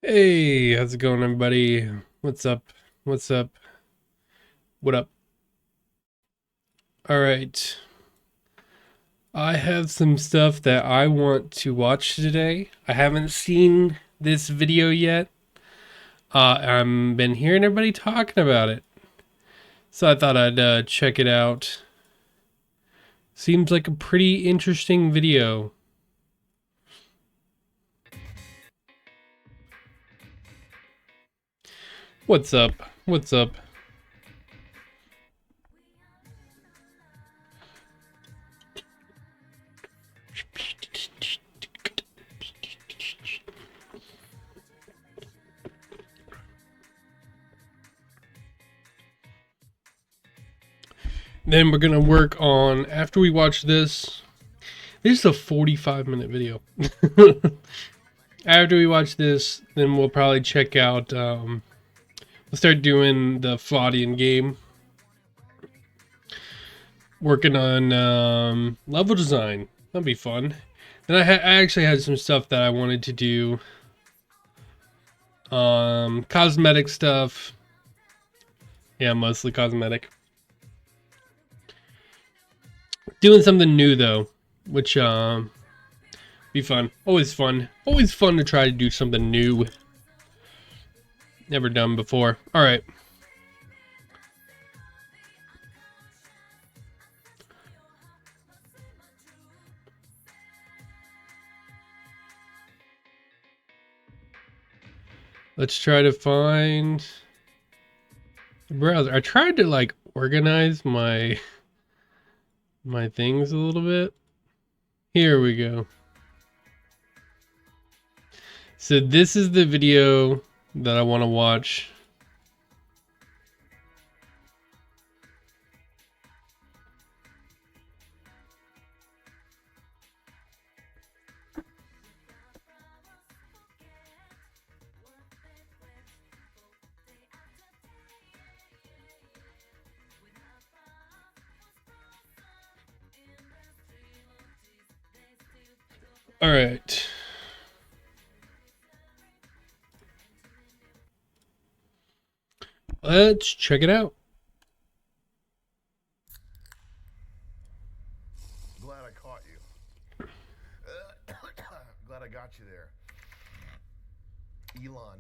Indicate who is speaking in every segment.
Speaker 1: Hey, how's it going, everybody? What's up? What's up? What up? All right. I have some stuff that I want to watch today. I haven't seen this video yet. I've been hearing everybody talking about it. So I thought I'd check it out. Seems like a pretty interesting video. What's up? What's up? Then we're gonna work on, after we watch this is a 45-minute video. After we watch this, then we'll probably check out, we'll start doing the Faudian game. Working on level design. That'll be fun. Then I actually had some stuff that I wanted to do. Cosmetic stuff. Yeah, mostly cosmetic. Doing something new though, which be fun. Always fun. Always fun to try to do something new. Never done before. All right. Let's try to find the browser. I tried to like organize my things a little bit. Here we go. So this is the video that I want to watch. All right. Let's check it out.
Speaker 2: Glad I caught you. Glad I got you there. Elon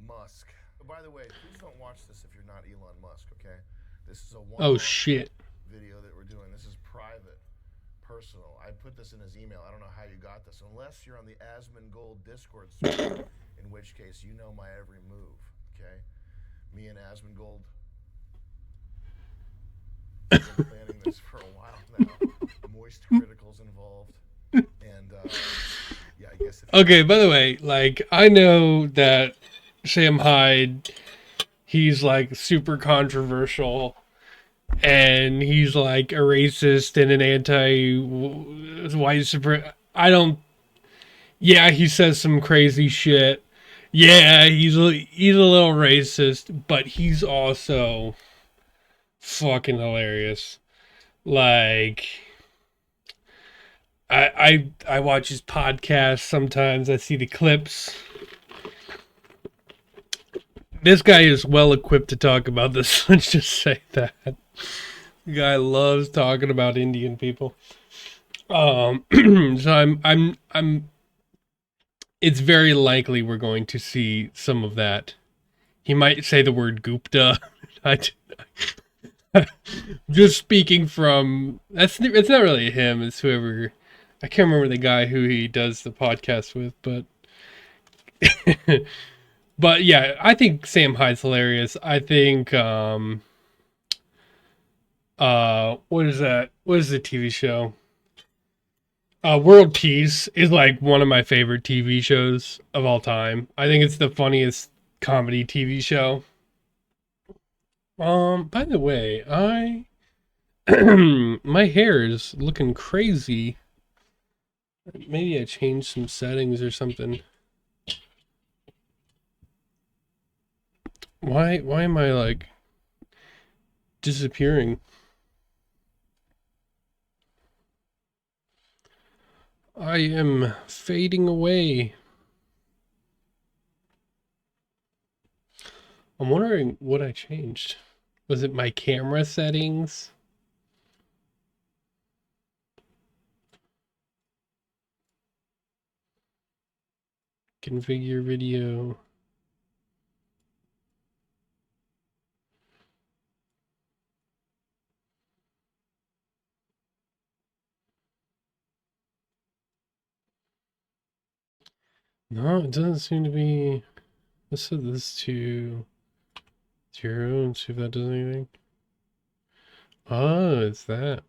Speaker 2: Musk. By the way, please don't watch this if you're not Elon Musk, okay? This is a
Speaker 1: Oh
Speaker 2: one-off
Speaker 1: shit.
Speaker 2: video that we're doing. This is private, personal. I put this in his email. I don't know how you got this, unless you're on the Asmongold Discord server, in which case you know my every move, okay? Me and Asmongold have been planning this for a while now. Moist criticals involved, and yeah, I guess.
Speaker 1: Okay, by the way, like I know that Sam Hyde, he's like super controversial and he's like a racist and an anti-white supremacist. I don't. Yeah, he says some crazy shit. Yeah, he's a little racist, but he's also fucking hilarious. Like I watch his podcast sometimes. I see the clips. This guy is well equipped to talk about this. Let's just say that. The guy loves talking about Indian people. So I'm it's very likely we're going to see some of that. He might say the word Gupta. I, just speaking from it's not really him, it's whoever. I can't remember the guy who he does the podcast with, but but yeah, I think Sam Hyde's hilarious. I think what is that? What is the TV show? World Peace is like one of my favorite TV shows of all time. I think it's the funniest comedy TV show. By the way, I my hair is looking crazy. Maybe I changed some settings or something. Why am I like disappearing? I am fading away. I'm wondering what I changed. Was it my camera settings? Configure video. No, it doesn't seem to be. Let's set this to 0 and see if that does anything. Oh, it's that.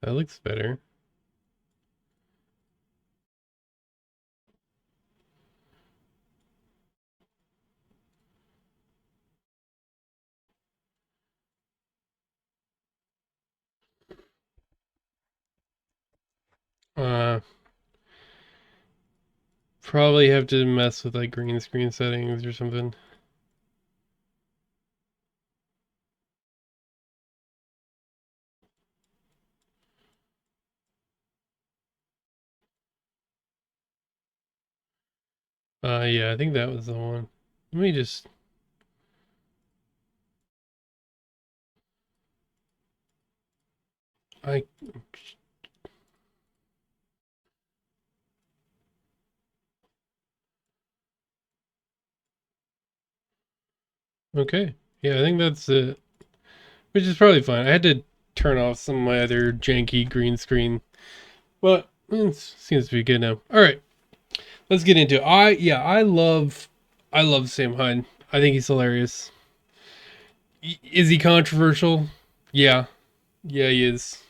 Speaker 1: That looks better. Uh, Probably have to mess with like green screen settings or something. Yeah, I think that was the one. Let me just. I. Okay. Yeah, I think that's it. Which is probably fine. I had to turn off some of my other janky green screen, but it seems to be good now. All right, let's get into it. I love Sam Hyde. I think he's hilarious. Is he controversial? Yeah, yeah, he is.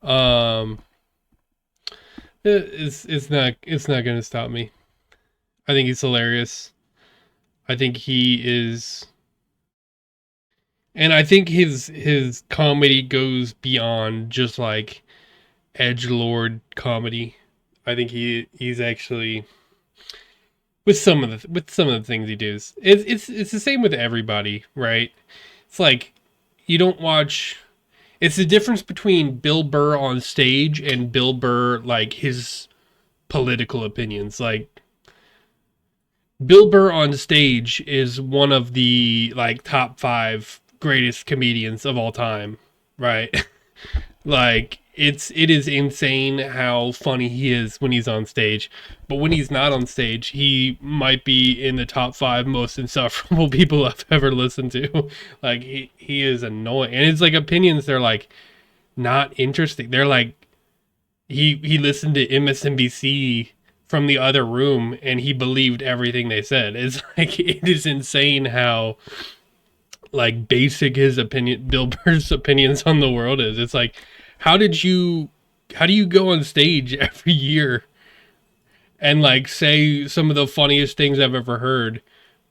Speaker 1: Um, it's not gonna stop me. I think he's hilarious. I think he is, and I think his comedy goes beyond just like edge lord comedy. I think he's actually with some of the things he does. It's the same with everybody, right? It's like you don't watch. It's the difference between Bill Burr on stage and Bill Burr like his political opinions. Like Bill Burr on stage is one of the like top 5 greatest comedians of all time, right? Like it is insane how funny he is when he's on stage. But when he's not on stage, he might be in the top 5 most insufferable people I've ever listened to. Like he is annoying. And his like opinions they're like not interesting. They're like he listened to MSNBC from the other room and he believed everything they said. It's like it is insane how like basic his opinion Bill Burr's opinions on the world is. It's like how did you how do you go on stage every year and like say some of the funniest things I've ever heard,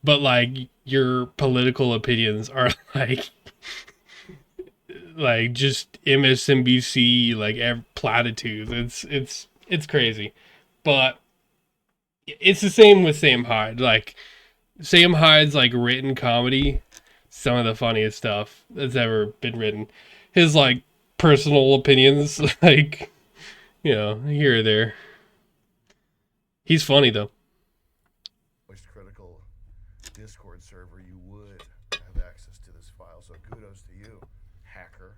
Speaker 1: but like your political opinions are like just MSNBC like platitudes. It's crazy, but it's the same with Sam Hyde. Like Sam Hyde's like written comedy, some of the funniest stuff that's ever been written. His like personal opinions, like here or there. He's funny though.
Speaker 2: Most critical Discord server, you would have access to this file. So kudos to you, hacker.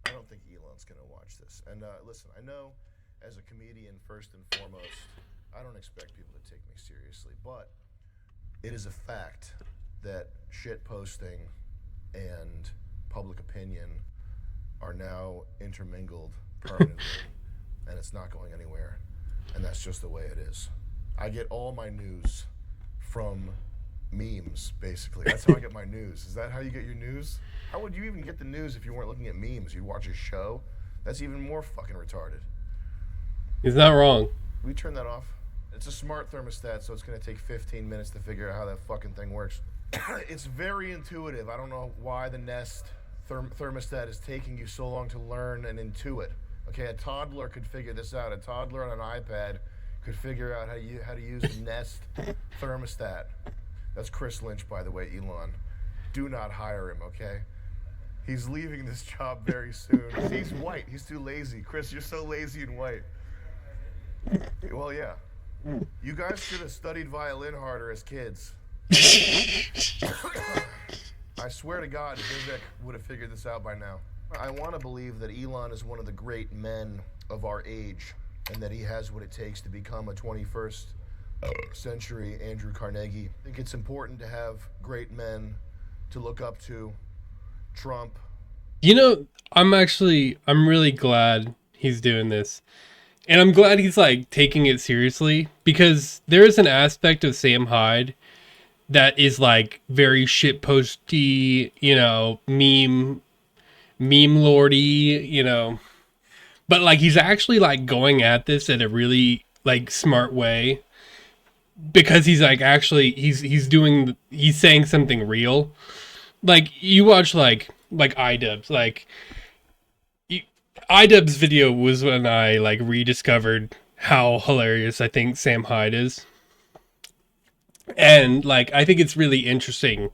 Speaker 2: I don't think Elon's gonna watch this. And listen, I know as a comedian, first and foremost, I don't expect people to take me seriously, but it is a fact that shit posting and public opinion are now intermingled permanently, and it's not going anywhere. And that's just the way it is. I get all my news from memes, basically. That's how I get my news. Is that how you get your news? How would you even get the news if you weren't looking at memes? You'd watch a show? That's even more fucking retarded.
Speaker 1: He's not wrong.
Speaker 2: We turn that off. It's a smart thermostat, so it's going to take 15 minutes to figure out how that fucking thing works. It's very intuitive. I don't know why the Nest thermostat is taking you so long to learn and intuit. Okay, a toddler could figure this out. A toddler on an iPad could figure out how to use the Nest thermostat. That's Chris Lynch, by the way, Elon. Do not hire him, okay? He's leaving this job very soon. He's white. He's too lazy. Chris, you're so lazy and white. Well, yeah. You guys should have studied violin harder as kids. I swear to God, Vivek would have figured this out by now. I want to believe that Elon is one of the great men of our age and that he has what it takes to become a 21st century Andrew Carnegie. I think it's important to have great men to look up to. Trump.
Speaker 1: You know, I'm really glad he's doing this. And I'm glad he's like taking it seriously because there is an aspect of Sam Hyde that is like very shit posty, you know, meme lordy, you know. But like he's actually like going at this in a really like smart way because he's like actually he's saying something real. Like you watch like iDubbbz, like iDubbbz video was when I like rediscovered how hilarious I think Sam Hyde is. And like I think it's really interesting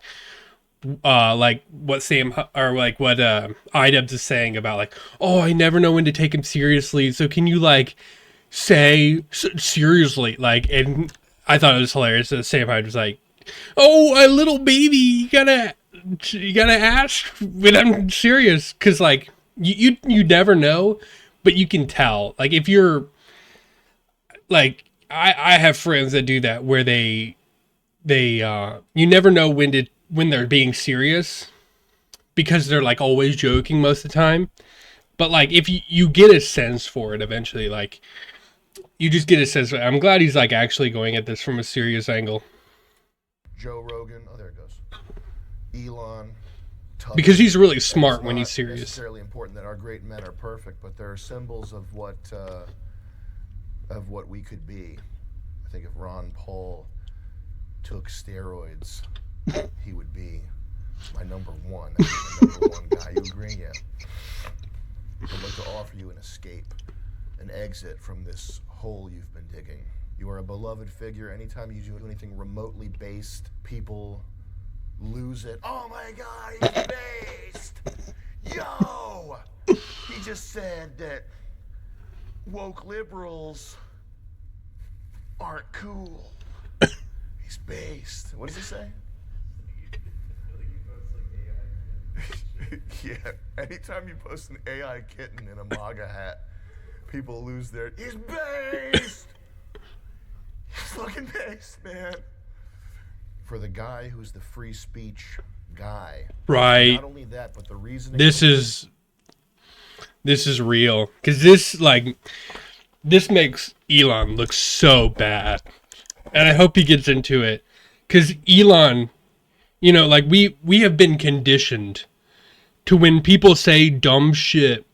Speaker 1: like what Sam or like what iDubbbz is saying about like, oh, I never know when to take him seriously, so can you like say seriously, like, and I thought it was hilarious that Sam Hyde was like, oh, a little baby, you gotta ask when I'm serious, because like you never know, but you can tell, like, if you're like, I have friends that do that where they you never know when they're being serious because they're like always joking most of the time. But like if you get a sense for it eventually, like you just get a sense. I'm glad he's like actually going at this from a serious angle.
Speaker 2: Joe Rogan. Oh, there it goes. Elon. Tucker.
Speaker 1: Because he's really smart when he's serious.
Speaker 2: It's necessarily important that our great men are perfect, but there are symbols of what we could be. I think if Ron Paul took steroids, he would be my number one. My number one guy. You agree? Yeah. I'd like to offer you an escape, an exit from this hole you've been digging. You are a beloved figure. Anytime you do anything remotely based, people lose it. Oh my God, he's based! Yo! He just said that woke liberals aren't cool. He's based. What does he say? Yeah, anytime you post an AI kitten in a MAGA hat, people lose their. He's based! He's fucking based, man. For the guy who's the free speech guy.
Speaker 1: Right.
Speaker 2: Not only that, but the reason.
Speaker 1: This is real. Because this makes Elon look so bad. And I hope he gets into it. Because Elon, you know, like we have been conditioned to when people say dumb shit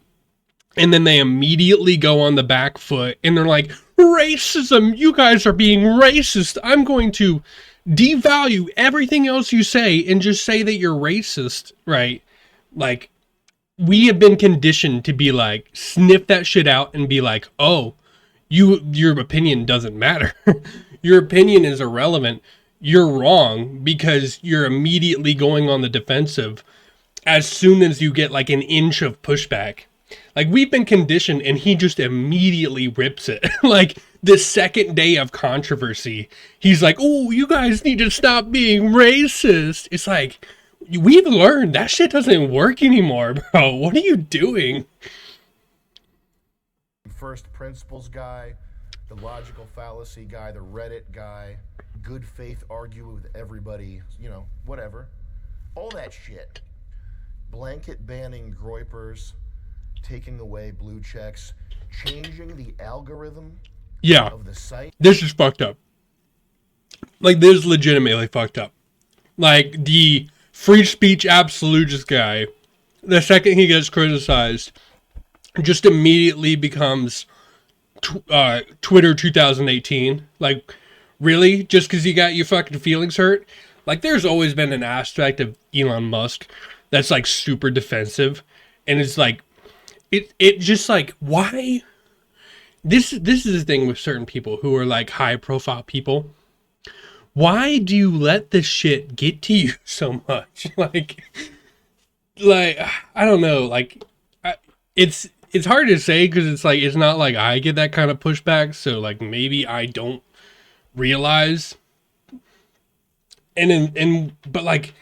Speaker 1: and then they immediately go on the back foot and they're like, racism, you guys are being racist. I'm going to devalue everything else you say and just say that you're racist, right? Like, we have been conditioned to be like, sniff that shit out and be like, oh, your opinion doesn't matter. Your opinion is irrelevant. You're wrong because you're immediately going on the defensive as soon as you get like an inch of pushback. Like, we've been conditioned and he just immediately rips it. Like, the second day of controversy, he's like, oh, you guys need to stop being racist. It's like, we've learned that shit doesn't work anymore, bro. What are you doing?
Speaker 2: First principles guy, the logical fallacy guy, the Reddit guy, good faith argue with everybody, you know, whatever. All that shit. Blanket banning groypers, taking away blue checks, changing the algorithm of the site.
Speaker 1: This is fucked up. Like, this is legitimately fucked up. Like, the free speech absolutist guy, the second he gets criticized, just immediately becomes Twitter 2018. Like, really? Just because you got your fucking feelings hurt? Like, there's always been an aspect of Elon Musk that's like super defensive, and it's like it just like, why? This is the thing with certain people who are like high profile people. Why do you let this shit get to you so much? like I don't know. Like, it's hard to say because it's like, it's not like I get that kind of pushback, so like maybe I don't realize But like,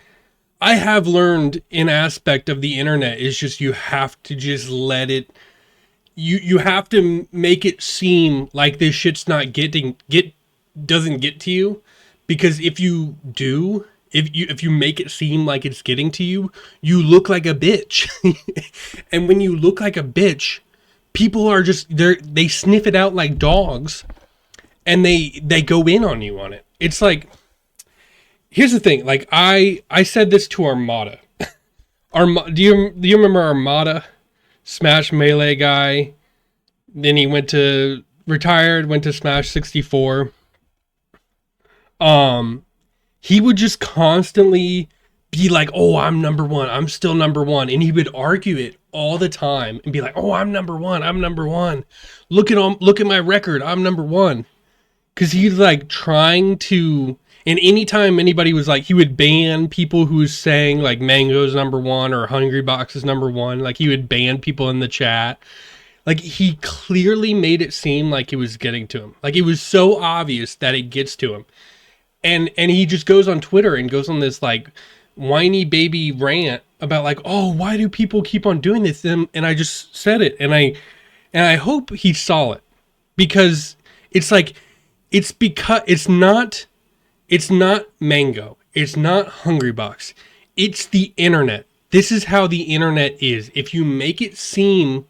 Speaker 1: I have learned an aspect of the internet is just you have to just let it. You have to make it seem like this shit's not doesn't get to you, because if you do, if you make it seem like it's getting to you, you look like a bitch. And when you look like a bitch, people are just they sniff it out like dogs, and they go in on you on it. It's like, here's the thing, like I said this to Armada. Do you remember Armada? Smash Melee guy. Then he retired, went to Smash 64. He would just constantly be like, "Oh, I'm number one. I'm still number one," and he would argue it all the time and be like, "Oh, I'm number one. I'm number one. Look at my record. I'm number one." Because he's like trying to. And anytime anybody was like, he would ban people who was saying like Mango's number one or Hungry Box is number one. Like he would ban people in the chat. Like he clearly made it seem like it was getting to him. Like it was so obvious that it gets to him. And he just goes on Twitter and goes on this like whiny baby rant about like, "Oh, why do people keep on doing this?" And I just said it, and I hope he saw it, because it's like, it's not Mango, it's not Hungry Box, it's the internet. This is how the internet is. If you make it seem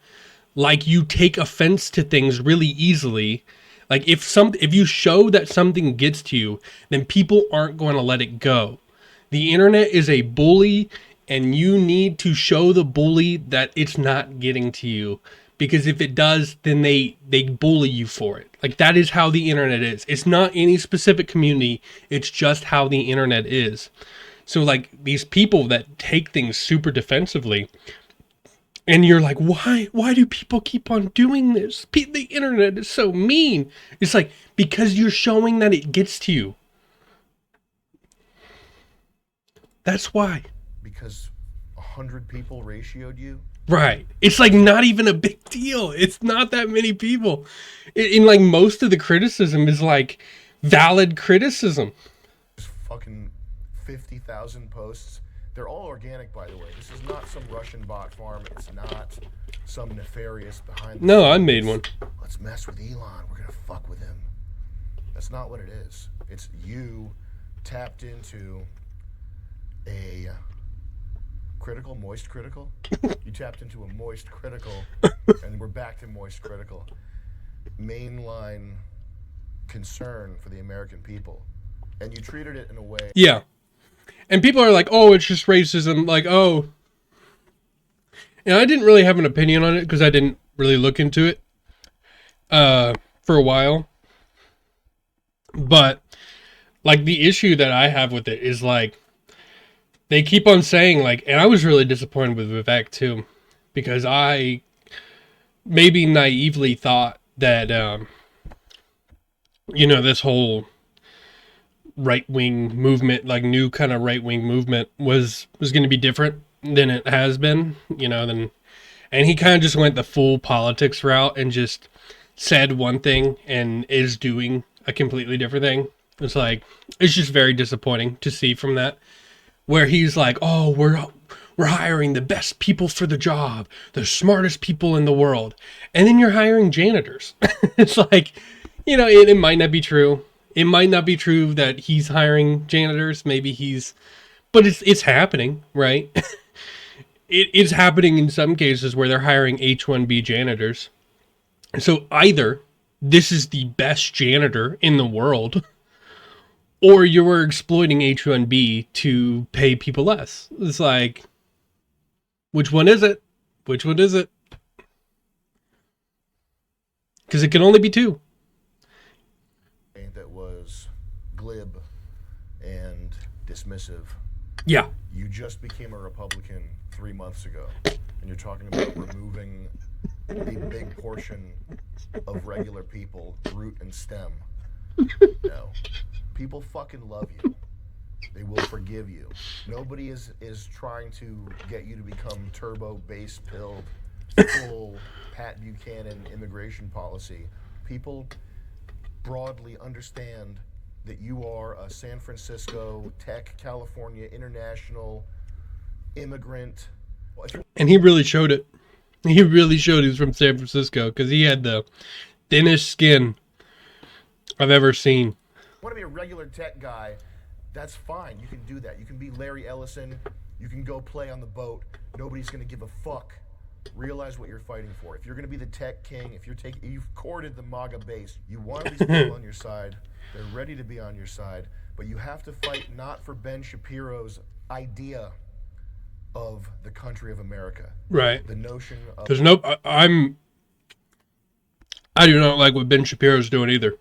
Speaker 1: like you take offense to things really easily, like if you show that something gets to you, then people aren't going to let it go. The internet is a bully, and you need to show the bully that it's not getting to you, because if it does, then they bully you for it. Like that is how the internet is. It's not any specific community, it's just how the internet is. So like these people that take things super defensively, and you're like, why do people keep on doing this? The internet is so mean. It's like, because you're showing that it gets to you. That's why.
Speaker 2: Because 100 people ratioed you?
Speaker 1: Right. It's like not even a big deal. It's not that many people. In like most of the criticism is like valid criticism.
Speaker 2: Fucking 50,000 posts. They're all organic, by the way. This is not some Russian bot farm. It's not some nefarious behind the
Speaker 1: No,
Speaker 2: scenes.
Speaker 1: I made one.
Speaker 2: Let's mess with Elon. We're going to fuck with him. That's not what it is. It's you tapped into a moist critical. You tapped into a moist critical, and we're back to moist critical. Mainline concern for the American people. And you treated it in a way.
Speaker 1: Yeah. And people are like, "Oh, it's just racism." Like, oh. And I didn't really have an opinion on it because I didn't really look into it for a while. But like the issue that I have with it is like, they keep on saying like, and I was really disappointed with Vivek too, because I maybe naively thought that this whole right-wing movement, like new kind of right-wing movement, was going to be different than it has been, and he kind of just went the full politics route and just said one thing and is doing a completely different thing. It's like, it's just very disappointing to see from that, where he's like, "Oh, we're hiring the best people for the job, the smartest people in the world," and then you're hiring janitors. It's like, it might not be true. It might not be true that he's hiring janitors. Maybe but it's happening, right? It's happening in some cases where they're hiring H-1B janitors. So either this is the best janitor in the world, or you're exploiting H-1B to pay people less. It's like, which one is it? Which one is it? Because it can only be two.
Speaker 2: That was glib and dismissive.
Speaker 1: Yeah.
Speaker 2: You just became a Republican 3 months ago, and you're talking about removing a big portion of regular people, root and stem. No. People fucking love you. They will forgive you. Nobody is trying to get you to become turbo base pilled, full Pat Buchanan immigration policy. People broadly understand that you are a San Francisco, Tech, California, international immigrant. Well,
Speaker 1: And he really showed it. He really showed he's from San Francisco because he had the thinnest skin I've ever seen.
Speaker 2: Want to be a regular tech guy, that's fine. You can do that. You can be Larry Ellison. You can go play on the boat. Nobody's going to give a fuck. Realize what you're fighting for. If you're going to be the tech king, if you've courted the MAGA base, you want these people on your side. They're ready to be on your side, but you have to fight not for Ben Shapiro's idea of the country of America.
Speaker 1: Right.
Speaker 2: The notion of...
Speaker 1: Because I do not like what Ben Shapiro's doing either.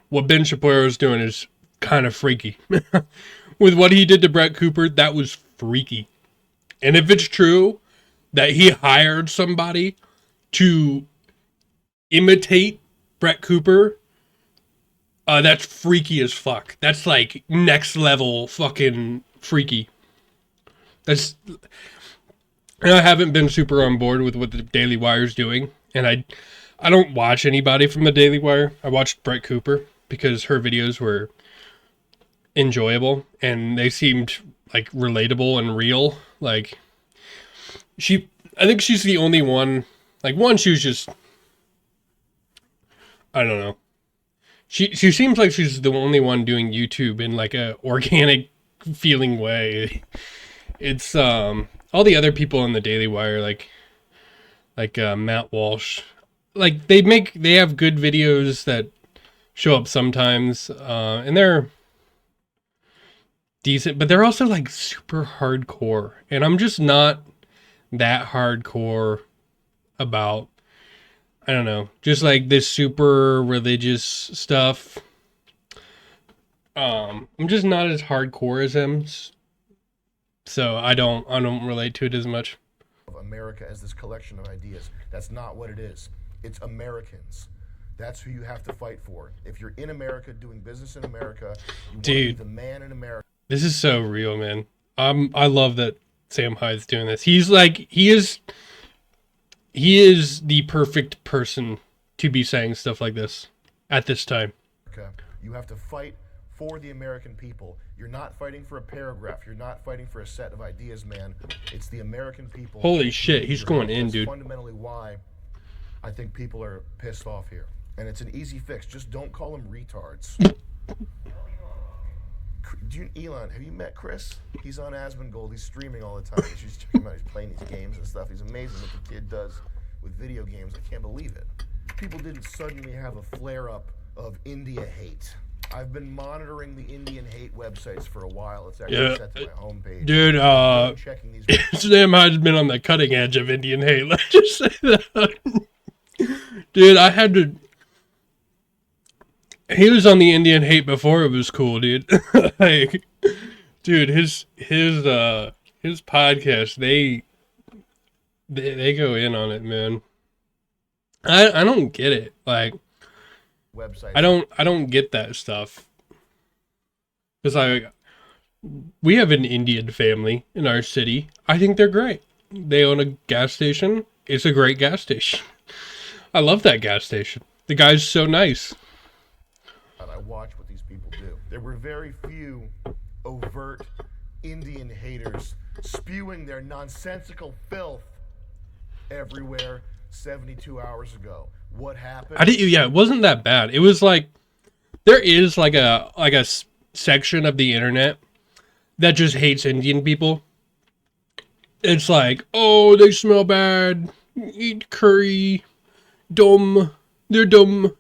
Speaker 1: What Ben Shapiro's doing is kind of freaky. With what he did to Brett Cooper, that was freaky. And if it's true that he hired somebody to imitate Brett Cooper, that's freaky as fuck. That's like next level fucking freaky. And I haven't been super on board with what the Daily Wire's doing, and I don't watch anybody from the Daily Wire. I watched Brett Cooper because her videos were enjoyable and they seemed like relatable and real. Like I think she's the only one. Like, one, she was just, I don't know. She seems like she's the only one doing YouTube in like a organic feeling way. It's all the other people on the Daily Wire, like Matt Walsh, like they have good videos that show up sometimes, and they're decent, but they're also like super hardcore, and I'm just not that hardcore about, I don't know, just like this super religious stuff. I'm just not as hardcore as him, so I don't relate to it as much.
Speaker 2: America as this collection of ideas. That's not what it is. It's Americans. That's who you have to fight for. If you're in America, doing business in America, you want to be the man in America.
Speaker 1: This is so real, man. I love that Sam Hyde's doing this. He's like, he is the perfect person to be saying stuff like this at this time.
Speaker 2: You have to fight for the American people. You're not fighting for a paragraph. You're not fighting for a set of ideas, man. It's the American people.
Speaker 1: Holy shit, he's going in, dude.
Speaker 2: That's fundamentally why I think people are pissed off here. And it's an easy fix. Just don't call them retards. Elon, have you met Chris? He's on Asmongold. He's streaming all the time. You should just check him out. He's playing these games and stuff. He's amazing what the kid does with video games. I can't believe it. People didn't suddenly have a flare-up of India hate. I've been monitoring the Indian hate websites for a while. It's actually set to my homepage.
Speaker 1: Dude, Sam Hyde's been on the cutting edge of Indian hate. Let's just say that. Dude, I had to... He was on the Indian hate before it was cool, dude. Like, dude, his podcast, they go in on it, man. I don't get it. Like,
Speaker 2: website.
Speaker 1: I don't get that stuff. Because we have an Indian family in our city. I think they're great. They own a gas station. It's a great gas station. I love that gas station. The guy's so nice.
Speaker 2: I watch what these people do. There were very few overt Indian haters spewing their nonsensical filth everywhere 72 hours ago. What happened?
Speaker 1: It wasn't that bad. It was like, there is like a section of the internet that just hates Indian people. It's like, oh, they smell bad, eat curry, dumb, they're dumb,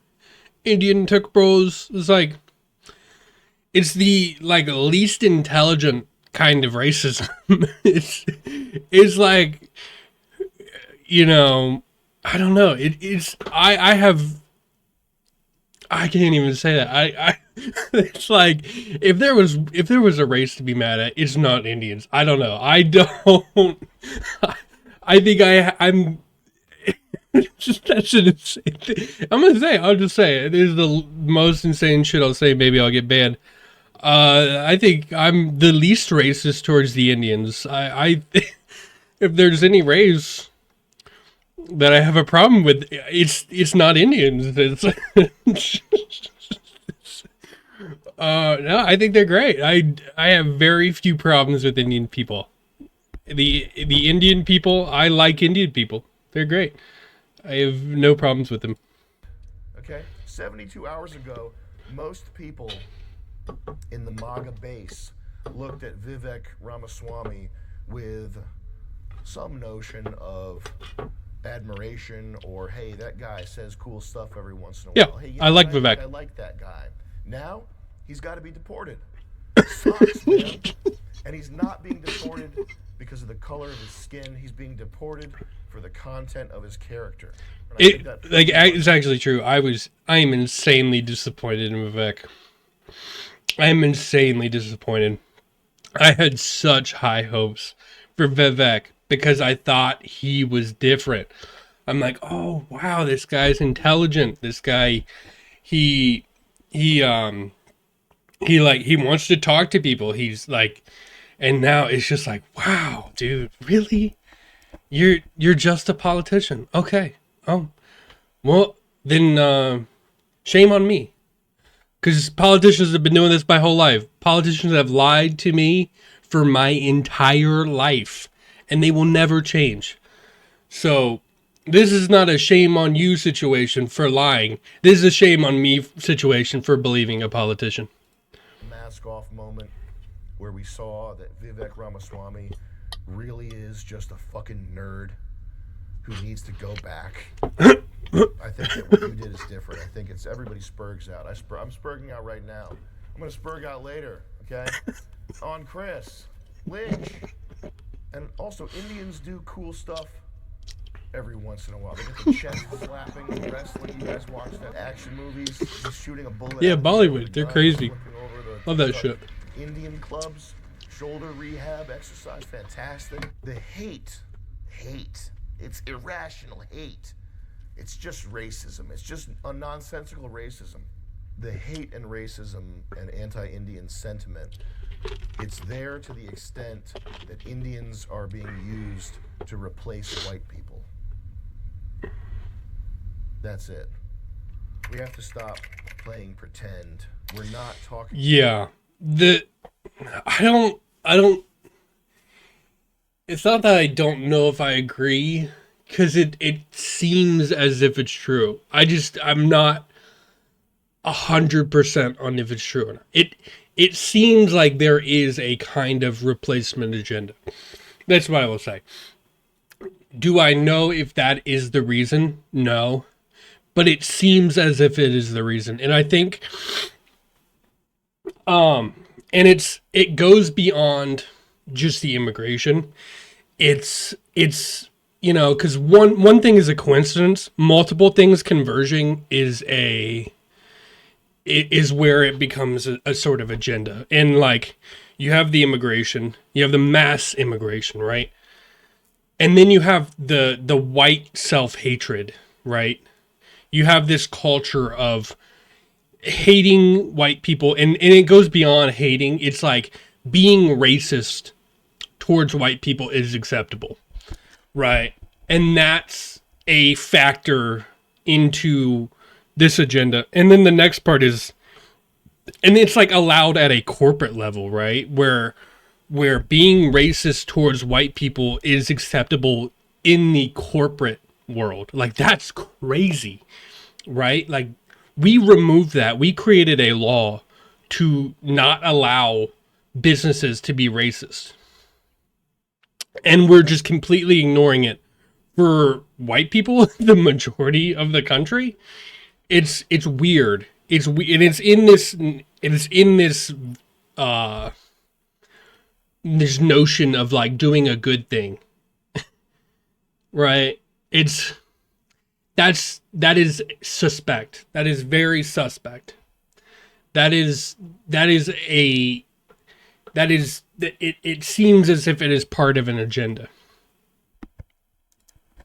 Speaker 1: Indian tech bros. It's like, it's the like least intelligent kind of racism. it's like, you know, I don't know. I can't even say that. It's like, if there was a race to be mad at, it's not Indians. I don't know. I think I'm that's an insane thing. I'll just say it is the most insane shit I'll say. Maybe I'll get banned. I think I'm the least racist towards the Indians. I if there's any race that I have a problem with, it's not Indians. No, I think they're great. I have very few problems with Indian people. The Indian people, I like Indian people. They're great. I have no problems with them.
Speaker 2: Okay? 72 hours ago, most people in the MAGA base looked at Vivek Ramaswamy with some notion of admiration or, hey, that guy says cool stuff every once in a
Speaker 1: Yeah,
Speaker 2: while. Hey, you
Speaker 1: I
Speaker 2: know,
Speaker 1: like Vivek.
Speaker 2: I like that guy. Now, he's got to be deported. Sucks, man. And he's not being deported because of the color of his skin. He's being deported for the content of his character.
Speaker 1: It's actually true. I am insanely disappointed in Vivek. I am insanely disappointed. I had such high hopes for Vivek because I thought he was different. I'm like, oh wow, this guy's intelligent. This guy, he he he wants to talk to people. He's like, and now it's just like, wow, dude, really? You're just a politician. Okay. Oh, well, then shame on me. Because politicians have been doing this my whole life. Politicians have lied to me for my entire life. And they will never change. So, this is not a shame on you situation for lying. This is a shame on me situation for believing a politician.
Speaker 2: Mask off moment where we saw that Vivek Ramaswamy really is just a fucking nerd who needs to go back. I think that what you did is different. I think it's everybody spurgs out. I'm spurging out right now. I'm going to spurg out later, okay? On Chris, Lynch. And also, Indians do cool stuff every once in a while. They get the chest slapping, wrestling. You guys watch that action movies, just shooting a bullet.
Speaker 1: Yeah, Bollywood. They're crazy. Love that shit.
Speaker 2: Indian clubs, shoulder rehab, exercise, fantastic. The hate. It's irrational hate. It's just racism. It's just a nonsensical racism. The hate and racism and anti-Indian sentiment, it's there to the extent that Indians are being used to replace white people. That's it. We have to stop playing pretend. We're not talking.
Speaker 1: Yeah. I don't it's not that I don't know if I agree, because it seems as if it's true. I'm not 100% on if it's true or not. It seems like there is a kind of replacement agenda. That's what I will say. Do I know if that is the reason? No. But it seems as if it is the reason. And I think and it goes beyond just the immigration. It's because one thing is a coincidence. Multiple things converging is where it becomes a sort of agenda. And like, you have the immigration, you have the mass immigration, right? And then you have the white self-hatred, right? You have this culture of hating white people, and it goes beyond hating. It's like being racist towards white people is acceptable, right? And that's a factor into this agenda. And then the next part is, and it's like allowed at a corporate level, right? Where being racist towards white people is acceptable in the corporate world. Like, that's crazy, right? Like, we removed that. We created a law to not allow businesses to be racist. And we're just completely ignoring it. For white people, the majority of the country, it's weird. It's in this this notion of like doing a good thing. Right? That is suspect. That is very suspect. It seems as if it is part of an agenda.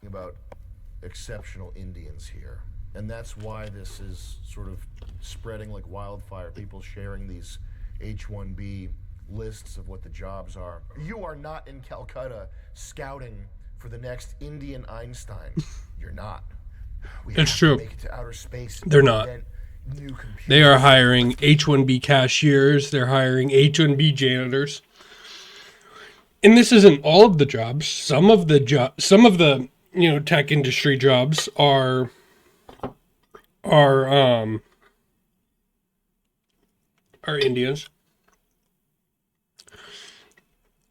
Speaker 2: About exceptional Indians here, and that's why this is sort of spreading like wildfire. People sharing these H-1B lists of what the jobs are. You are not in Calcutta scouting for the next Indian Einstein. You're not.
Speaker 1: It's true.
Speaker 2: Make it to outer space.
Speaker 1: They're not.
Speaker 2: new computers.
Speaker 1: They are hiring H-1B cashiers. They're hiring H-1B janitors. And this isn't all of the jobs. Some of the tech industry jobs are Indians.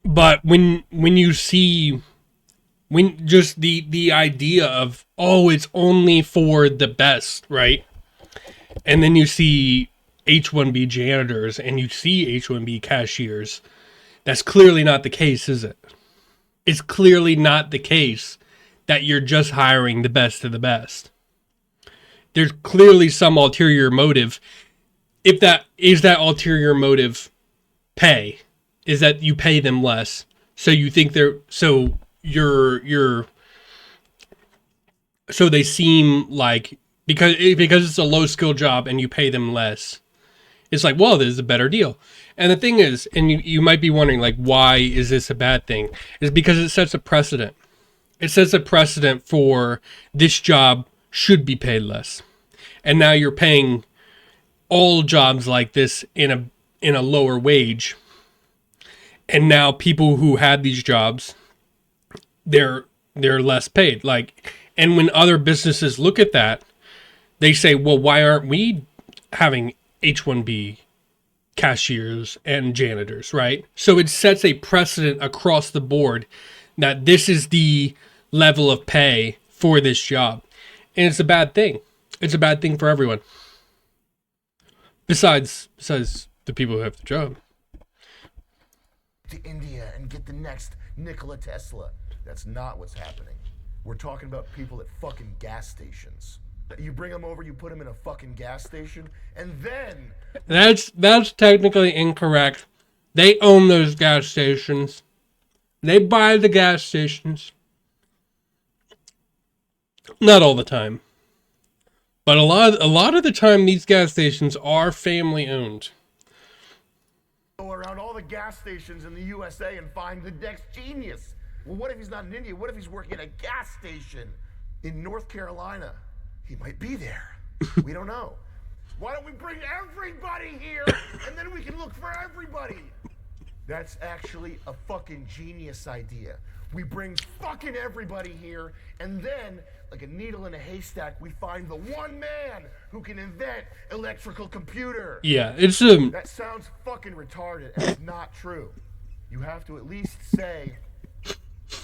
Speaker 1: But when you see just the idea of, oh, it's only for the best, right? And then you see H-1B janitors and you see H-1B cashiers. That's clearly not the case, is it? It's clearly not the case that you're just hiring the best of the best. There's clearly some ulterior motive. If that is that ulterior motive, pay, is that you pay them less, so you think they're so they seem like because it's a low skill job and you pay them less. It's like, well, this is a better deal. And the thing is, and you might be wondering, like, why is this a bad thing? It's because it sets a precedent. It sets a precedent for this job should be paid less. And now you're paying all jobs like this in a lower wage. And now people who had these jobs, they're less paid. Like, and when other businesses look at that, they say, well, why aren't we having H-1B cashiers and janitors, right? So it sets a precedent across the board that this is the level of pay for this job. And it's a bad thing. It's a bad thing for everyone. Besides the people who have the job.
Speaker 2: To India and get the next Nikola Tesla. That's not what's happening. We're talking about people at fucking gas stations. You bring them over, you put them in a fucking gas station, and then...
Speaker 1: That's technically incorrect. They own those gas stations. They buy the gas stations. Not all the time. But a lot of the time, these gas stations are family owned.
Speaker 2: Go around all the gas stations in the USA and find the next genius. Well, what if he's not in India? What if he's working at a gas station in North Carolina? He might be there. We don't know. Why don't we bring everybody here and then we can look for everybody? That's actually a fucking genius idea. We bring fucking everybody here and then, like a needle in a haystack, we find the one man who can invent electrical computer.
Speaker 1: Yeah, it's
Speaker 2: That sounds fucking retarded and it's not true. You have to at least say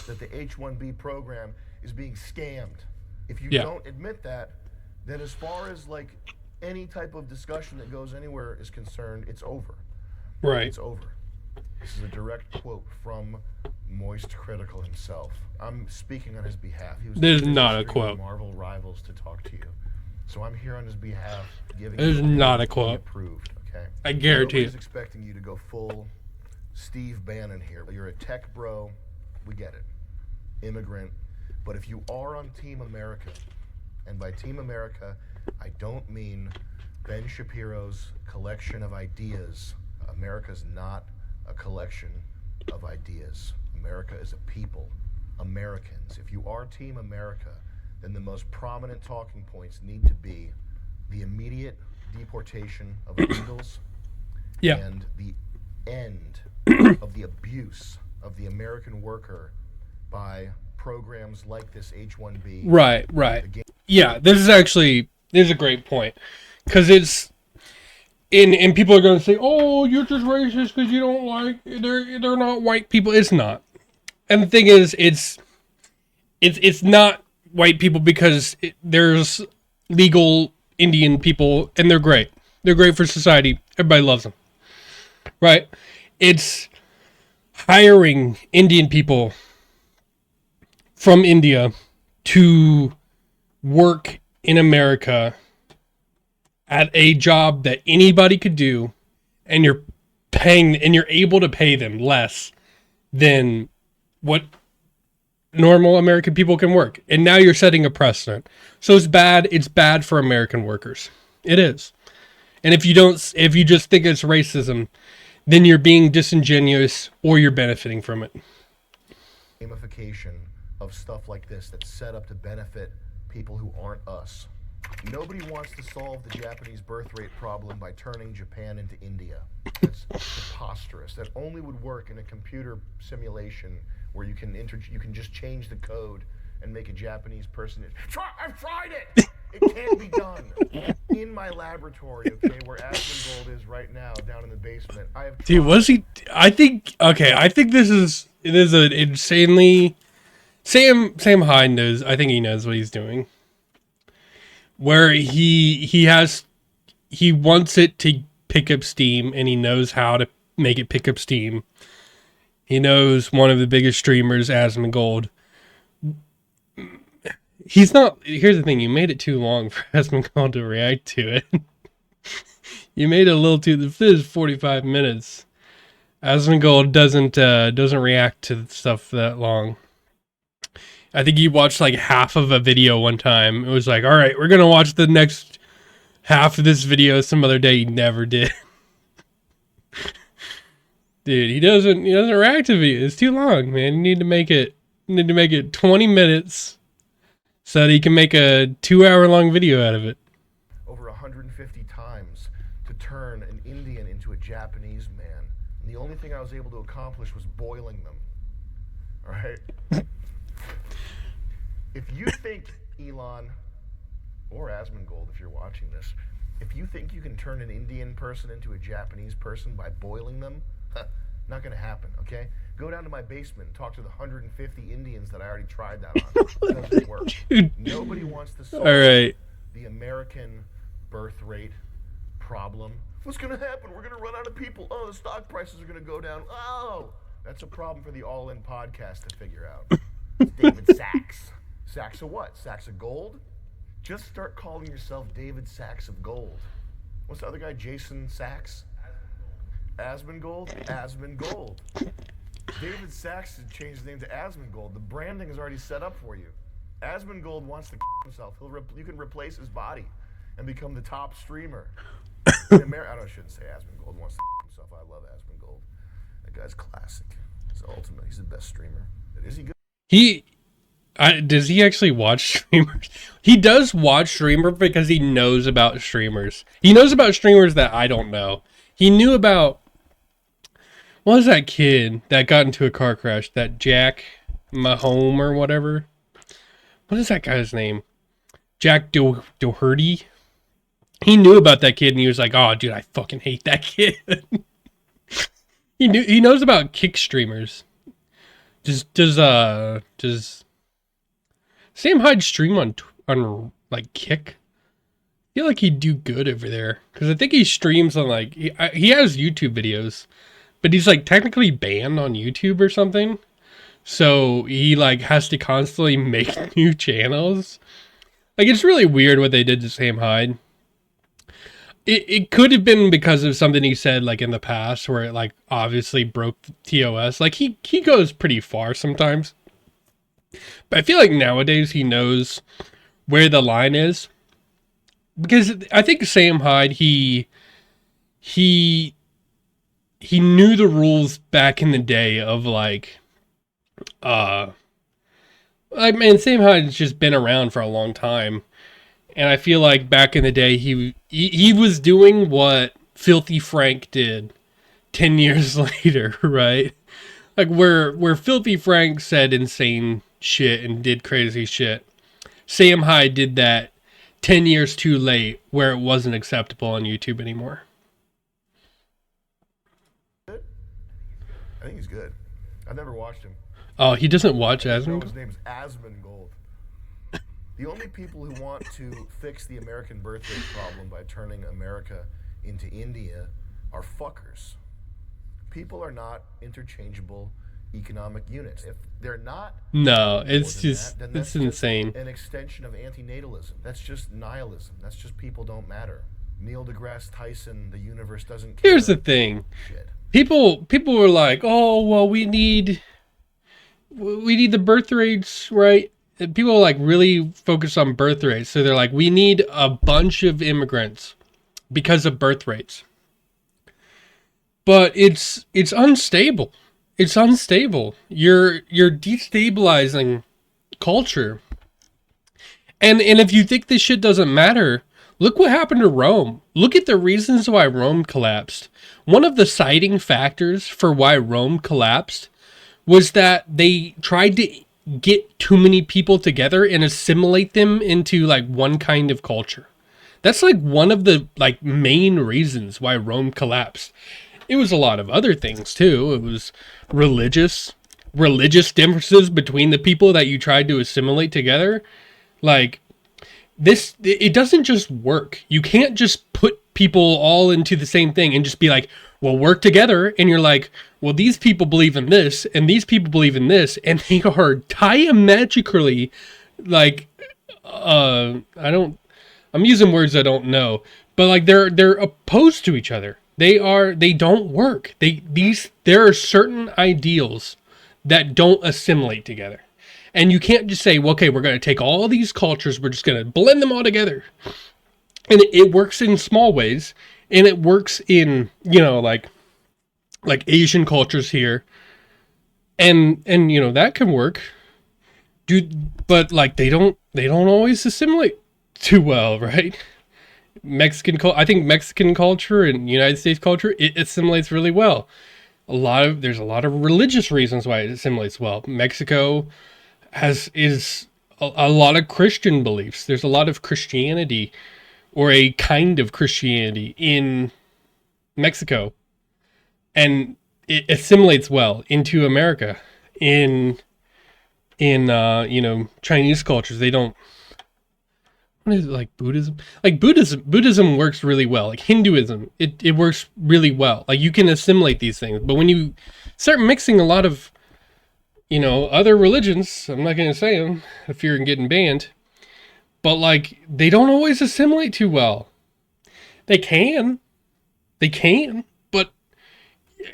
Speaker 2: that the H-1B program is being scammed. If you don't admit that, then as far as like any type of discussion that goes anywhere is concerned, it's over.
Speaker 1: right.
Speaker 2: It's over. This is a direct quote from Moist Critical himself. I'm speaking on his behalf. He was
Speaker 1: This is not a quote.
Speaker 2: Marvel Rivals to talk to you. So I'm here on his behalf giving
Speaker 1: This is
Speaker 2: you
Speaker 1: not a
Speaker 2: what he
Speaker 1: quote.
Speaker 2: approved, okay?
Speaker 1: I guarantee
Speaker 2: Nobody's
Speaker 1: it.
Speaker 2: expecting you to go full Steve Bannon here. You're a tech bro. We get it. Immigrant. But if you are on Team America, and by Team America, I don't mean Ben Shapiro's collection of ideas. America's not a collection of ideas. America is a people. Americans. If you are Team America, then the most prominent talking points need to be the immediate deportation of illegals and the end of the abuse of the American worker by programs like this H-1B.
Speaker 1: Right. Yeah, this is a great point. Because it's... And people are going to say, oh, you're just racist because you don't like... They're not white people. It's not. And the thing is, it's not white people because there's legal Indian people, and they're great. They're great for society. Everybody loves them. Right? It's hiring Indian people from India to work in America at a job that anybody could do, and you're able to pay them less than what normal American people can work. And now you're setting a precedent. So it's bad for American workers. It is. And if you just think it's racism, then you're being disingenuous or you're benefiting from it.
Speaker 2: Gamification of stuff like this that's set up to benefit people who aren't us. Nobody wants to solve the Japanese birth rate problem by turning Japan into India. That's preposterous. That only would work in a computer simulation where you can just change the code and make a Japanese person. I've tried it. It can't be done. In my laboratory, okay, where Asmongold is right now, down in the basement, I have.
Speaker 1: Dude, was he? I think this is an insanely. Sam Hyde knows. I think he knows what he's doing. Where he wants it to pick up steam, and he knows how to make it pick up steam. He knows one of the biggest streamers, Asmongold. He's not. Here's the thing: you made it too long for Asmongold to react to it. You made it a little too. This is 45 minutes. Asmongold doesn't react to stuff that long. I think he watched like half of a video one time. It was like, all right, we're gonna watch the next half of this video some other day. He never did. Dude, he doesn't react to videos. It's too long, man. You need to make it 20 minutes so that he can make a 2-hour-long video out of it.
Speaker 2: Over 150 times to turn an Indian into a Japanese man. And the only thing I was able to accomplish was boiling them. All right? If you think, Elon, or Asmongold, if you're watching this, if you think you can turn an Indian person into a Japanese person by boiling them, not going to happen, okay? Go down to my basement and talk to the 150 Indians that I already tried that on. It doesn't work.
Speaker 1: Dude.
Speaker 2: Nobody wants to solve the American birth rate problem. What's going to happen? We're going to run out of people. Oh, the stock prices are going to go down. Oh, that's a problem for the All In podcast to figure out. It's David Sachs. Sachs of what? Sachs of gold? Just start calling yourself David Sachs of gold. What's the other guy? Jason Sachs? Asmongold? Asmongold. David Sachs should change his name to Asmongold. The branding is already set up for you. Asmongold wants to himself. You can replace his body and become the top streamer. I shouldn't say Asmongold wants to himself. I love Asmongold. That guy's classic. He's ultimate. He's the best streamer. Is he good?
Speaker 1: Does he actually watch streamers? He does watch streamers because he knows about streamers. He knows about streamers that I don't know. He knew about, what was that kid that got into a car crash? That Jack Mahome or whatever? What is that guy's name? Jack Doherty? He knew about that kid and he was like, oh dude, I fucking hate that kid. He knows about kick streamers. Does Sam Hyde stream on like Kick? I feel like he'd do good over there because I think he streams on like he has YouTube videos, but he's like technically banned on YouTube or something. So he like has to constantly make new channels. Like it's really weird what they did to Sam Hyde. It could have been because of something he said like in the past where it like obviously broke TOS. Like he goes pretty far sometimes. But I feel like nowadays he knows where the line is. Because I think Sam Hyde, he knew the rules back in the day of like, Sam Hyde's just been around for a long time. And I feel like back in the day, he was doing what Filthy Frank did 10 years later, right? Like where Filthy Frank said insane shit and did crazy shit. Sam Hyde did that 10 years too late where it wasn't acceptable on YouTube anymore.
Speaker 2: I think he's good. I've never watched him.
Speaker 1: Oh, he doesn't watch Asmongold?
Speaker 2: His name's Asmongold. The only people who want to fix the American birth rate problem by turning America into India are fuckers. People are not interchangeable economic units. If they're not,
Speaker 1: no, it's just it's insane.
Speaker 2: An extension of antinatalism. That's just nihilism. That's just people don't matter. Neil deGrasse Tyson, the universe doesn't care.
Speaker 1: Here's the thing.
Speaker 2: Shit.
Speaker 1: People were like, oh well, we need the birth rates, right? People like really focus on birth rates. So they're like, we need a bunch of immigrants because of birth rates. But it's unstable. It's unstable. You're destabilizing culture. And if you think this shit doesn't matter, look what happened to Rome. Look at the reasons why Rome collapsed. One of the citing factors for why Rome collapsed was that they tried to get too many people together and assimilate them into like one kind of culture. That's like one of the like main reasons why Rome collapsed. It was a lot of other things too. It was religious differences between the people that you tried to assimilate together. Like this, it doesn't just work. You can't just put people all into the same thing and just be like, well, work together. And you're like, well, these people believe in this and these people believe in this, and they are diametrically like, I'm using words I don't know, but like they're opposed to each other. They don't work. There are certain ideals that don't assimilate together. And you can't just say, well, okay, we're going to take all these cultures, we're just going to blend them all together. And it works in small ways, and it works in, like Asian cultures here. And that can work. But like they don't always assimilate too well, right? I think Mexican culture and United States culture, it assimilates really well. There's a lot of religious reasons why it assimilates well. Mexico is a lot of Christian beliefs. There's a lot of Christianity, or a kind of Christianity, in Mexico, and it assimilates well into America. In Chinese cultures, they don't. What is it, like Buddhism? Like Buddhism works really well. Like Hinduism, it works really well. Like you can assimilate these things, but when you start mixing a lot of other religions, I'm not going to say them if you're getting banned, but like they don't always assimilate too well. They can, but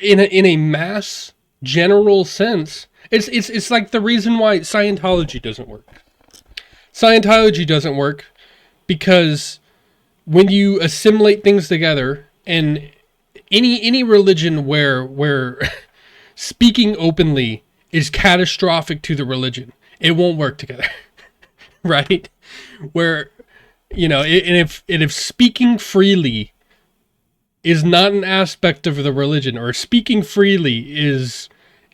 Speaker 1: in a mass general sense, it's like the reason why Scientology doesn't work. Scientology doesn't work because when you assimilate things together, and any religion where speaking openly is catastrophic to the religion, it won't work together. Right? Where and if speaking freely is not an aspect of the religion, or speaking freely is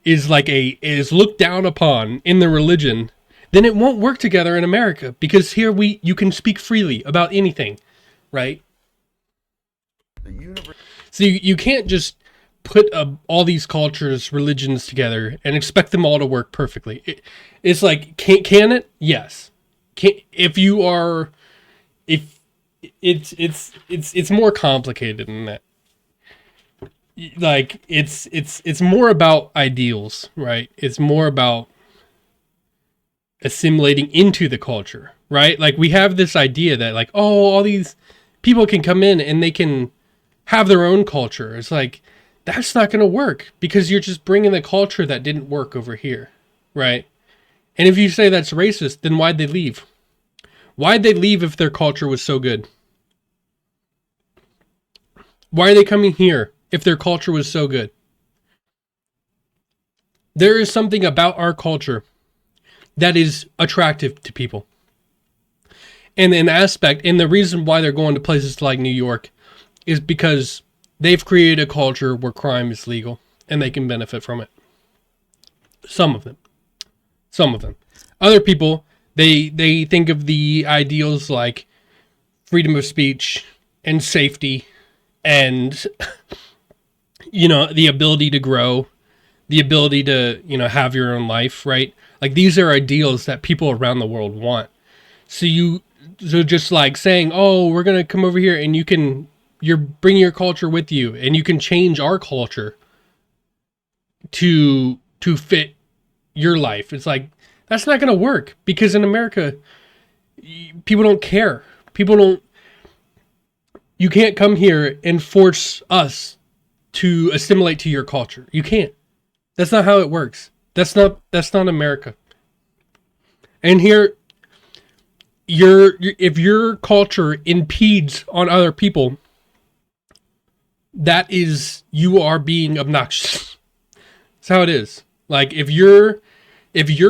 Speaker 1: looked down upon in the religion, then it won't work together in America, because here you can speak freely about anything, right? So you can't just put all these cultures, religions together and expect them all to work perfectly. It's like, can it? Yes. It's more complicated than that. Like it's more about ideals, right? It's more about assimilating into the culture, right? Like we have this idea that like, oh, all these people can come in and they can have their own culture. It's like, that's not going to work, because you're just bringing the culture that didn't work over here, right? And if you say that's racist, then why'd they leave? Why'd they leave if their culture was so good? Why are they coming here if their culture was so good? There is something about our culture that is attractive to people. And the reason why they're going to places like New York is because they've created a culture where crime is legal and they can benefit from it. Some of them. Other people, they think of the ideals like freedom of speech and safety and, the ability to grow, the ability to, have your own life, right? Like these are ideals that people around the world want. So just like saying, oh, we're going to come over here and you're bringing your culture with you, and you can change our culture to fit your life. It's like, that's not going to work, because in America, people don't care. You can't come here and force us to assimilate to your culture. You can't. That's not how it works. That's not America. And here, if your culture impedes on other people, you are being obnoxious. That's how it is. Like if your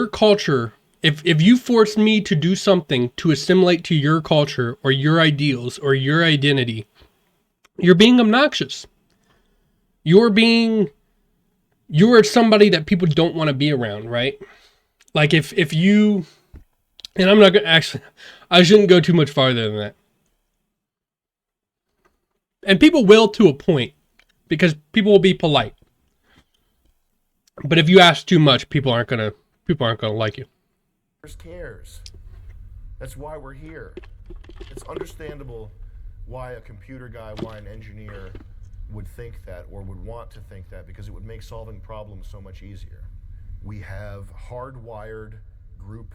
Speaker 1: culture If you force me to do something to assimilate to your culture or your ideals or your identity, you're being obnoxious. You're somebody that people don't want to be around, right? Like if you, and I'm not gonna actually, I shouldn't go too much farther than that. And people will to a point, because people will be polite. But if you ask too much, people aren't gonna like you.
Speaker 2: Cares. That's why we're here. It's understandable why a computer guy, why an engineer would think that or would want to think that, because it would make solving problems so much easier. We have hardwired group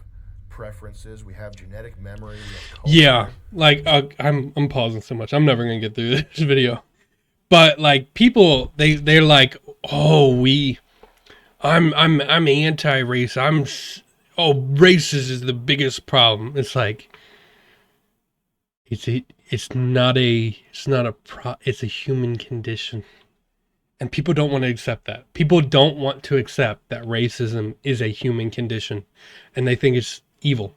Speaker 2: preferences. We have genetic memory. We have culture.
Speaker 1: Yeah, like I'm pausing so much. I'm never gonna get through this video. But like people, they're like, oh, I'm anti-race. Racist is the biggest problem. It's like it's a human condition. And people don't want to accept that. People don't want to accept that racism is a human condition, and they think it's evil.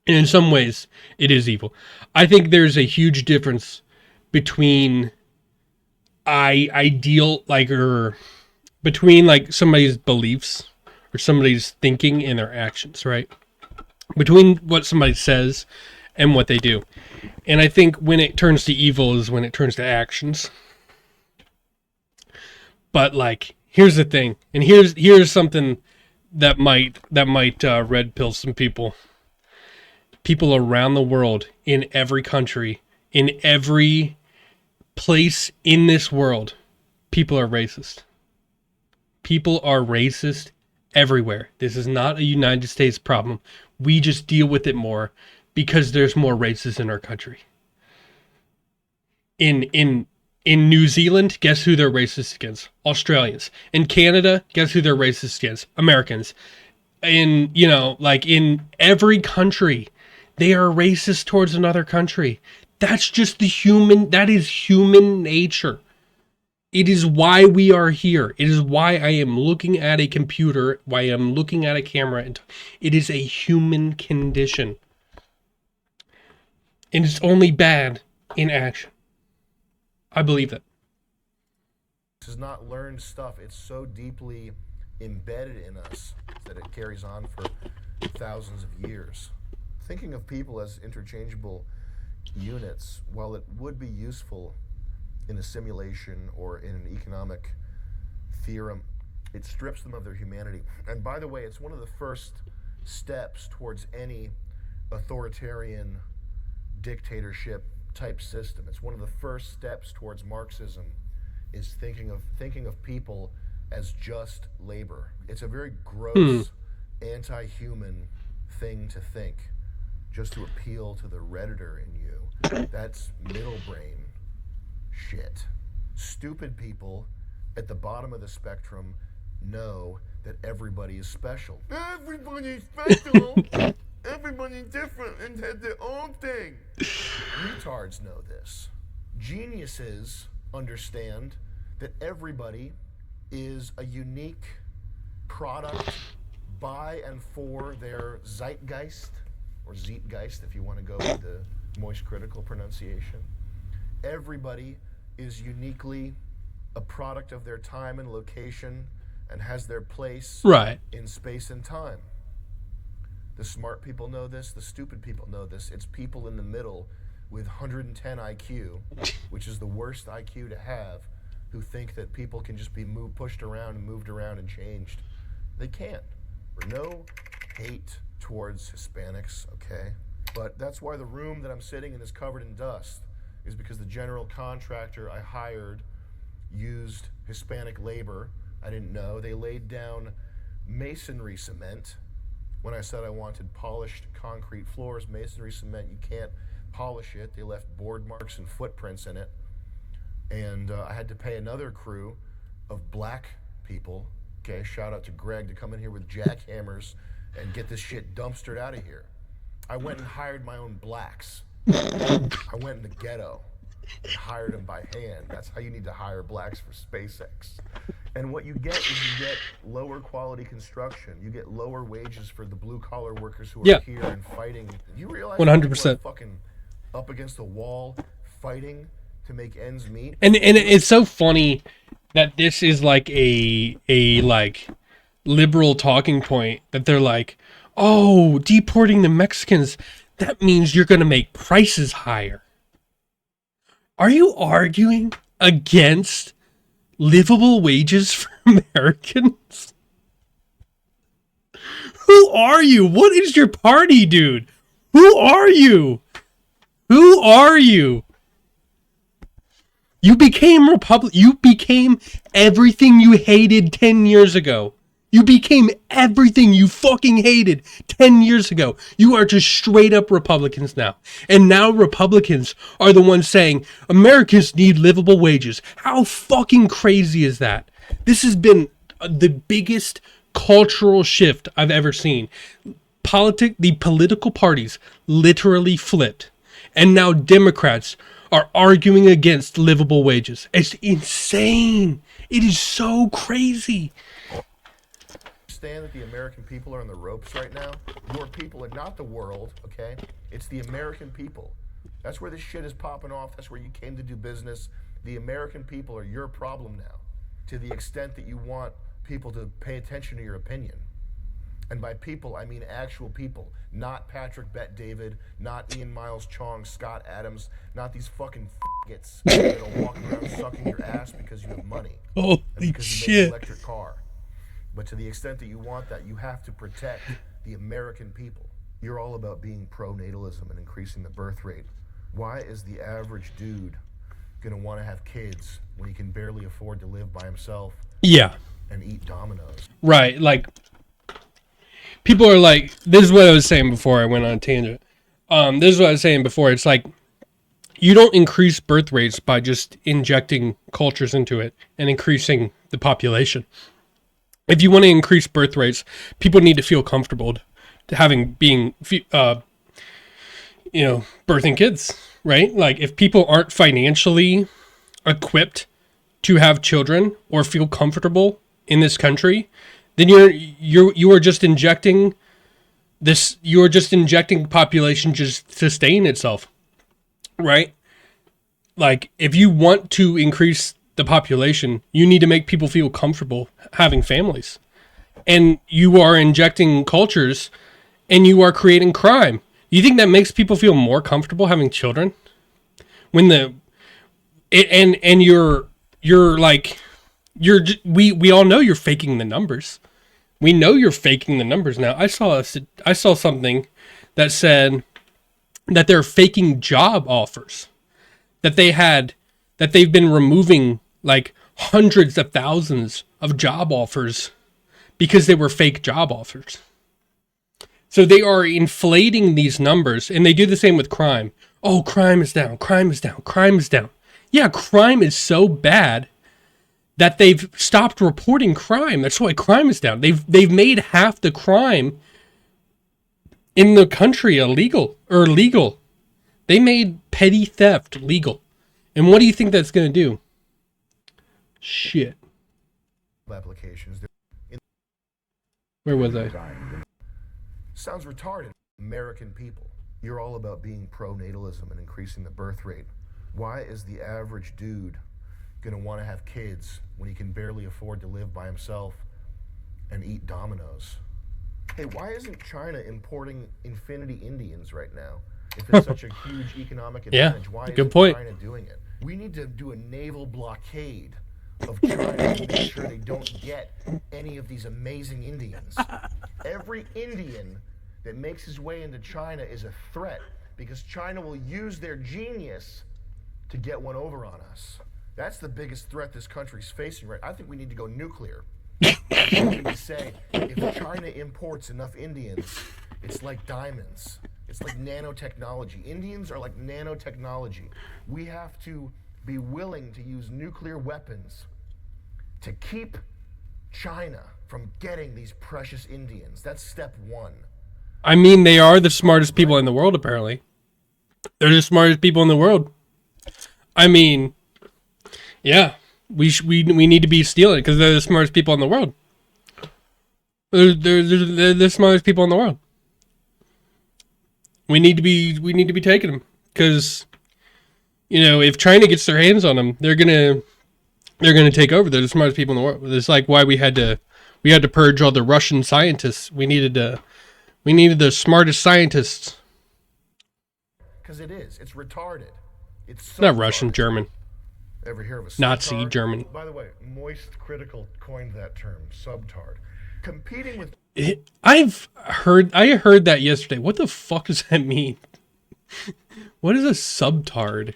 Speaker 1: And in some ways, it is evil. I think there's a huge difference between between like somebody's beliefs or somebody's thinking and their actions, right? Between what somebody says and what they do. And I think when it turns to evil is when it turns to actions. But like, here's the thing, and here's something that might red pill some people. People around the world, in every country, in every place in this world, people are racist. People are racist everywhere. This is not a United States problem. We just deal with it more because there's more racists in our country. In New Zealand, guess who they're racist against? Australians. In Canada, guess who they're racist against? Americans. In every country, they are racist towards another country. That is human nature. It is why we are here. It is why I am looking at a computer, why I am looking at a camera. It is a human condition. And it's only bad in action. I believe that.
Speaker 2: This is not learned stuff. It's so deeply embedded in us that it carries on for thousands of years. Thinking of people as interchangeable units, while it would be useful in a simulation or in an economic theorem, it strips them of their humanity. And by the way, it's one of the first steps towards any authoritarian dictatorship type system. It's one of the first steps towards Marxism, is thinking of people as just labor. It's a very gross, anti-human thing to think, just to appeal to the Redditor in you. That's middle brain shit. Stupid people at the bottom of the spectrum know that everybody is special. Everybody's special. Everybody's different and has their own thing. Retards know this. Geniuses understand that everybody is a unique product by and for their zeitgeist, or Zeitgeist if you want to go with the moist critical pronunciation. Everybody is uniquely a product of their time and location and has their place in space and time. The smart people know this, the stupid people know this. It's people in the middle with 110 IQ, which is the worst IQ to have, who think that people can just be pushed around and moved around and changed. They can't. No hate towards Hispanics, okay? But that's why the room that I'm sitting in is covered in dust, is because the general contractor I hired used Hispanic labor. I didn't know. They laid down masonry cement. When I said I wanted polished concrete floors, masonry cement, you can't polish it. They left board marks and footprints in it. And I had to pay another crew of black people, okay, shout out to Greg, to come in here with jackhammers and get this shit dumpstered out of here. I went and hired my own blacks. I went in the ghetto and hired them by hand. That's how you need to hire blacks for SpaceX. And what you get is you get lower quality construction. You get lower wages for the blue collar workers who are here and fighting. You realize
Speaker 1: 100%.
Speaker 2: fucking up against the wall fighting to make ends meet.
Speaker 1: And it's so funny that this is like a like liberal talking point, that they're like, oh, deporting the Mexicans, that means you're going to make prices higher. Are you arguing against livable wages for Americans? Who are you? What is your party, dude? Who are you? Who are you? You became You became everything you hated 10 years ago. You became everything you fucking hated 10 years ago. You are just straight up Republicans now. And now Republicans are the ones saying Americans need livable wages. How fucking crazy is that? This has been the biggest cultural shift I've ever seen. The political parties literally flipped. And now Democrats are arguing against livable wages. It's insane. It is so crazy.
Speaker 2: Understand that the American people are on the ropes right now. Your people are not the world, okay? It's the American people. That's where this shit is popping off. That's where you came to do business. The American people are your problem now, to the extent that you want people to pay attention to your opinion. And by people, I mean actual people, not Patrick Bet-David, not Ian Miles Chong, Scott Adams, not these fucking f***its that are walking around sucking your ass because you have money.
Speaker 1: Holy
Speaker 2: because
Speaker 1: shit.
Speaker 2: you make an electric car. But to the extent that you want that, you have to protect the American people. You're all about being pro-natalism and increasing the birth rate. Why is the average dude gonna want to have kids when he can barely afford to live by himself?
Speaker 1: Yeah.
Speaker 2: And eat Domino's?
Speaker 1: Right, like, people are like, this is what I was saying before I went on a tangent. This is what I was saying before. It's like, you don't increase birth rates by just injecting cultures into it and increasing the population. If you want to increase birth rates, people need to feel comfortable birthing kids, right? Like, if people aren't financially equipped to have children or feel comfortable in this country, then you are just injecting this. You are just injecting population just to sustain itself, right? Like, if you want to increase the population, you need to make people feel comfortable having families, and you are injecting cultures, and you are creating crime. You think that makes people feel more comfortable having children? We all know you're faking the numbers. We know you're faking the numbers now. I saw something that said that they're faking job offers, that they've been removing like hundreds of thousands of job offers because they were fake job offers. So they are inflating these numbers, and they do the same with crime. Oh, crime is down, crime is down, crime is down. Yeah, crime is so bad that they've stopped reporting crime. That's why crime is down. They've made half the crime in the country illegal or legal. They made petty theft legal. And what do you think that's going to do? Shit.
Speaker 2: Applications.
Speaker 1: Where was I?
Speaker 2: Sounds retarded. American people. You're all about being pro-natalism and increasing the birth rate. Why is the average dude gonna want to have kids when he can barely afford to live by himself and eat Domino's? Hey, why isn't China importing infinity Indians right now? If it's such a huge economic advantage, why isn't China doing it? We need to do a naval blockade of China to make sure they don't get any of these amazing Indians. Every Indian that makes his way into China is a threat, because China will use their genius to get one over on us. That's the biggest threat this country's facing right now. I think we need to go nuclear. To say, if China imports enough Indians, it's like diamonds. It's like nanotechnology. Indians are like nanotechnology. We have to be willing to use nuclear weapons to keep China from getting these precious Indians. That's step one.
Speaker 1: I mean, they are the smartest people in the world, apparently. They're the smartest people in the world. I mean, yeah. We need to be stealing because they're the smartest people in the world. They're the smartest people in the world. We need to be taking them because if China gets their hands on them, they're gonna take over. They're the smartest people in the world. It's like why we had to purge all the Russian scientists. We needed the smartest scientists.
Speaker 2: Because it's retarded. It's
Speaker 1: not Russian, German.
Speaker 2: Ever hear of a subtard?
Speaker 1: Nazi German.
Speaker 2: By the way, Moist Critical coined that term, subtard. Competing with...
Speaker 1: I heard that yesterday. What the fuck does that mean? What is a subtard?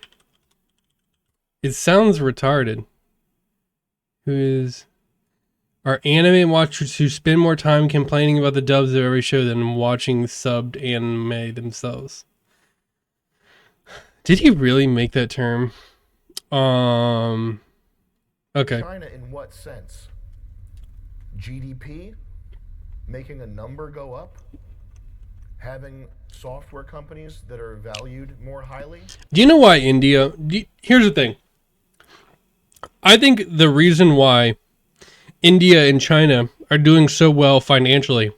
Speaker 1: It sounds retarded. Are anime watchers who spend more time complaining about the dubs of every show than watching subbed anime themselves. Did he really make that term? Okay.
Speaker 2: China in what sense? GDP? Making a number go up? Having software companies that are valued more highly?
Speaker 1: Do you know why India... Here's the thing. I think the reason why India and China are doing so well financially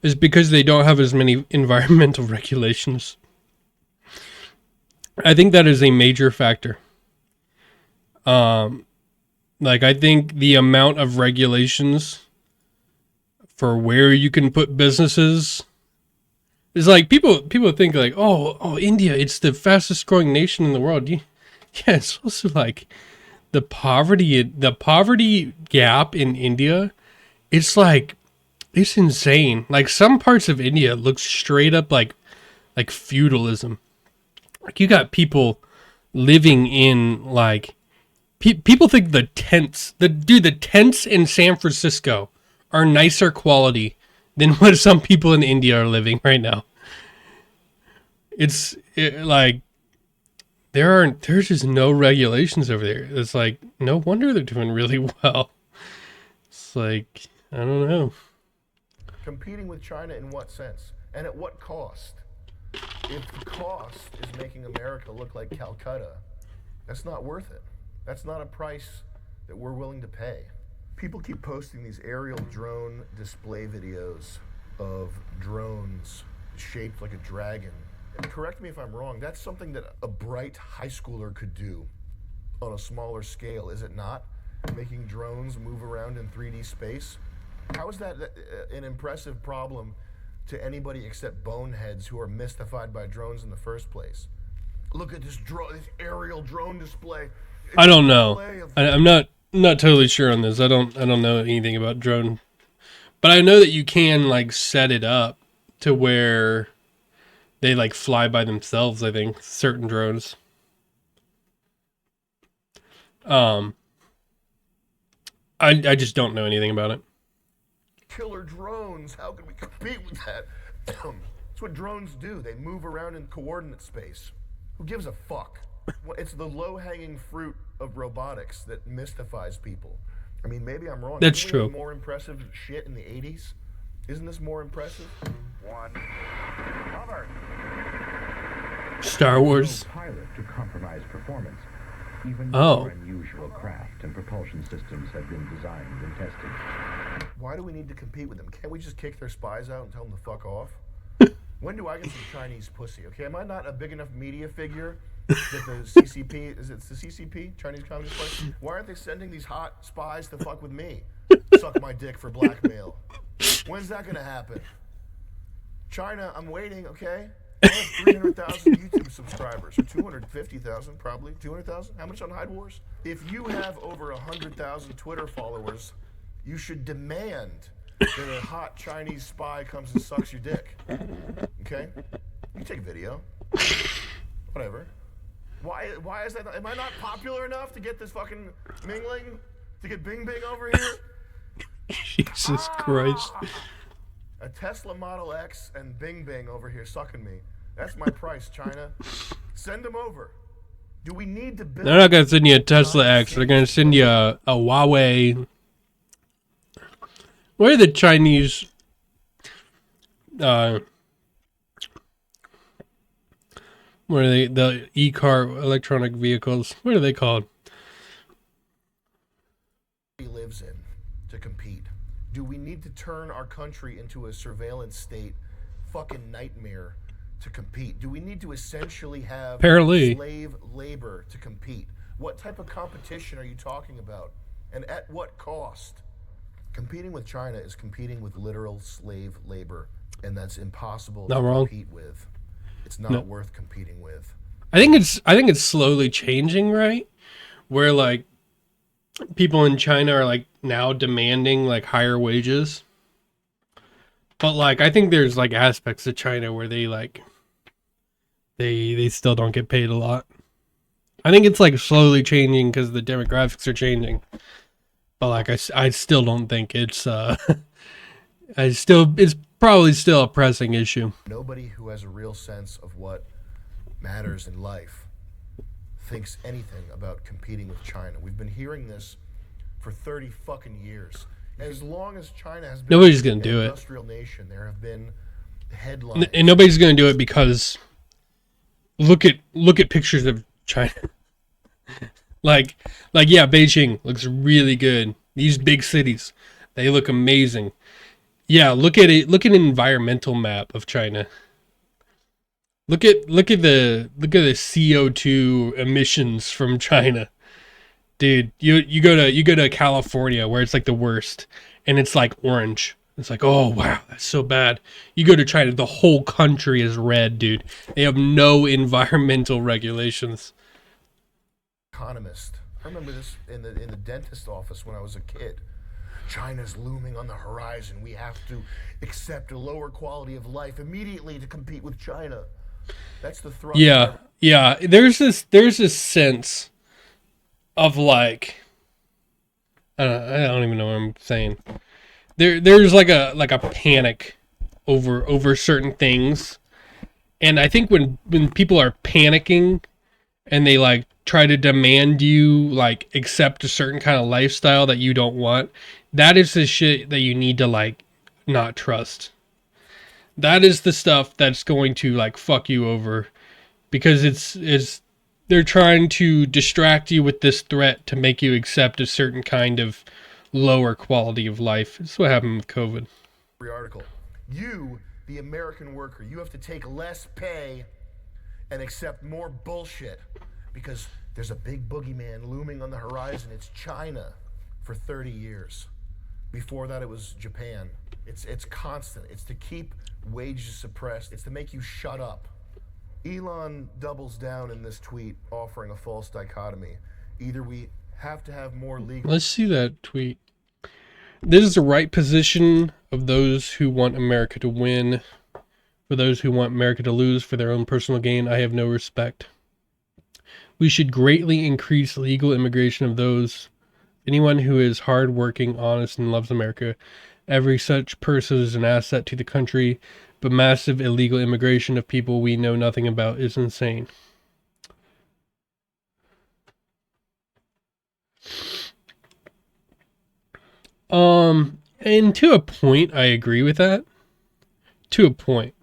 Speaker 1: is because they don't have as many environmental regulations. I think that is a major factor. I think the amount of regulations for where you can put businesses is like people think like, oh, India, it's the fastest growing nation in the world. Yeah, it's also like the poverty gap in India. It's insane. Like some parts of India look straight up like feudalism. Like you got people living in people think the tents in San Francisco are nicer quality than what some people in India are living right now. There's just no regulations over there. It's like, no wonder they're doing really well. It's like, I don't know.
Speaker 2: Competing with China in what sense? And at what cost? If the cost is making America look like Calcutta, that's not worth it. That's not a price that we're willing to pay. People keep posting these aerial drone display videos of drones shaped like a dragon. And correct me if I'm wrong, that's something that a bright high schooler could do on a smaller scale, is it not? Making drones move around in 3D space. How is that an impressive problem to anybody except boneheads who are mystified by drones in the first place? Look at this aerial drone display.
Speaker 1: I don't know. I'm not totally sure on this. I don't know anything about drone, but I know that you can set it up to where they fly by themselves. I think certain drones. I just don't know anything about it.
Speaker 2: Killer drones. How can we compete with that? That's what drones do. They move around in coordinate space. Who gives a fuck? It's the low-hanging fruit of robotics that mystifies people. I mean, maybe I'm wrong.
Speaker 1: That's true.
Speaker 2: More impressive shit in the 80s? Isn't this more impressive? One. Cover.
Speaker 1: Star Wars.
Speaker 3: No pilot to compromise performance. Even
Speaker 1: Oh.
Speaker 3: more unusual craft and propulsion systems have been designed and tested.
Speaker 2: Why do we need to compete with them? Can't we just kick their spies out and tell them to fuck off? When do I get some Chinese pussy? Okay, am I not a big enough media figure that the CCP, is it the CCP, Chinese Communist Party? Why aren't they sending these hot spies to fuck with me? Suck my dick for blackmail. When's that gonna happen? China, I'm waiting, okay? I have 300,000 YouTube subscribers, or 250,000 probably. 200,000? How much on Hyde Wars? If you have over 100,000 Twitter followers, you should demand that a hot Chinese spy comes and sucks your dick. Okay? You take video. Whatever. Why is that? Am I not popular enough to get this fucking mingling? To get Bing Bing over here?
Speaker 1: Jesus Christ.
Speaker 2: A Tesla Model X and Bing Bing over here sucking me. That's my price, China. Send them over. Do we need to build...
Speaker 1: They're not going to send you a Tesla X. They're going to send you a Huawei. What are the Chinese... what are they? The e-car electronic vehicles. What are they called?
Speaker 2: he lives in to compete? Do we need to turn our country into a surveillance state fucking nightmare to compete? Do we need to essentially have
Speaker 1: Apparently.
Speaker 2: slave labor to compete? What type of competition are you talking about? And at what cost? Competing with China is competing with literal slave labor, and that's impossible
Speaker 1: Not
Speaker 2: to
Speaker 1: wrong.
Speaker 2: compete with. It's not worth competing with.
Speaker 1: I think it's slowly changing, right? Where like people in China are like now demanding like higher wages. But like I think there's like aspects of China where they like they still don't get paid a lot. I think it's like slowly changing because the demographics are changing. But like I still don't think it's it's probably still a pressing issue.
Speaker 2: Nobody who has a real sense of what matters in life thinks anything about competing with China. We've been hearing this for 30 fucking years. As long as China has been
Speaker 1: Nobody's gonna do it.
Speaker 2: an industrial nation, there have been headlines.
Speaker 1: And nobody's gonna do it because look at pictures of China. like yeah, Beijing looks really good. These big cities, they look amazing. Yeah, look at it. Look at an environmental map of China. Look at the CO2 emissions from China. Dude, you go to California where it's like the worst and it's like orange. It's like, "Oh, wow, that's so bad." You go to China, the whole country is red, dude. They have no environmental regulations.
Speaker 2: Economist. I remember this in the dentist office when I was a kid. China's looming on the horizon. We have to accept a lower quality of life immediately to compete with China. That's the thrust.
Speaker 1: Yeah. There's this sense of like I don't even know what I'm saying. There's like a panic over certain things, and I think when people are panicking and they like try to demand you like accept a certain kind of lifestyle that you don't want, that is the shit that you need to like not trust. That is the stuff that's going to like fuck you over, because it's they're trying to distract you with this threat to make you accept a certain kind of lower quality of life. This is what happened with COVID.
Speaker 2: Article. You, the American worker, you have to take less pay and accept more bullshit because there's a big boogeyman looming on the horizon. It's China for 30 years. Before that, it was Japan. It's constant. It's to keep wages suppressed. It's to make you shut up. Elon doubles down in this tweet, offering a false dichotomy. Either we have to have more legal...
Speaker 1: Let's see that tweet. This is the right position of those who want America to win. For those who want America to lose for their own personal gain, I have no respect. We should greatly increase legal immigration of anyone who is hardworking, honest, and loves America. Every such person is an asset to the country, but massive illegal immigration of people we know nothing about is insane. And to a point, I agree with that. To a point.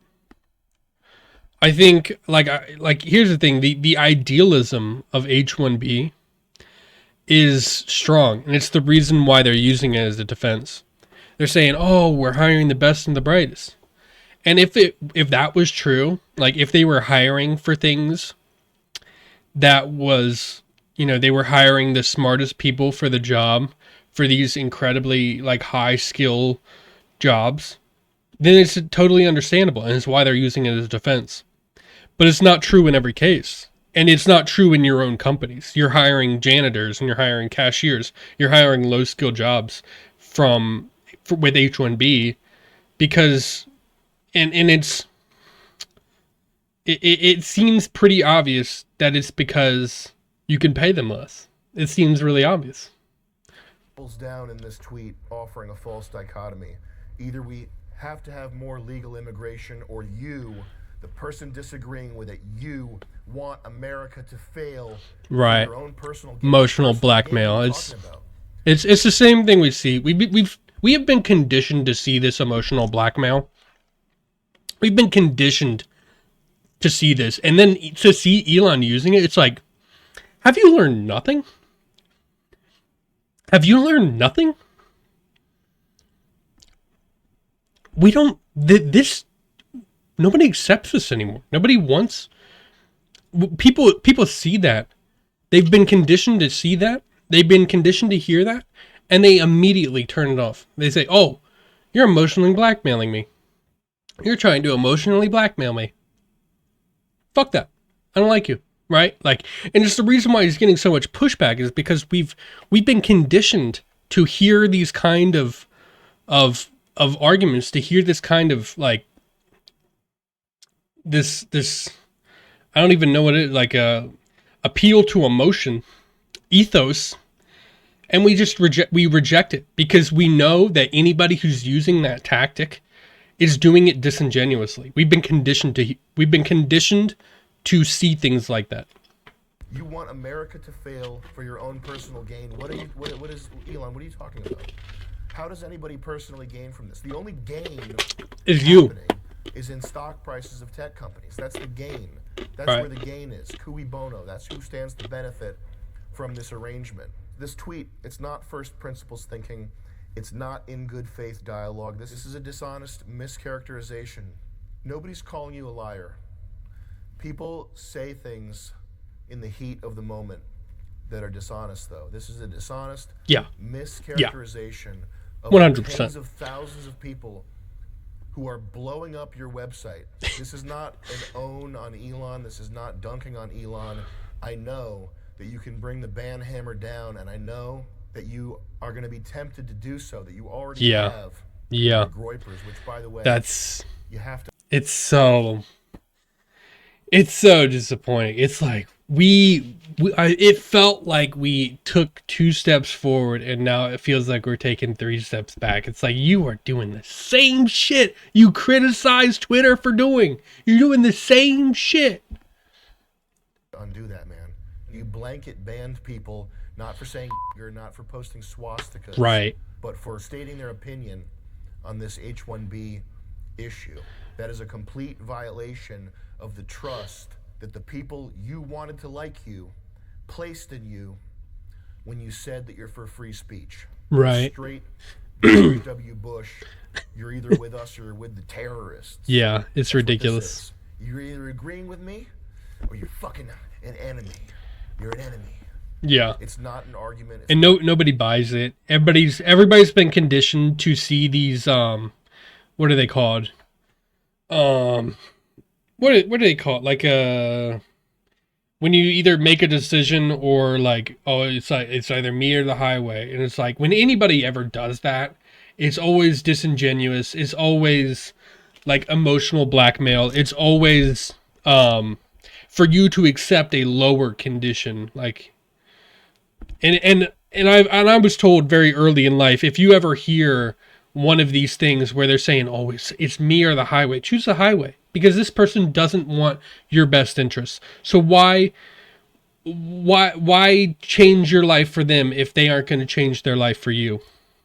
Speaker 1: I think, here's the thing, the idealism of H-1B is strong, and it's the reason why they're using it as a defense. They're saying, oh, we're hiring the best and the brightest. And if that was true, like if they were hiring for things that was, they were hiring the smartest people for the job, for these incredibly like high skill jobs, then it's totally understandable, and it's why they're using it as a defense. But it's not true in every case. And it's not true in your own companies. You're hiring janitors and you're hiring cashiers. You're hiring low skill jobs with H-1B because, and it seems pretty obvious that it's because you can pay them less. It seems really obvious.
Speaker 2: Down in this tweet, offering a false dichotomy. Either we have to have more legal immigration, or you, the person disagreeing with it, you want America to fail.
Speaker 1: Right.
Speaker 2: Your own personal
Speaker 1: emotional blackmail. It's the same thing we see. We have been conditioned to see this emotional blackmail. We've been conditioned to see this, and then to see Elon using it, it's like, have you learned nothing? Have you learned nothing? We don't, this, nobody accepts this anymore. Nobody wants, people see that. They've been conditioned to see that. They've been conditioned to hear that. And they immediately turn it off. They say, oh, you're emotionally blackmailing me. You're trying to emotionally blackmail me. Fuck that. I don't like you. Right? Like, and it's the reason why he's getting so much pushback is because we've been conditioned to hear these kind of arguments, to hear this kind of like this I don't even know what it is, like a appeal to emotion ethos, and we just reject it because we know that anybody who's using that tactic is doing it disingenuously. We've been conditioned to see things like that.
Speaker 2: You want America to fail for your own personal gain. What is Elon? What are you talking about? How does anybody personally gain from this? The only gain
Speaker 1: is you.
Speaker 2: Is in stock prices of tech companies. That's the gain. That's
Speaker 1: right.
Speaker 2: Where the gain is. Cui bono. That's who stands to benefit from this arrangement. This tweet, it's not first principles thinking. It's not in good faith dialogue. This is a dishonest mischaracterization. Nobody's calling you a liar. People say things in the heat of the moment that are dishonest, though. This is a dishonest mischaracterization of
Speaker 1: 100%.
Speaker 2: Tens of thousands of people who are blowing up your website. This is not an own on Elon. This is not dunking on Elon. I know that you can bring the ban hammer down, and I know that you are going to be tempted to do so, that you already have.
Speaker 1: Yeah.
Speaker 2: Groypers, which, by the way, you have to.
Speaker 1: It's so disappointing. It's like it felt like we took 2 steps forward, and now it feels like we're taking 3 steps back. It's like you are doing the same shit you criticize Twitter for doing. You're doing the same shit.
Speaker 2: Undo that, man. You blanket banned people not for saying or not for posting swastikas,
Speaker 1: right?
Speaker 2: But for stating their opinion on this H-1B issue. That is a complete violation of the trust that the people you wanted to like you placed in you when you said that you're for free speech.
Speaker 1: Right.
Speaker 2: Straight George W. Bush, you're either with us or you're with the terrorists.
Speaker 1: Yeah, it's ridiculous.
Speaker 2: You're either agreeing with me or you're fucking an enemy. You're an enemy.
Speaker 1: Yeah.
Speaker 2: It's not an argument.
Speaker 1: And nobody buys it. Everybody's been conditioned to see these what are they called? What do they call it? Like when you either make a decision or like, oh, it's either me or the highway. And it's like when anybody ever does that, it's always disingenuous. It's always like emotional blackmail. It's always for you to accept a lower condition. Like and I was told very early in life, if you ever hear one of these things where they're saying, oh, it's me or the highway, choose the highway. Because this person doesn't want your best interests. So why change your life for them if they aren't going to change their life for you?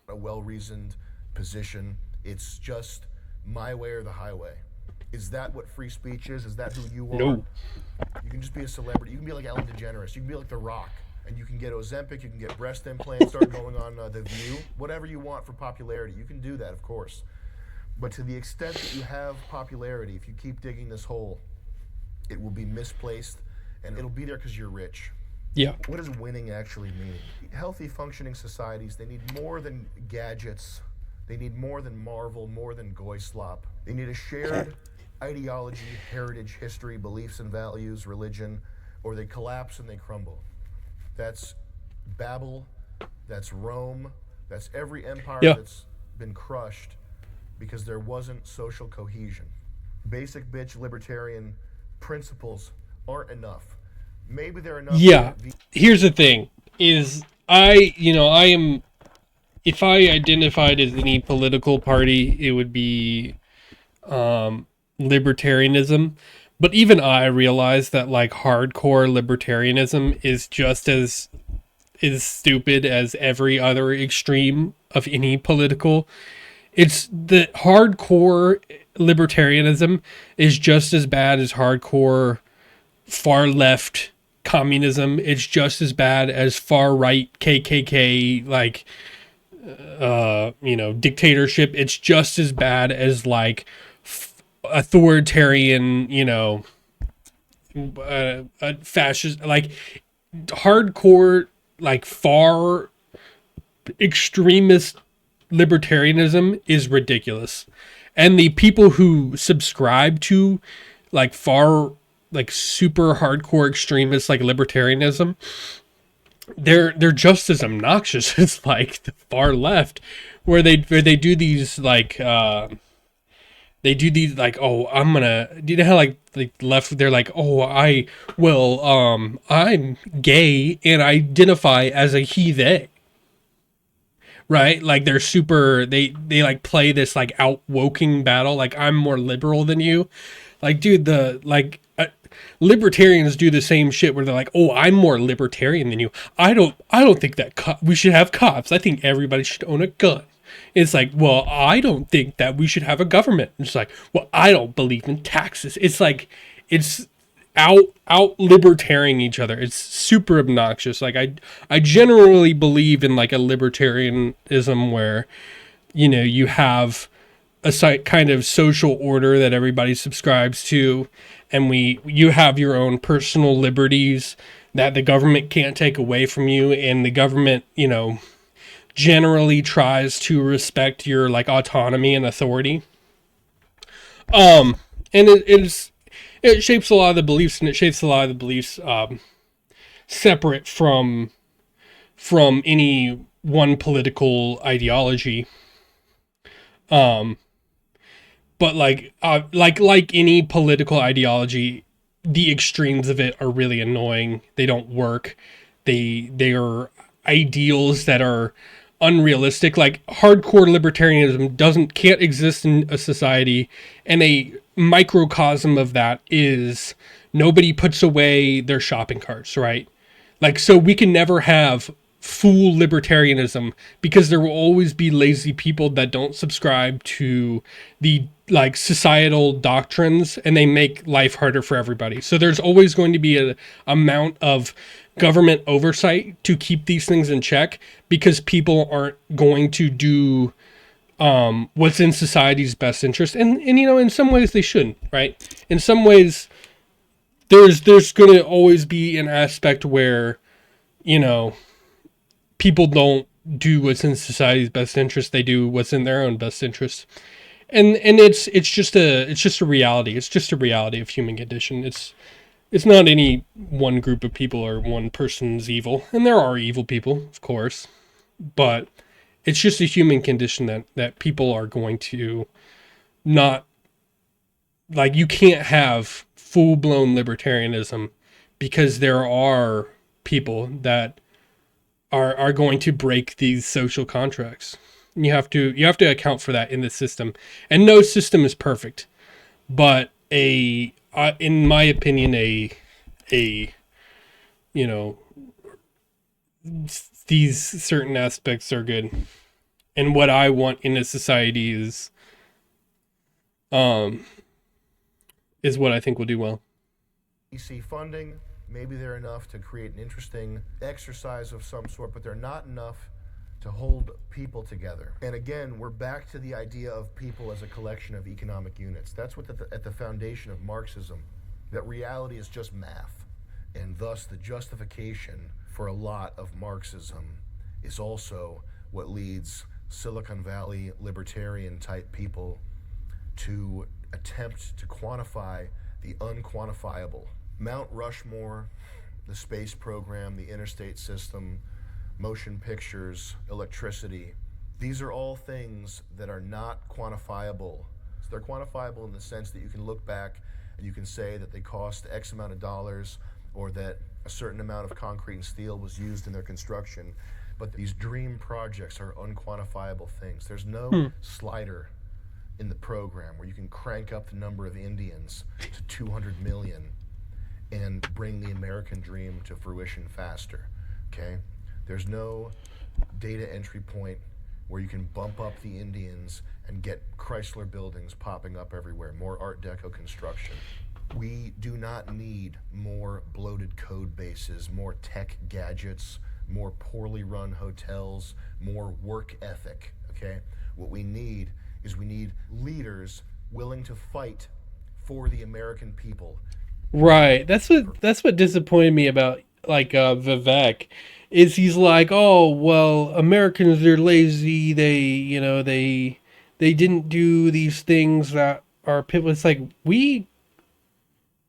Speaker 2: A well-reasoned position. It's just my way or the highway. Is that what free speech is? Is that who you are?
Speaker 1: No.
Speaker 2: You can just be a celebrity. You can be like Ellen DeGeneres. You can be like The Rock. And you can get Ozempic. You can get breast implants. Start going on The View. Whatever you want for popularity. You can do that, of course. But to the extent that you have popularity, if you keep digging this hole, it will be misplaced, and it'll be there because you're rich.
Speaker 1: Yeah.
Speaker 2: What does winning actually mean? Healthy, functioning societies, they need more than gadgets. They need more than Marvel, more than Goy slop. They need a shared ideology, heritage, history, beliefs and values, religion, or they collapse and they crumble. That's Babel, that's Rome, that's every empire that's been crushed because there wasn't social cohesion. Basic bitch libertarian principles aren't enough. Maybe they're enough.
Speaker 1: Yeah. Here's the thing is I am, if I identified as any political party, it would be libertarianism. But even I realize that like hardcore libertarianism is just as stupid as every other extreme of any political. It's the hardcore libertarianism is just as bad as hardcore far left communism. It's just as bad as far right KKK, like, dictatorship. It's just as bad as like authoritarian, fascist, like hardcore, like far extremist libertarianism is ridiculous. And the people who subscribe to like far, like super hardcore extremists like libertarianism, they're just as obnoxious as like the far left, where they do these like oh, I'm gonna, do you know how like left, they're like, oh, I'm gay and identify as a he they, right? Like they're super, they like play this like outwoking battle, like I'm more liberal than you. Like, dude, libertarians do the same shit where they're like, oh, I'm more libertarian than you. I don't think that we should have cops. I think everybody should own a gun. It's like, well, I don't think that we should have a government. It's like, well, I don't believe in taxes. It's like, it's out libertarianing each other. It's super obnoxious. Like I generally believe in like a libertarianism where, you have a kind of social order that everybody subscribes to, and you have your own personal liberties that the government can't take away from you, and the government, generally tries to respect your like autonomy and authority. And it shapes a lot of the beliefs, and it shapes a lot of the beliefs separate from any one political ideology. But like any political ideology, the extremes of it are really annoying. They don't work. They are ideals that are unrealistic. Like hardcore libertarianism can't exist in a society, and a microcosm of that is nobody puts away their shopping carts, right? Like, so we can never have full libertarianism because there will always be lazy people that don't subscribe to the like societal doctrines, and they make life harder for everybody. So there's always going to be a amount of government oversight to keep these things in check, because people aren't going to do what's in society's best interest. And in some ways they shouldn't, right? In some ways there's going to always be an aspect where, people don't do what's in society's best interest. They do what's in their own best interest. And it's just a reality. It's just a reality of human condition. It's not any one group of people or one person's evil. And there are evil people, of course, but it's just a human condition that people are going to not, like, you can't have full-blown libertarianism, because there are people that are going to break these social contracts. You have to account for that in the system, and no system is perfect. But in my opinion, these certain aspects are good, and what I want in a society is what I think will do well.
Speaker 2: VC funding, maybe they're enough to create an interesting exercise of some sort, but they're not enough to hold people together. And again, we're back to the idea of people as a collection of economic units. That's what at the foundation of Marxism, that reality is just math. And thus the justification for a lot of Marxism is also what leads Silicon Valley libertarian type people to attempt to quantify the unquantifiable. Mount Rushmore, the space program, the interstate system, motion pictures, electricity, these are all things that are not quantifiable. So they're quantifiable in the sense that you can look back and you can say that they cost X amount of dollars, or that a certain amount of concrete and steel was used in their construction. But these dream projects are unquantifiable things. There's no slider in the program where you can crank up the number of Indians to 200 million and bring the American dream to fruition faster, okay? There's no data entry point where you can bump up the Indians and get Chrysler buildings popping up everywhere, more Art Deco construction. We do not need more bloated code bases, more tech gadgets, more poorly run hotels, more work ethic, okay? What we need is we need leaders willing to fight for the American people.
Speaker 1: Right. That's what disappointed me about like Vivek is he's like, "Oh, well, Americans they're lazy. They didn't do these things that are people." It's like we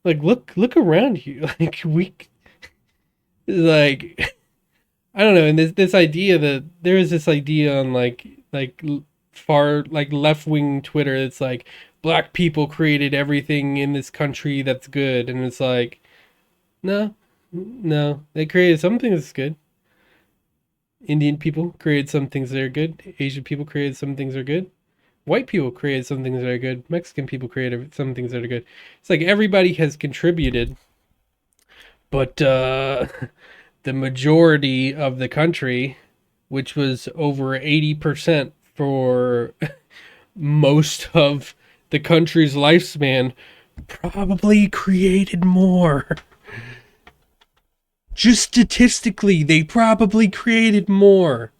Speaker 1: like look around you. Like we like I don't know, and this idea that there is this idea on far like left wing Twitter. It's like black people created everything in this country that's good, and it's like no, no, they created some things that's good. Indian people created some things that are good. Asian people created some things that are good. White people created some things that are good. Mexican people created some things that are good. It's like everybody has contributed, but the majority of the country, which was over 80% for most of the country's lifespan, probably created more. Just statistically, they probably created more.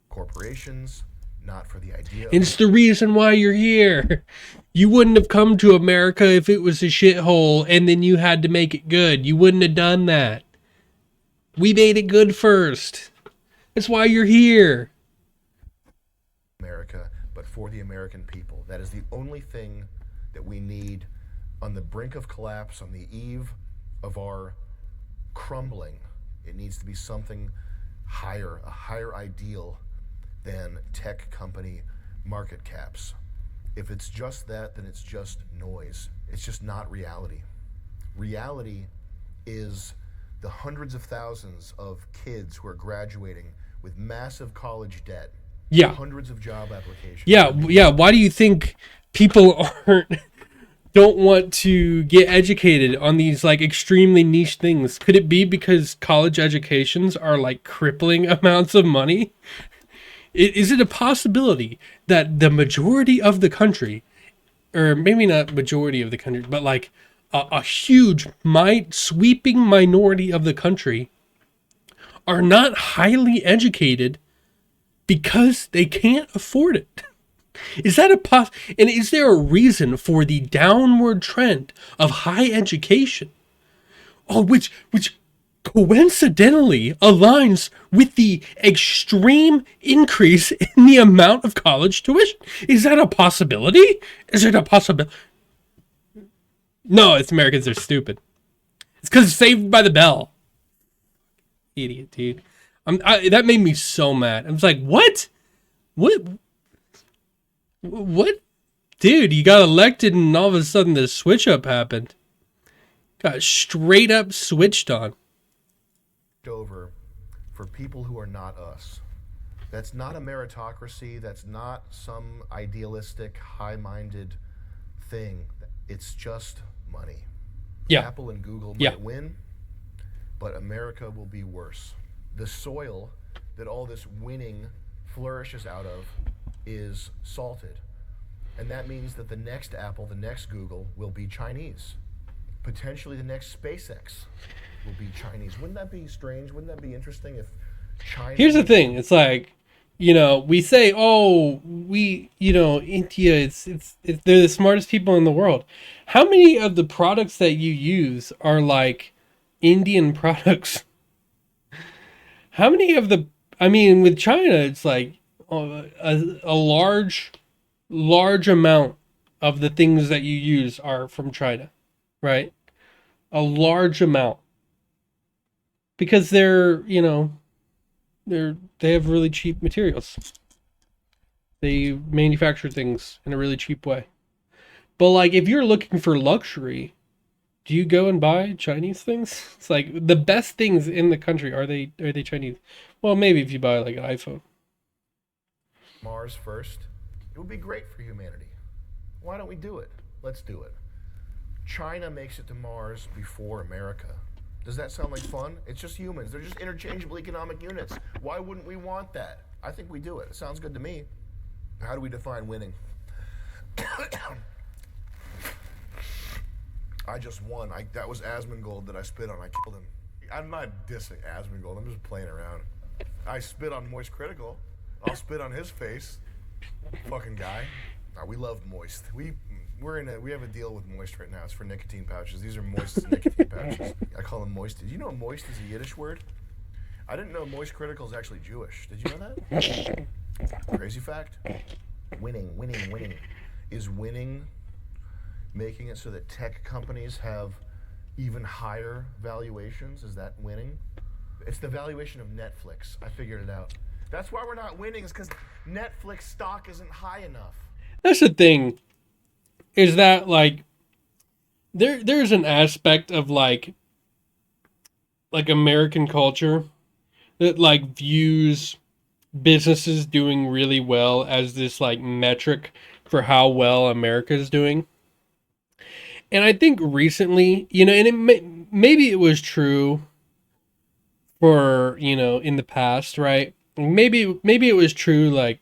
Speaker 2: Corporations, not for the idea of
Speaker 1: It's the reason why you're here. You wouldn't have come to America if it was a shithole and then you had to make it good. You wouldn't have done that. We made it good first. That's why you're here.
Speaker 2: America, but for the American people. That is the only thing that we need on the brink of collapse, on the eve of our crumbling. It needs to be something higher, a higher ideal than tech company market caps. If it's just that, then it's just noise. It's just not reality. Reality is the hundreds of thousands of kids who are graduating with massive college debt.
Speaker 1: Yeah.
Speaker 2: Hundreds of job applications.
Speaker 1: Yeah. Why do you think people don't want to get educated on these like extremely niche things? Could it be because college educations are like crippling amounts of money? Is it a possibility that the majority of the country, or maybe not majority of the country, but like a huge, sweeping minority of the country are not highly educated because they can't afford it? Is that and is there a reason for the downward trend of high education? Oh, which coincidentally aligns with the extreme increase in the amount of college tuition. Is that a possibility? Is it a possibility? No, it's Americans are stupid. It's because it's Saved by the Bell. Idiot, dude. That made me so mad. I was like, what? What? Dude, you got elected and all of a sudden the switch up happened. Got straight up switched on.
Speaker 2: Over for people who are not us. That's not a meritocracy. That's not some idealistic, high-minded thing. It's just money.
Speaker 1: Yeah.
Speaker 2: Apple and Google might win, but America will be worse. The soil that all this winning flourishes out of is salted. And that means that the next Apple, the next Google will be Chinese. Potentially the next SpaceX will be Chinese. Wouldn't that be strange? Wouldn't that be interesting if China...
Speaker 1: Here's the thing. It's like, we say, oh, India, it's they're the smartest people in the world. How many of the products that you use are like Indian products? How many of with China, it's like a large amount of the things that you use are from China, right? A large amount. Because they have really cheap materials. They manufacture things in a really cheap way. But like if you're looking for luxury, do you go and buy Chinese things? It's like the best things in the country are they Chinese? Well, maybe if you buy like an iPhone.
Speaker 2: Mars first. It would be great for humanity. Why don't we do it? Let's do it. China makes it to Mars before America. Does that sound like fun? It's just humans. They're just interchangeable economic units. Why wouldn't we want that? I think we do it. It sounds good to me. How do we define winning? I just won. That was Asmongold that I spit on. I killed him. I'm not dissing Asmongold. I'm just playing around. I spit on Moist Critical. I'll spit on his face. Fucking guy. We love Moist. We have a deal with Moist right now. It's for nicotine pouches. These are Moist nicotine pouches. I call them Moist. Did you know Moist is a Yiddish word? I didn't know Moist Critical is actually Jewish. Did you know that? Crazy fact. Winning. Is winning making it so that tech companies have even higher valuations? Is that winning? It's the valuation of Netflix. I figured it out. That's why we're not winning, is because Netflix stock isn't high enough.
Speaker 1: That's the thing, is that like there's an aspect of like American culture that like views businesses doing really well as this like metric for how well America is doing. And I think recently, you know, and maybe it was true for, you know, in the past, right? Maybe it was true like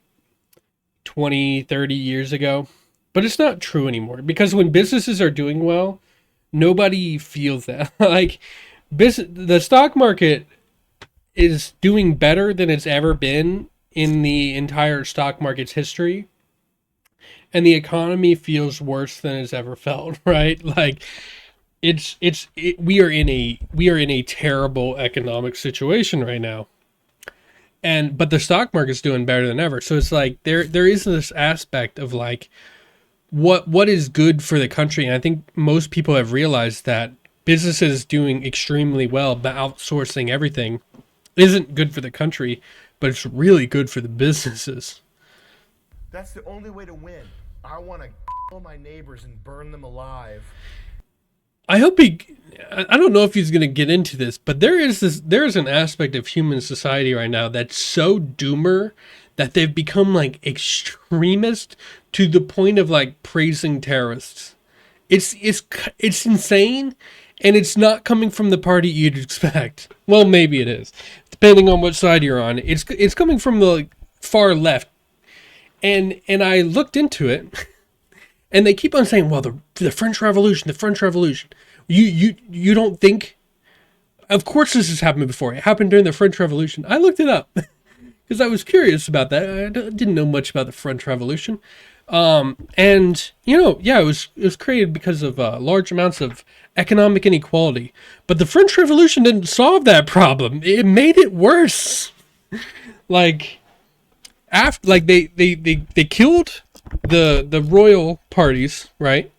Speaker 1: 20, 30 years ago, but it's not true anymore, because when businesses are doing well, nobody feels that. Like the stock market is doing better than it's ever been in the entire stock market's history, and the economy feels worse than it's ever felt, right? Like we are in a terrible economic situation right now. But the stock market's doing better than ever. So it's like there is this aspect of like what is good for the country. And I think most people have realized that businesses doing extremely well but outsourcing everything isn't good for the country, but it's really good for the businesses.
Speaker 2: That's the only way to win. I want to kill my neighbors and burn them alive.
Speaker 1: I don't know if he's going to get into this, but there is an aspect of human society right now that's so doomer that they've become like extremist to the point of like praising terrorists. It's insane, and it's not coming from the party you'd expect. Well, maybe it is, depending on what side you're on. It's coming from the like, far left, and I looked into it. And they keep on saying, well, the French Revolution. You don't think? Of course this has happened before. It happened during the French Revolution. I looked it up because I was curious about that. I didn't know much about the French Revolution. And, you know, yeah, it was created because of large amounts of economic inequality. But the French Revolution didn't solve that problem. It made it worse. Like, after, like they killed the royal parties, right?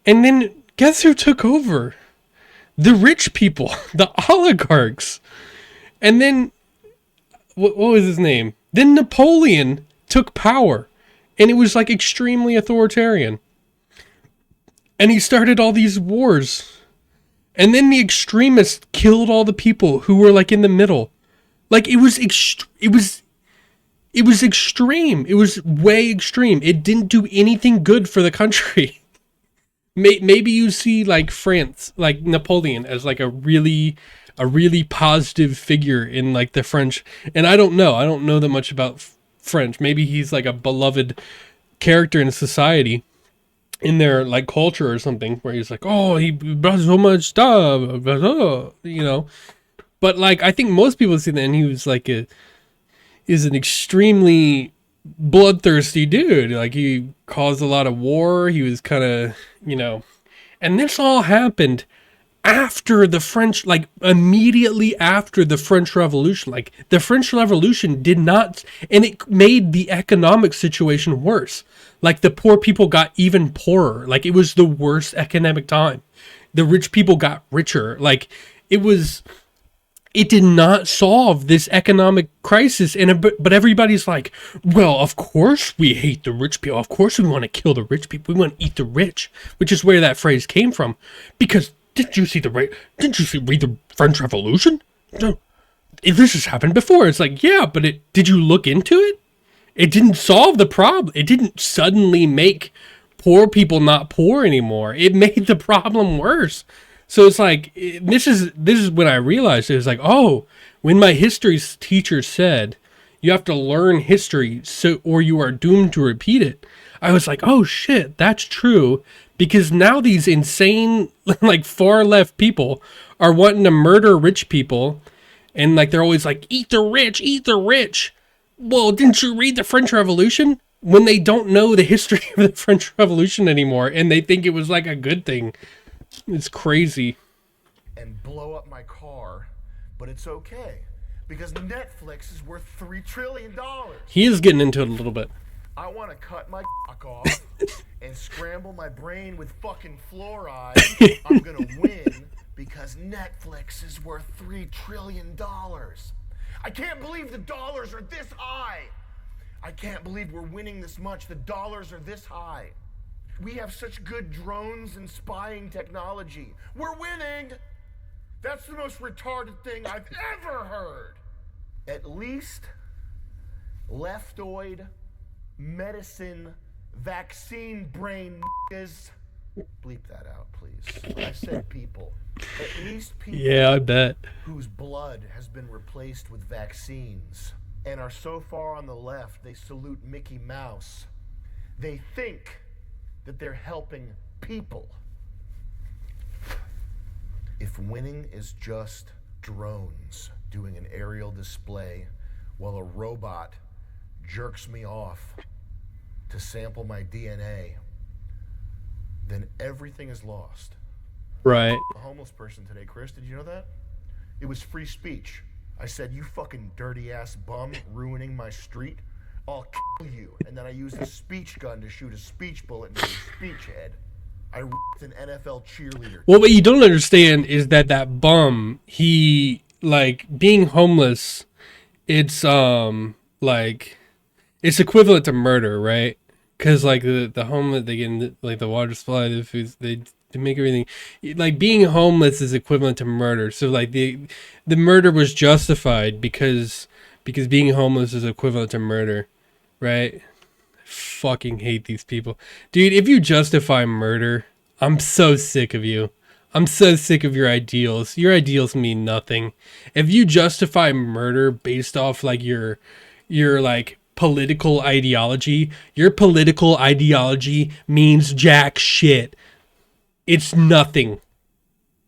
Speaker 1: And then guess who took over? The rich people, the oligarchs. And then what was his name? Then Napoleon took power, and it was like extremely authoritarian. And he started all these wars. And then the extremists killed all the people who were like in the middle. Like it was extreme. It was way extreme. It didn't do anything good for the country. Maybe you see like France, like Napoleon, as like a really positive figure in like the French. And I don't know that much about French. Maybe he's like a beloved character in society, in their like culture or something, where he's like, oh, he brought so much stuff, you know. But like I think most people see that, and he was like is an extremely bloodthirsty dude. Like he caused a lot of war. He was kind of, you know, and this all happened after the French, like immediately after the French Revolution. Like the French Revolution did not, and it made the economic situation worse. Like the poor people got even poorer. Like it was the worst economic time. The rich people got richer. Like it did not solve this economic crisis. But everybody's like, well, of course we hate the rich people. Of course we want to kill the rich people. We want to eat the rich, which is where that phrase came from. Because didn't you read the French Revolution? No, this has happened before. It's like, yeah, but did you look into it? It didn't solve the problem. It didn't suddenly make poor people not poor anymore. It made the problem worse. So it's like, this is when I realized it was like, oh, when my history teacher said, You have to learn history, or you are doomed to repeat it. I was like, oh shit, that's true. Because now these insane, like far left people are wanting to murder rich people. And like, they're always like, eat the rich, eat the rich. Well, didn't you read the French Revolution? When they don't know the history of the French Revolution anymore. And they think it was like a good thing. It's crazy.
Speaker 2: And blow up my car, but it's okay. Because Netflix is worth $3 trillion.
Speaker 1: He is getting into it a little bit.
Speaker 2: I want to cut my cock off and scramble my brain with fucking fluoride. I'm going to win because Netflix is worth $3 trillion. I can't believe the dollars are this high. I can't believe we're winning this much. The dollars are this high. We have such good drones and spying technology. We're winning. That's the most retarded thing I've ever heard. At least leftoid medicine vaccine brain niggas. Bleep that out, please. I said people. At least people.
Speaker 1: Yeah, I bet.
Speaker 2: Whose blood has been replaced with vaccines and are so far on the left they salute Mickey Mouse. They think that they're helping people. If winning is just drones doing an aerial display while a robot jerks me off to sample my DNA, then everything is lost.
Speaker 1: Right.
Speaker 2: A homeless person today, Chris, did you know that? It was free speech. I said, you fucking dirty ass bum ruining my street, I'll kill you. And then I used a speech gun to shoot a speech bullet into his speech head. I ripped an NFL cheerleader.
Speaker 1: Well, what you don't understand is that bum, he, like, being homeless, it's, like, it's equivalent to murder, right? Because, like, the homeless, they get, like, the water supply, the food, they make everything. Like, being homeless is equivalent to murder. So, like, the murder was justified because being homeless is equivalent to murder, right? Fucking hate these people. Dude, if you justify murder, I'm so sick of you. I'm so sick of your ideals. Your ideals mean nothing. If you justify murder based off like your like political ideology, your political ideology means jack shit. It's nothing.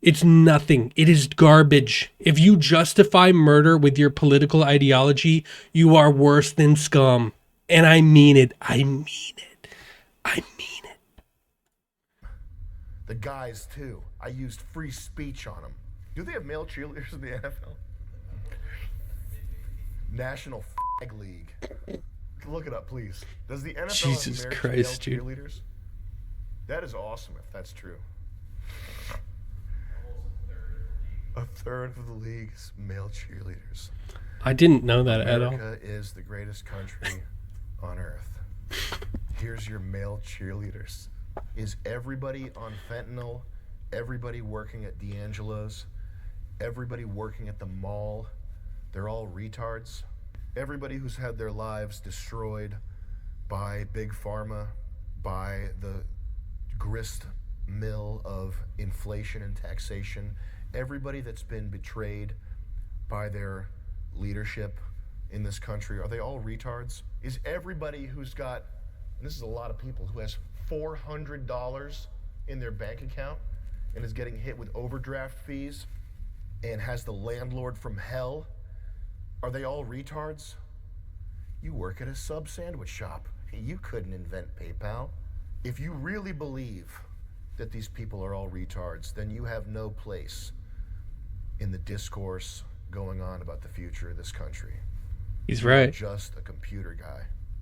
Speaker 1: It's nothing. It is garbage. If you justify murder with your political ideology, you are worse than scum. And I mean it. I mean it. I mean it.
Speaker 2: The guys, too. I used free speech on them. Do they have male cheerleaders in the NFL? National Fag League. Look it up, please. Does the NFL
Speaker 1: Jesus
Speaker 2: have
Speaker 1: Christ,
Speaker 2: male
Speaker 1: dude.
Speaker 2: cheerleaders? That is awesome if that's true. A third of the league's male cheerleaders.
Speaker 1: I didn't know that at all.
Speaker 2: America is the greatest country on earth. Here's your male cheerleaders. Is everybody on fentanyl? Everybody working at D'Angelo's? Everybody working at the mall? They're all retards. Everybody who's had their lives destroyed by Big Pharma, by the grist mill of inflation and taxation, everybody that's been betrayed by their leadership in this country, are they all retards? Is everybody who's got, and this is a lot of people, who has $400 in their bank account and is getting hit with overdraft fees and has the landlord from hell, are they all retards? You work at a sub sandwich shop. You couldn't invent PayPal. If you really believe that these people are all retards, then you have no place in the discourse going on about the future of this country.
Speaker 1: He's
Speaker 2: You're
Speaker 1: right.
Speaker 2: just a computer guy.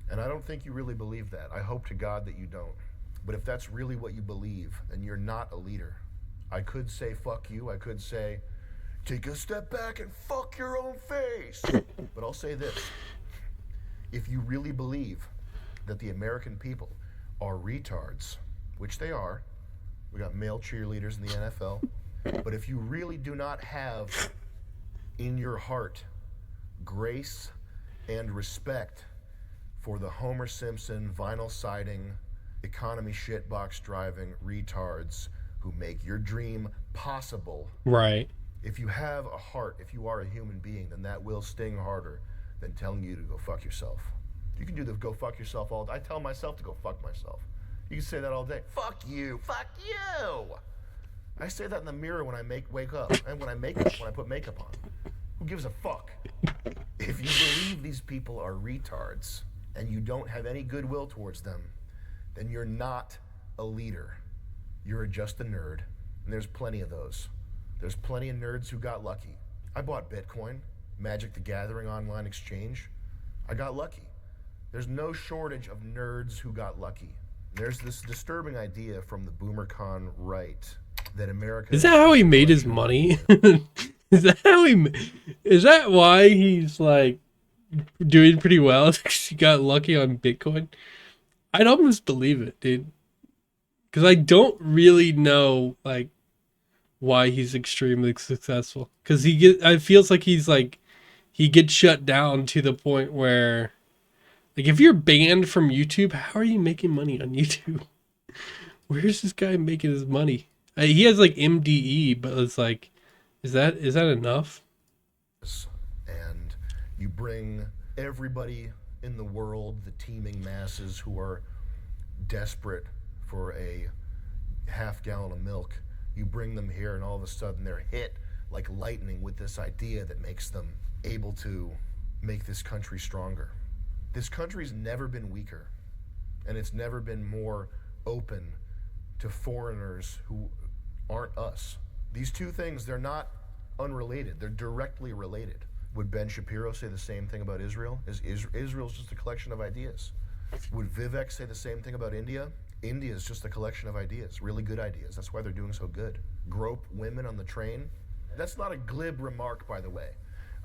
Speaker 2: And I don't think you really believe that. I hope to God that you don't. But if that's really what you believe, then you're not a leader. I could say fuck you. I could say take a step back and fuck your own face. But I'll say this. If you really believe that the American people are retards, which they are, we got male cheerleaders in the NFL, but if you really do not have in your heart grace and respect for the Homer Simpson, vinyl siding, economy shitbox driving retards who make your dream possible,
Speaker 1: Right.
Speaker 2: if you have a heart, if you are a human being, then that will sting harder than telling you to go fuck yourself. You can do the go fuck yourself all day. I tell myself to go fuck myself. You can say that all day. Fuck you. Fuck you. I say that in the mirror when I wake up and when I put makeup on. Who gives a fuck? If you believe these people are retards and you don't have any goodwill towards them, then you're not a leader. You're just a nerd. And there's plenty of those. There's plenty of nerds who got lucky. I bought Bitcoin, Magic the Gathering online exchange. I got lucky. There's no shortage of nerds who got lucky. There's this disturbing idea from the BoomerCon right that America...
Speaker 1: Is that how he made his money? Is that why he's like doing pretty well? Because he got lucky on Bitcoin? I'd almost believe it, dude. Because I don't really know like why he's extremely successful. Because it feels like he gets shut down to the point where, like, if you're banned from YouTube, how are you making money on YouTube? Where's this guy making his money? He has like MDE, but it's like, is that enough?
Speaker 2: And you bring everybody in the world, the teeming masses who are desperate for a half gallon of milk, you bring them here and all of a sudden they're hit like lightning with this idea that makes them able to make this country stronger. This country's never been weaker, and it's never been more open to foreigners who aren't us. These two things, they're not unrelated, they're directly related. Would Ben Shapiro say the same thing about Israel? Israel's just a collection of ideas. Would Vivek say the same thing about India? India is just a collection of ideas, really good ideas. That's why they're doing so good. Grope women on the train. That's not a glib remark, by the way.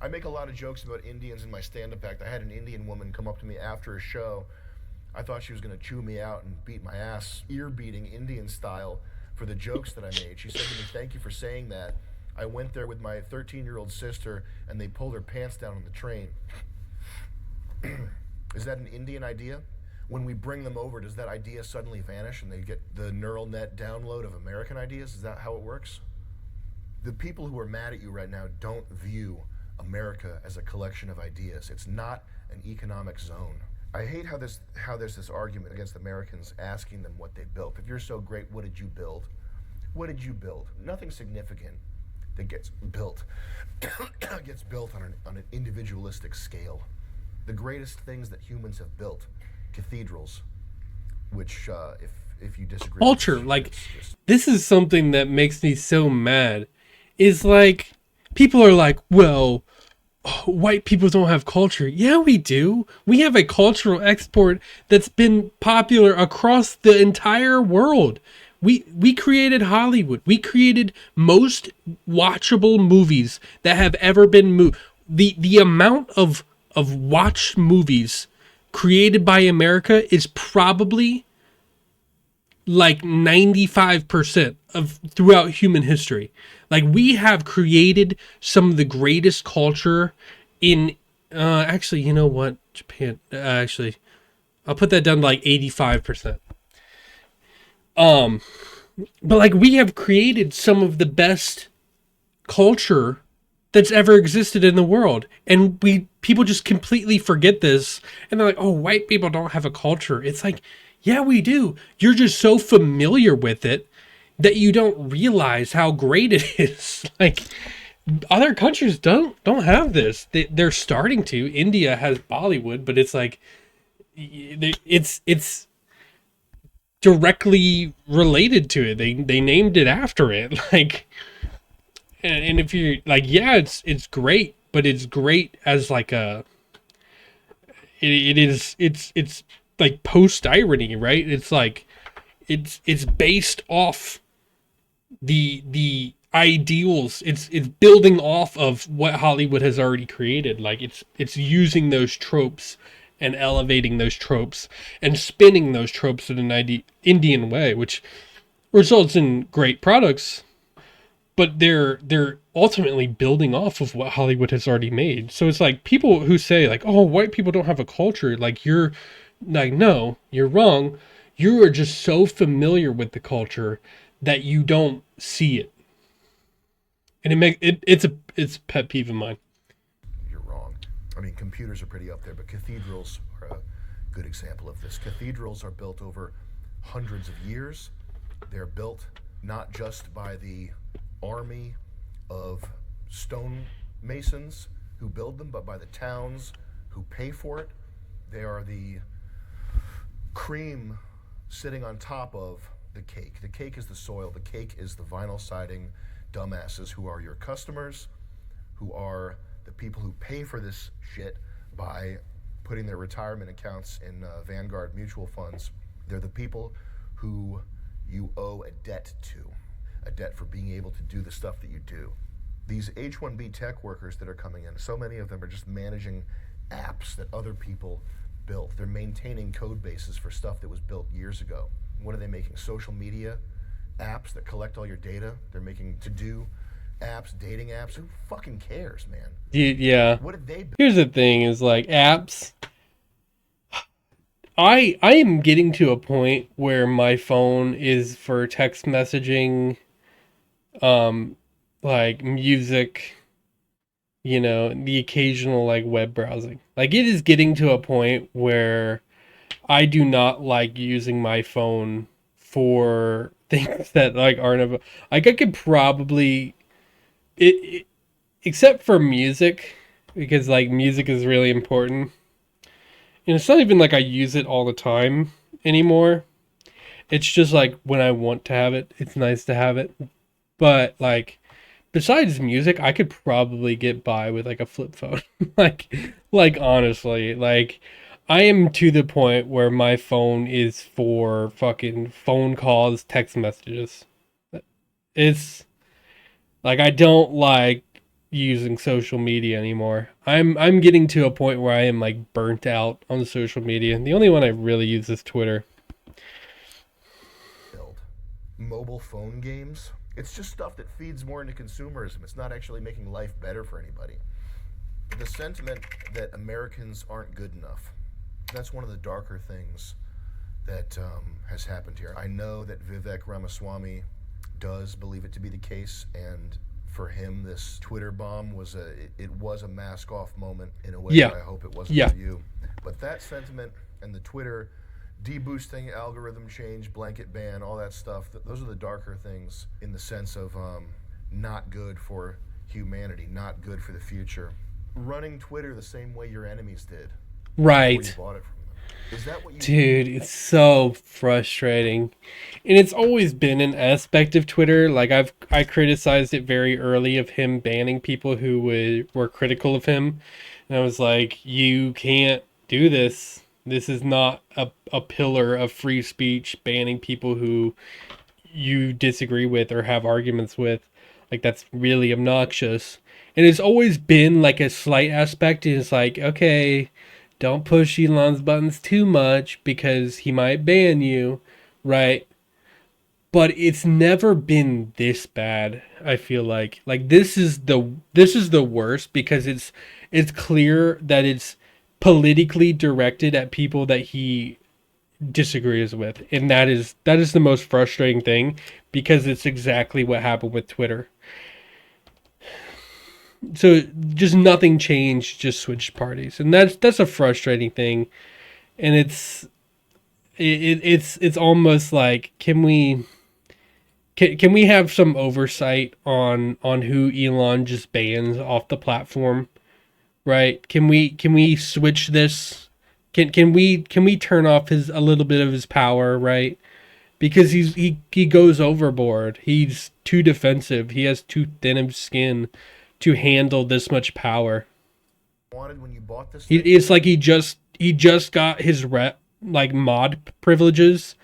Speaker 2: I make a lot of jokes about Indians in my stand-up act. I had an Indian woman come up to me after a show. I thought she was going to chew me out and beat my ass, ear-beating Indian style, for the jokes that I made. She said to me, "Thank you for saying that. I went there with my 13-year-old sister, and they pulled her pants down on the train." Is that an Indian idea? When we bring them over, does that idea suddenly vanish and they get the neural net download of American ideas? Is that how it works? The people who are mad at you right now don't view America as a collection of ideas. It's not an economic zone. I hate how there's this argument against Americans asking them what they built. If you're so great, what did you build? What did you build? Nothing significant that gets built gets built on an individualistic scale. The greatest things that humans have built, cathedrals, which if you disagree,
Speaker 1: Culture, like, this is something that makes me so mad. Is like, people are like, well, white people don't have culture. Yeah, we do. We have a cultural export that's been popular across the entire world. We created Hollywood. We created most watchable movies that have ever been moved. The amount of watched movies created by America is probably like 95% of throughout human history. Like, we have created some of the greatest culture in actually, you know what, Japan, actually I'll put that down to like 85%. But like, we have created some of the best culture that's ever existed in the world, and people just completely forget this, and they're like, oh, white people don't have a culture. It's like, yeah, we do. You're just so familiar with it that you don't realize how great it is. Like, other countries don't have this. They're starting to. India has Bollywood, but it's like, it's directly related to it. They named it after it. Like, and if you're like, yeah, it's great, but it's great as like it's like post irony, right? It's like, it's based off the ideals. It's building off of what Hollywood has already created. Like, it's using those tropes and elevating those tropes and spinning those tropes in an Indian way, which results in great products. But they're ultimately building off of what Hollywood has already made. So it's like, people who say like, oh, white people don't have a culture, like, you're like, no, you're wrong. You are just so familiar with the culture that you don't see it. And it's a pet peeve of mine.
Speaker 2: You're wrong. I mean, computers are pretty up there, but cathedrals are a good example of this. Cathedrals are built over hundreds of years. They're built not just by the army of stonemasons who build them, but by the towns who pay for it. They are the cream sitting on top of the cake. The cake is the soil. The cake is the vinyl siding dumbasses who are your customers, who are the people who pay for this shit by putting their retirement accounts in Vanguard mutual funds. They're the people who you owe a debt to, a debt for being able to do the stuff that you do. These H-1B tech workers that are coming in, so many of them are just managing apps that other people built. They're maintaining code bases for stuff that was built years ago. What are they making? Social media apps that collect all your data? They're making to-do apps, dating apps. Who fucking cares, man?
Speaker 1: Yeah.
Speaker 2: What did they build?
Speaker 1: Here's the thing is like apps. I am getting to a point where my phone is for text messaging, like music, you know, the occasional like web browsing. Like it is getting to a point where I do not like using my phone for things that like aren't like I could probably except for music, because like music is really important. And it's not even like I use it all the time anymore. It's just like when I want to have it, it's nice to have it. But like besides music, I could probably get by with like a flip phone. like honestly, like I am to the point where my phone is for fucking phone calls, text messages. It's like I don't like using social media anymore. I'm getting to a point where I am like burnt out on social media. The only one I really use is Twitter.
Speaker 2: Mobile phone games. It's just stuff that feeds more into consumerism. It's not actually making life better for anybody. The sentiment that Americans aren't good enough, that's one of the darker things that has happened here. I know that Vivek Ramaswamy does believe it to be the case, and for him, this Twitter bomb was a mask-off moment in a way that I hope it wasn't for you. But that sentiment and the Twitter deboosting, algorithm change, blanket ban, all that stuff, those are the darker things in the sense of not good for humanity, not good for the future. Running Twitter the same way your enemies did.
Speaker 1: Right.
Speaker 2: Before you bought it from them. Is that what you
Speaker 1: Dude, it's so frustrating. And it's always been an aspect of Twitter. Like I criticized it very early of him banning people who were critical of him. And I was like, you can't do this. This is not a pillar of free speech, banning people who you disagree with or have arguments with. Like that's really obnoxious. And it's always been like a slight aspect. It's like, okay, don't push Elon's buttons too much because he might ban you, right? But it's never been this bad. I feel like this is the worst because it's clear that it's politically directed at people that he disagrees with, and that is the most frustrating thing because it's exactly what happened with Twitter. So just nothing changed, just switched parties, and that's a frustrating thing. And it's almost like can we have some oversight on who Elon just bans off the platform, right? Can we switch this? Can we turn off a little bit of his power, right? Because he goes overboard. He's too defensive. He has too thin of skin to handle this much power.
Speaker 2: wanted when you bought this?
Speaker 1: It's like he just got his like mod privileges,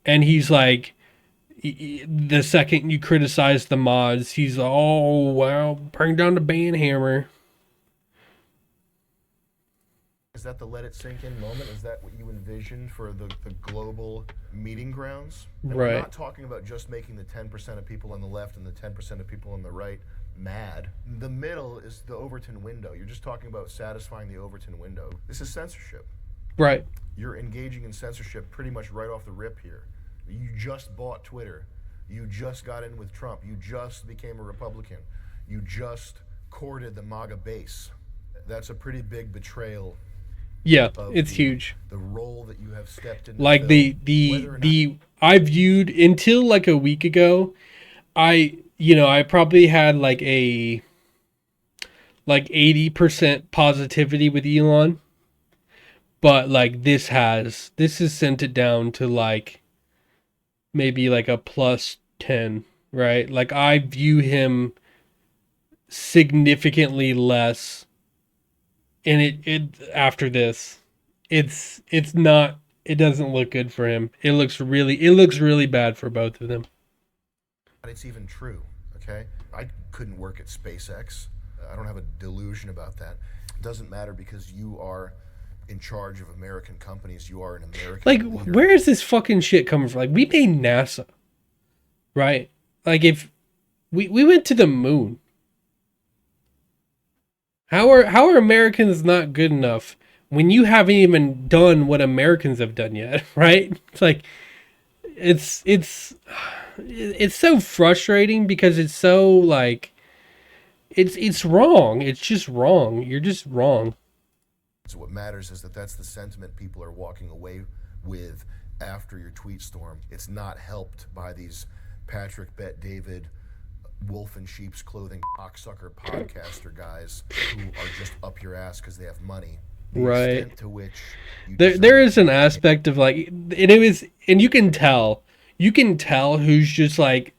Speaker 1: and he's like, the second you criticize the mods, he's oh well, bring down the ban hammer.
Speaker 2: Is that the let it sink in moment? Is that what you envisioned for the global meeting grounds? And
Speaker 1: Right.
Speaker 2: We're not talking about just making the 10% of people on the left and the 10% of people on the right mad. The middle is the Overton window. You're just talking about satisfying the Overton window. This is censorship.
Speaker 1: Right.
Speaker 2: You're engaging in censorship pretty much right off the rip here. You just bought Twitter. You just got in with Trump. You just became a Republican. You just courted the MAGA base. that's a pretty big betrayal
Speaker 1: Yeah,
Speaker 2: of
Speaker 1: it's huge.
Speaker 2: the role that you have stepped in.
Speaker 1: Like I viewed until like a week ago, I probably had like a like 80% positivity with Elon, but like this has sent it down to like maybe like a plus 10, right? Like I view him significantly less, and it after this, it's not, it doesn't look good for him. It looks really bad for both of them.
Speaker 2: It's even true, okay? I couldn't work at SpaceX. I don't have a delusion about that. It doesn't matter because you are in charge of American companies. You are an American
Speaker 1: Like,
Speaker 2: leader.
Speaker 1: where is this fucking shit coming from? Like, we made NASA, right? Like, if we went to the moon, how are Americans not good enough when you haven't even done what Americans have done yet, right? It's like it's so frustrating because it's so like it's wrong. It's just wrong. You're just wrong.
Speaker 2: So what matters is that that's the sentiment people are walking away with after your tweet storm. It's not helped by these Patrick Bet David wolf in sheep's clothing cocksucker podcaster guys who are just up your ass because they have money. The
Speaker 1: Right.
Speaker 2: extent to which you
Speaker 1: There
Speaker 2: deserve
Speaker 1: is an aspect of like, and you can tell who's just like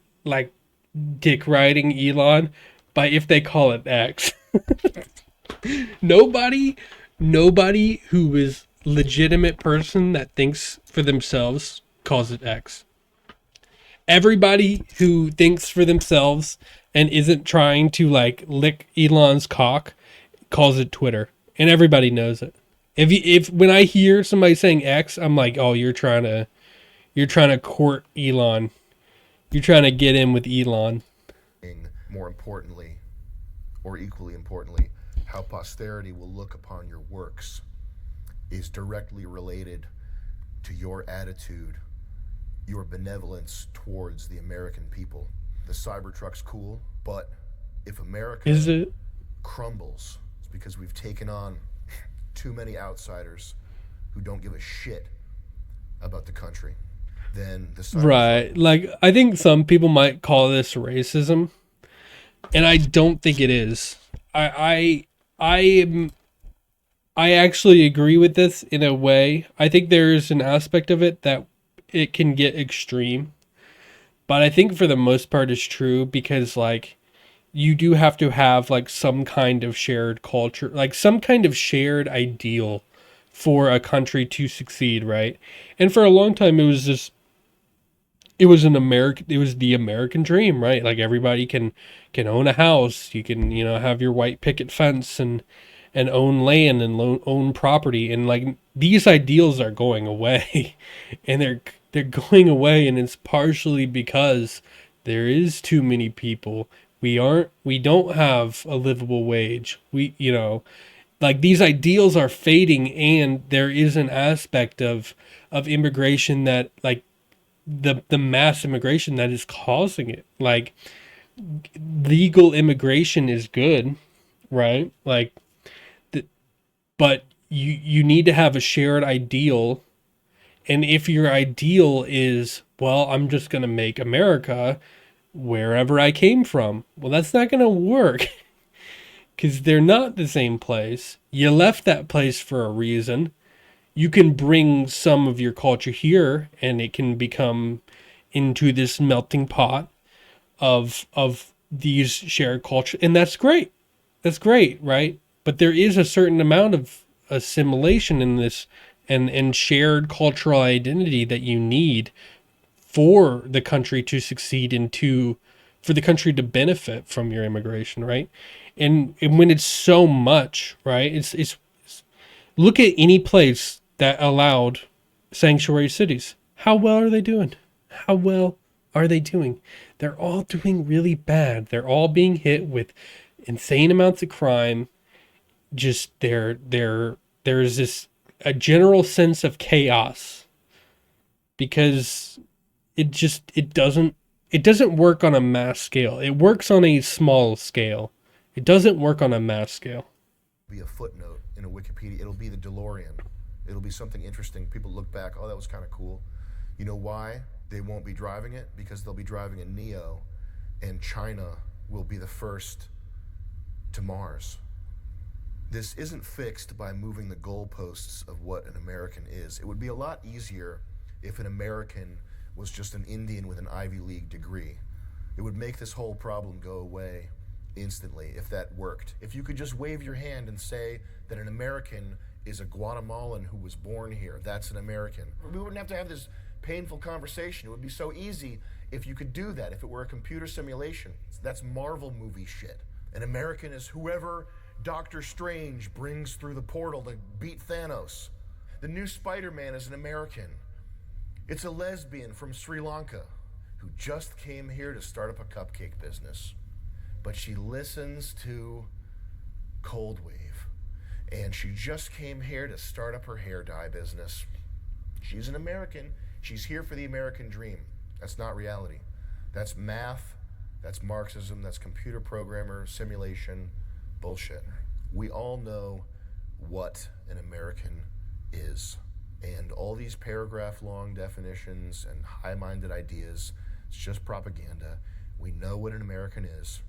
Speaker 1: dick riding Elon by if they call it X. nobody nobody who is legitimate person that thinks for themselves calls it X. Everybody who thinks for themselves and isn't trying to like lick Elon's cock calls it Twitter, and everybody knows it. If when I hear somebody saying X, I'm like, oh, you're trying to court Elon. You're trying to get in with Elon.
Speaker 2: more importantly, or equally importantly, how posterity will look upon your works is directly related to your attitude, your benevolence towards the American people. The Cybertruck's cool, but if America
Speaker 1: Is it?
Speaker 2: crumbles, it's because we've taken on too many outsiders who don't give a shit about the country. Then the Cybertruck,
Speaker 1: Right. Like, I think some people might call this racism, and I don't think it is. I actually agree with this in a way. I think there's an aspect of it that it can get extreme, but I think for the most part it's true because like you do have to have like some kind of shared culture, like some kind of shared ideal for a country to succeed, right? And for a long time it was the American dream, right? Like everybody can own a house, you can, have your white picket fence and own land and own property, and like these ideals are going away. And they're going away, and it's partially because there is too many people. We don't have a livable wage. Like these ideals are fading, and there is an aspect of immigration that like the mass immigration that is causing it. Like legal immigration is good, right? Like but you need to have a shared ideal. And if your ideal is, well, I'm just going to make America wherever I came from, well, that's not going to work because they're not the same place. You left that place for a reason. You can bring some of your culture here and it can become into this melting pot of these shared culture, and that's great. That's great, right? But there is a certain amount of assimilation in this and shared cultural identity that you need for the country to succeed and for the country to benefit from your immigration, right? And when it's so much, right? It's look at any place that allowed sanctuary cities. How well are they doing? How well are they doing? They're all doing really bad. They're all being hit with insane amounts of crime. Just there's this a general sense of chaos because it doesn't work on a mass scale. It works on a small scale. It doesn't work on a mass scale.
Speaker 2: be a footnote in a Wikipedia. It'll be the DeLorean. It'll be something interesting. People look back, oh, that was kind of cool. You know why they won't be driving it? Because they'll be driving a Neo, and China will be the first to Mars. This isn't fixed by moving the goalposts of what an American is. It would be a lot easier if an American was just an Indian with an Ivy League degree. It would make this whole problem go away instantly if that worked. If you could just wave your hand and say that an American is a Guatemalan who was born here, that's an American. We wouldn't have to have this painful conversation. It would be so easy if you could do that, if it were a computer simulation. That's Marvel movie shit. An American is whoever Doctor Strange brings through the portal to beat Thanos. The new Spider-Man is an American. It's a lesbian from Sri Lanka who just came here to start up a cupcake business. But she listens to Cold Wave. And she just came here to start up her hair dye business. She's an American. She's here for the American dream. That's not reality. That's math. That's Marxism. That's computer programmer, simulation, bullshit. We all know what an American is. And all these paragraph-long definitions and high-minded ideas, it's just propaganda. We know what an American is.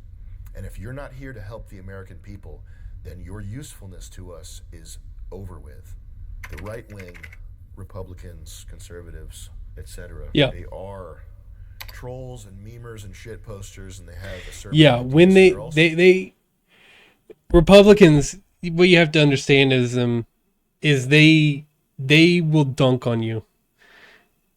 Speaker 2: And if you're not here to help the American people, then your usefulness to us is over with. The right wing, Republicans, conservatives, etc., they are trolls and memers and shit posters, and they have a certain
Speaker 1: when they Republicans, what you have to understand is they will dunk on you.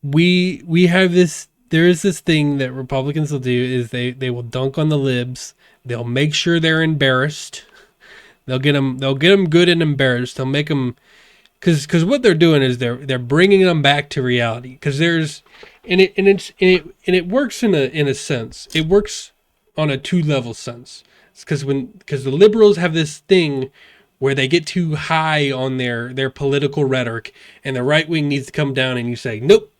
Speaker 1: We have this. There is this thing that Republicans will do is they will dunk on the libs. They'll make sure they're embarrassed. They'll get them good and embarrassed. They'll make them, because what they're doing is they're bringing them back to reality. Because there's it works in a sense. It works on a 2-level sense. It's because the liberals have this thing where they get too high on their political rhetoric, and the right wing needs to come down, and you say nope.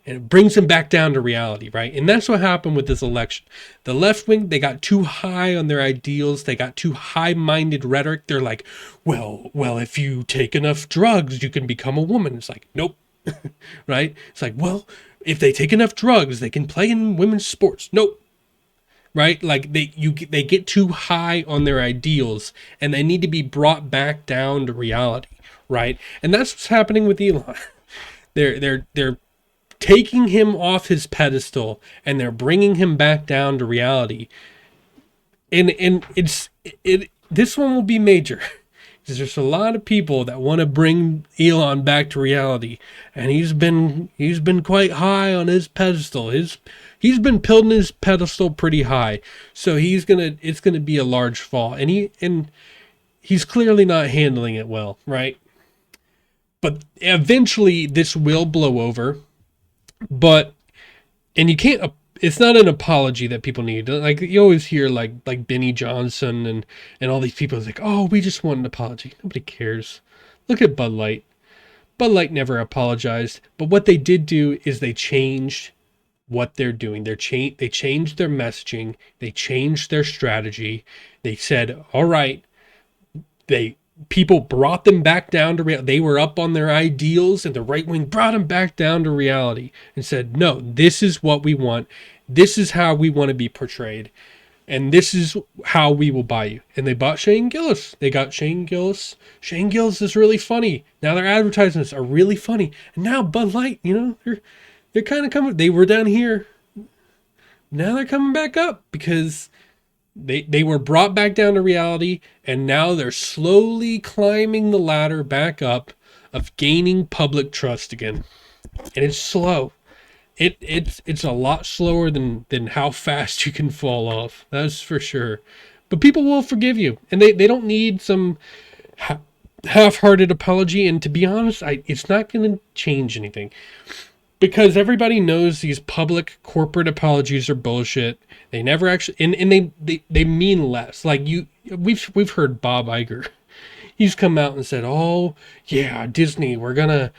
Speaker 1: And it brings them back down to reality, right? And that's what happened with this election. The left wing, they got too high on their ideals. They got too high-minded rhetoric. They're like, well, if you take enough drugs, you can become a woman. It's like, nope, right? It's like, well, if they take enough drugs, they can play in women's sports. Nope, right? Like they get too high on their ideals, and they need to be brought back down to reality, right? And that's what's happening with Elon. They're taking him off his pedestal, and they're bringing him back down to reality. And this one will be major, because there's a lot of people that want to bring Elon back to reality, and he's been quite high on his pedestal. He's been building his pedestal pretty high, so it's gonna be a large fall, and he's clearly not handling it well, right? But eventually this will blow over. And you can't, it's not an apology that people need. Like you always hear like Benny Johnson and all these people like, oh, we just want an apology. Nobody cares. Look at Bud Light. Bud Light never apologized, but what they did do is they changed what they're doing. They changed their messaging. They changed their strategy. They said, all right, people brought them back down to reality. They were up on their ideals, and the right wing brought them back down to reality and said, no, this is what we want. This is how we want to be portrayed. And this is how we will buy you. And they bought Shane Gillis. They got Shane Gillis. Shane Gillis is really funny. Now their advertisements are really funny. And now Bud Light, they're kind of coming. They were down here. Now they're coming back up because They were brought back down to reality, and now they're slowly climbing the ladder back up of gaining public trust again. And it's slow. It's a lot slower than how fast you can fall off. That's for sure. But people will forgive you, and they don't need some half-hearted apology. And to be honest, it's not going to change anything. Because everybody knows these public corporate apologies are bullshit. They never actually, and they mean less. Like we've heard Bob Iger. He's come out and said, "Oh yeah, Disney, we're gonna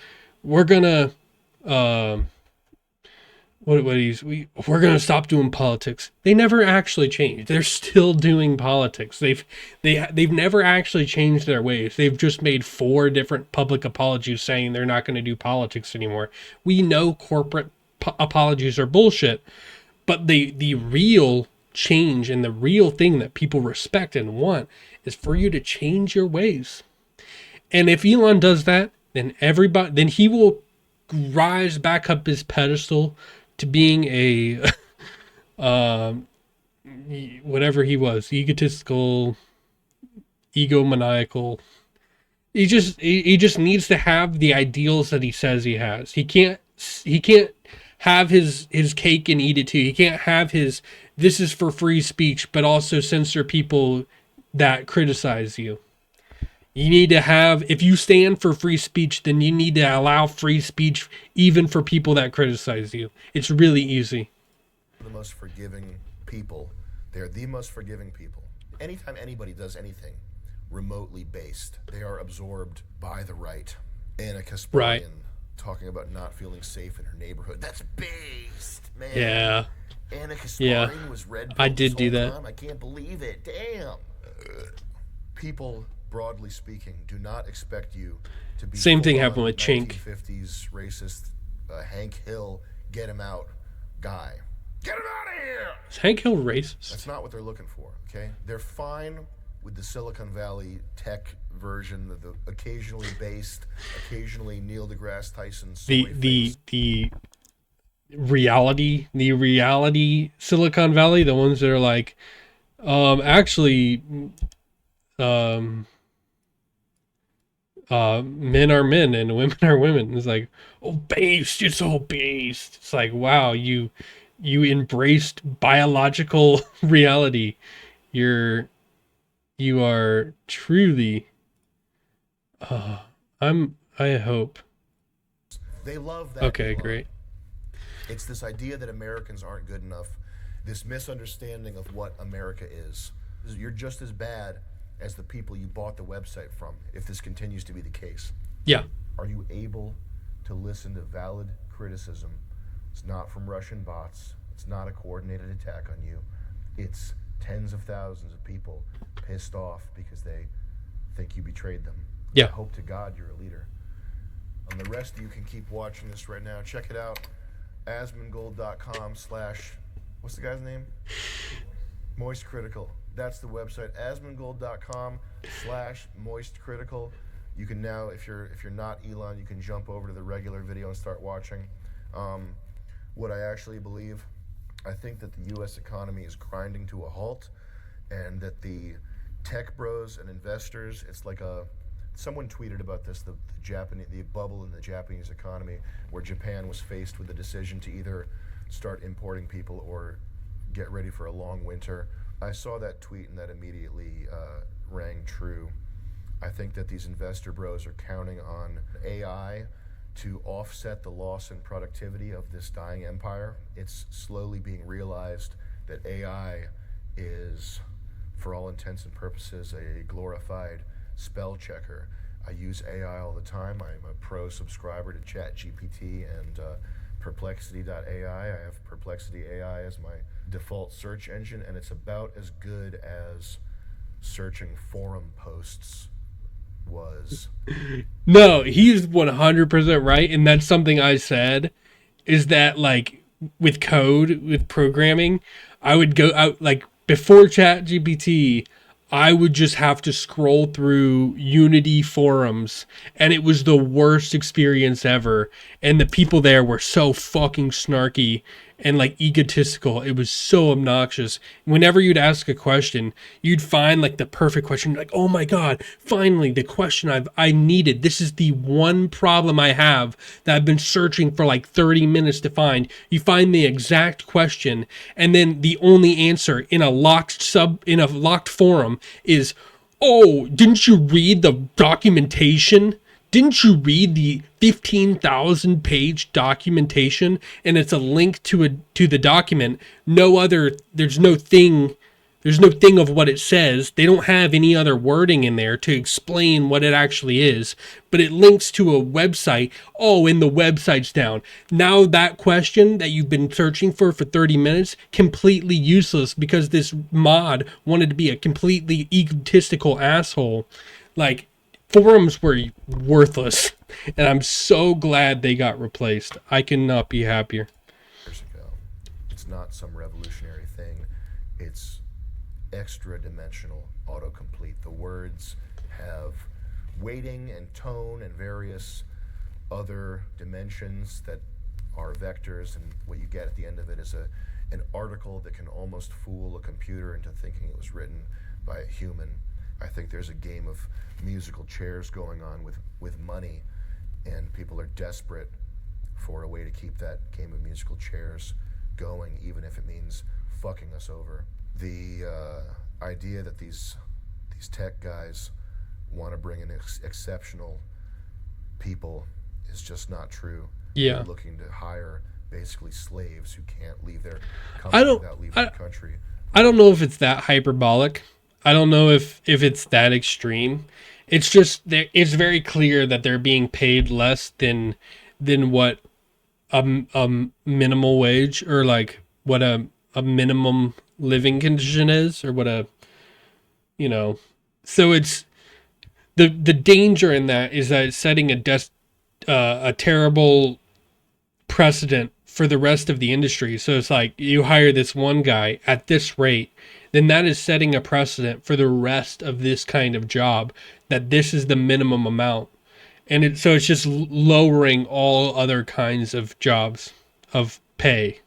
Speaker 1: we're gonna stop doing politics. They never actually changed. They're still doing politics. They've never actually changed their ways. They've just made 4 different public apologies saying they're not going to do politics anymore. We know corporate apologies are bullshit, but the real change and the real thing that people respect and want is for you to change your ways. And if Elon does that, then he will rise back up his pedestal to being a whatever he was, egotistical, egomaniacal. He just needs to have the ideals that he says he has. He can't have his cake and eat it too. He can't have his this is for free speech, but also censor people that criticize you. You need to have, if you stand for free speech, then you need to allow free speech even for people that criticize you. It's really easy.
Speaker 2: The most forgiving people. They're the most forgiving people. Anytime anybody does anything remotely based, they are absorbed by the right. Anna Kasparian
Speaker 1: Right.
Speaker 2: talking about not feeling safe in her neighborhood. That's based, man.
Speaker 1: Yeah.
Speaker 2: Anna Kasparian
Speaker 1: Yeah.
Speaker 2: was red.
Speaker 1: I did do that.
Speaker 2: Time. I can't believe it. Damn. People, broadly speaking, do not expect you to be
Speaker 1: Same thing
Speaker 2: full-on
Speaker 1: happened with Chink.
Speaker 2: 1950s racist Hank Hill, get him out guy. Get him out of here!
Speaker 1: Is Hank Hill racist?
Speaker 2: That's not what they're looking for, okay? They're fine with the Silicon Valley tech version, the occasionally based, occasionally Neil deGrasse Tyson
Speaker 1: The reality Silicon Valley, the ones that are like, actually, men are men and women are women. It's like, oh, based. It's all based. It's like, wow, you embraced biological reality. You are truly. I hope.
Speaker 2: They love that.
Speaker 1: Okay,
Speaker 2: Elon.
Speaker 1: great.
Speaker 2: It's this idea that Americans aren't good enough, this misunderstanding of what America is. You're just as bad as the people you bought the website from, if this continues to be the case.
Speaker 1: Yeah.
Speaker 2: Are you able to listen to valid criticism? It's not from Russian bots. It's not a coordinated attack on you. It's tens of thousands of people pissed off because they think you betrayed them.
Speaker 1: Yeah.
Speaker 2: I hope to God you're a leader. And the rest of you can keep watching this right now. Check it out. asmongold.com/ what's the guy's name? Moist Critical. That's the website. asmongold.com/ Moist Critical. You can now, if you're not Elon, you can jump over to the regular video and start watching. What I actually believe, I think that the U.S. economy is grinding to a halt, and that the tech bros and investors, it's like someone tweeted about this, the bubble in the Japanese economy, where Japan was faced with the decision to either start importing people or get ready for a long winter. I saw that tweet and that immediately rang true. I think that these investor bros are counting on AI to offset the loss in productivity of this dying empire. It's slowly being realized that AI is, for all intents and purposes, a glorified spell checker. I use AI all the time. I'm a pro subscriber to ChatGPT and Perplexity.ai. I have Perplexity AI as my default search engine, and it's about as good as searching forum posts was.
Speaker 1: No, he's 100% right, and that's something I said, is that, like, with code, with programming, I would go out, like, before ChatGPT, I would just have to scroll through Unity forums, and it was the worst experience ever, and the people there were so fucking snarky and like egotistical. It was so obnoxious. Whenever you'd ask a question, you'd find like the perfect question. You're like, oh my God, finally the question I needed. This is the one problem I have that I've been searching for like 30 minutes to find. You find the exact question, and then the only answer in a locked forum is, oh, didn't you read the documentation? Didn't you read the 15,000 page documentation? And it's a link to the document. There's There's no thing of what it says. They don't have any other wording in there to explain what it actually is, but it links to a website. Oh, and the website's down. Now that question that you've been searching for 30 minutes, completely useless because this mod wanted to be a completely egotistical asshole. Like, forums were worthless, and I'm so glad they got replaced. I cannot be happier.
Speaker 2: Years ago. It's not some revolutionary thing. It's extra dimensional autocomplete. The words have weighting and tone and various other dimensions that are vectors, and what you get at the end of it is an article that can almost fool a computer into thinking it was written by a human. I think there's a game of musical chairs going on with money, and people are desperate for a way to keep that game of musical chairs going, even if it means fucking us over. The idea that these tech guys want to bring in exceptional people is just not true.
Speaker 1: Yeah.
Speaker 2: They're looking to hire basically slaves who can't leave their country without leaving the country.
Speaker 1: I don't know if it's that hyperbolic. I don't know if it's that extreme. It's just it's very clear that they're being paid less than what a minimal wage, or like what a minimum living condition is, or what so it's the danger in that is that it's setting a terrible precedent for the rest of the industry. So it's like, you hire this one guy at this rate, then that is setting a precedent for the rest of this kind of job, that this is the minimum amount. And so it's just lowering all other kinds of jobs of pay,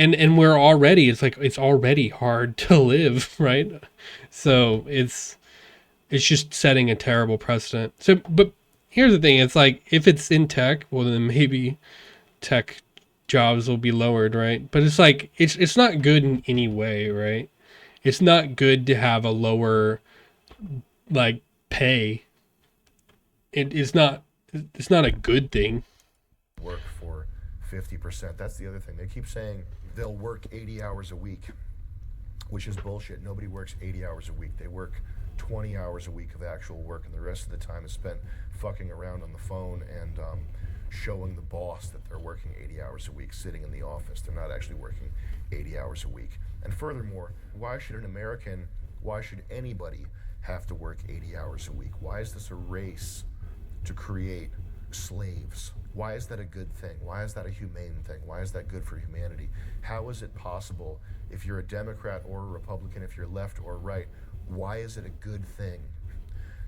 Speaker 1: and we're already, it's already hard to live, right? So it's just setting a terrible precedent. So, but here's the thing, it's like, if it's in tech, well, then maybe tech jobs will be lowered, right? But it's like, it's not good in any way, right? It's not good to have a lower, like, pay. It's not a good thing.
Speaker 2: Work for 50%. That's the other thing. They keep saying they'll work 80 hours a week, which is bullshit. Nobody works 80 hours a week. They work 20 hours a week of actual work, and the rest of the time is spent fucking around on the phone and showing the boss that they're working 80 hours a week sitting in the office. They're not actually working 80 hours a week. And furthermore, why should anybody have to work 80 hours a week? Why is this a race to create slaves? Why is that a good thing? Why is that a humane thing? Why is that good for humanity? How is it possible, if you're a Democrat or a Republican, if you're left or right, why is it a good thing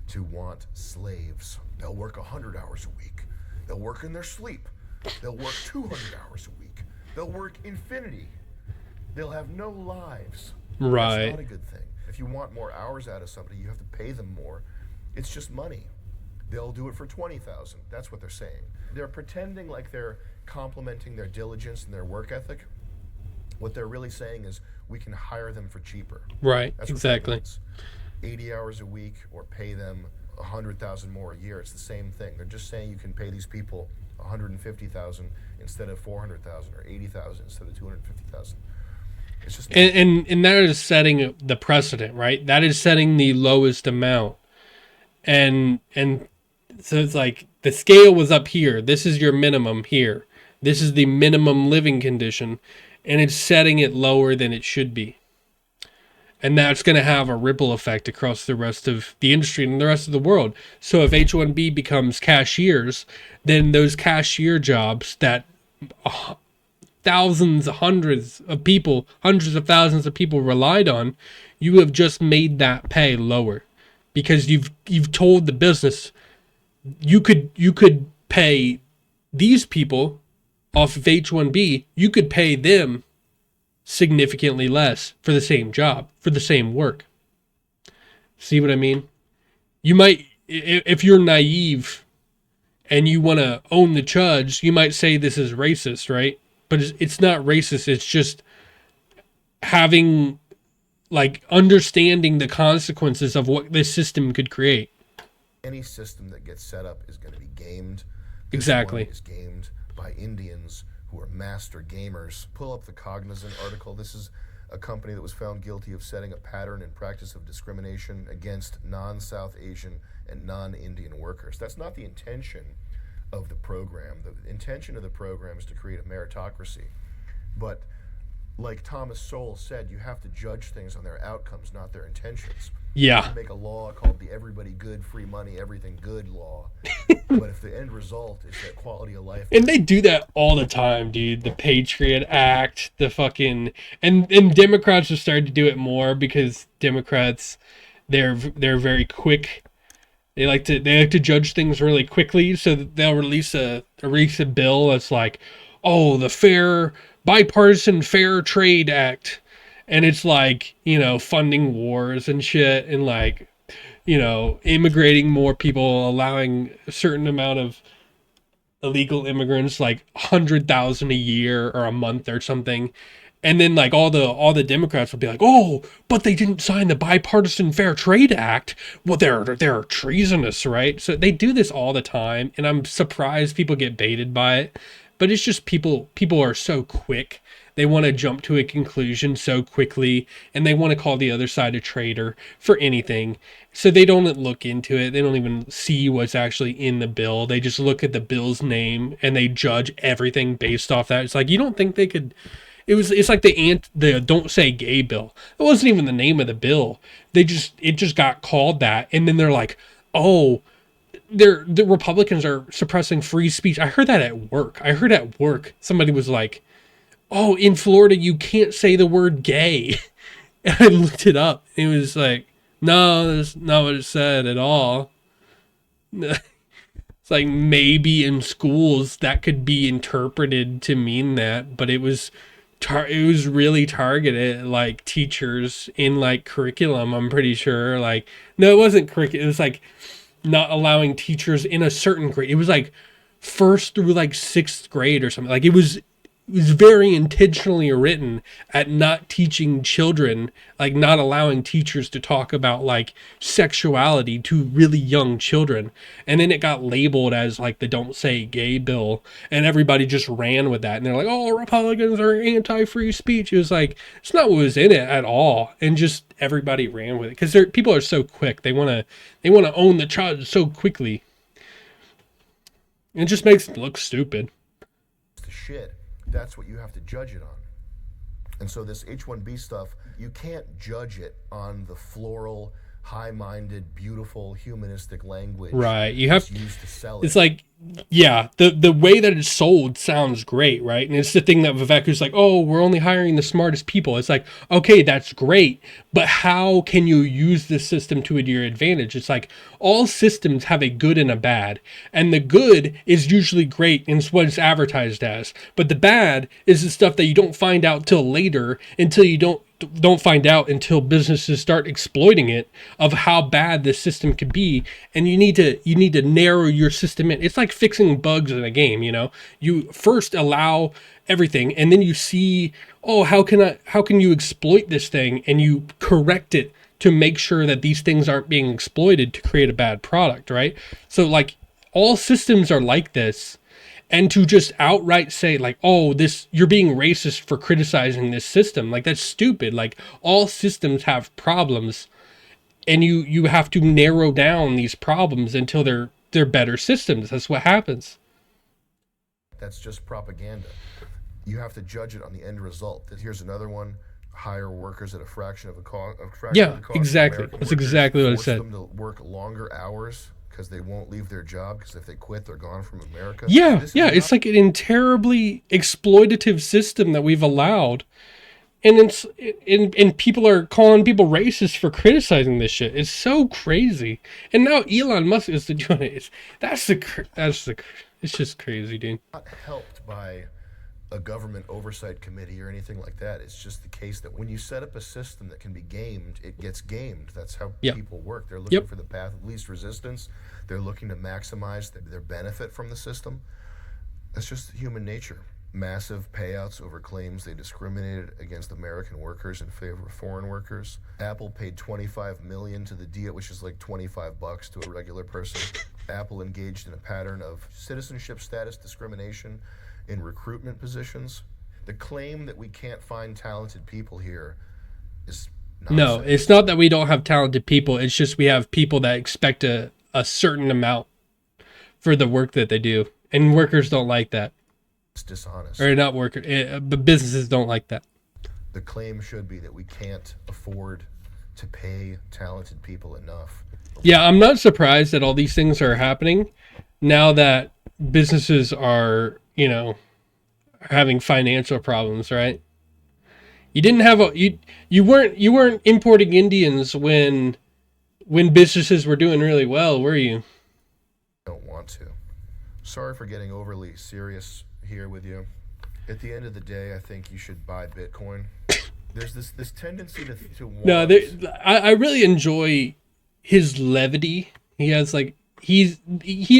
Speaker 2: to want slaves? They'll work 100 hours a week. They'll work in their sleep. They'll work 200 hours a week. They'll work infinity. They'll have no lives.
Speaker 1: Right.
Speaker 2: That's not a good thing. If you want more hours out of somebody, you have to pay them more. It's just money. They'll do it for $20,000. That's what they're saying. They're pretending like they're complimenting their diligence and their work ethic. What they're really saying is, we can hire them for cheaper.
Speaker 1: Right.
Speaker 2: That's
Speaker 1: exactly.
Speaker 2: What that means. 80 hours a week, or pay them 100,000 more a year. It's the same thing. They're just saying you can pay these people 150,000 instead of 400,000, or 80,000 instead of 250,000. It's just
Speaker 1: and that is setting the precedent, right? That is setting the lowest amount, and so it's like, the scale was up here. This is your minimum here. This is the minimum living condition, and it's setting it lower than it should be. And that's going to have a ripple effect across the rest of the industry and the rest of the world. So if H-1B becomes cashiers, then those cashier jobs that thousands, hundreds of thousands of people relied on, you have just made that pay lower, because you've told the business, you could pay these people off of H-1B, you could pay them significantly less for the same job, for the same work. See what I mean? You might, if you're naive and you want to own the chuds, you might say this is racist, right? But it's not racist. It's just having, like, understanding the consequences of what this system could create.
Speaker 2: Any system that gets set up is going to be gamed.
Speaker 1: Exactly.
Speaker 2: This one is gamed by Indians who are master gamers. Pull up the Cognizant article. This is a company that was found guilty of setting a pattern and practice of discrimination against non-South Asian and non-Indian workers. That's not the intention of the program. The intention of the program is to create a meritocracy. But like Thomas Sowell said, you have to judge things on their outcomes, not their intentions.
Speaker 1: Yeah.
Speaker 2: You make a law called the everybody good, free money, everything good law. But if the end result is that quality of life...
Speaker 1: And they do that all the time, dude. The Patriot Act, the fucking... And Democrats have started to do it more because Democrats, they're very quick. They like to judge things really quickly, so that they'll release a bill that's like, oh, the bipartisan fair trade act. And it's like, funding wars and shit, and like, immigrating more people, allowing a certain amount of illegal immigrants, like 100,000 a year or a month or something. And then like all the Democrats will be like, oh, but they didn't sign the bipartisan fair trade act. Well, they're treasonous, right? So they do this all the time, and I'm surprised people get baited by it. But it's just people are so quick. They want to jump to a conclusion so quickly, and they want to call the other side a traitor for anything. So they don't look into it. They don't even see what's actually in the bill. They just look at the bill's name and they judge everything based off that. It's like, you don't think they could... It's like the don't say gay bill. It wasn't even the name of the bill. It just got called that, and then they're like, oh, the Republicans are suppressing free speech. I heard that at work. Somebody was like, oh, in Florida you can't say the word gay. And I looked it up. It was like, no, that's not what it said at all. It's like, maybe in schools that could be interpreted to mean that, but it was really targeted at like teachers in like curriculum, I'm pretty sure. Like, no, it wasn't curriculum. It was like not allowing teachers in a certain grade. It was like 1st through like 6th grade or something. Like, it was very intentionally written at not teaching children, like not allowing teachers to talk about like sexuality to really young children. And then it got labeled as like the don't say gay bill, and everybody just ran with that. And they're like, oh, Republicans are anti-free speech. It was like, it's not what was in it at all. And just everybody ran with it because people are so quick. They want to own the child so quickly. It just makes it look stupid.
Speaker 2: The shit. That's what you have to judge it on. And so this H-1B stuff, you can't judge it on the floral, high-minded, beautiful, humanistic language.
Speaker 1: Right. You have
Speaker 2: used to sell it.
Speaker 1: It's like, yeah, the way that it's sold sounds great, right? And it's the thing that Vivek is like, oh, we're only hiring the smartest people. It's like, okay, that's great, but how can you use this system to your advantage? It's like, all systems have a good and a bad, and the good is usually great and it's what it's advertised as, but the bad is the stuff that you don't find out till later, until you don't find out until businesses start exploiting it, of how bad this system could be. And you need to narrow your system in. It's like fixing bugs in a game. You first allow everything, and then you see, oh, how can you exploit this thing, and you correct it to make sure that these things aren't being exploited to create a bad product, right? So like, all systems are like this. And to just outright say like, oh, you're being racist for criticizing this system, like, that's stupid. Like, all systems have problems, and you have to narrow down these problems until they're better systems. That's what happens.
Speaker 2: That's just propaganda. You have to judge it on the end result. Here's another one: hire workers at a fraction of the cost.
Speaker 1: Yeah, exactly. That's exactly what I said.
Speaker 2: Force them to work longer hours because they won't leave their job, because if they quit, they're gone from America.
Speaker 1: Yeah, it's like an terribly exploitative system that we've allowed, and and people are calling people racist for criticizing this shit. It's so crazy. And now Elon Musk is doing it. It's just crazy, dude.
Speaker 2: Not helped by a government oversight committee or anything like that. It's just the case that when you set up a system that can be gamed, it gets gamed. That's how people work. They're looking for the path of least resistance. They're looking to maximize their benefit from the system. That's just human nature. Massive payouts over claims they discriminated against American workers in favor of foreign workers. Apple paid $25 million to the deal, which is like $25 to a regular person. Apple engaged in a pattern of citizenship status discrimination in recruitment positions. The claim that we can't find talented people here is
Speaker 1: No,
Speaker 2: nonsense.
Speaker 1: it's not that we don't have talented people. It's just we have people that expect a certain amount for the work that they do. And workers don't like that.
Speaker 2: It's dishonest.
Speaker 1: Or not workers, but businesses don't like that.
Speaker 2: The claim should be that we can't afford to pay talented people enough.
Speaker 1: Yeah, I'm not surprised that all these things are happening now that businesses are, having financial problems, right? You didn't have you weren't importing Indians when businesses were doing really well, were you?
Speaker 2: Don't want to. Sorry for getting overly serious here with you. At the end of the day, I think you should buy Bitcoin. There's this tendency to want.
Speaker 1: No, I really enjoy his levity. He has like he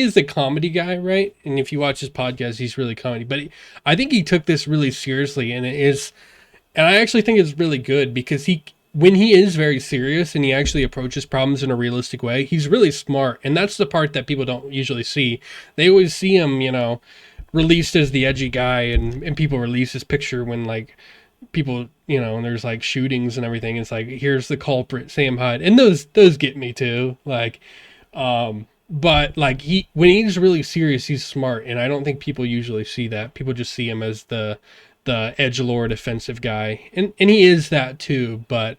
Speaker 1: is a comedy guy, right? And if you watch his podcast, he's really comedy. But I think he took this really seriously, and I actually think it's really good because when he is very serious and he actually approaches problems in a realistic way, he's really smart, and that's the part that people don't usually see. They always see him, released as the edgy guy, and people release his picture when like people, there's like shootings and everything. It's like, here's the culprit, Sam Hyde, and those get me too. Like, but like when he's really serious, he's smart, and I don't think people usually see that. People just see him as the edgelord offensive guy, and he is that too. But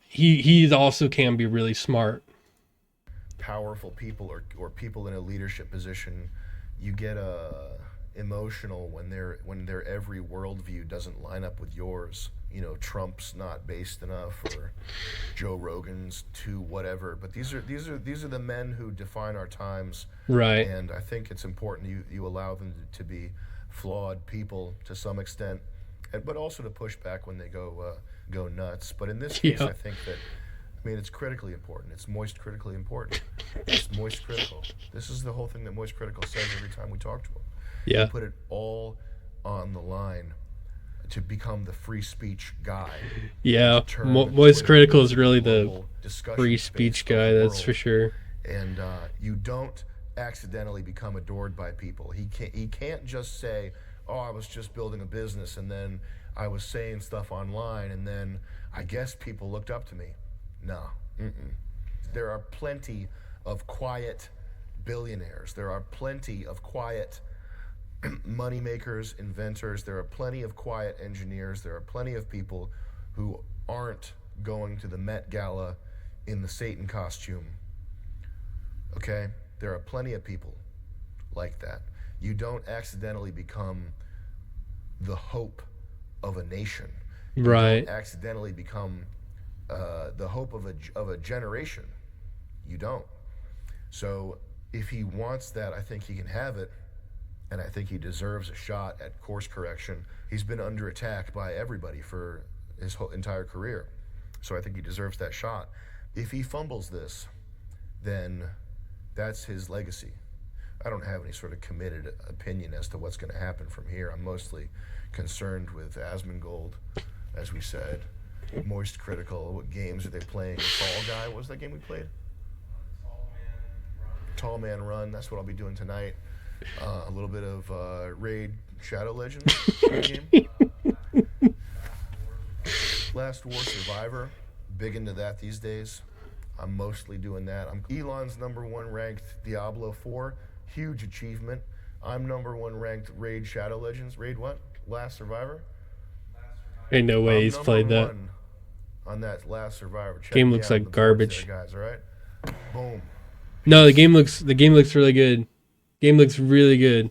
Speaker 1: he also can be really smart.
Speaker 2: Powerful people or people in a leadership position, you get emotional when their every worldview doesn't line up with yours. Trump's not based enough, or Joe Rogan's too whatever. But these are the men who define our times,
Speaker 1: Right?
Speaker 2: And I think it's important you allow them to be flawed people to some extent, but also to push back when they go nuts. But in this case,
Speaker 1: Yeah.
Speaker 2: I think that. It's critically important. It's moist critically important. It's moist critical. This is the whole thing that moist critical says every time we talk to him.
Speaker 1: Yeah.
Speaker 2: We put it all on the line to become the free speech guy.
Speaker 1: Yeah.
Speaker 2: Turn
Speaker 1: Moist
Speaker 2: Twitter
Speaker 1: Critical is really the
Speaker 2: global discussion
Speaker 1: free
Speaker 2: space
Speaker 1: speech
Speaker 2: of
Speaker 1: guy.
Speaker 2: the
Speaker 1: That's
Speaker 2: world.
Speaker 1: for sure.
Speaker 2: And you don't accidentally become adored by people. He can't just say, "Oh, I was just building a business, and then I was saying stuff online, and then I guess people looked up to me." No. There are plenty of quiet billionaires. There are plenty of quiet money makers, inventors. There are plenty of quiet engineers. There are plenty of people who aren't going to the Met Gala in the Satan costume. Okay? There are plenty of people like that. You don't accidentally become the hope of a nation.
Speaker 1: Right.
Speaker 2: You don't accidentally become the hope of a generation. You don't. So if he wants that, I think he can have it, and I think he deserves a shot at course correction. He's been under attack by everybody for his whole entire career, so I think he deserves that shot. If he fumbles this, then that's his legacy. I don't have any sort of committed opinion as to what's going to happen from here. I'm mostly concerned with Asmongold, as we said. Moist critical. What games are they playing? Fall Guy. What was that game we played? Tall Man Run. That's what I'll be doing tonight. A little bit of Raid Shadow Legends game. Last War Survivor. Big into that these days. I'm mostly doing that. Elon's #1 ranked Diablo 4. Huge achievement. I'm #1 ranked Raid Shadow Legends. Raid what? Last Survivor?
Speaker 1: Ain't no way
Speaker 2: I'm
Speaker 1: he's played that.
Speaker 2: #1 on that Last Survivor. Check
Speaker 1: Game
Speaker 2: me
Speaker 1: looks
Speaker 2: out on
Speaker 1: like
Speaker 2: the boards
Speaker 1: garbage.
Speaker 2: there, guys, all right? Boom.
Speaker 1: No, the game looks really good. Game looks really good.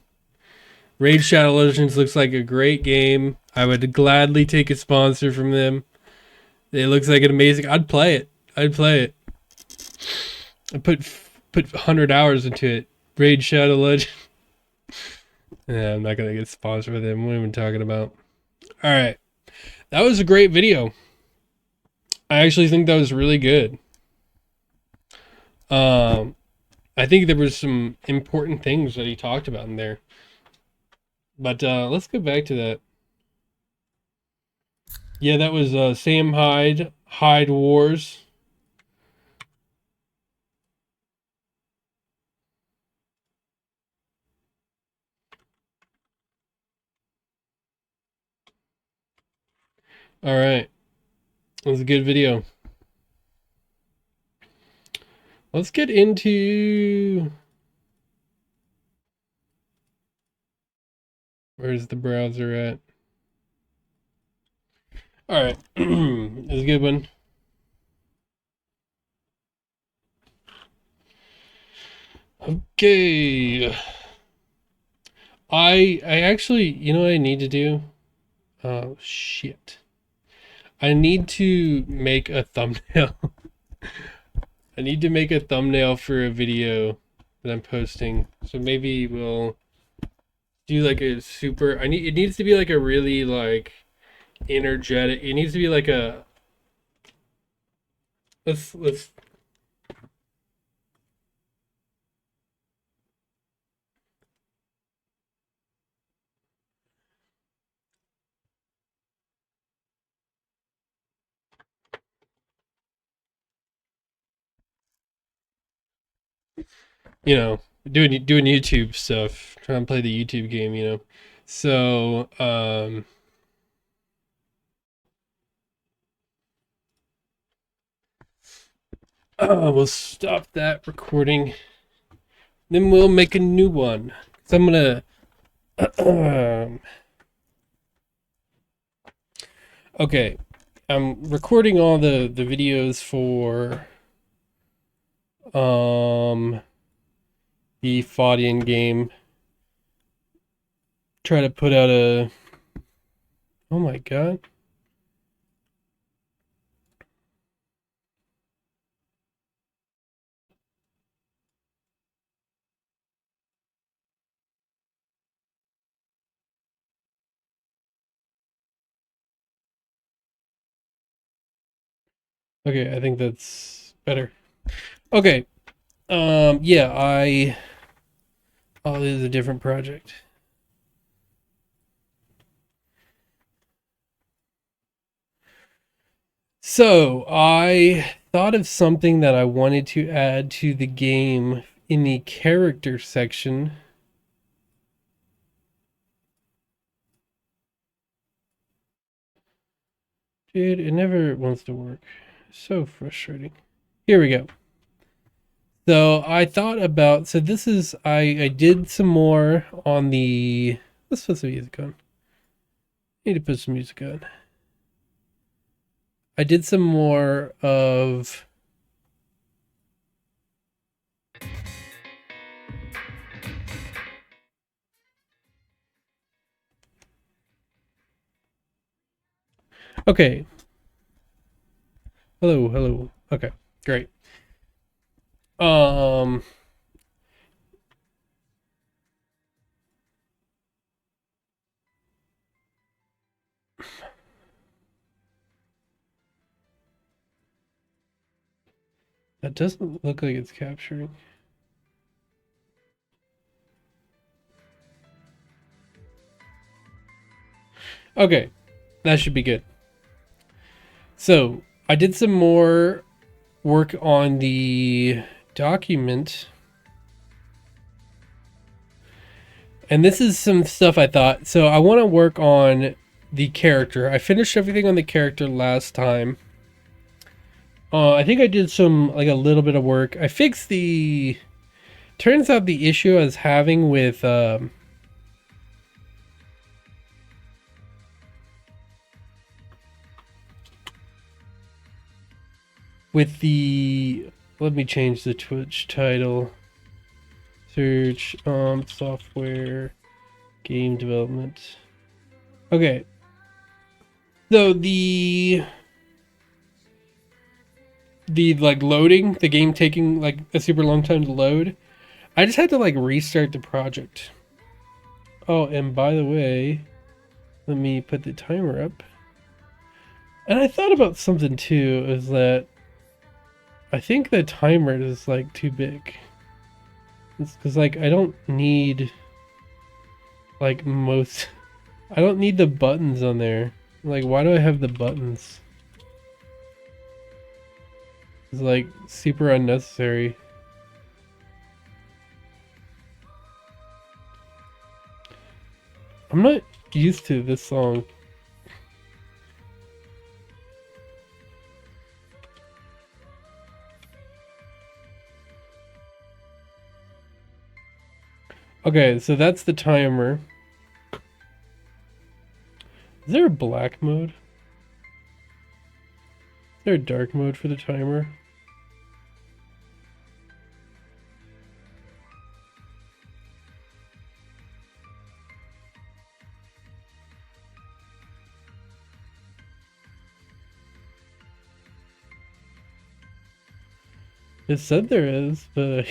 Speaker 1: Raid Shadow Legends looks like a great game. I would gladly take a sponsor from them. It looks like an amazing. I'd play it. I put 100 hours into it. Raid Shadow Legends. Yeah, I'm not gonna get sponsored with them. What am I talking about? All right, that was a great video. I actually think that was really good. I think there was some important things that he talked about in there. But let's go back to that. Yeah, that was Sam Hyde Wars. All right. That was a good video. Let's get into... Where's the browser at? All right. It's a good one. Okay. I actually, you know what I need to do? Oh, shit. I need to make a thumbnail. I need to make a thumbnail for a video that I'm posting. So maybe we'll do like a super, it needs to be like a really like energetic, it needs to be like a, let's, you know, doing YouTube stuff, trying to play the YouTube game, you know. So, we'll stop that recording. Then we'll make a new one. So I'm gonna, okay, I'm recording all the videos for, the Faudian game. Try to put out a, oh my god. Okay, I think that's better. Okay. Yeah, oh, this is a different project. So, I thought of something that I wanted to add to the game in the character section. Dude, it never wants to work. So frustrating. Here we go. So I thought about, so this is, I did some more on the, let's put some music on. Need to put some music on. I did some more of, okay. Hello, hello. Okay, great. That doesn't look like it's capturing. Okay, that should be good. So I did some more work on the document. And this is some stuff I thought. So I want to work on the character. I finished everything on the character last time. I think I did some, like a little bit of work. I fixed the, turns out the issue I was having with the, let me change the Twitch title. Search software game development. Okay. So the like loading, the game taking like a super long time to load. I just had to like restart the project. Oh, and by the way, let me put the timer up. And I thought about something too, is that I think the timer is like too big. It's because like I don't need like most, I don't need the buttons on there. Like, why do I have the buttons? It's like super unnecessary. I'm not used to this song. Okay, so that's the timer. Is there a black mode? Is there a dark mode for the timer? It said there is, but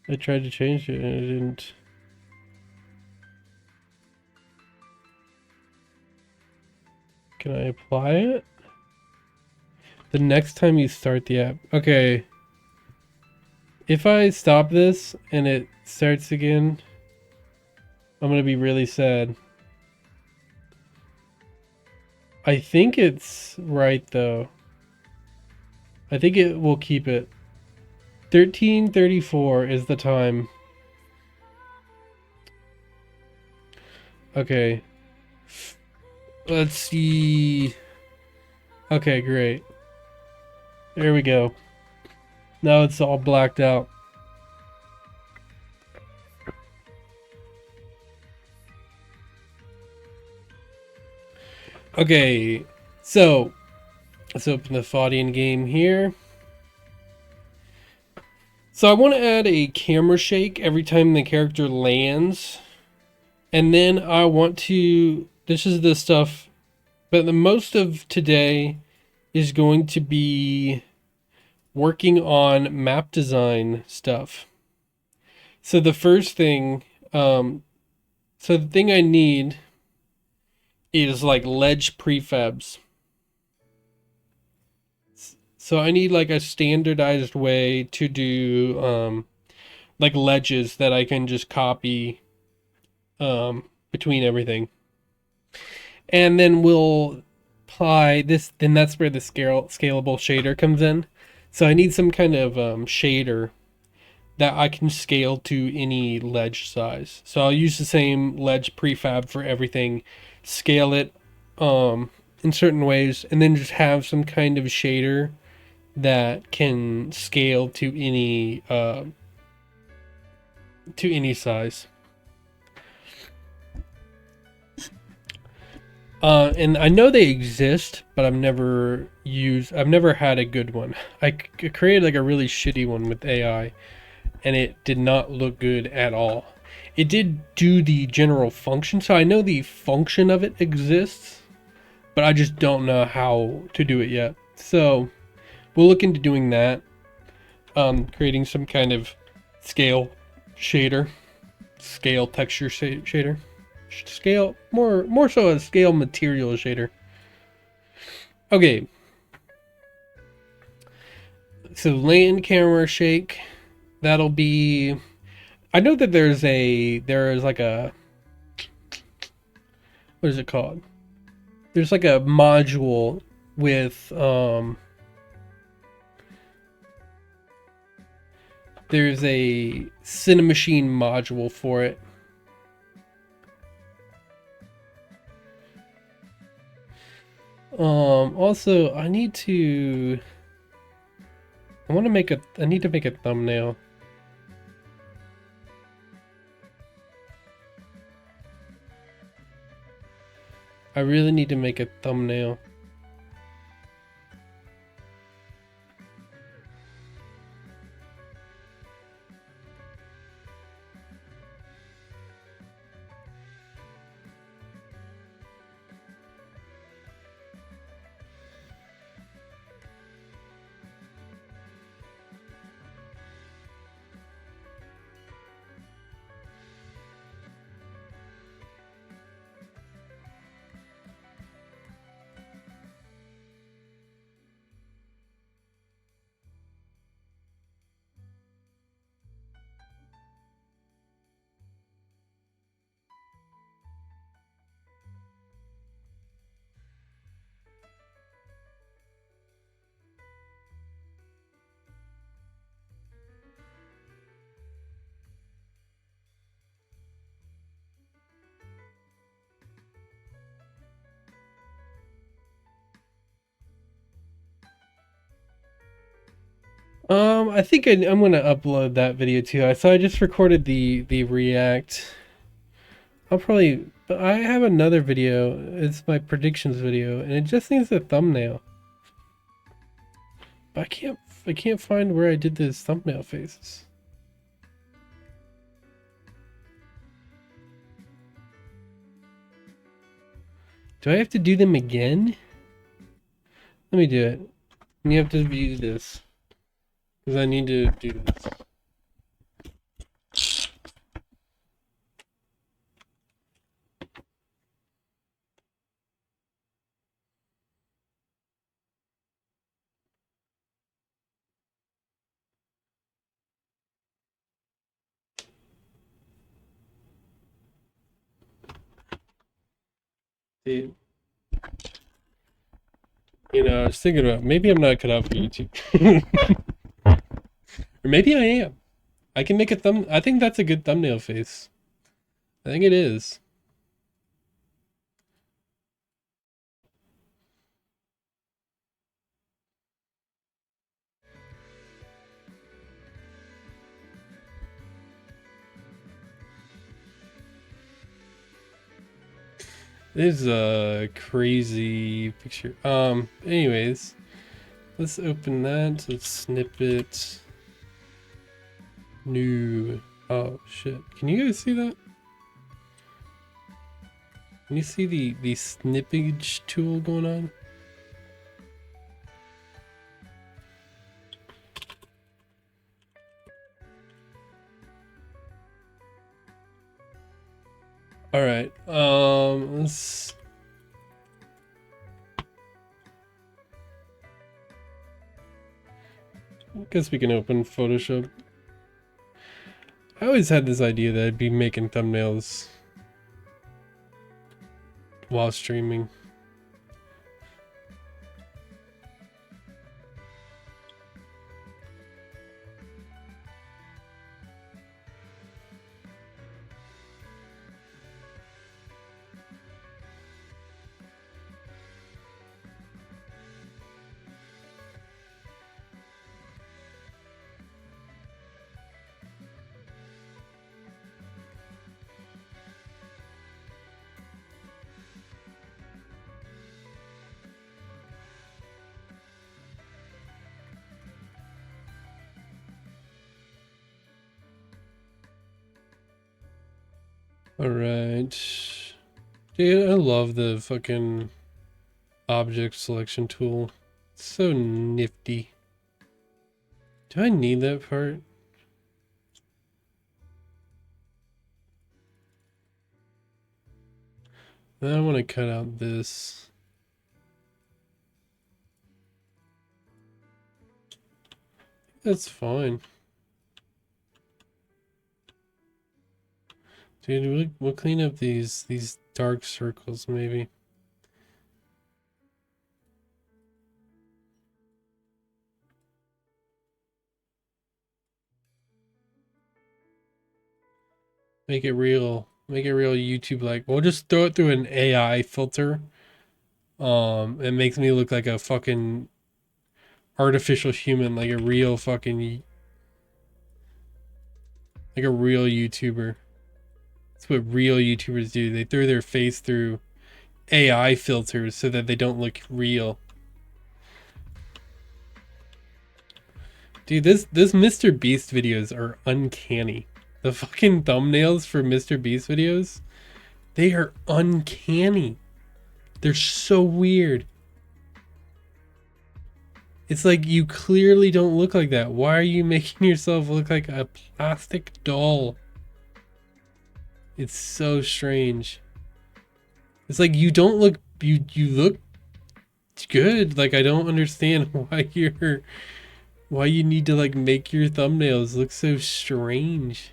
Speaker 1: I tried to change it and it didn't. Can I apply it? The next time you start the app. Okay. If I stop this and it starts again, I'm gonna be really sad. I think it's right though. I think it will keep it. 13:34 is the time. Okay. Let's see. Okay, great. There we go. Now it's all blacked out. Okay, so let's open the Faudian game here. So I want to add a camera shake every time the character lands. And then I want to, this is the stuff, but the most of today is going to be working on map design stuff. So the first thing, so the thing I need is like ledge prefabs. So I need like a standardized way to do like ledges that I can just copy between everything. And then we'll apply this, then that's where the scalable shader comes in. So I need some kind of shader that I can scale to any ledge size. So I'll use the same ledge prefab for everything, scale it in certain ways, and then just have some kind of shader that can scale to any size. And I know they exist, but I've never had a good one. I created like a really shitty one with AI, and it did not look good at all. It did do the general function, so I know the function of it exists, but I just don't know how to do it yet. So we'll look into doing that. Creating some kind of scale shader, scale texture shader, scale more so a scale material shader. Okay. So land camera shake, that'll be, I know that there is like a, what is it called? There's like a module with there's a Cinemachine module for it. Also I need to make a thumbnail. I really need to make a thumbnail. I think I'm gonna upload that video too. So I just recorded the React. But I have another video. It's my predictions video, and it just needs a thumbnail. But I can't find where I did those thumbnail faces. Do I have to do them again? Let me do it. You have to view this. Because I need to do this. Dude. You know, I was thinking about maybe I'm not cut out for YouTube. Or maybe I am. I can make a I think that's a good thumbnail face. I think it is. This is a crazy picture. Anyways, let's open that. Let's snip it. New. Oh shit. Can you guys see that? Can you see the snippage tool going on? All right. Let's. I guess we can open Photoshop. I always had this idea that I'd be making thumbnails while streaming. Alright. Dude, I love the fucking object selection tool. It's so nifty. Do I need that part? Then I want to cut out this. That's fine. Dude, we'll clean up these dark circles maybe. Make it real YouTube like. We'll just throw it through an AI filter. It makes me look like a fucking artificial human, like a real fucking like a real YouTuber. That's what real YouTubers do. They throw their face through AI filters so that they don't look real. Dude, this Mr. Beast videos are uncanny. The fucking thumbnails for Mr. Beast videos, they are uncanny. They're so weird. It's like you clearly don't look like that. Why are you making yourself look like a plastic doll? It's so strange. It's like you don't look you look good. Like I don't understand why you need to like make your thumbnails look so strange.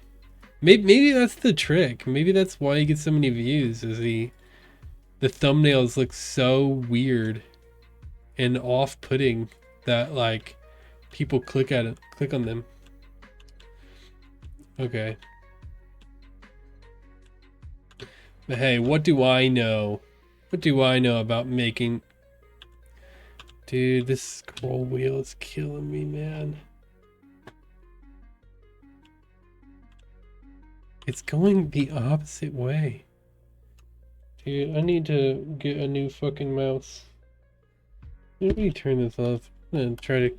Speaker 1: Maybe that's the trick. Maybe that's why you get so many views. Is the thumbnails look so weird and off-putting that like people click on them. Okay. But hey, what do I know? What do I know about making... Dude, this scroll wheel is killing me, man. It's going the opposite way. Dude, I need to get a new fucking mouse. Let me turn this off and try to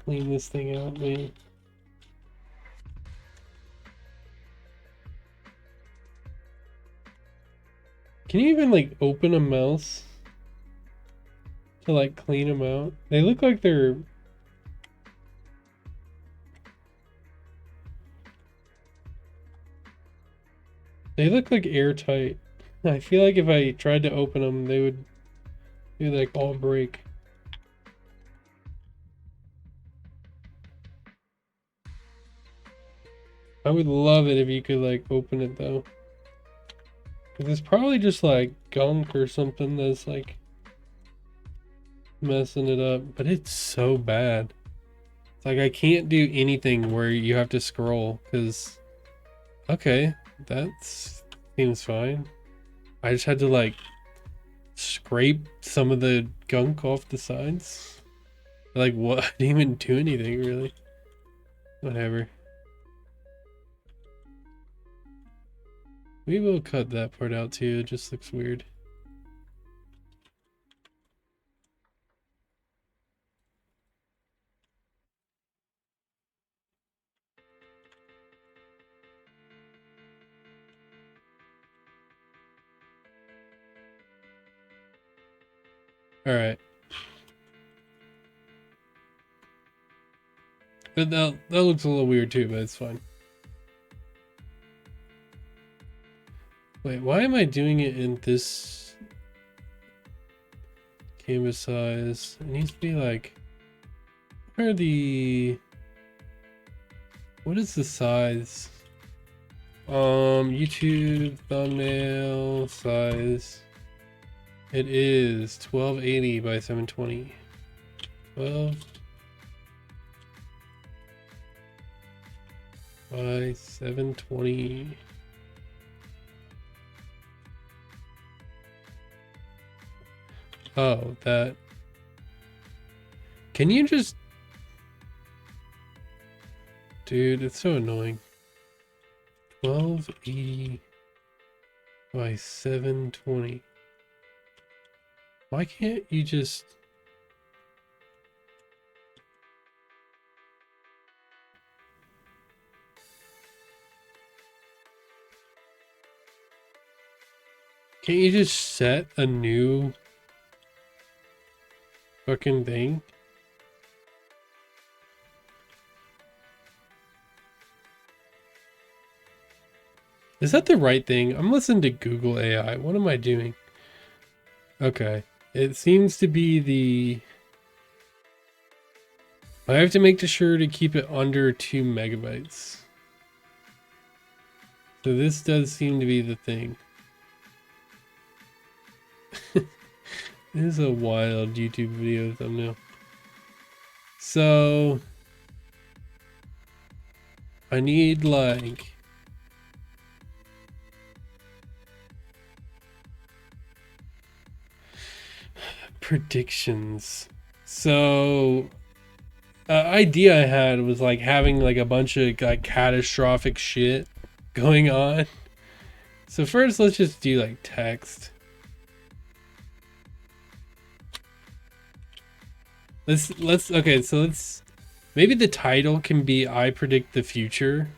Speaker 1: clean this thing out, man. Can you even like open a mouse to like clean them out? They look like they're... They look like airtight. I feel like if I tried to open them, they would like all break. I would love it if you could like open it though. Cause it's probably just like gunk or something that's like messing it up. But it's so bad. It's like I can't do anything where you have to scroll because... Okay, that seems fine. I just had to like scrape some of the gunk off the sides. Like what? I didn't even do anything really. Whatever. We will cut that part out too. It just looks weird. All right. But that looks a little weird too, but it's fine. Wait, why am I doing it in this canvas size? It needs to be like... What are the... What is the size? YouTube thumbnail size. It is 1280 by 720. 12 by 720. Oh, that. Can you just... Dude, it's so annoying. 1280 by 720. Why can't you just... Can't you just set a new fucking thing? Is that the right thing? I'm listening to Google AI. What am I doing? Okay. It seems to be the... I have to make sure to keep it under 2 megabytes. So this does seem to be the thing. This is a wild YouTube video thumbnail. So... I need like... predictions. So idea I had was like having like a bunch of like catastrophic shit going on. So first let's just do like text. Let's okay, so let's maybe the title can be I predict the future.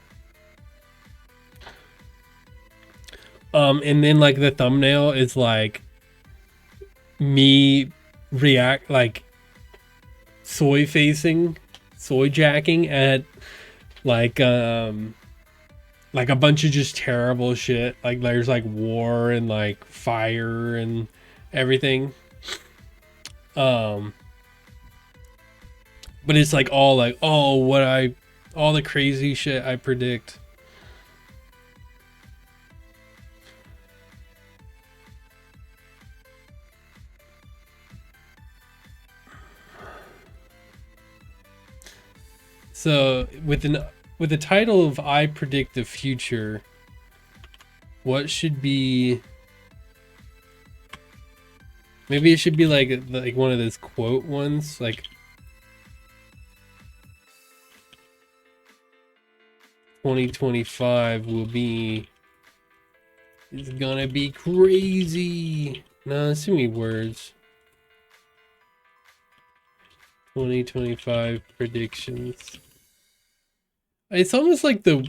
Speaker 1: And then like the thumbnail is like me react like soy jacking at like a bunch of just terrible shit. Like there's like war and like fire and everything. But it's like all like, oh, all the crazy shit I predict. So with the title of I predict the future, what should be... Maybe it should be like one of those quote ones, like 2025 will be. It's gonna be crazy. No, it's too many words. 2025 predictions. It's almost like the.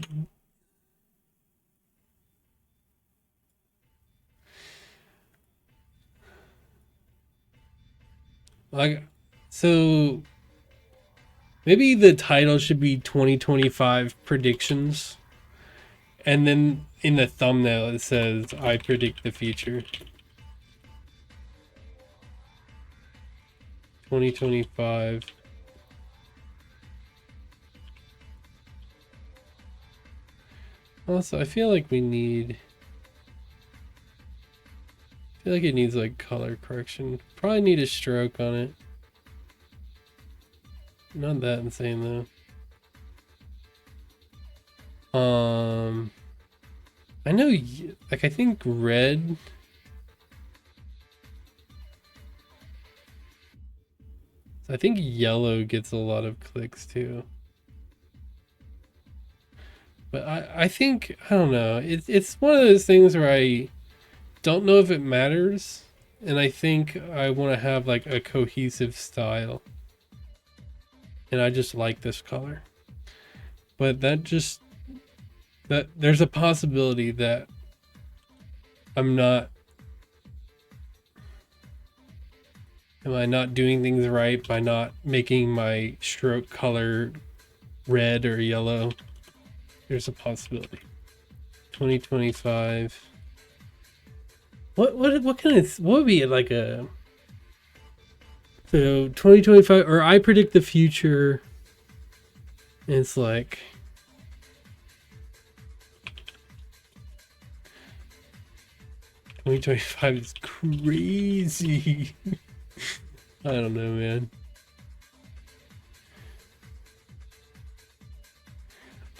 Speaker 1: Like, so maybe the title should be 2025 predictions. And then in the thumbnail it says, I predict the future. 2025. Also, I feel like it needs like color correction. Probably need a stroke on it. Not that insane though. I know, like, I think red. I think yellow gets a lot of clicks too. But I think, I don't know. It's one of those things where I don't know if it matters. And I think I want to have like a cohesive style. And I just like this color. But that there's a possibility that am I not doing things right by not making my stroke color red or yellow? There's a possibility. 2025. What would be like a, so 2025, or I predict the future. It's like, "2025 is crazy." I don't know, man.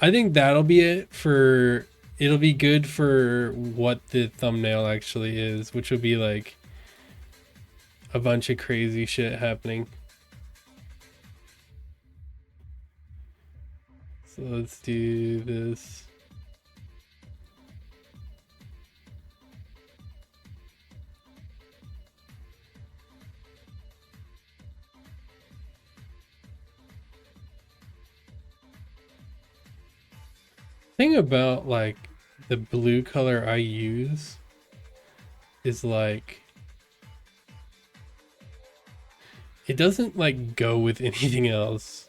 Speaker 1: I think that'll be it for. It'll be good for what the thumbnail actually is, which will be like a bunch of crazy shit happening. So let's do this. Thing about like the blue color I use is like it doesn't like go with anything else.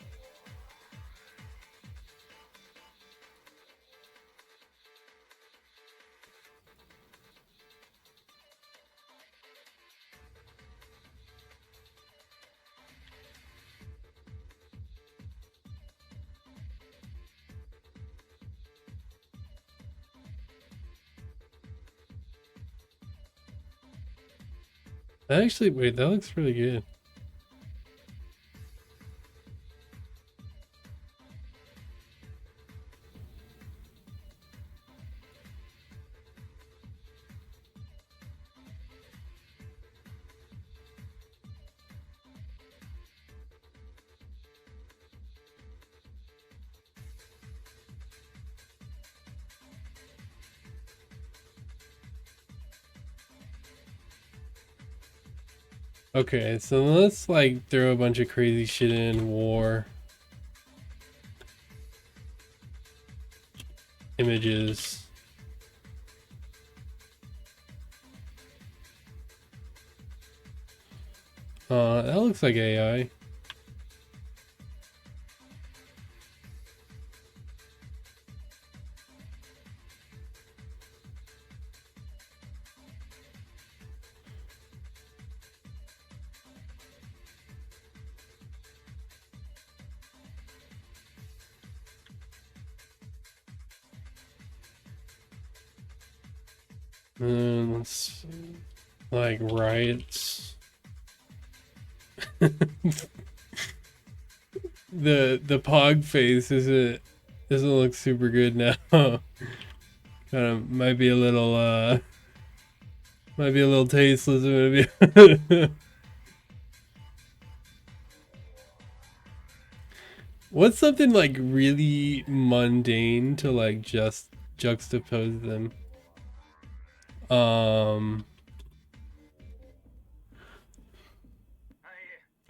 Speaker 1: Actually, wait, that looks really good. Okay, so let's like throw a bunch of crazy shit in. War. Images. That looks like AI. Let's like riots. The pog face doesn't look super good now. Kind of might be a little tasteless maybe. What's something like really mundane to like just juxtapose them?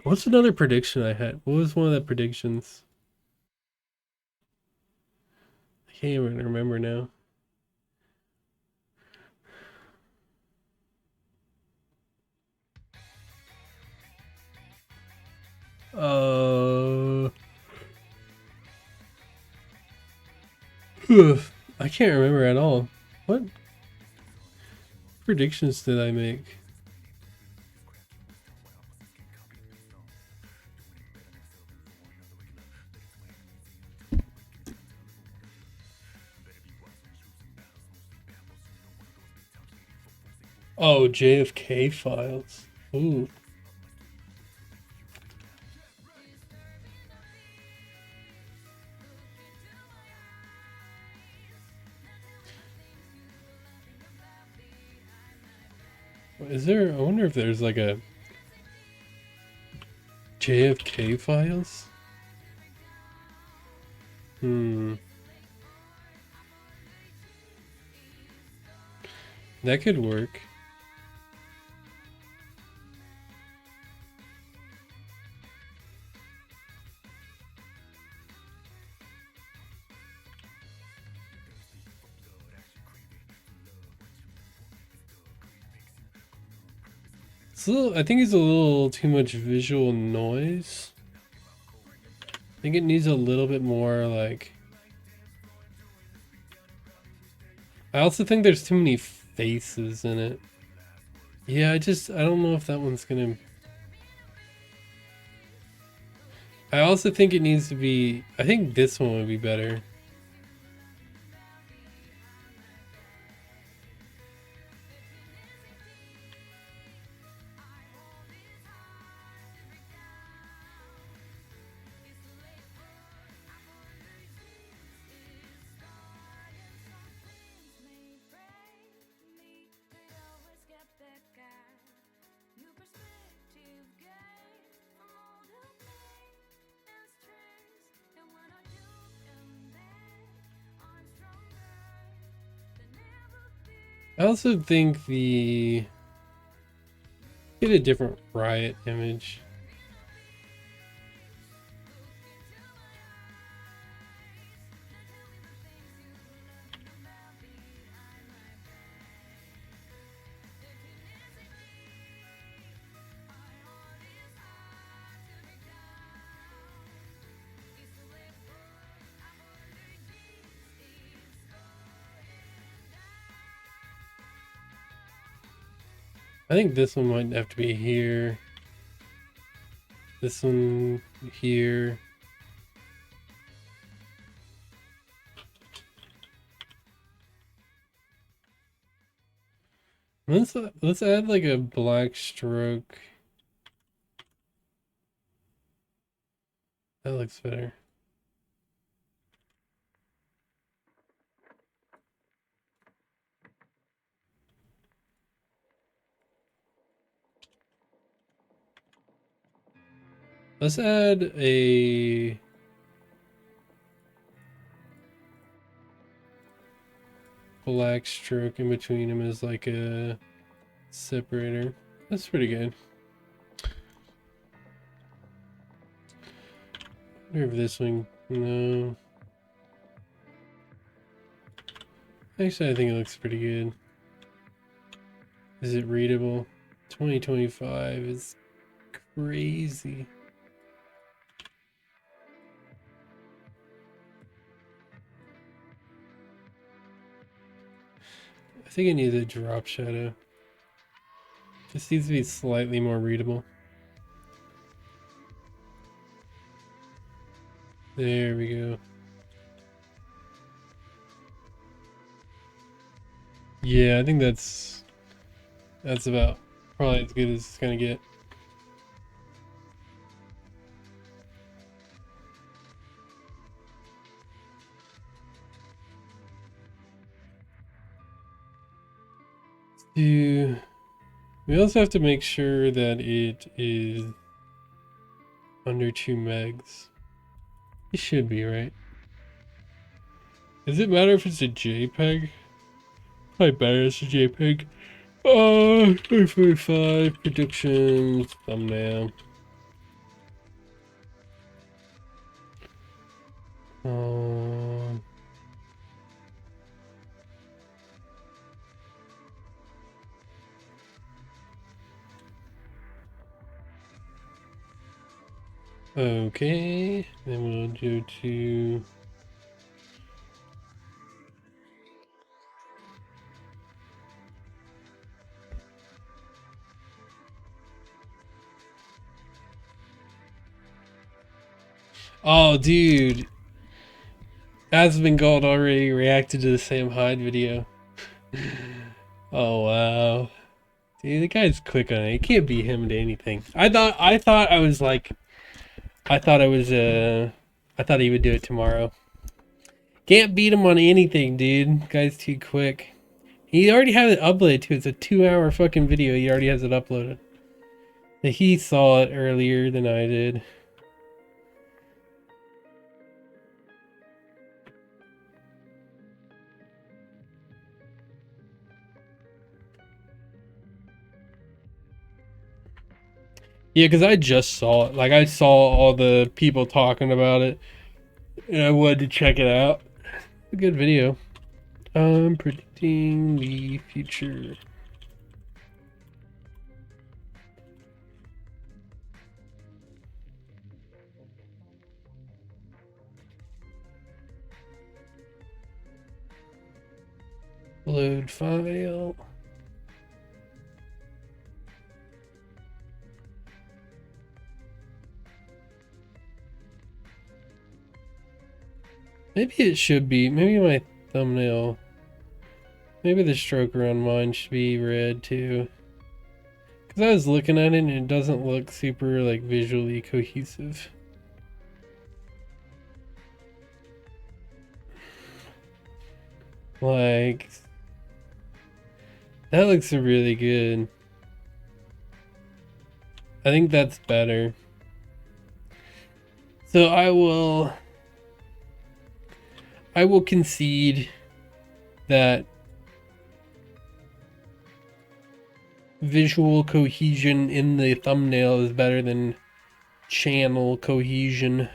Speaker 1: What's another prediction I had? What was one of the predictions? I can't even remember now. I can't remember at all. What predictions did I make? Oh, JFK files. Ooh. Is there? I wonder if there's like a JFK files. That could work. I think it's a little too much visual noise. I think it needs a little bit more like... I also think there's too many faces in it. Yeah, I don't know if that one's gonna... I also think it needs to be... I think this one would be better. I also think get a different riot image. I think this one might have to be here. This one here. Let's add like a black stroke. That looks better. Let's add a black stroke in between them as like a separator. That's pretty good. I wonder if this one, no. Actually, I think it looks pretty good. Is it readable? 2025 is crazy. I think it needs a drop shadow. Just needs to be slightly more readable. There we go. Yeah, I think that's about probably as good as it's gonna get. We also have to make sure that it is under 2 megs. It should be, right? Does it matter if it's a JPEG? Probably better if it's a JPEG. 345 predictions, thumbnail. Um, okay, then we'll go to oh, dude, Asmongold already reacted to the Sam Hyde video. Oh wow, dude, the guy's quick on it. You can't beat him to anything. I thought I was like, I thought I was I thought he would do it tomorrow. Can't beat him on anything, dude. Guy's too quick. He already has it uploaded too. It's a 2-hour fucking video. He already has it uploaded. He saw it earlier than I did. Yeah, because I just saw it. Like, I saw all the people talking about it. And I wanted to check it out. A good video. Predicting the future. Load file. Maybe it should be. Maybe my thumbnail. Maybe the stroke around mine should be red too. Because I was looking at it and it doesn't look super like visually cohesive. Like, that looks really good. I think that's better. So I will concede that visual cohesion in the thumbnail is better than channel cohesion.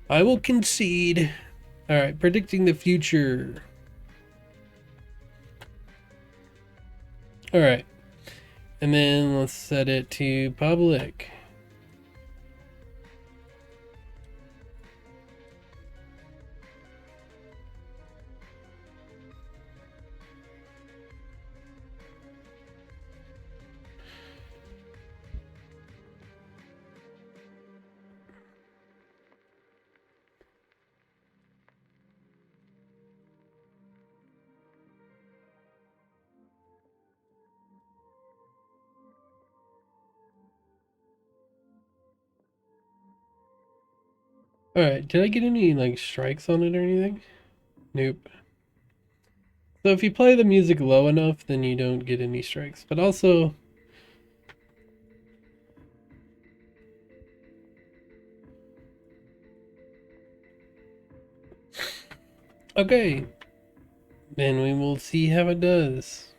Speaker 1: I will concede. Alright, predicting the future. Alright. And then let's set it to public. Alright, did I get any like strikes on it or anything? Nope. So if you play the music low enough, then you don't get any strikes. But also, okay, then we will see how it does.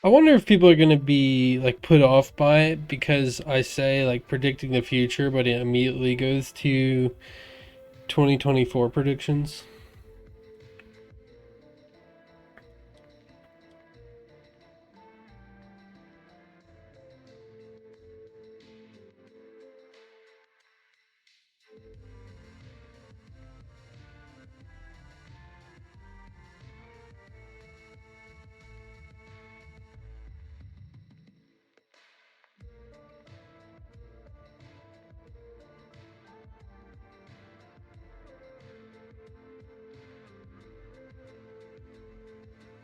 Speaker 1: I wonder if people are going to be like put off by it because I say like predicting the future, but it immediately goes to 2024 predictions.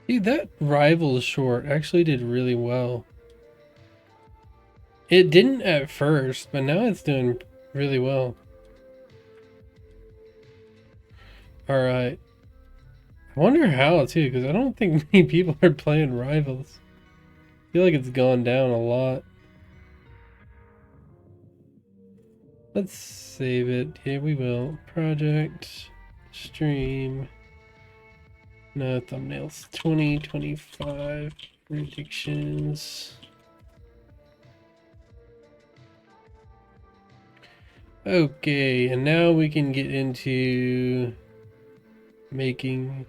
Speaker 1: Dude, that Rivals short actually did really well. It didn't at first, but now it's doing really well. Alright. I wonder how, too, because I don't think many people are playing Rivals. I feel like it's gone down a lot. Let's save it. Here we will. Project. Stream. No thumbnails. 2025 predictions. Okay, and now we can get into making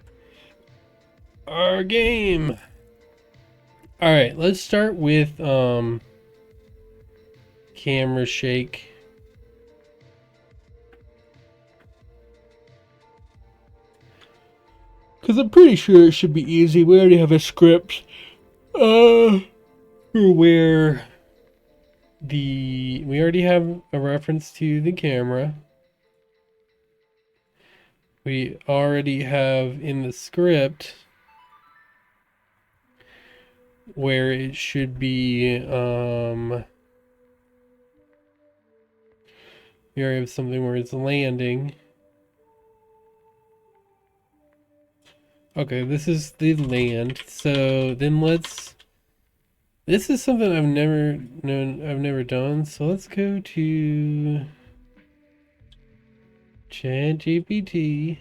Speaker 1: our game. All right, let's start with camera shake. Cause I'm pretty sure it should be easy. We already have a script for where we already have a reference to the camera. We already have in the script where it should be, we already have something where it's landing. Okay, this is the land. So then this is something I've never done. So let's go to ChatGPT.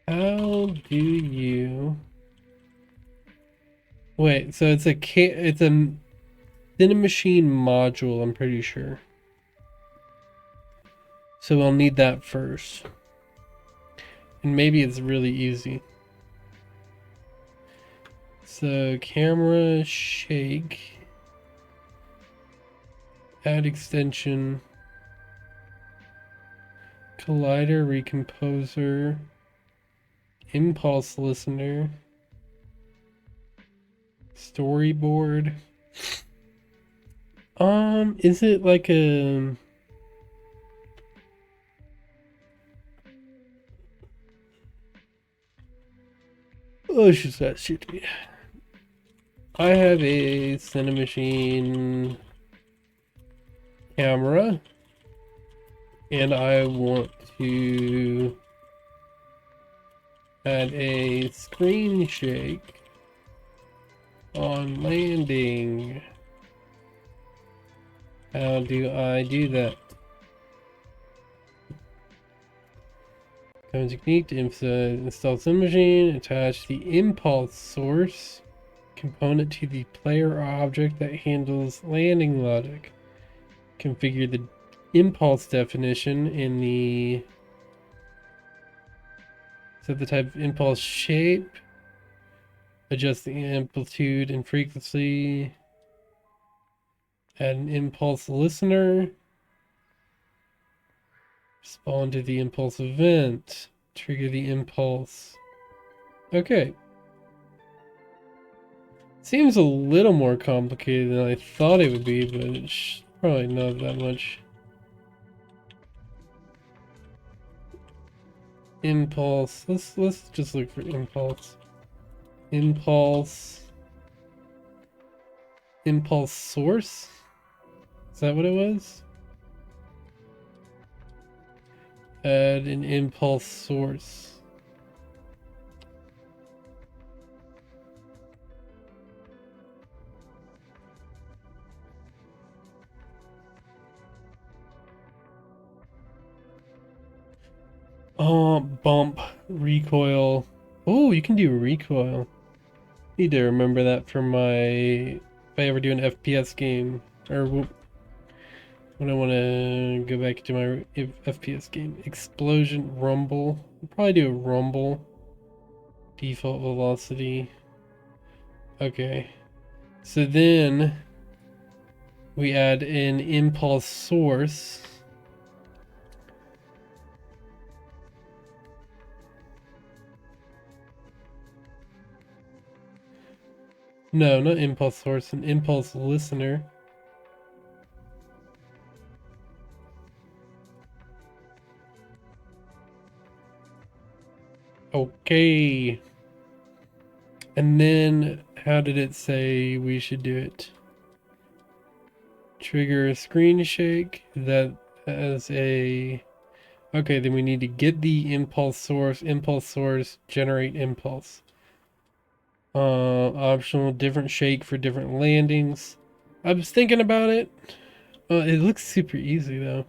Speaker 1: How do you... Wait, so it's a Cinemachine module, I'm pretty sure. So we'll need that first. And maybe it's really easy. So camera shake. Add extension. Collider recomposer. Impulse listener. Storyboard. Is it like a... Oh, she's that shit to me. I have a Cinemachine camera, and I want to add a screen shake on landing. How do I do that? Command technique to install Cinemachine, attach the impulse source component to the player object that handles landing logic. Configure the impulse definition in the... Set the type of impulse shape. Adjust the amplitude and frequency. Add an impulse listener. Respond to the impulse event. Trigger the impulse. Okay. Seems a little more complicated than I thought it would be, but it's probably not that much. Impulse. Let's just look for impulse. Impulse source? Is that what it was? Add an impulse source. Oh, bump, recoil. Oh, you can do recoil. Need to remember that for my... If I ever do an FPS game. Or when I want to go back to my FPS game. Explosion, rumble. I'll probably do a rumble. Default velocity. Okay. So then we add an impulse source. No, not impulse source, an impulse listener. Okay. And then how did it say we should do it? Trigger a screen shake that as a... Okay, then we need to get the impulse source, generate impulse. Optional, different shake for different landings. I was thinking about it. It looks super easy though.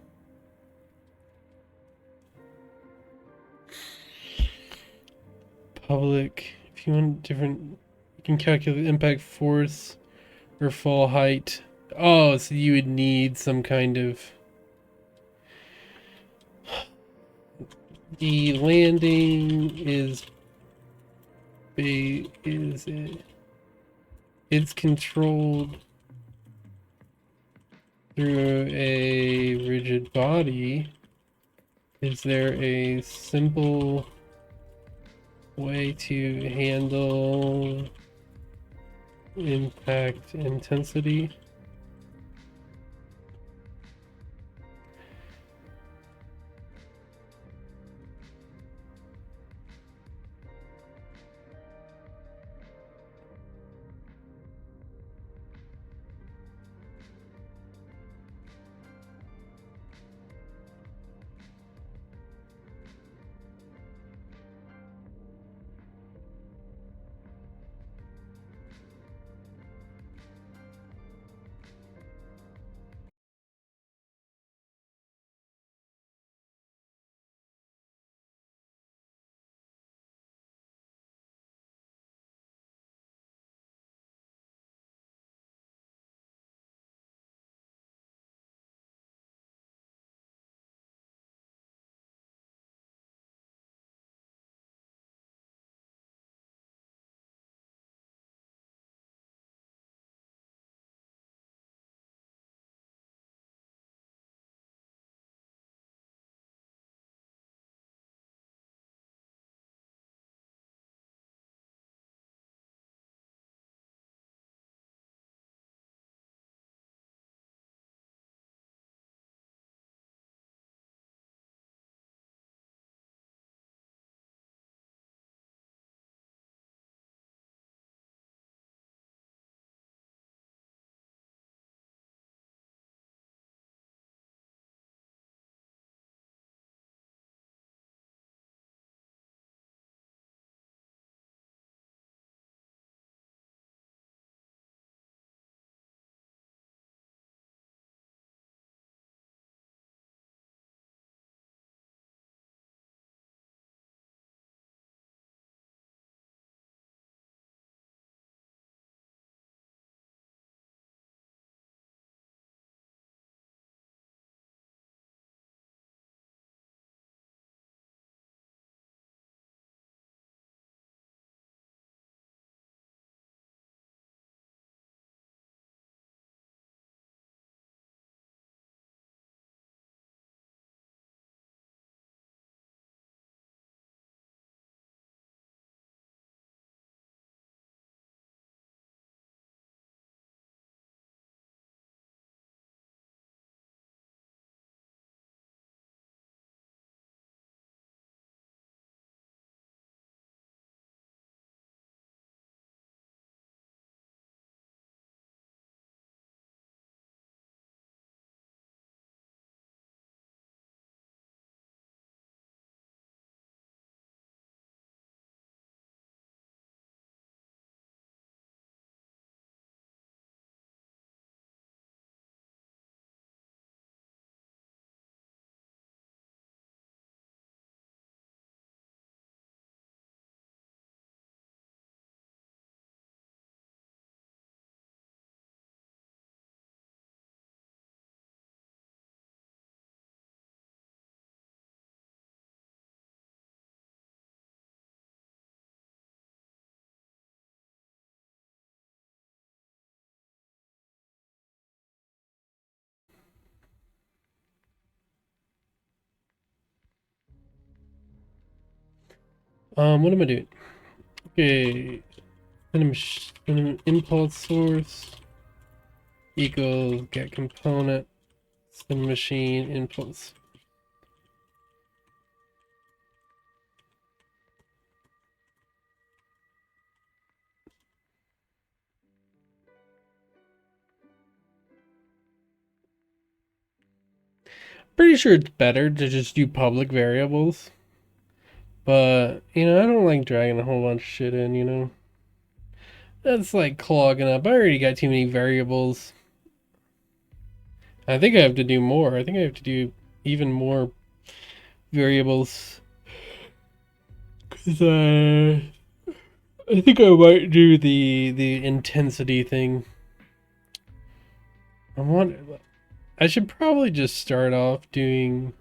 Speaker 1: Public, if you want different, you can calculate impact force or fall height. Oh, so you would need some kind of... The landing is it's controlled through a rigid body. Is there a simple way to handle impact intensity? What am I doing? Okay, an impulse source equals get component spin machine impulse. Pretty sure it's better to just do public variables. But, you know, I don't like dragging a whole bunch of shit in, you know. That's like clogging up. I already got too many variables. I think I have to do more. I think I have to do even more variables. Because I think I might do the intensity thing. I should probably just start off doing.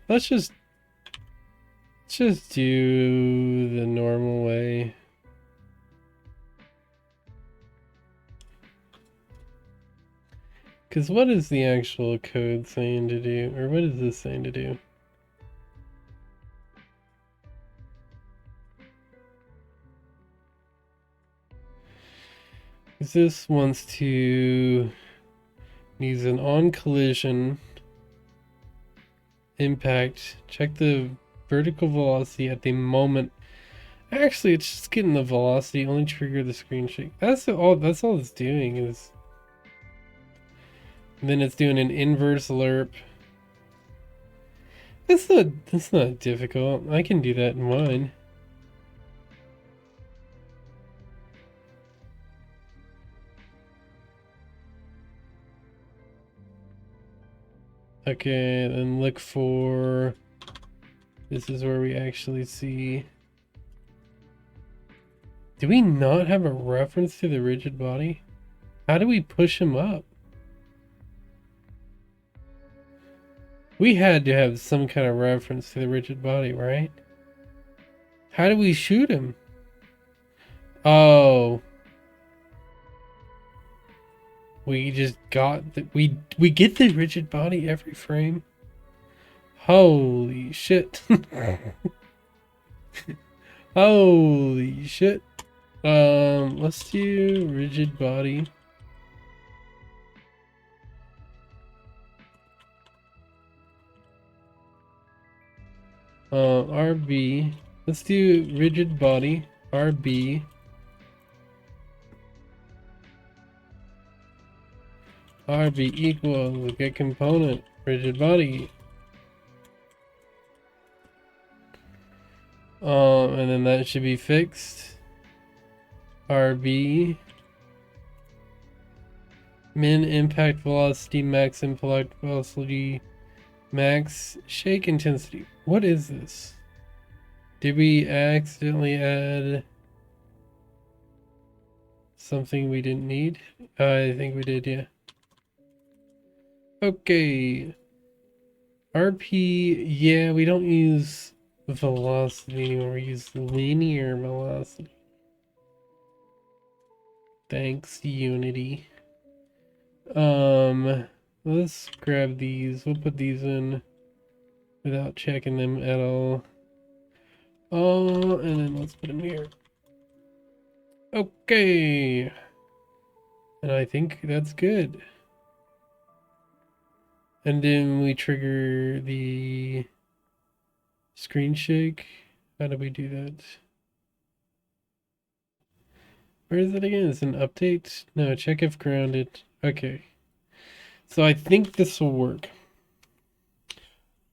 Speaker 1: Let's just do the normal way. Because what is the actual code saying to do? Or what is this saying to do? Because this wants to use an on collision impact. Check the vertical velocity at the moment. Actually, it's just getting the velocity. Only trigger the screen shake. That's all it's doing is. And then it's doing an inverse lerp. That's not difficult. I can do that in mine. Okay, then look for. This is where we actually see. Do we not have a reference to the rigid body? How do we push him up? We had to have some kind of reference to the rigid body, right? How do we shoot him? Oh. We just got the, we get the rigid body every frame. Holy shit. Holy shit. Let's do rigid body. RB. Let's do rigid body. RB. RB equals get component rigid body. And then that should be fixed. RB min impact velocity, max impact velocity, max shake intensity. What is this? Did we accidentally add something we didn't need? I think we did, yeah. Okay. RP, yeah, we don't use velocity anymore. We use linear velocity. Thanks, Unity. Let's grab these. We'll put these in without checking them at all. Oh, and then let's put them here. Okay. And I think that's good. And then we trigger the screen shake. How do we do that? Where is it again? It's an update? No, check if grounded. Okay. So I think this will work.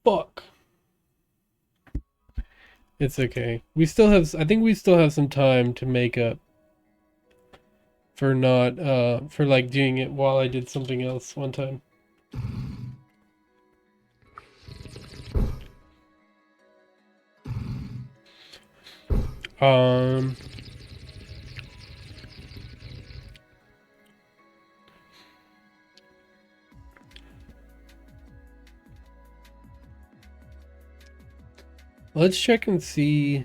Speaker 1: Fuck. It's okay. We still have, I think we still have some time to make up for not, for like doing it while I did something else one time. Let's check and see.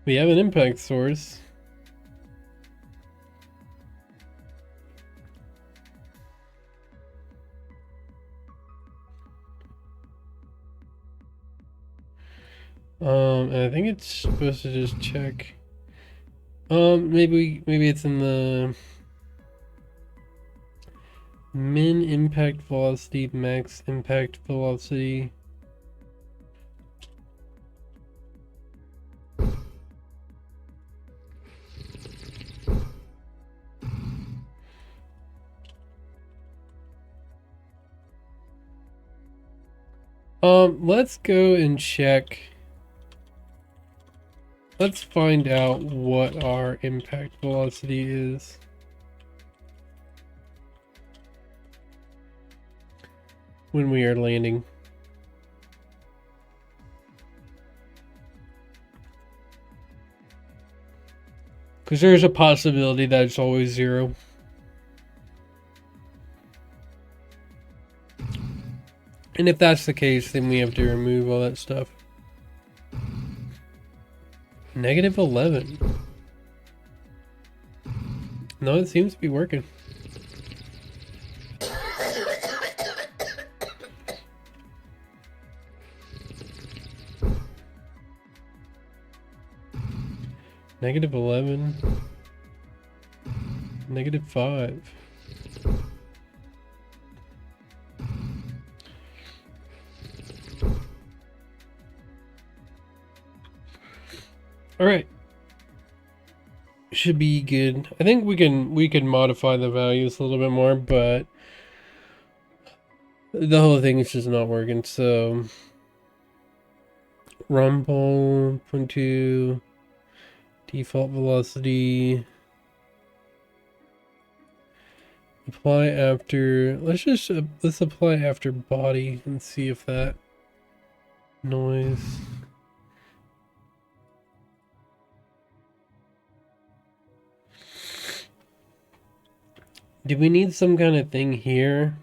Speaker 1: We have an impact source. And I think it's supposed to just check. Maybe it's in the min impact velocity, max impact velocity. Let's go and check. Let's find out what our impact velocity is. When we are landing. Because there's a possibility that it's always 0. And if that's the case, then we have to remove all that stuff. -11. No, it seems to be working. -11. -5. All right. Should be good. I think we can modify the values a little bit more, but the whole thing is just not working. So rumble 0.2 default velocity. Apply after. Let's apply after body and see if that noise. Do we need some kind of thing here?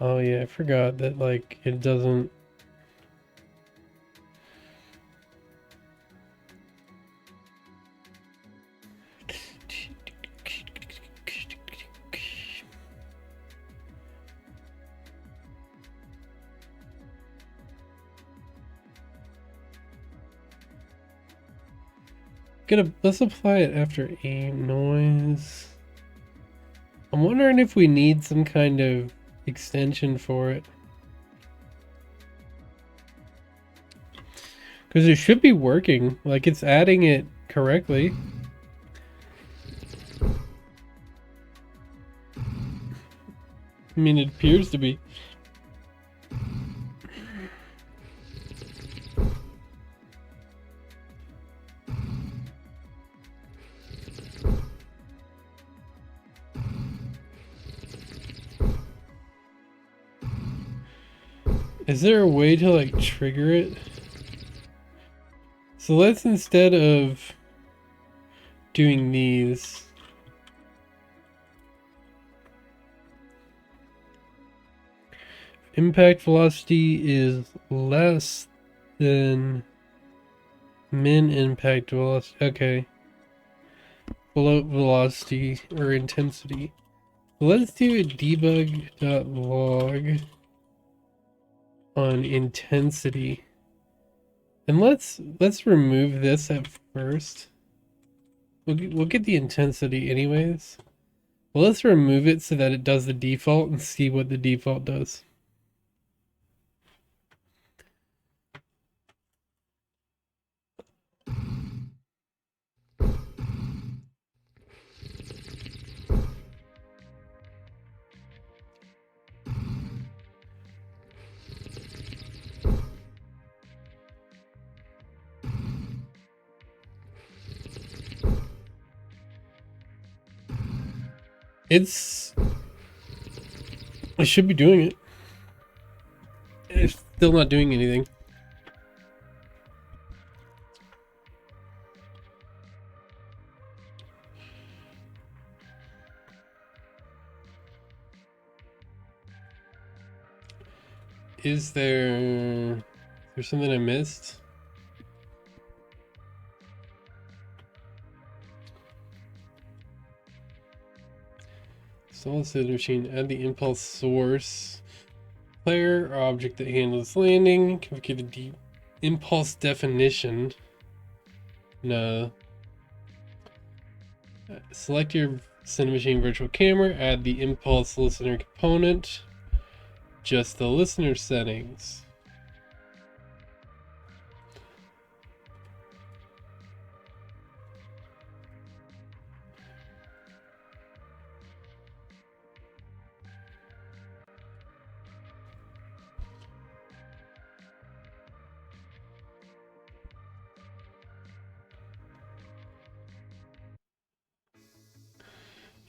Speaker 1: Oh yeah, I forgot that like it doesn't. Let's apply it after a noise. I'm wondering if we need some kind of extension for it. Because it should be working. Like it's adding it correctly. I mean, it appears to be. Is there a way to like trigger it? So let's, instead of doing these, impact velocity is less than min impact velocity. Okay. Float velocity or intensity. Let's do a debug.log on intensity. And let's remove this at first. We'll get the intensity anyways. Well, let's remove it so that it does the default and see what the default does. I should be doing it. It's still not doing anything. Is there something I missed? Solid state machine, add the impulse source. Player or object that handles landing. Configure the deep impulse definition. No. Select your Cinemachine virtual camera. Add the impulse listener component. Just the listener settings.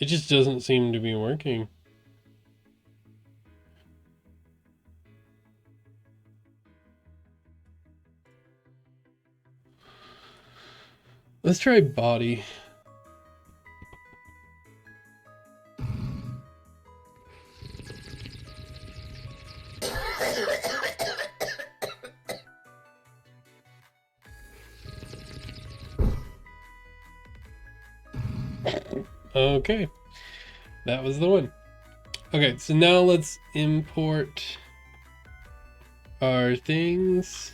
Speaker 1: It just doesn't seem to be working. Let's try body. Okay, that was the one. Okay, so now let's import our things.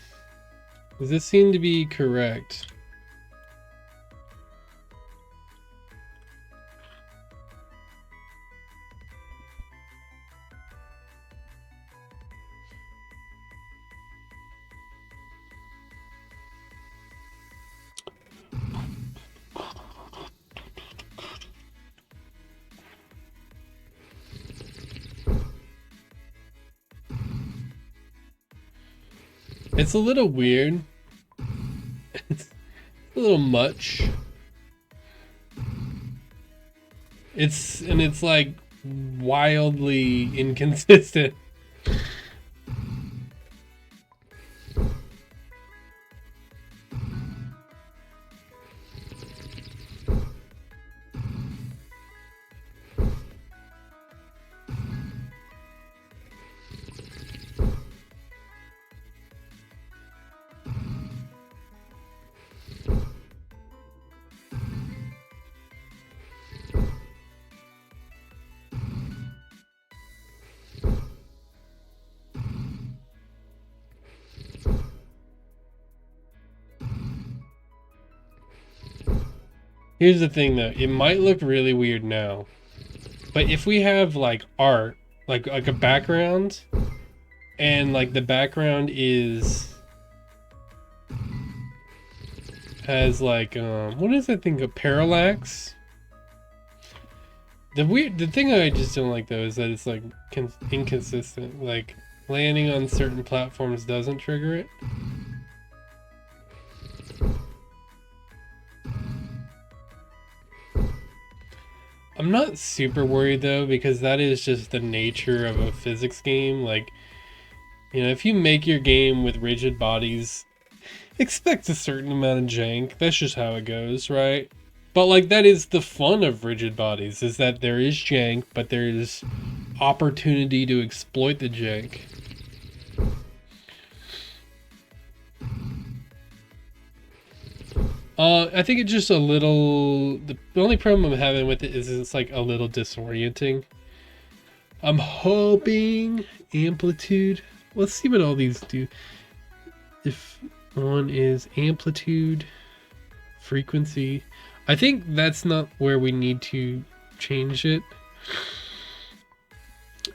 Speaker 1: Does this seem to be correct? It's a little weird. It's a little much. It's like wildly inconsistent. Here's the thing though, it might look really weird now, but if we have like art, like a background, and like the background has like what is that thing, a parallax? The thing I just don't like though is that it's like inconsistent, like landing on certain platforms doesn't trigger it. I'm not super worried though, because that is just the nature of a physics game. Like, you know, if you make your game with rigid bodies, expect a certain amount of jank. That's just how it goes, right? But like, that is the fun of rigid bodies, is that there is jank, but there is opportunity to exploit the jank. I think it's just a little, the only problem I'm having with it is it's like a little disorienting. I'm hoping amplitude. Let's see what all these do. If one is amplitude, frequency. I think that's not where we need to change it.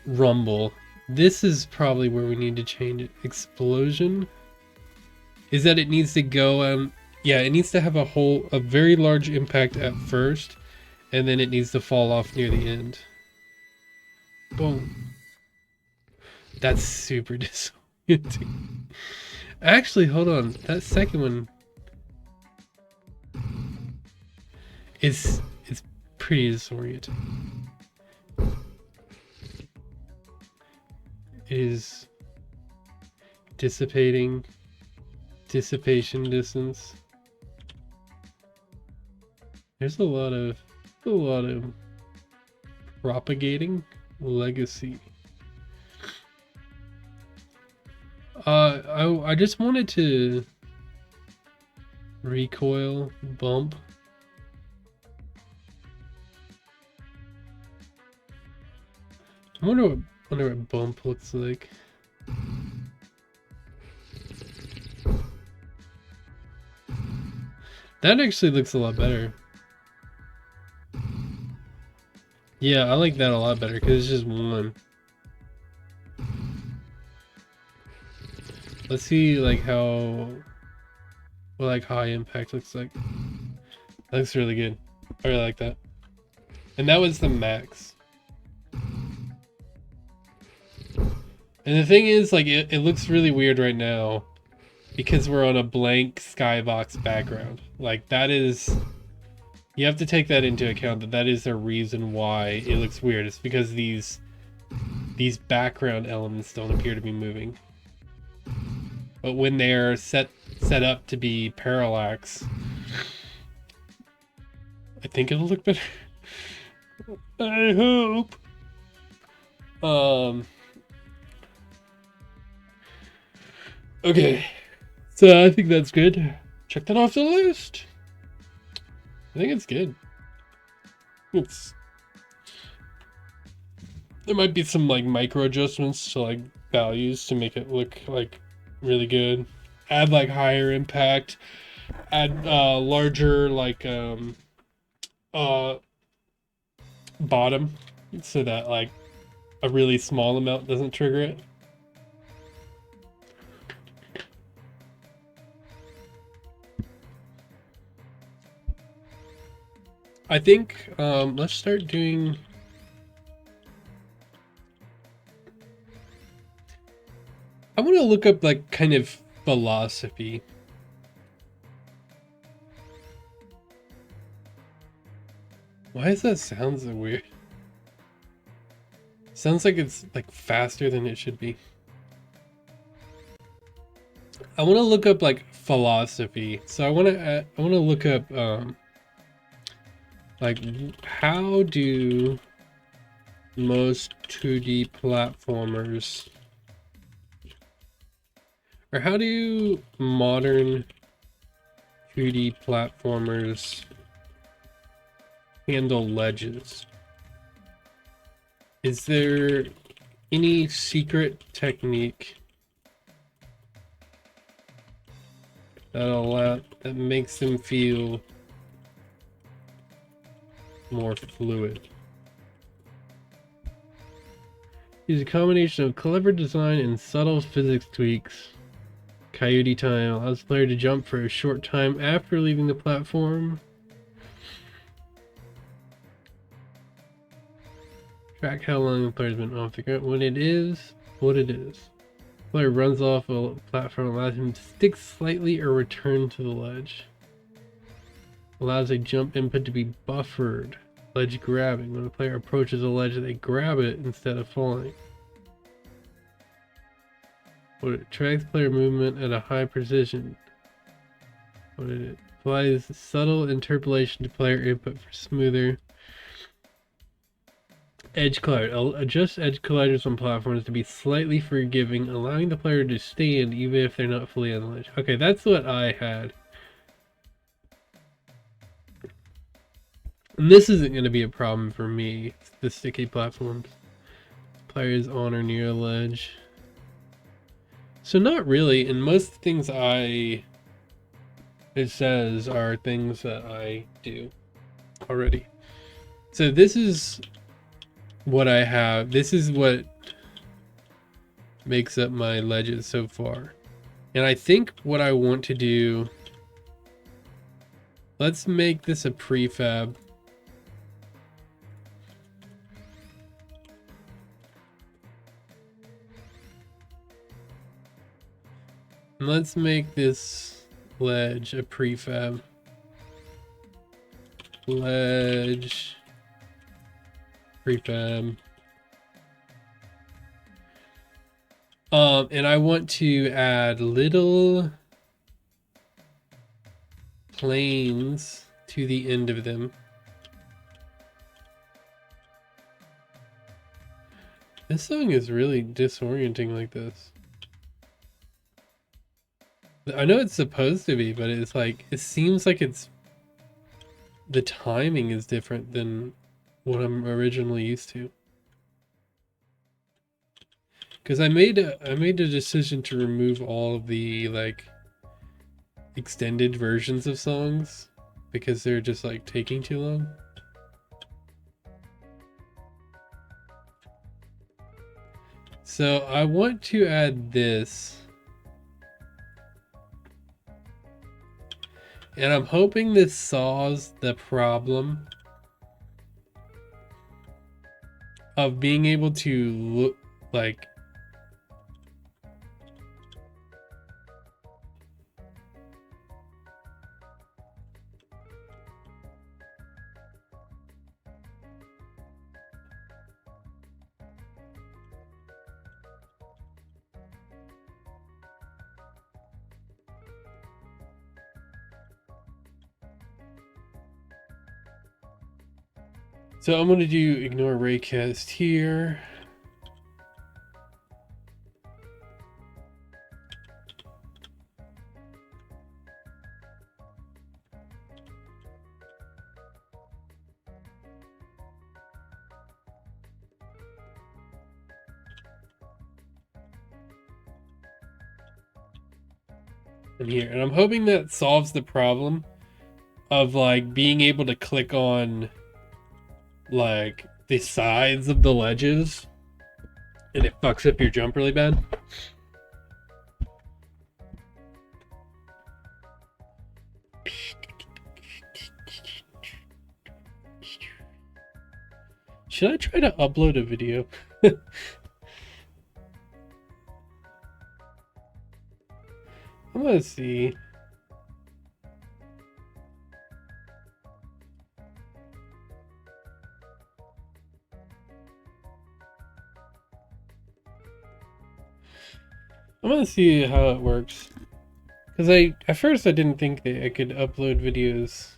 Speaker 1: Rumble. This is probably where we need to change it. Explosion. Is that it needs to go yeah, it needs to have a very large impact at first, and then it needs to fall off near the end. Boom. That's super disorienting. Actually, hold on. That second one it's pretty disorienting. It is dissipation distance. There's a lot of propagating legacy. I just wanted to recoil bump. I wonder what bump looks like. That actually looks a lot better. Yeah, I like that a lot better because it's just one. Let's see like how like high impact looks like. That looks really good. I really like that. And that was the max. And the thing is, like, it looks really weird right now because we're on a blank skybox background. Like, that is You have to take that into account, that that is a reason why it looks weird. It's because these background elements don't appear to be moving. But when they're set up to be parallax, I think it'll look better. I hope. Okay. So I think that's good. Check that off the list. I think it's good. There might be some like micro adjustments to like values to make it look like really good. Add like higher impact. Add larger like bottom, so that like a really small amount doesn't trigger it. I think let's start doing. I want to look up like kind of philosophy. Why does that sound so weird? Sounds like it's like faster than it should be. I want to look up like philosophy. So I want to look up like how do most 2D platformers, or how do modern 2D platformers handle ledges? Is there any secret technique that makes them feel more fluid? Use a combination of clever design and subtle physics tweaks. Coyote time allows the player to jump for a short time after leaving the platform. Track how long the player's been off the ground. When it is what it is. The player runs off a platform, allows him to stick slightly or return to the ledge. Allows a jump input to be buffered. Ledge grabbing. When the player approaches a ledge, they grab it instead of falling. When it tracks player movement at a high precision. When it applies subtle interpolation to player input for smoother. Edge collider. Adjust edge colliders on platforms to be slightly forgiving, allowing the player to stand even if they're not fully on the ledge. Okay, that's what I had. And this isn't going to be a problem for me, the sticky platforms. Players on or near a ledge. So not really, and most things it says are things that I do already. So this is what I have. This is what makes up my ledges so far. And I think what I want to do, let's make this a prefab. And let's make this ledge a prefab. Ledge prefab. And I want to add little planes to the end of them. This song is really disorienting like this. I know it's supposed to be, but it's like, it seems like the timing is different than what I'm originally used to. Because I made a decision to remove all of the like extended versions of songs because they're just like taking too long. So I want to add this. And I'm hoping this solves the problem of being able to look like So I'm gonna do ignore raycast here. In here, and I'm hoping that solves the problem of like being able to click on like the sides of the ledges and it fucks up your jump really bad. Should I try to upload a video? I'm gonna see. I'm gonna see how it works. Because at first I didn't think that I could upload videos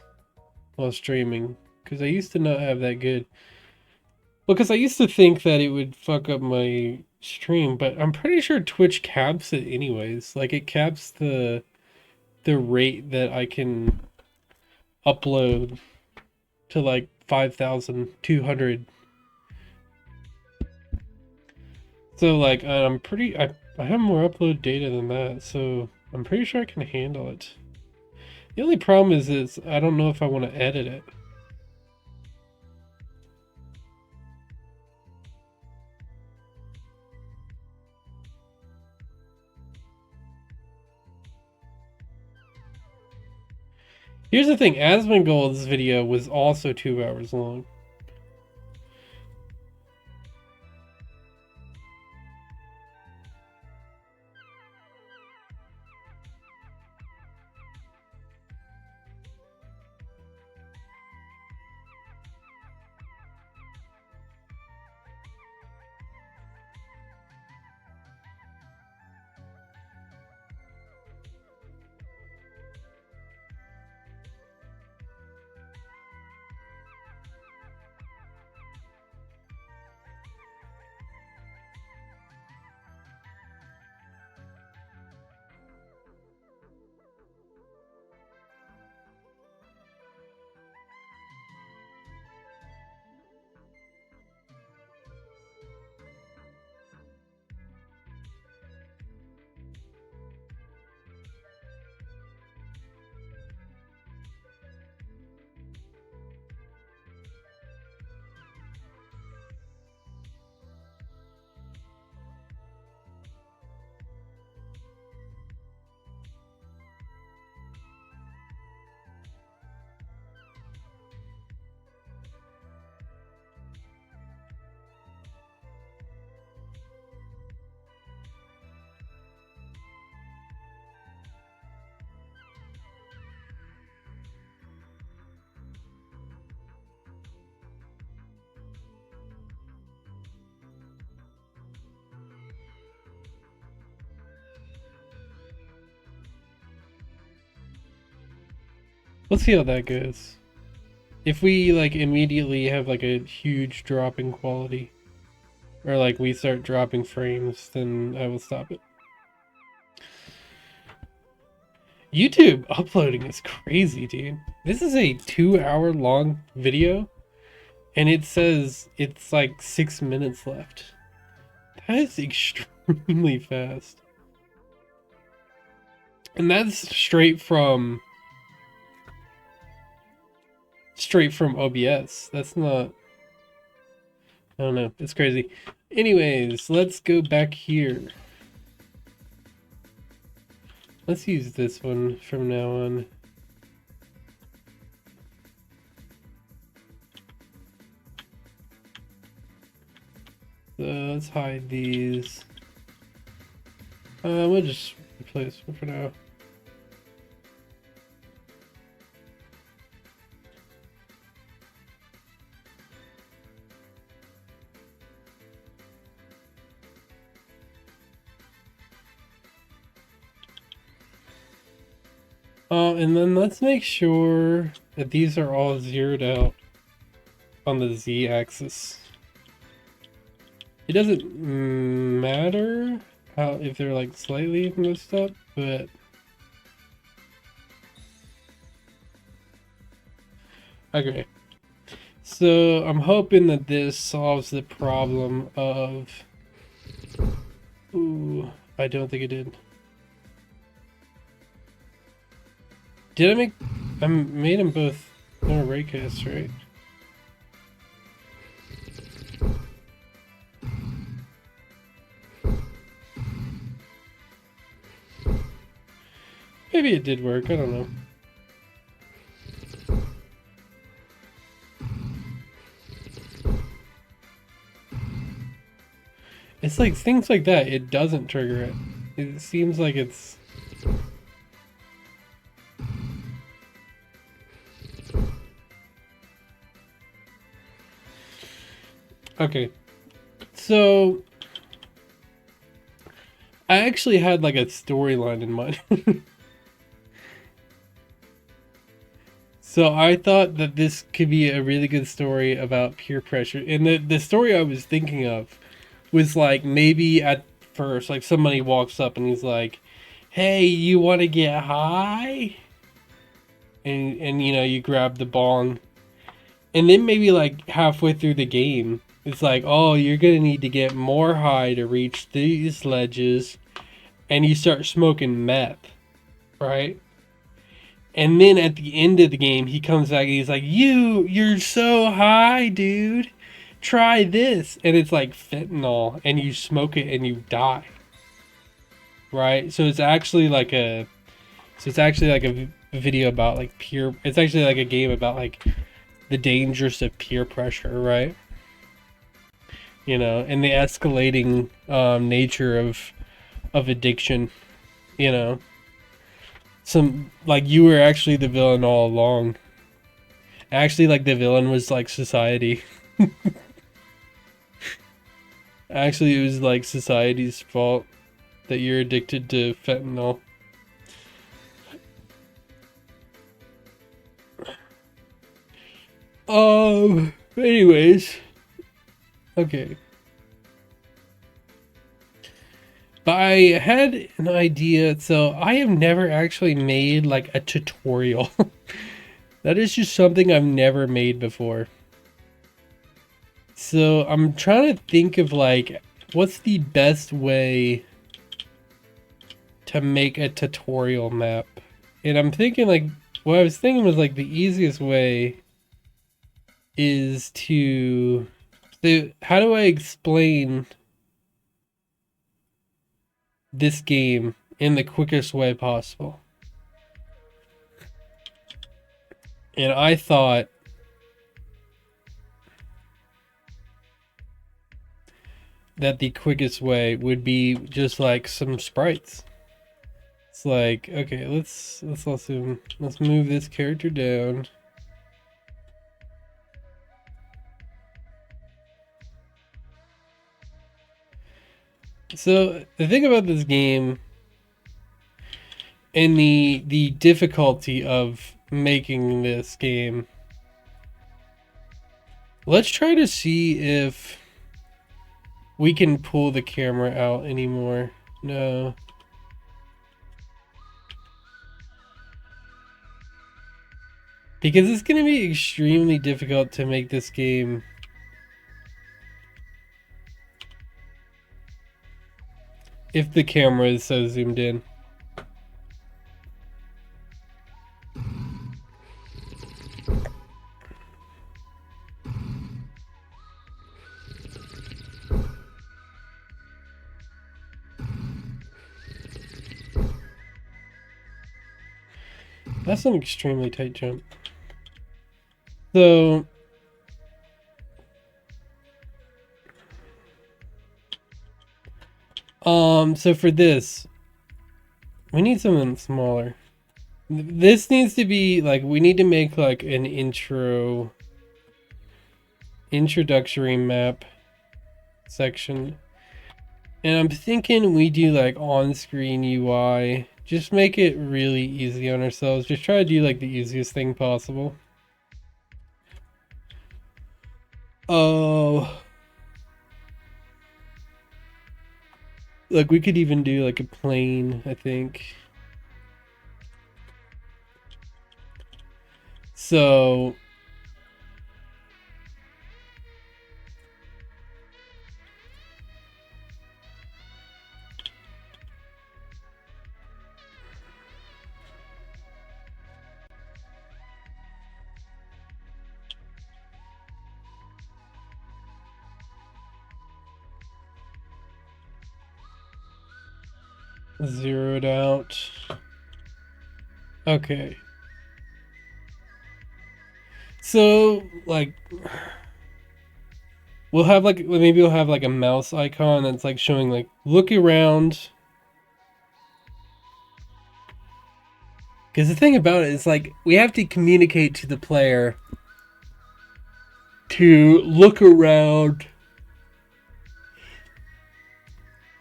Speaker 1: while streaming. Because I used to not have that good. Because I used to think that it would fuck up my stream, but I'm pretty sure Twitch caps it anyways. Like it caps the rate that I can upload to like 5,200. So like I'm pretty I have more upload data than that, so I'm pretty sure I can handle it. The only problem is I don't know if I want to edit it. Here's the thing, Asmongold's video was also 2 hours long. Let's see how that goes. If we like immediately have like a huge drop in quality, or like we start dropping frames, then I will stop it. YouTube uploading is crazy, dude. This is a 2-hour long video and it says it's like 6 minutes left. That is extremely fast. And that's straight from OBS. That's not, I don't know, it's crazy. Anyways, let's go back here. Let's use this one from now on. So let's hide these. We'll just replace them for now. And then let's make sure that these are all zeroed out on the z-axis. It doesn't matter how if they're like slightly messed up, but okay. So I'm hoping that this solves the problem of. Ooh, I don't think it did. Did I make? I made them both more raycasts, right? Maybe it did work. I don't know. It's like things like that. It doesn't trigger it. It seems like it's. Okay. So I actually had like a storyline in mind. So I thought that this could be a really good story about peer pressure. And the story I was thinking of was like maybe at first, like somebody walks up and he's like, "Hey, you want to get high?" And you know, you grab the bong. And then maybe like halfway through the game, it's like, "Oh, you're going to need to get more high to reach these ledges." And you start smoking meth, right? And then at the end of the game, he comes back and he's like, you're so high, dude. Try this." And it's like fentanyl, and you smoke it and you die. Right? So it's actually like a video about like it's actually like a game about like the dangers of peer pressure, right? You know, and the escalating nature of addiction, you know. Some like you were actually the villain all along. Actually, like the villain was like society. Actually, it was like society's fault that you're addicted to fentanyl. Anyways. Okay. But I had an idea, so I have never actually made like a tutorial. That is just something I've never made before. So I'm trying to think of like, what's the best way to make a tutorial map? And I'm thinking like, what I was thinking was like the easiest way is to, so how do I explain this game in the quickest way possible? And I thought that the quickest way would be just like some sprites. It's like, okay, let's move this character down. So the thing about this game and the difficulty of making this game, let's try to see if we can pull the camera out anymore. No. Because it's going to be extremely difficult to make this game if the camera is so zoomed in. That's an extremely tight jump. So so for this, we need something smaller. This needs to be like, we need to make like an introductory map section. And I'm thinking we do like on-screen UI. Just make it really easy on ourselves. Just try to do like the easiest thing possible. Oh, like we could even do like a plane, I think. So zeroed out. Okay. So like we'll have like maybe we'll have like a mouse icon that's like showing like look around. Because the thing about it is like we have to communicate to the player to look around.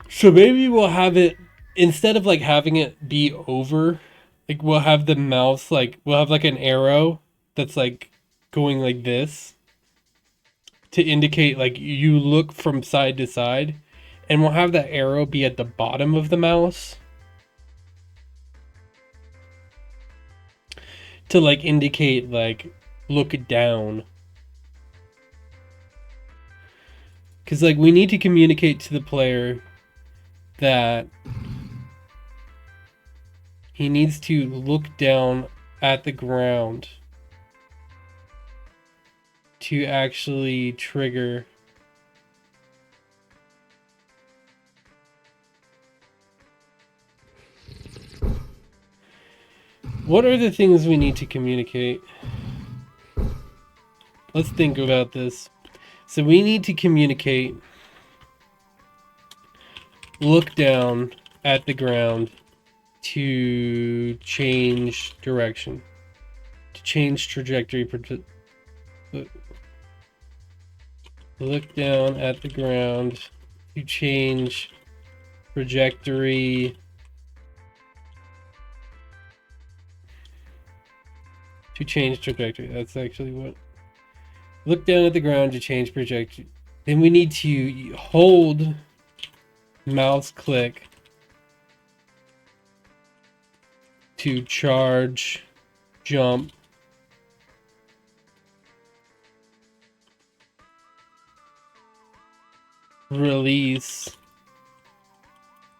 Speaker 1: So maybe we'll have it instead of like having it be over, like we'll have the mouse like we'll have like an arrow that's like going like this to indicate like you look from side to side, and we'll have that arrow be at the bottom of the mouse to like indicate like look down. Cuz like we need to communicate to the player that he needs to look down at the ground to actually trigger. What are the things we need to communicate? Let's think about this. So we need to communicate look down at the ground to change direction, to change trajectory. Look down at the ground to change trajectory. To change trajectory. That's actually what. Look down at the ground to change trajectory. Then we need to hold mouse click to charge, jump, release,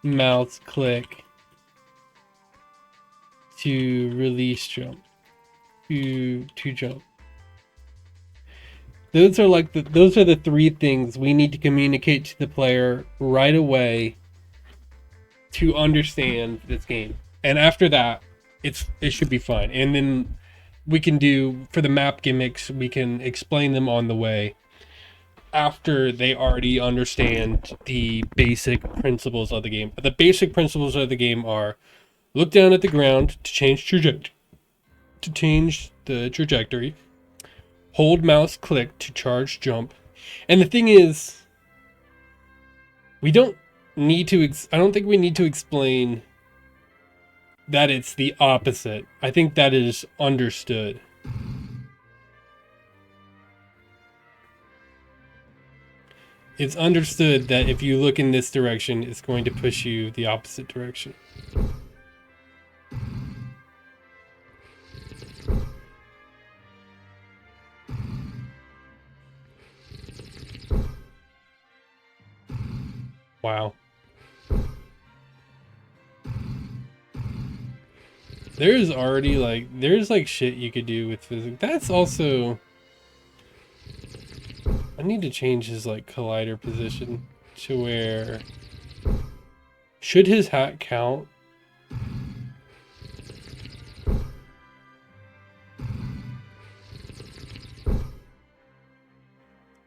Speaker 1: mouse click to release jump, to jump. Those are like those are the three things we need to communicate to the player right away to understand this game. And after that, it should be fine. And then we can do for the map gimmicks, we can explain them on the way after they already understand the basic principles of the game. But the basic principles of the game are look down at the ground to change the trajectory. Hold mouse click to charge jump. And the thing is, we don't need to I don't think we need to explain that it's the opposite. I think that is understood. It's understood that if you look in this direction, it's going to push you the opposite direction. Wow. There's already like, there's like shit you could do with physics. That's also, I need to change his like collider position to where, should his hat count?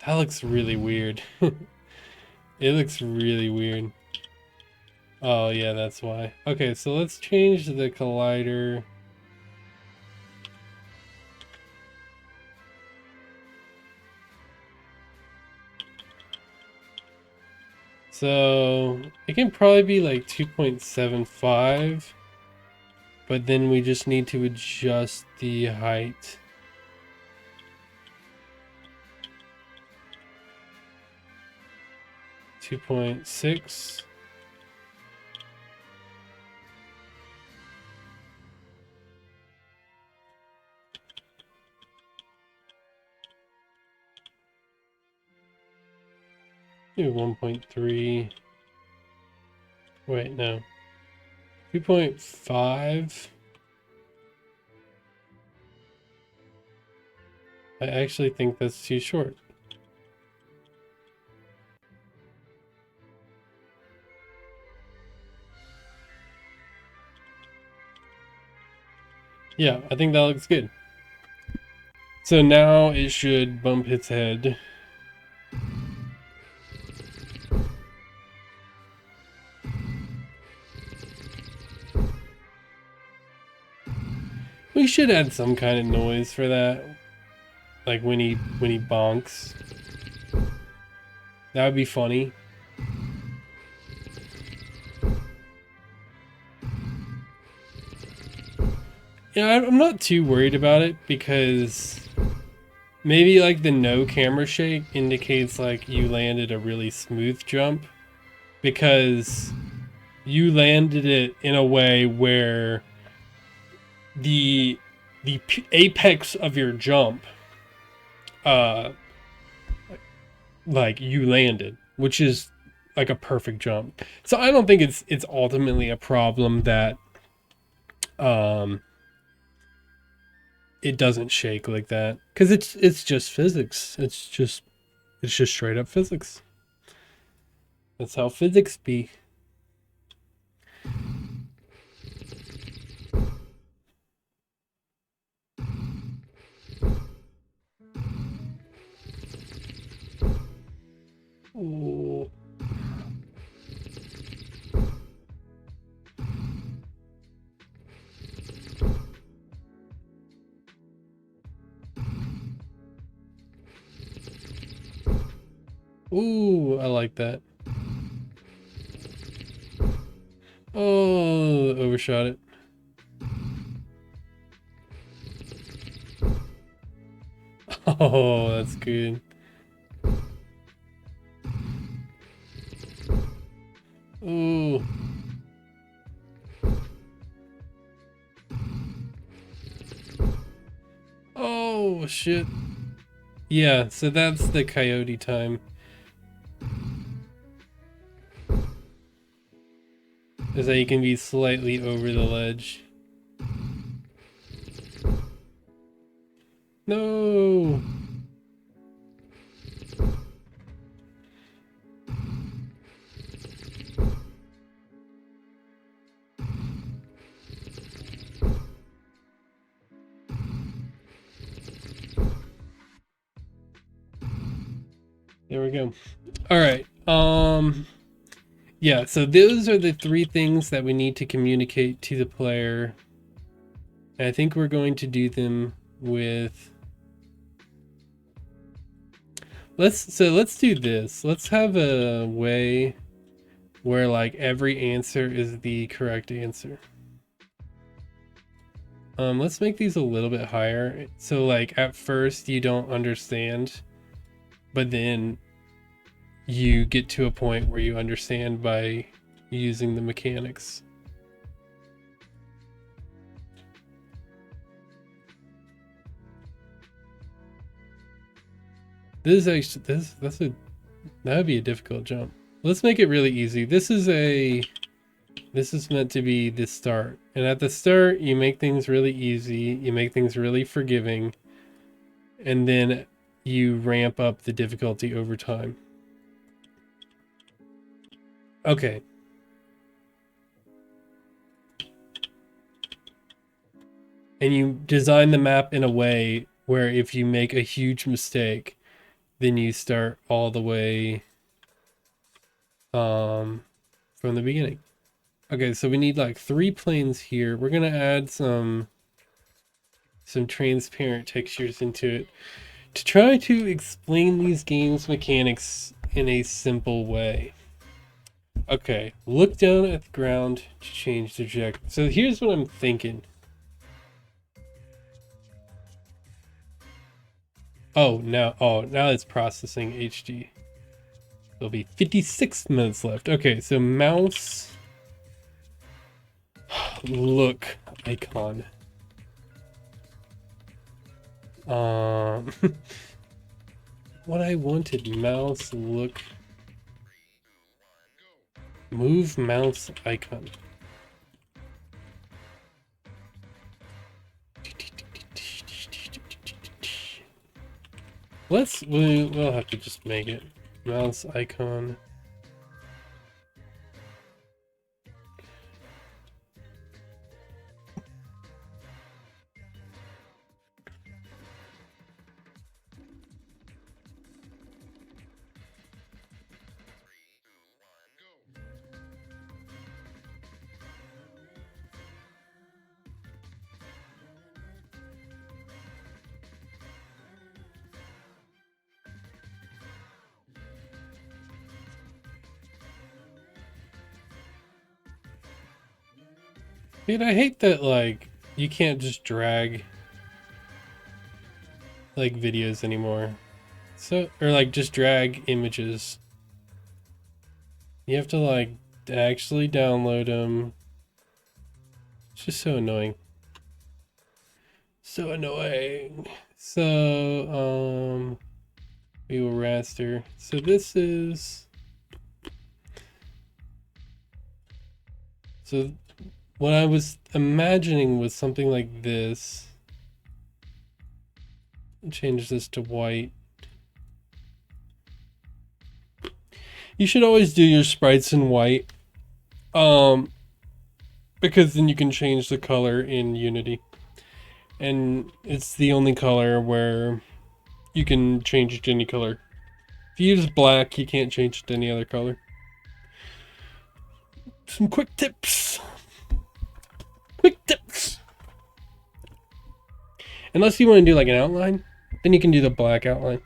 Speaker 1: That looks really weird. It looks really weird. Oh yeah, that's why. Okay, so let's change the collider. So it can probably be like 2.75, but then we just need to adjust the height. 2.6. Do 1.3. Wait, no. 2.5. I actually think that's too short. Yeah, I think that looks good. So now it should bump its head. We should add some kind of noise for that. Like when he bonks. That would be funny. Yeah, I'm not too worried about it because maybe like the no camera shake indicates like you landed a really smooth jump because you landed it in a way where the apex of your jump like you landed, which is like a perfect jump. So I don't think it's ultimately a problem that it doesn't shake like that, because it's just physics. It's just straight up physics. That's how physics be. Ooh. Ooh, I like that. Oh, overshot it. Oh, that's good. Ooh. Oh, shit. Yeah, so that's the coyote time. Is that you can be slightly over the ledge. No! There we go. All right. Yeah, so those are the three things that we need to communicate to the player. And I think we're going to do them with... Let's do this. Let's have a way where like every answer is the correct answer. Let's make these a little bit higher. So like at first you don't understand, but then you get to a point where you understand by using the mechanics. This is actually that would be a difficult jump. Let's make it really easy. This is meant to be the start. And at the start, you make things really easy. You make things really forgiving. And then you ramp up the difficulty over time. Okay. And you design the map in a way where if you make a huge mistake, then you start all the way from the beginning. Okay, so we need like 3 planes here. We're gonna add some transparent textures into it to try to explain these games mechanics in a simple way. Okay, look down at the ground to change the trajectory. So here's what I'm thinking. Oh, now it's processing HD. There'll be 56 minutes left. Okay, so mouse look icon. What I wanted, mouse look, move mouse icon. We'll have to just make it mouse icon. Dude, I hate that, like, you can't just drag, like, videos anymore. So, or, like, just drag images. You have to, like, actually download them. It's just so annoying. So annoying. So, we will raster. So this is... So... What I was imagining was something like this. Change this to white. You should always do your sprites in white. Because then you can change the color in Unity. And it's the only color where you can change it to any color. If you use black, you can't change it to any other color. Some quick tips. Quick tips. Unless you want to do like an outline, then you can do the black outline.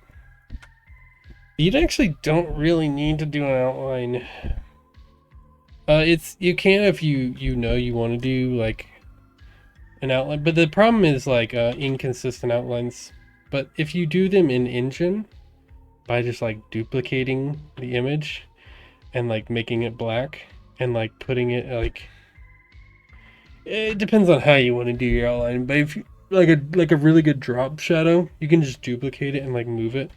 Speaker 1: You actually don't really need to do an outline. You can if you know you want to do like an outline, but the problem is like inconsistent outlines. But if you do them in Engine by just like duplicating the image and like making it black and like putting it like, it depends on how you want to do your outline. But if you like a really good drop shadow, you can just duplicate it and like move it,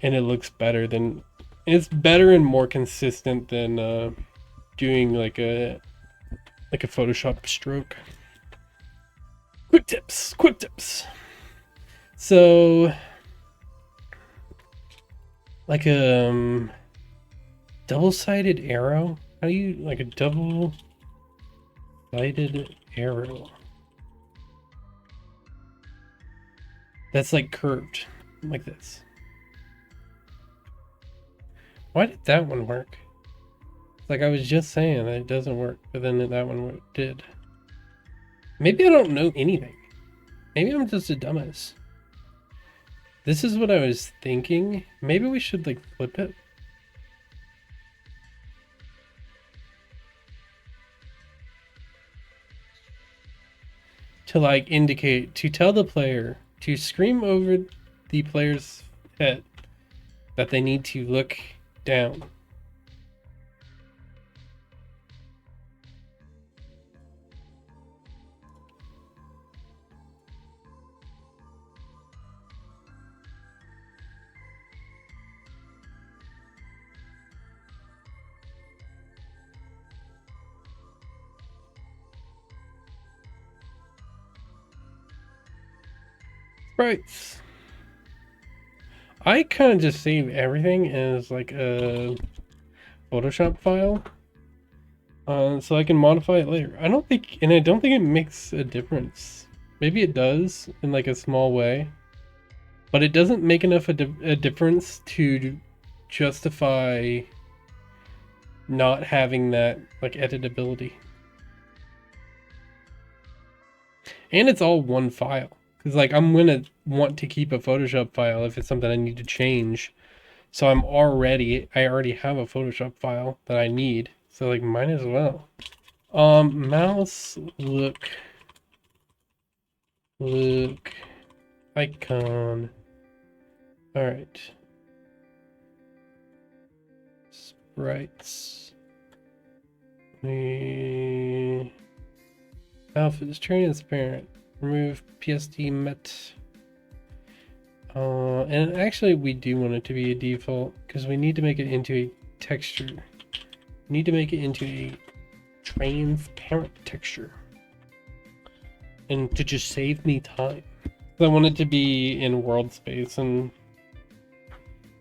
Speaker 1: and it looks better than, it's better and more consistent than doing like a Photoshop stroke. Quick tips. So like a double-sided arrow. How do you like a double-sided arrow that's like curved like this? Why did that one work? Like I was just saying that it doesn't work, but then that one did. Maybe I don't know anything. Maybe I'm just a dumbass. This is what I was thinking. Maybe we should like flip it. To like indicate, to tell the player, to scream over the player's head that they need to look down. Sprites. I kind of just save everything as like a Photoshop file, so I can modify it later. I don't think it makes a difference. Maybe it does in like a small way, but it doesn't make enough a difference to justify not having that like editability. And it's all one file. Because like I'm gonna want to keep a Photoshop file if it's something I need to change. So I already have a Photoshop file that I need. So like might as well. Mouse look icon. Alright. rights. Alpha is transparent. Remove PSD met. And actually we do want it to be a default because we need to make it into a texture. We need to make it into a transparent texture. And to just save me time. I want it to be in world space, and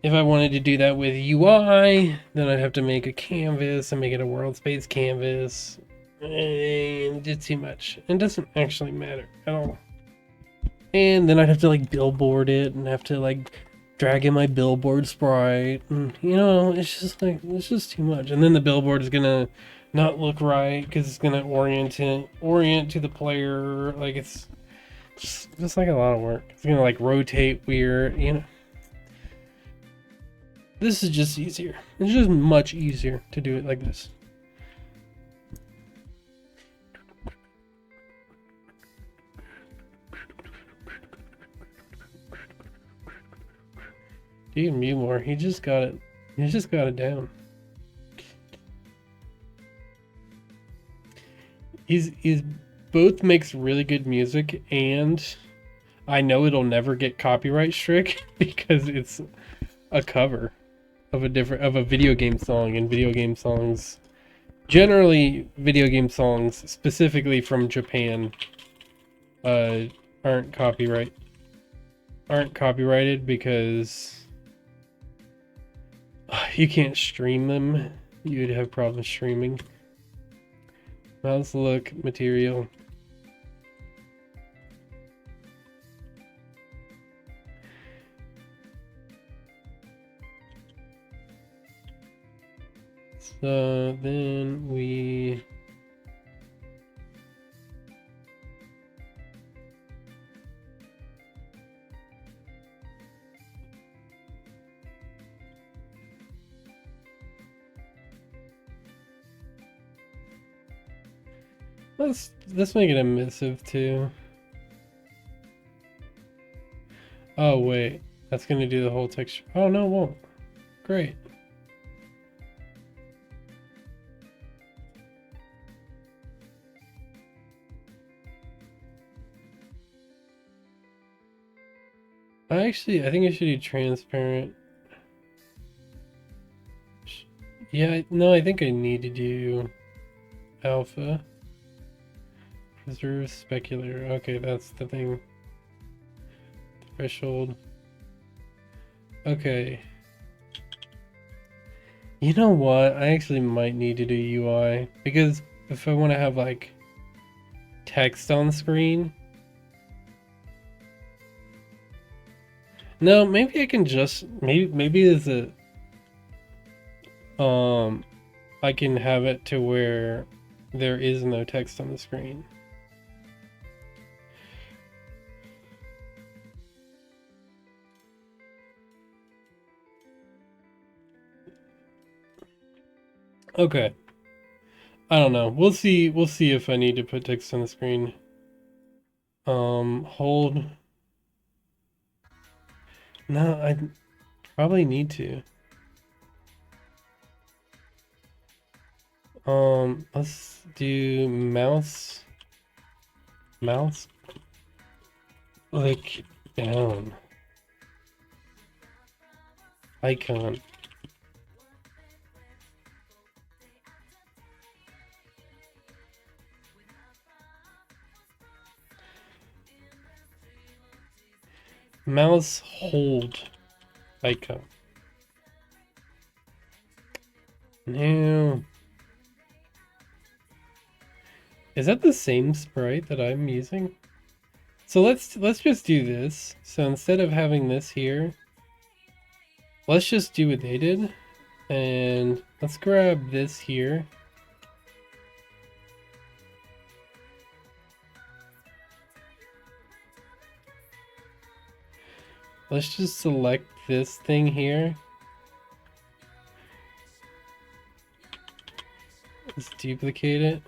Speaker 1: if I wanted to do that with UI, then I'd have to make a canvas and make it a world space canvas. And it's too much. It doesn't actually matter at all. And then I'd have to like billboard it and have to like drag in my billboard sprite. And, you know, it's just too much. And then the billboard is gonna not look right because it's gonna orient to the player. Like it's just like a lot of work. It's gonna like rotate weird, you know. This is just easier. It's just much easier to do it like this. Dude, mute more. He just got it. He just got it down. He's both makes really good music, and I know it'll never get copyright strike because it's a cover of a video game song, and video game songs, generally video game songs specifically from Japan, aren't copyrighted because you can't stream them. You'd have problems streaming. Mouse look material. So then we let's make it emissive too. Oh wait, that's gonna do the whole texture. Oh no, it won't. Great. I think I should do transparent. Yeah, no, I think I need to do alpha. Preserve specular. Okay, that's the thing. Threshold. Okay. You know what? I actually might need to do UI because if I want to have like text on screen. No, maybe I can just maybe there's a I can have it to where there is no text on the screen. Okay. I don't know. We'll see if I need to put text on the screen. Hold. No, I probably need to. Let's do mouse click down icon. Mouse hold icon. No. Is that the same sprite that I'm using? So let's just do this. So instead of having this here, let's just do what they did. And let's grab this here. Let's just select this thing here. Let's duplicate it.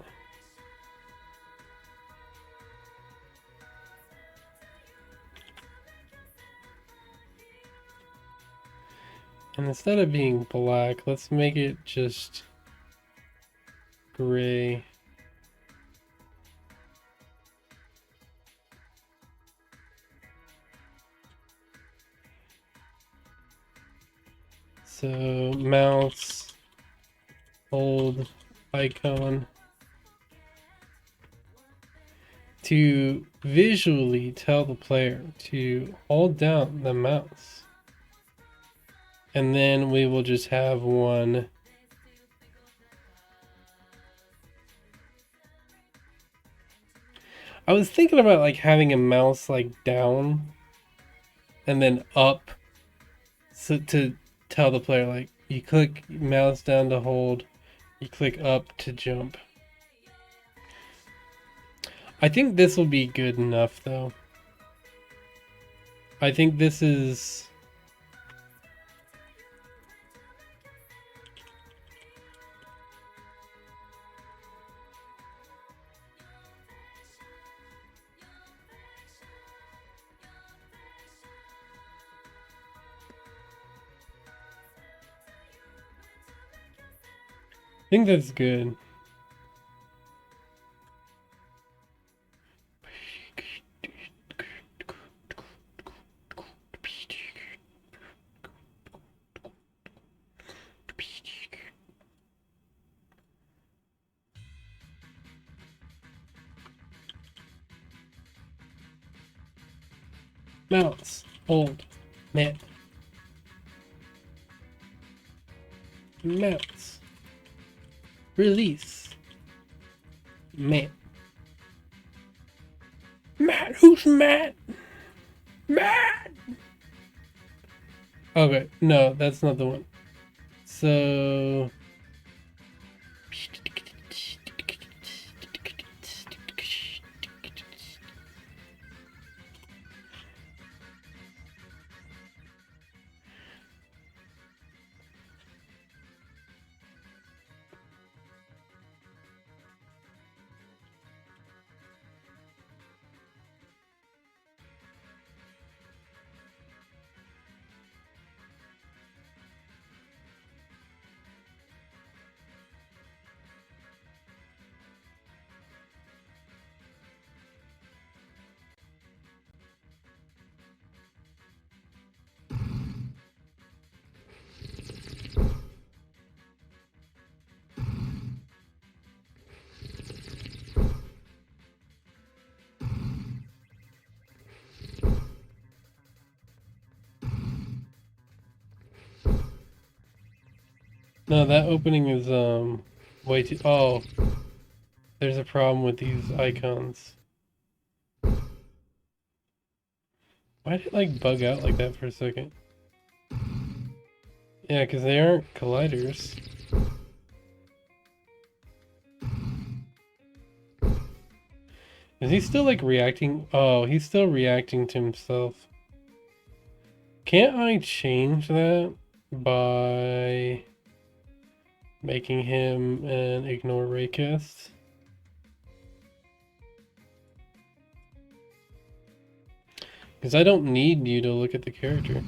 Speaker 1: And instead of being black, let's make it just gray. So mouse, hold icon. To visually tell the player to hold down the mouse. And then we will just have one I was thinking about like having a mouse like down and then up, so to tell the player like you click mouse down to hold, you click up to jump. I think this will be good enough though. I think this is I think that's good. Mouse, hold, net. Mouse. Release. Matt. Matt, who's Matt? Matt! Okay, no, that's not the one. So... No, that opening is way too... Oh, there's a problem with these icons. Why did it like bug out like that for a second? Yeah, because they aren't colliders. Is he still like reacting? Oh, he's still reacting to himself. Can't I change that by making him an ignore raycast? Because I don't need you to look at the character.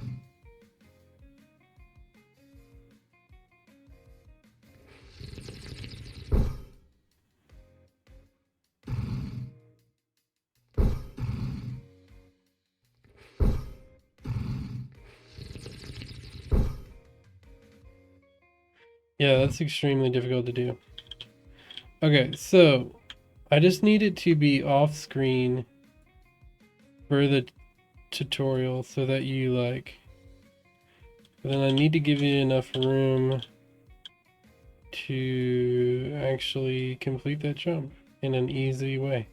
Speaker 1: Yeah, that's extremely difficult to do. Okay, so I just need it to be off screen for the tutorial so that you like, then I need to give you enough room to actually complete that jump in an easy way.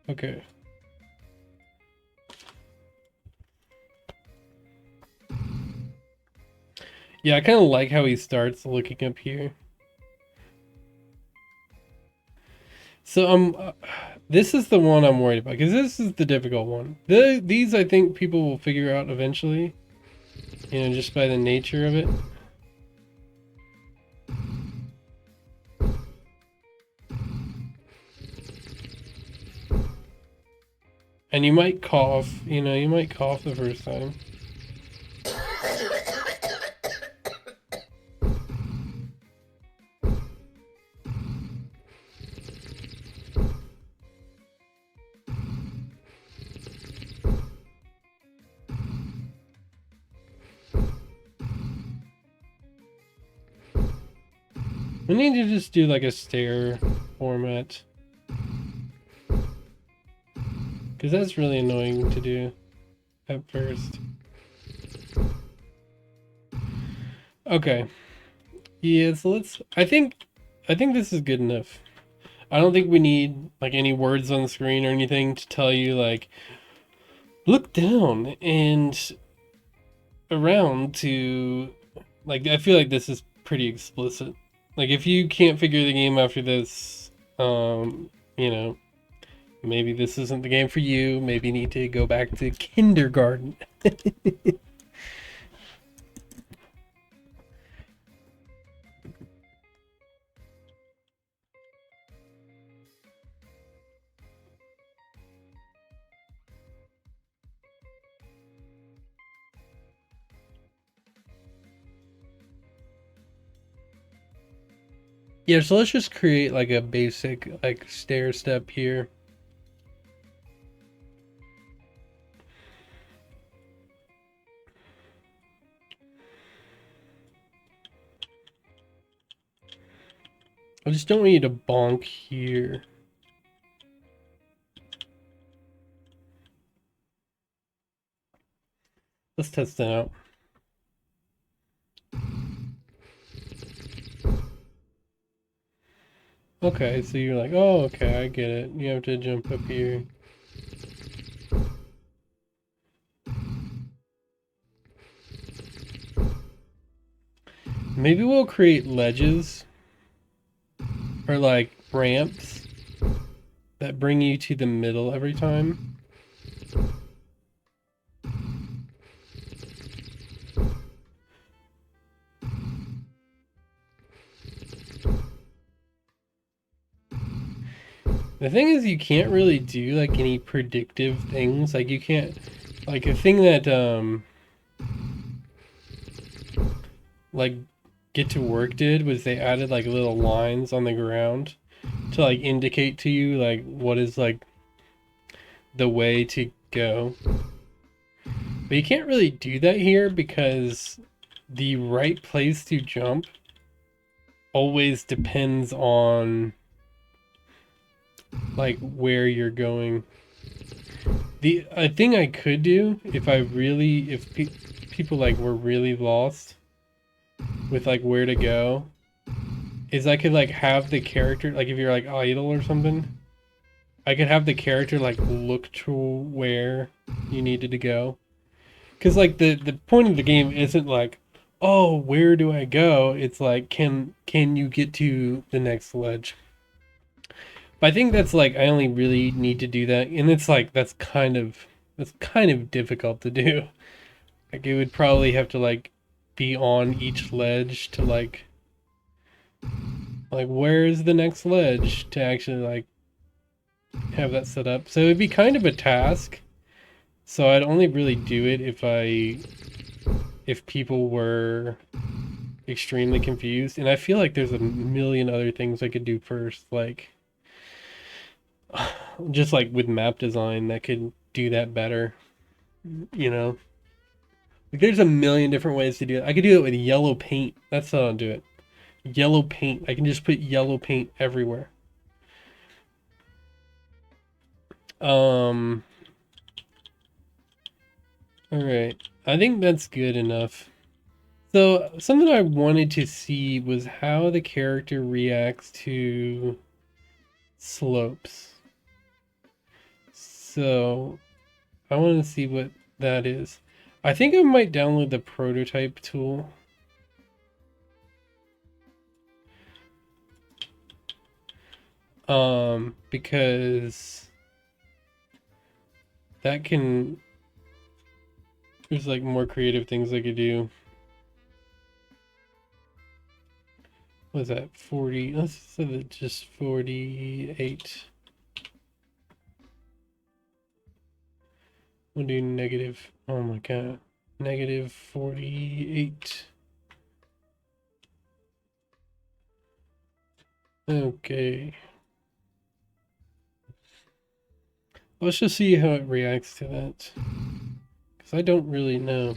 Speaker 1: Okay. Yeah, I kind of like how he starts looking up here. So this is the one I'm worried about, because this is the difficult one. These I think people will figure out eventually, you know, just by the nature of it. And you might cough, you know, you might cough the first time. We need to just do like a stair format. Because that's really annoying to do at first. Okay. Yeah, so I think this is good enough. I don't think we need like any words on the screen or anything to tell you like look down and around to like I feel like this is pretty explicit. Like if you can't figure the game after this, you know, maybe this isn't the game for you. Maybe you need to go back to kindergarten. Yeah, so let's just create like a basic like stair step here. I just don't want you to bonk here. Let's test that out. Okay, so you're like, oh, okay, I get it. You have to jump up here. Maybe we'll create ledges or like ramps that bring you to the middle every time. The thing is, you can't really do like any predictive things. Like you can't, like a thing that like Get to Work did was they added like little lines on the ground to like indicate to you like what is like the way to go. But you can't really do that here because the right place to jump always depends on like where you're going. The thing I could do if people like were really lost with like where to go is I could like have the character like if you're like idle or something, I could have the character like look to where you needed to go. Cause like the point of the game isn't like, oh, where do I go? It's like can you get to the next ledge? But I think that's like I only really need to do that, and it's like that's kind of difficult to do. Like it would probably have to like be on each ledge to like where's the next ledge to actually like have that set up. So it'd be kind of a task. So I'd only really do it if people were extremely confused, and I feel like there's a million other things I could do first, like just like with map design that could do that better, you know? Like there's a million different ways to do it. I could do it with yellow paint. That's how I'll do it. Yellow paint. I can just put yellow paint everywhere. All right. I think that's good enough. So something I wanted to see was how the character reacts to slopes. So I want to see what that is. I think I might download the prototype tool. Because that can, there's like more creative things I could do. What's that? 40, let's say that just 48. We'll do negative, oh my god, negative 48. Okay. Let's just see how it reacts to that. Because I don't really know.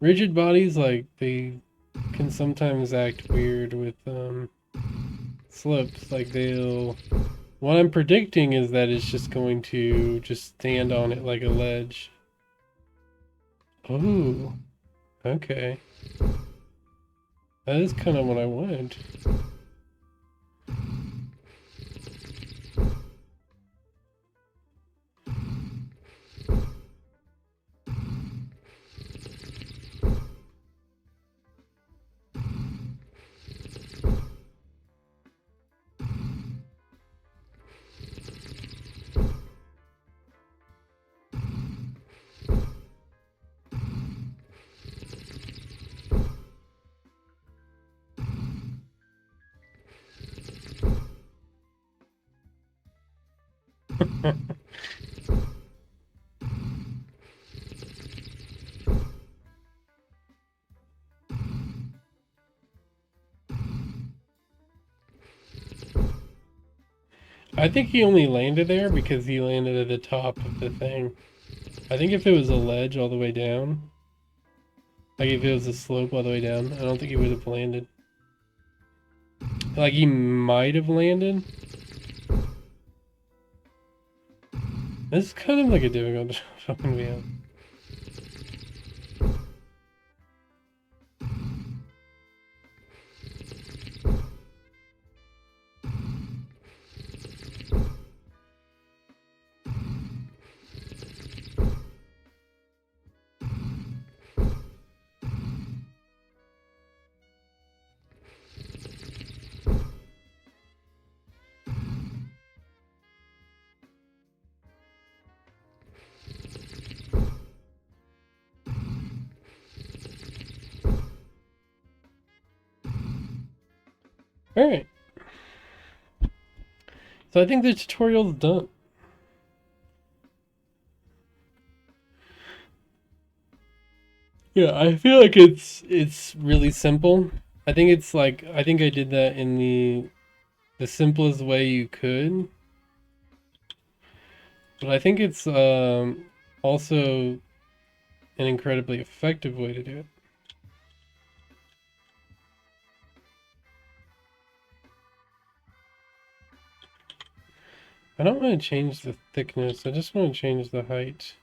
Speaker 1: Rigid bodies, like, they can sometimes act weird with slopes. Like they'll. What I'm predicting is that it's just going to just stand on it like a ledge. Oh, okay. That is kind of what I wanted. I think he only landed there because he landed at the top of the thing. I think if it was a ledge all the way down, like if it was a slope all the way down, I don't think he would have landed. Like he might have landed. This is kind of like a difficult fucking video. Alright. So I think the tutorial's done. Yeah, I feel like it's really simple. I think it's like I think I did that in the simplest way you could. But I think it's also an incredibly effective way to do it. I don't want to change the thickness, I just want to change the height.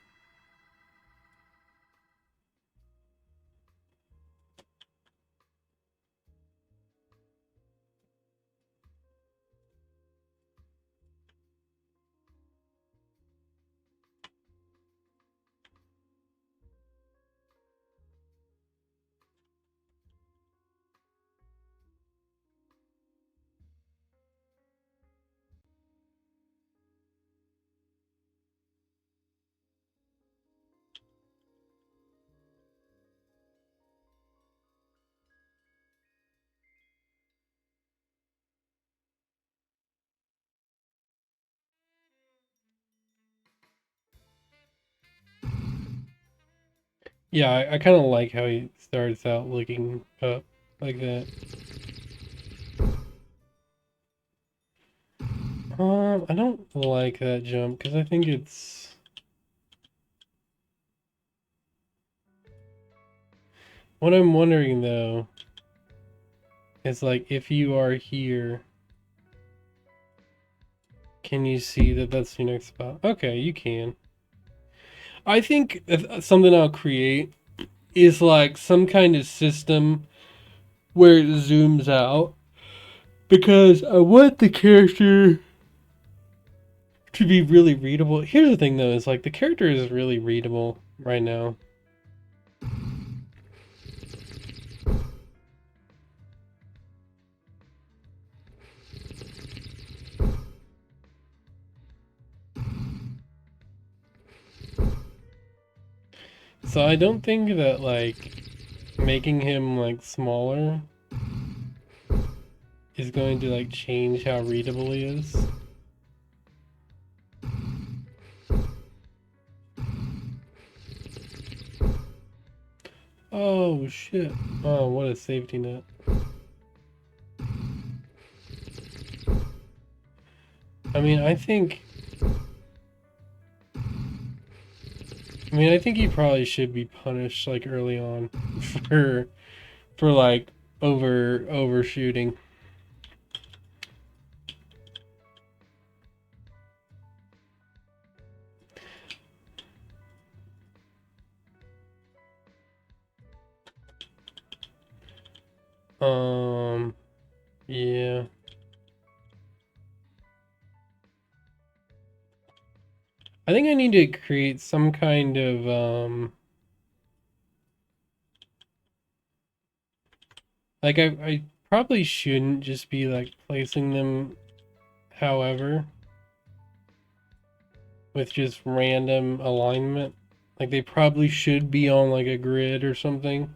Speaker 1: Yeah, I kind of like how he starts out looking up like that. I don't like that jump because I think it's... What I'm wondering though is like if you are here, can you see that that's your next spot? Okay, you can. I think something I'll create is like some kind of system where it zooms out because I want the character to be really readable. Here's the thing though, is like the character is really readable right now. So I don't think that like making him like smaller is going to like change how readable he is. Oh shit. Oh, what a safety net. I mean, I think he probably should be punished like early on for like overshooting. Yeah. I think I need to create some kind of like I probably shouldn't just be like placing them however with just random alignment. Like they probably should be on like a grid or something.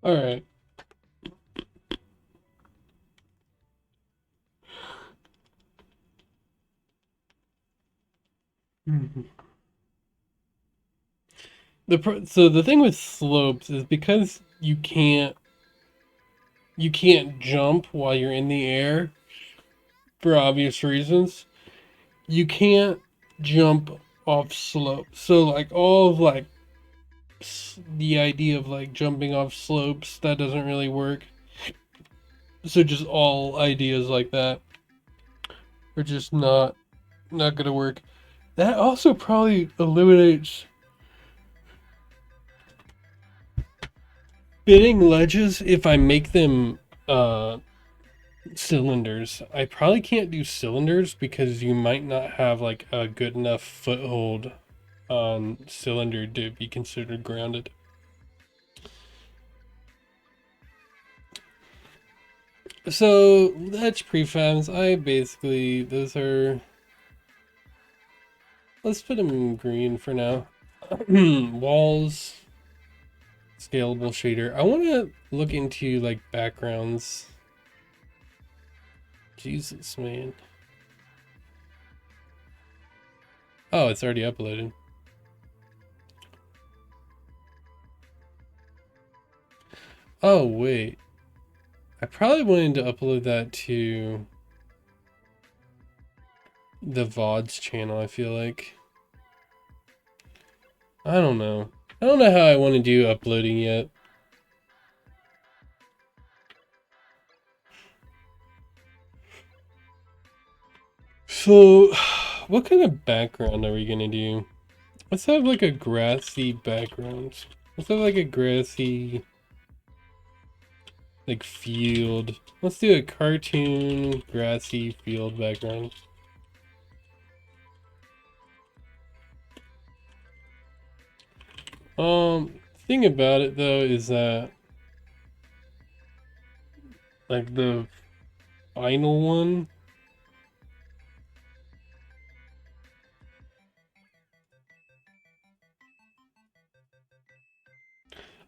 Speaker 1: All right. So the thing with slopes is because you can't jump while you're in the air for obvious reasons. You can't jump off slopes. So like all of like the idea of like jumping off slopes, that doesn't really work. So just all ideas like that are just not gonna work. That also probably eliminates fitting ledges if I make them cylinders. I probably can't do cylinders because you might not have like a good enough foothold on cylinder to be considered grounded. So that's prefabs. Those are, let's put them in green for now. Walls, scalable shader. I want to look into like backgrounds. Jesus, man. Oh, it's already uploaded. Oh, wait. I probably wanted to upload that to the VODs channel, I feel like. I don't know. I don't know how I want to do uploading yet. So, what kind of background are we gonna do? Let's have like a grassy background. Let's have like a grassy, like field. Let's do a cartoon, grassy field background. Thing about it though is that like the final one,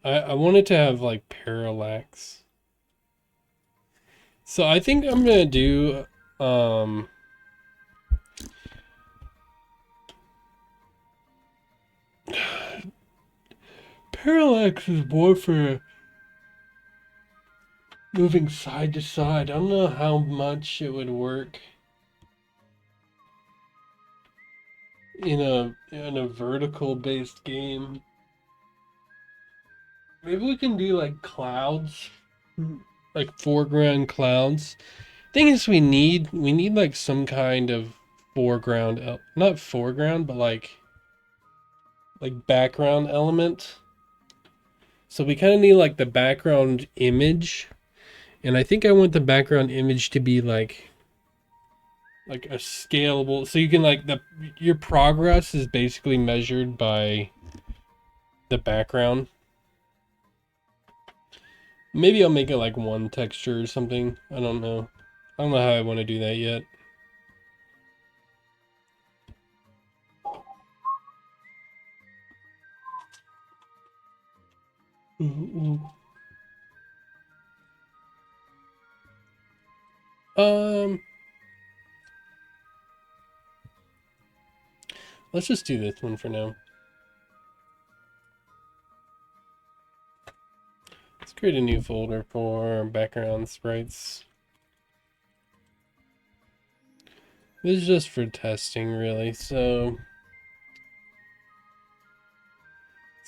Speaker 1: I wanted to have like parallax. So I think I'm gonna do parallax is more for moving side to side. I don't know how much it would work in a vertical based game. Maybe we can do like clouds, like foreground clouds. Thing is, we need like some kind of foreground, not foreground, but like background element. So we kind of need like the background image, and I think I want the background image to be like a scalable, so you can like your progress is basically measured by the background. Maybe I'll make it like one texture or something. I don't know. I don't know how I want to do that yet. Ooh, ooh. Let's just do this one for now. Let's create a new folder for background sprites. This is just for testing, really. So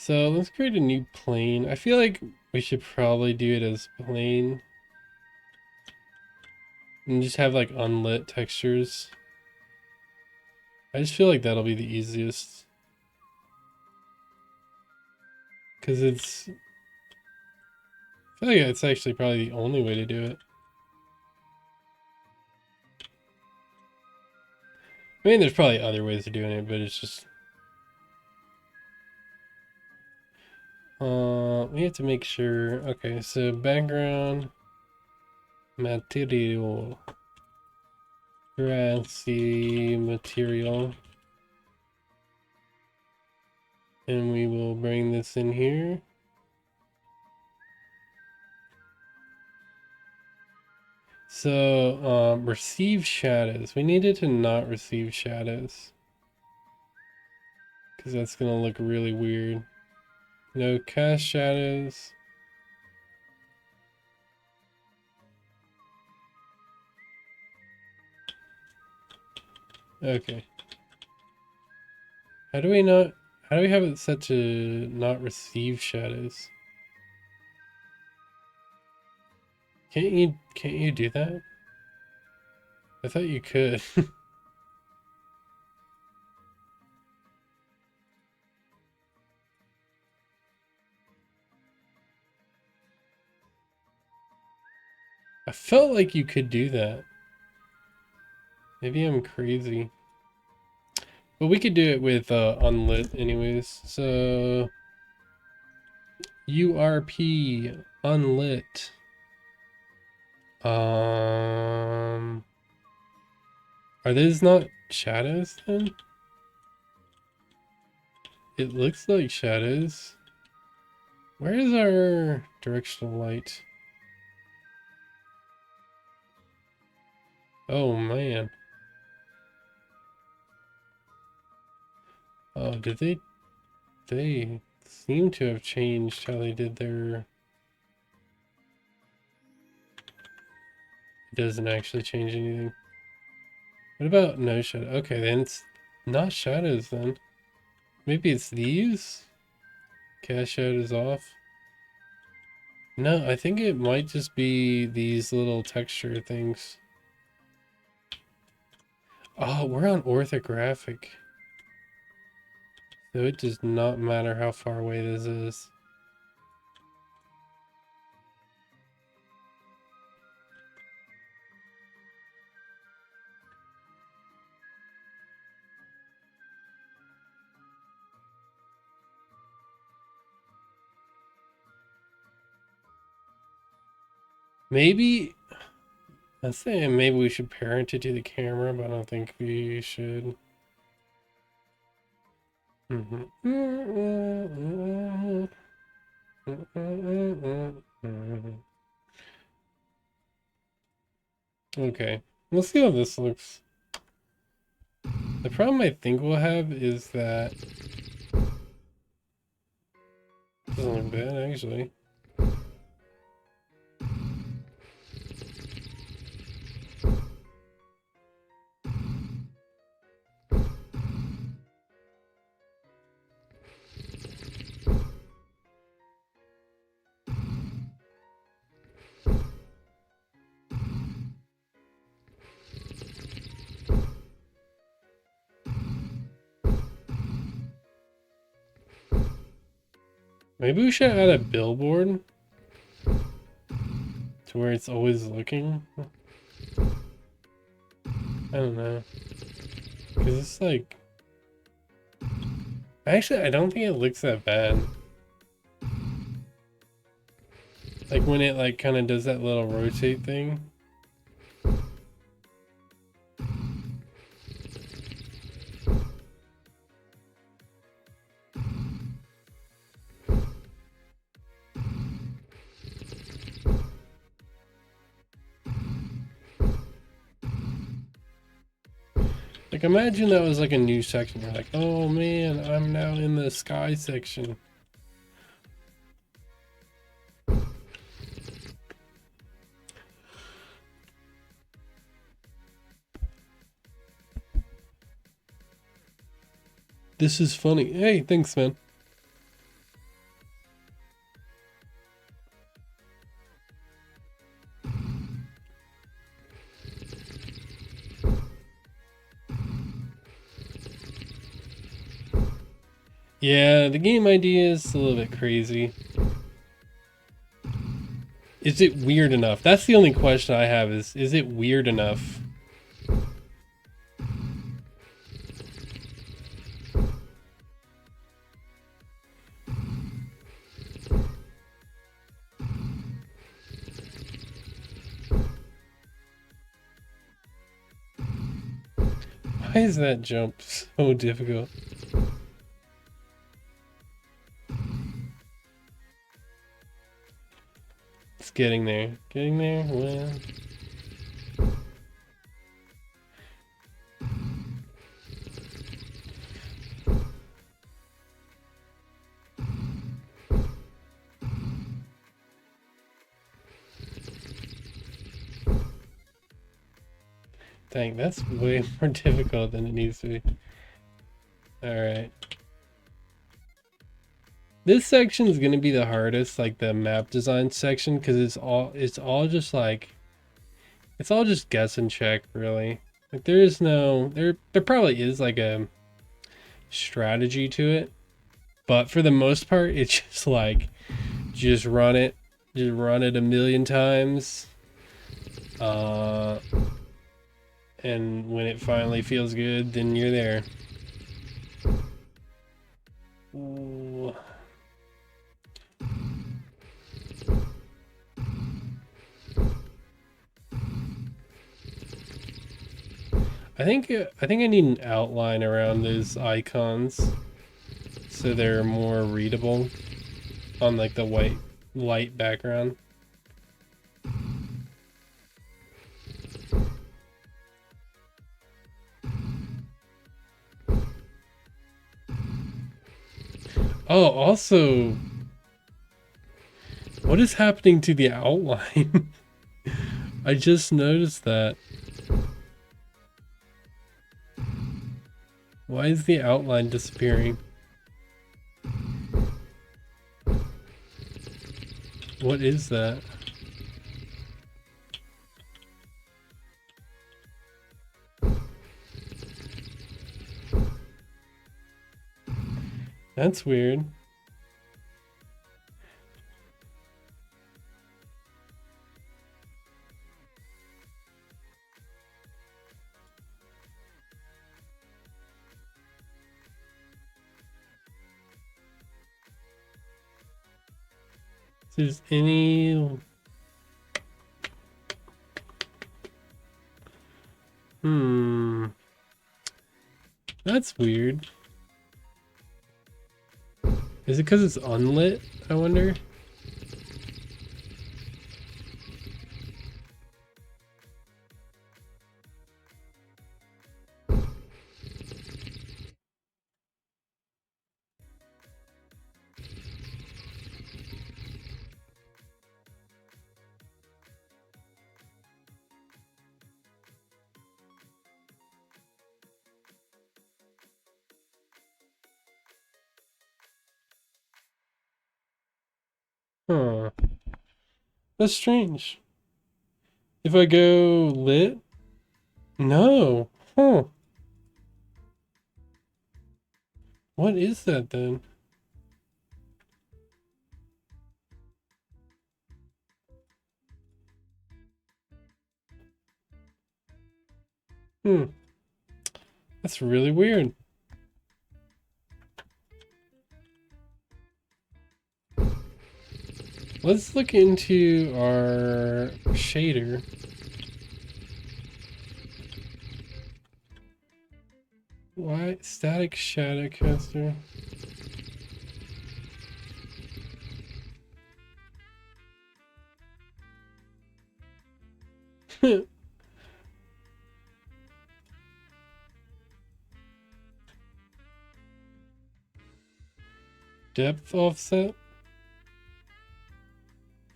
Speaker 1: let's create a new plane. I feel like we should probably do it as plane. And just have like unlit textures. I just feel like that'll be the easiest. Because I feel like it's actually probably the only way to do it. I mean, there's probably other ways of doing it, but it's just... we have to make sure... Okay, so background... Material... Grassy material. And we will bring this in here. So, receive shadows. We needed to not receive shadows, because that's going to look really weird. No cast shadows. Okay. How do we have it set to not receive shadows? Can't you do that? I thought you could. I felt like you could do that. Maybe I'm crazy. But we could do it with unlit anyways. So URP unlit. Are those not shadows then? It looks like shadows. Where is our directional light? Oh man. Oh, did they seem to have changed how they did their... It doesn't actually change anything. What about no shadow? Okay, then it's not shadows then. Maybe it's these? Cast shadows off. No, I think it might just be these little texture things. Oh, we're on orthographic. So it does not matter how far away this is. Maybe... I say maybe we should parent it to the camera, but I don't think we should. Okay, let's see how this looks. The problem I think we'll have is that doesn't look bad actually. Maybe we should add a billboard to where it's always looking. I don't know. Because it's like... Actually, I don't think it looks that bad. Like when it like kind of does that little rotate thing. Like imagine that was like a new section. You're like, oh man, I'm now in the sky section. This is funny. Hey, thanks, man. Yeah, the game idea is a little bit crazy. Is it weird enough? That's the only question I have is it weird enough? Why is that jump so difficult? It's getting there. Getting there? Well... Dang, that's way more difficult than it needs to be. Alright. This section is gonna be the hardest, like the map design section, because it's all just like it's all just guess and check, really. Like there is no there probably is like a strategy to it, but for the most part it's just like just run it a million times. And when it finally feels good, then you're there. Ooh. I think I need an outline around those icons so they're more readable on like the white light background. Oh, also, what is happening to the outline? I just noticed that. Why is the outline disappearing? What is that? That's weird. If there's any... That's weird. Is it because it's unlit, I wonder? Huh. That's strange. If I go lit? No. Huh. What is that then? Hmm. That's really weird. Let's look into our shader. Why static shadow caster? Depth offset?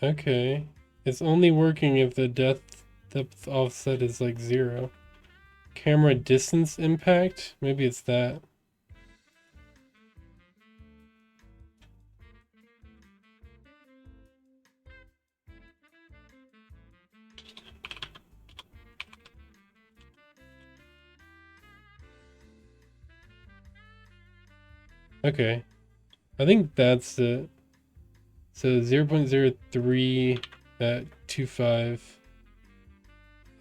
Speaker 1: Okay. It's only working if the depth offset is like 0. Camera distance impact? Maybe it's that. Okay. I think that's it. So 0.03 at 25.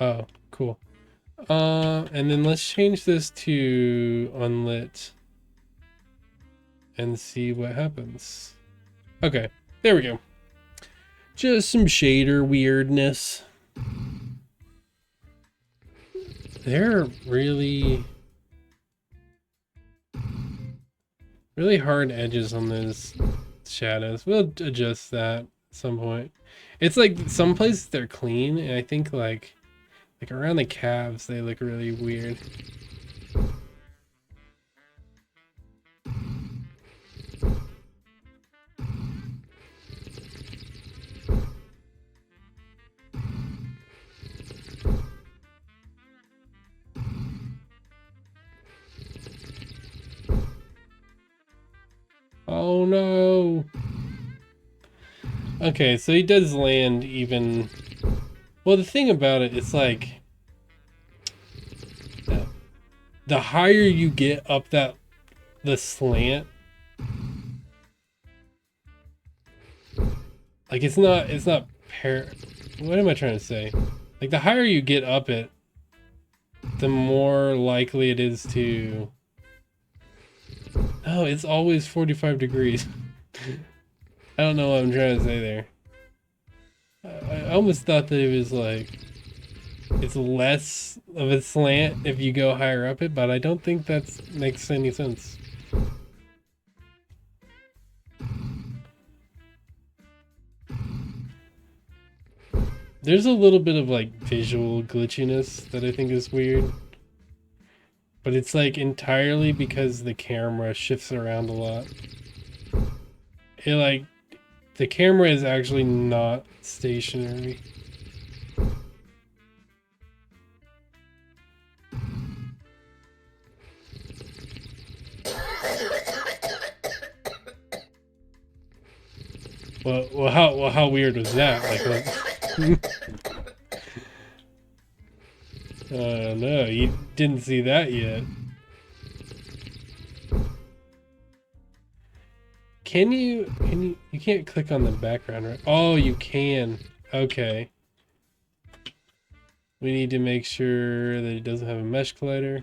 Speaker 1: Oh, cool. And then let's change this to unlit and see what happens. Okay, there we go. Just some shader weirdness. They're really hard edges on those shadows. We'll adjust that at some point. It's like some places they're clean, and I think like around the calves they look really weird. Oh no. Okay, so he does land even. Well, the thing about it, it's like the higher you get up the slant, like it's not what am I trying to say? Like the higher you get up it, the more likely it is to. Oh, it's always 45 degrees. I don't know what I'm trying to say there. I almost thought that it was like it's less of a slant if you go higher up it, but I don't think that makes any sense. There's a little bit of like visual glitchiness that I think is weird. But it's like entirely because the camera shifts around a lot. It like the camera is actually not stationary. Well, how weird was that? Like, no, you didn't see that yet. You can't click on the background, right? Oh, you can. Okay. We need to make sure that it doesn't have a mesh collider.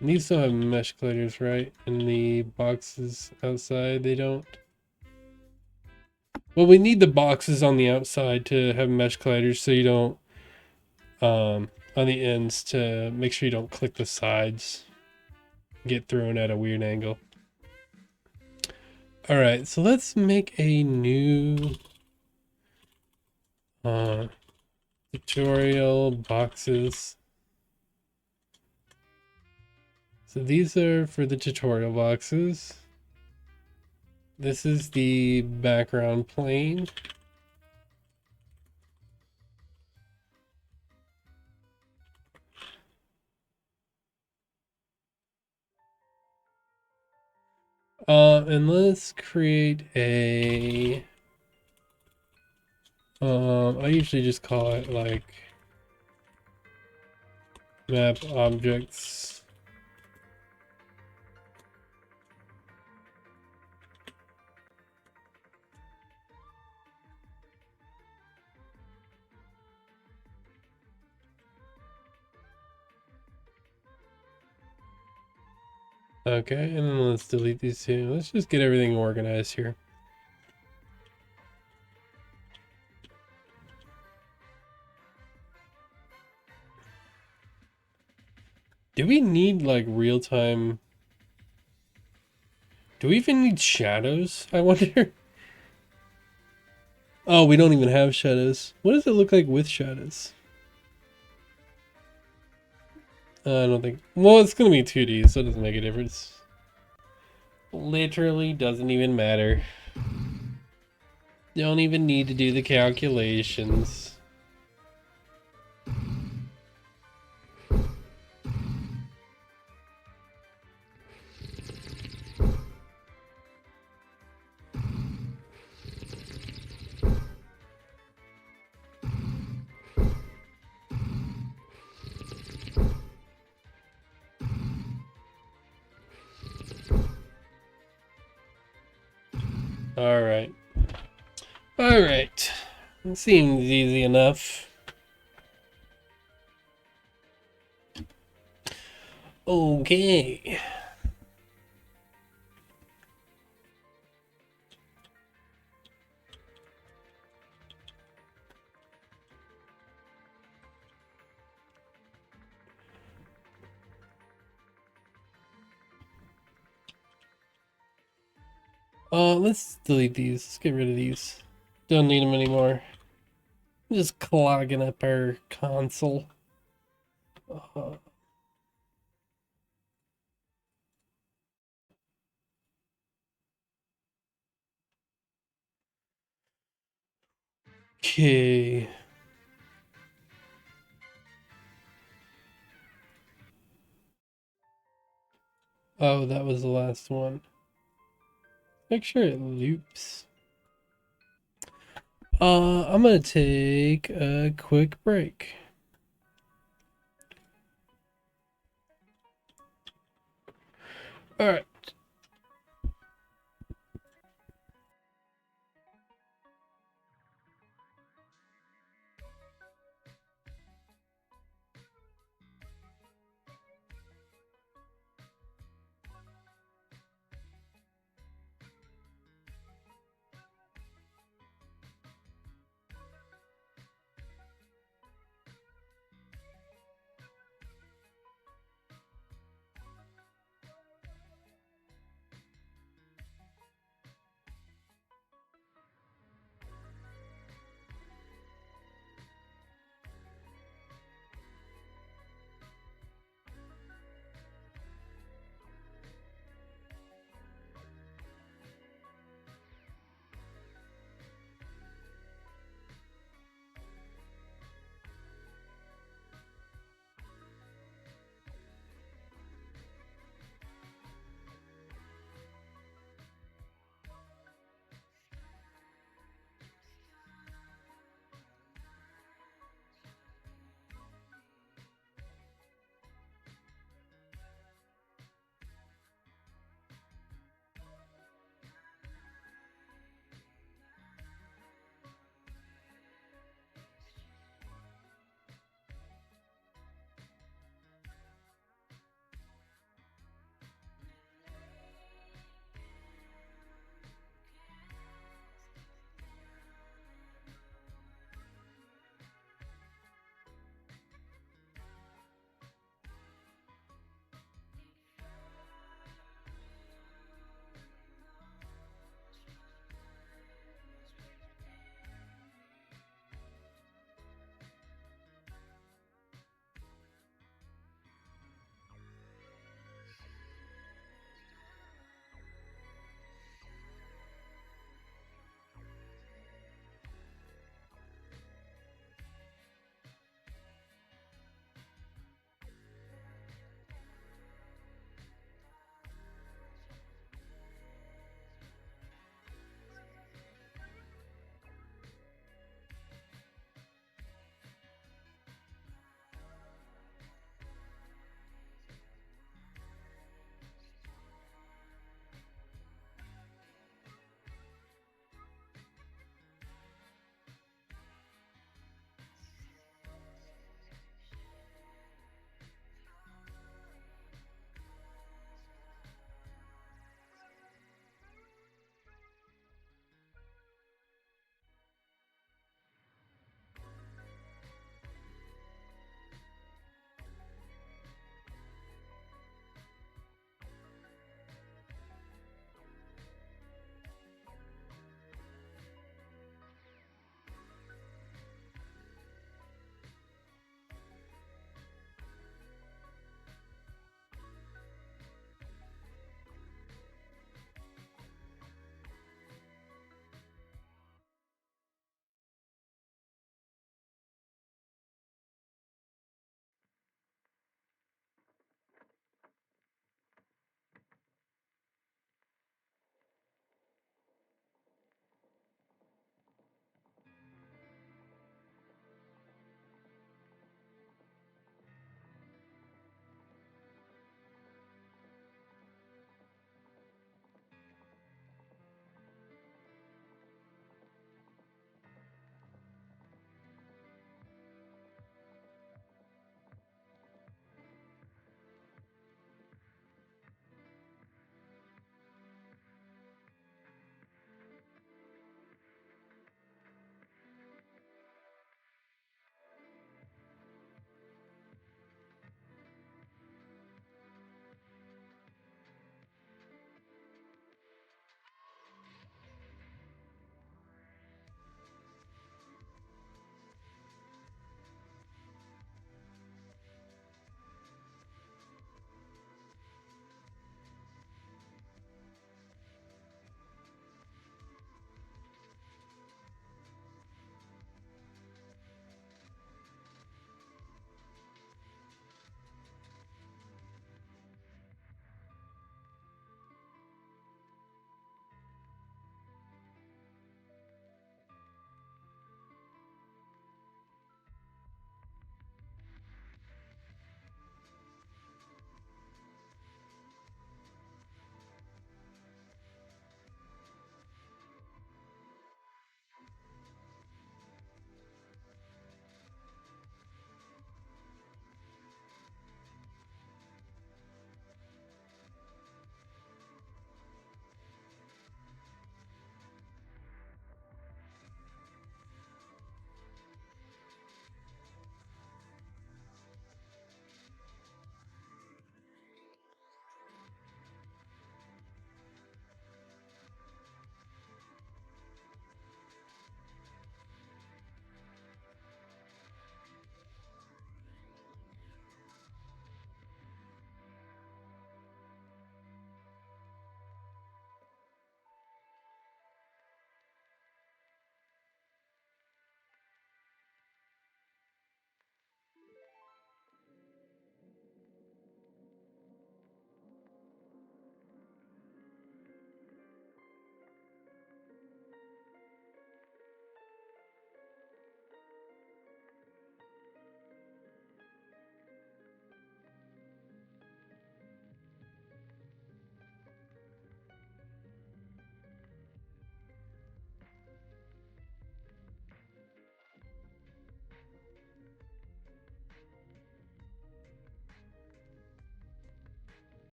Speaker 1: These don't have mesh colliders, right? In the boxes outside, they don't. Well, we need the boxes on the outside to have mesh colliders so you don't, on the ends to make sure you don't click the sides. Get thrown at a weird angle. All right, so let's make a new tutorial boxes. So these are for the tutorial boxes. This is the background plane. And let's create a I usually just call it like map objects. Okay, and then let's delete these two. Let's just get everything organized here. Do we need like real-time? Do we even need shadows? I wonder. Oh, we don't even have shadows. What does it look like with shadows? I don't think. Well, it's gonna be 2D, so it doesn't make a difference. Literally doesn't even matter. Don't even need to do the calculations. Alright. Alright. Seems easy enough. Okay. Let's delete these. Let's get rid of these. Don't need them anymore. Just clogging up our console. Okay. Oh, that was the last one. Make sure it loops. I'm gonna take a quick break. Alright.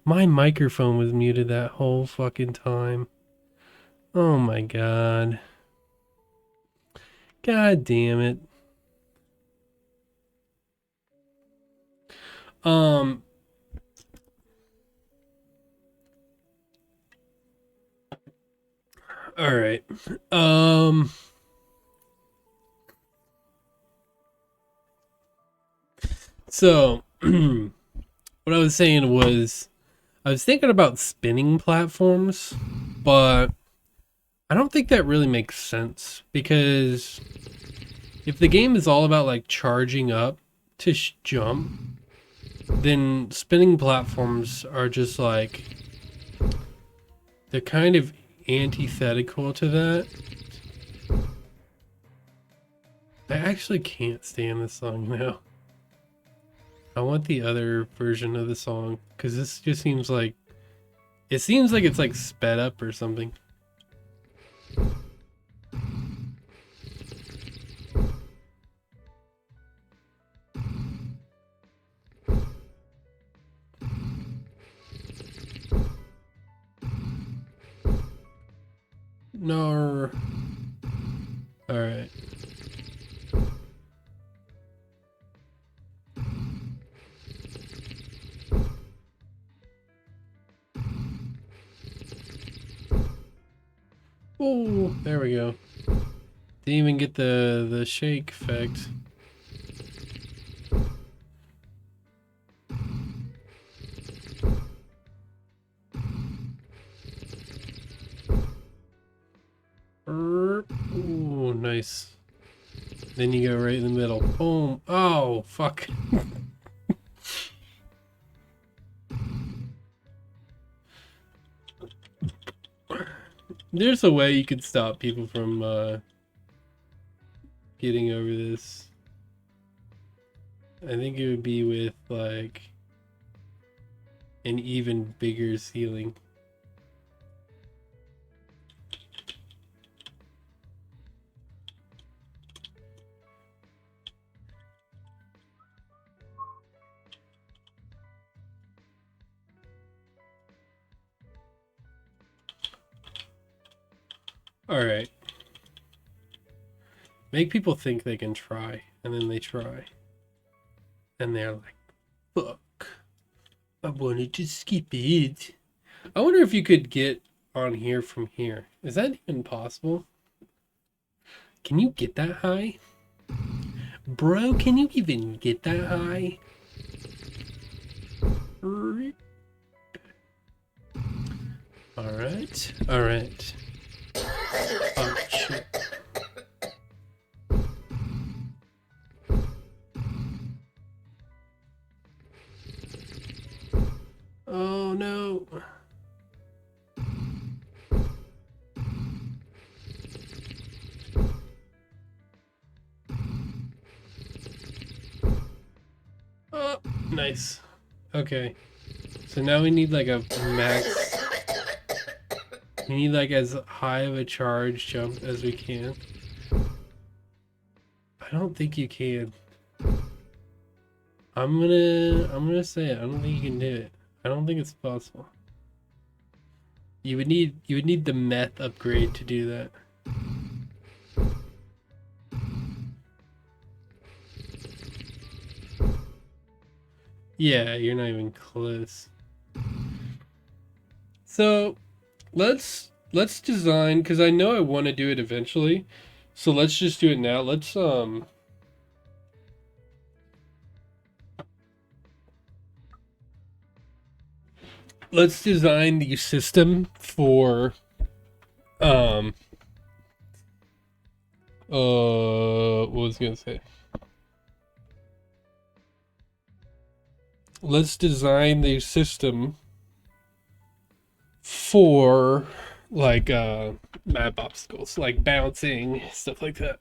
Speaker 1: My microphone was muted that whole fucking time. Oh my god. God damn it. All right. So what I was saying was I was thinking about spinning platforms, but I don't think that really makes sense because if the game is all about like charging up to jump, then spinning platforms are just like they're kind of antithetical to that. I actually can't stand this song now. I want the other version of the song because this just seems like it's like sped up or something. No. All right. Oh, there we go. Didn't even get the shake effect. Ooh, nice. Then you go right in the middle. Boom. Oh, fuck. There's a way you could stop people from getting over this. I think it would be with like an even bigger ceiling. All right. Make people think they can try, and then they try. And they're like, fuck. I wanted to skip it. I wonder if you could get on here from here. Is that even possible? Can you get that high? Bro, can you even get that high? Alright, alright. Oh, shit. Oh, no. Oh, nice. Okay. So now we need like a max. We need like as high of a charge jump as we can. I don't think you can. I'm gonna say it. I don't think you can do it. I don't think it's possible. You would need the meth upgrade to do that. Yeah, you're not even close. So let's design, because I know I want to do it eventually. So let's just do it now. Let's design the system for what was I gonna say? Let's design the system for like map obstacles, like bouncing, stuff like that.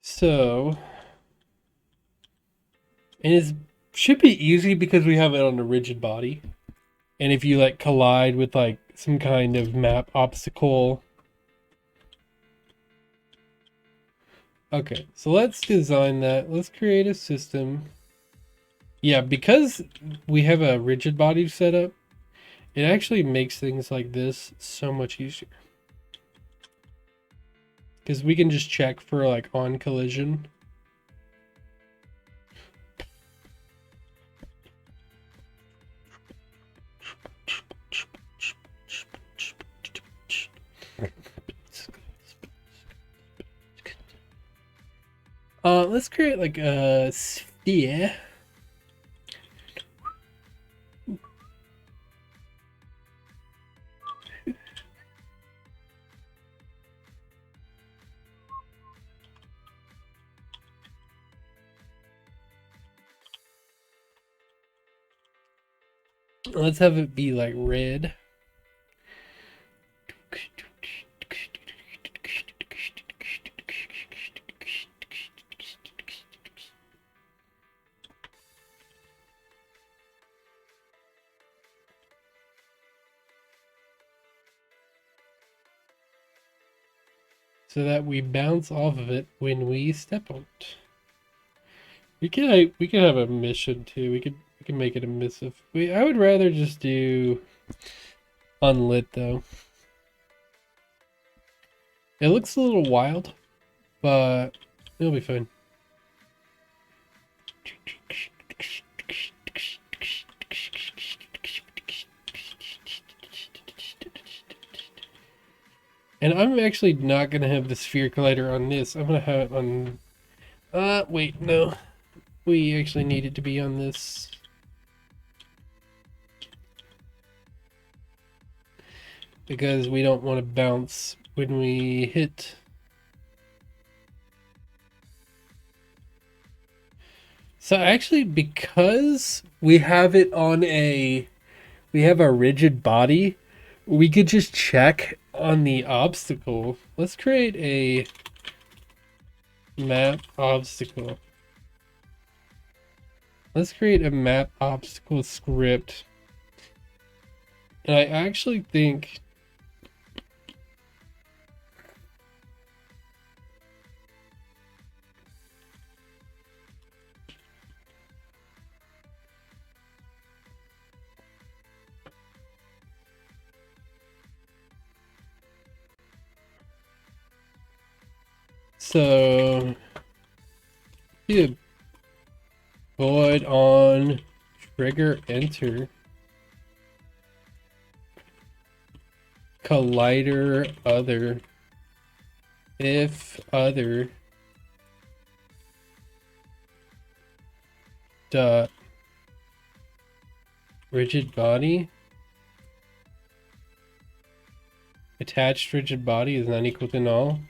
Speaker 1: So, and it should be easy because we have it on a rigid body. And if you like collide with like some kind of map obstacle. Okay, so let's design that. Let's create a system. Yeah, because we have a rigid body setup, it actually makes things like this so much easier. Because we can just check for like on collision. Let's create like a sphere. Let's have it be like red. So that we bounce off of it when we step on it. We could have a mission too. We can make it a missive. I would rather just do unlit though. It looks a little wild, but it'll be fine. And I'm actually not gonna have the sphere collider on this. I'm gonna have it on. Wait, no. We actually need it to be on this. Because we don't want to bounce when we hit. So actually, because we have it on we have a rigid body, we could just check on the obstacle. Let's create a map obstacle. Let's create a map obstacle script. And I actually think so. Yeah. Void on trigger enter. Collider other. If other. Dot. Rigid body. Attached rigid body is not equal to null.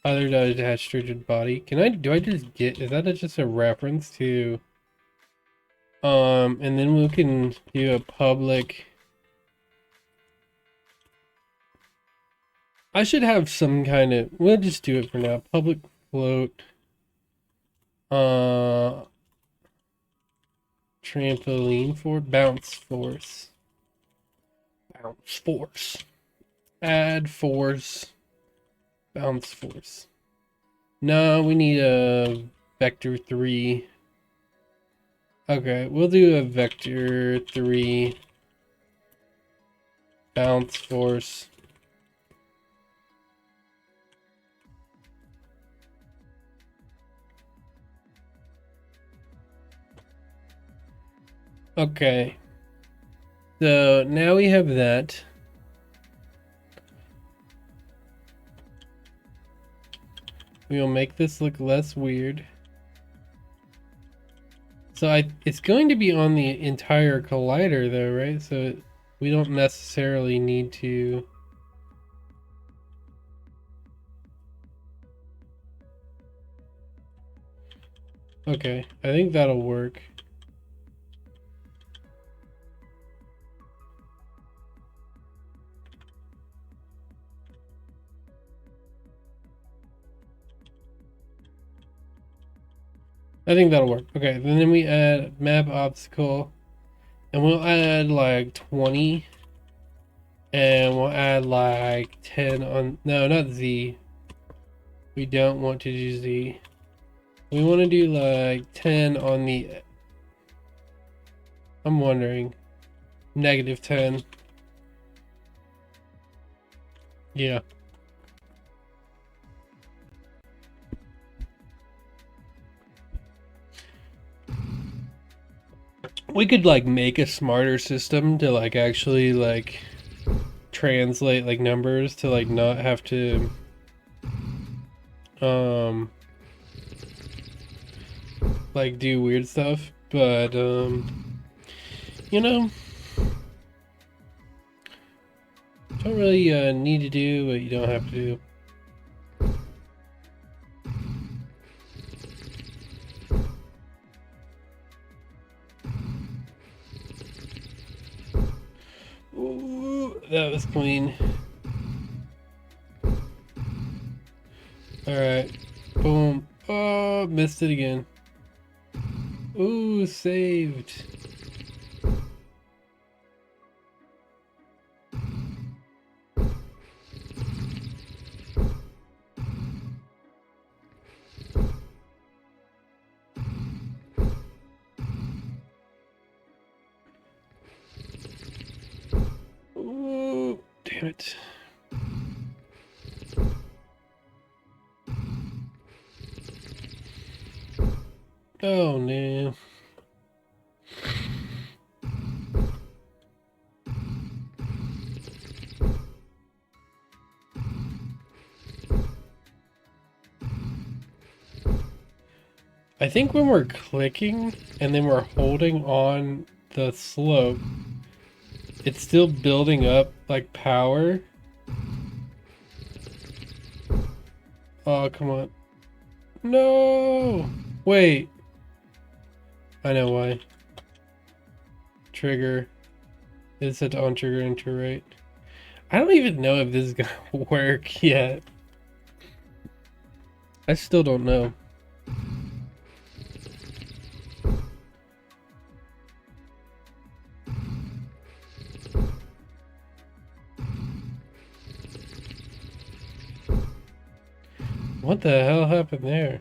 Speaker 1: Other dot attached rigid body. Do I just get, is that just a reference to, and then we can do a public. I should have some kind of, we'll just do it for now. Public float, trampoline for bounce force. Bounce force. Add force. Bounce force. No, we need a vector 3. Okay, we'll do a vector 3 bounce force. Okay. So now we have that. We'll make this look less weird. So it's going to be on the entire collider though, right? So we don't necessarily need to. Okay, I think that'll work. I think that'll work. Okay, and then we add map obstacle, and we'll add like 20, and we'll add like 10 on, no, not Z. We don't want to do Z. We want to do like 10 on the... I'm wondering. -10. Yeah. We could like make a smarter system to like actually like translate like numbers to like not have to like do weird stuff, but you know, don't really need to do what you don't have to do. Ooh, that was clean. Alright. Boom. Oh, missed it again. Ooh, saved. Ooh, damn it. Oh, no. I think when we're clicking and then we're holding on the slope, it's still building up like power. Oh, come on. No! Wait. I know why. Trigger. It's set to on trigger enter right. I don't even know if this is gonna work yet. I still don't know. What the hell happened there?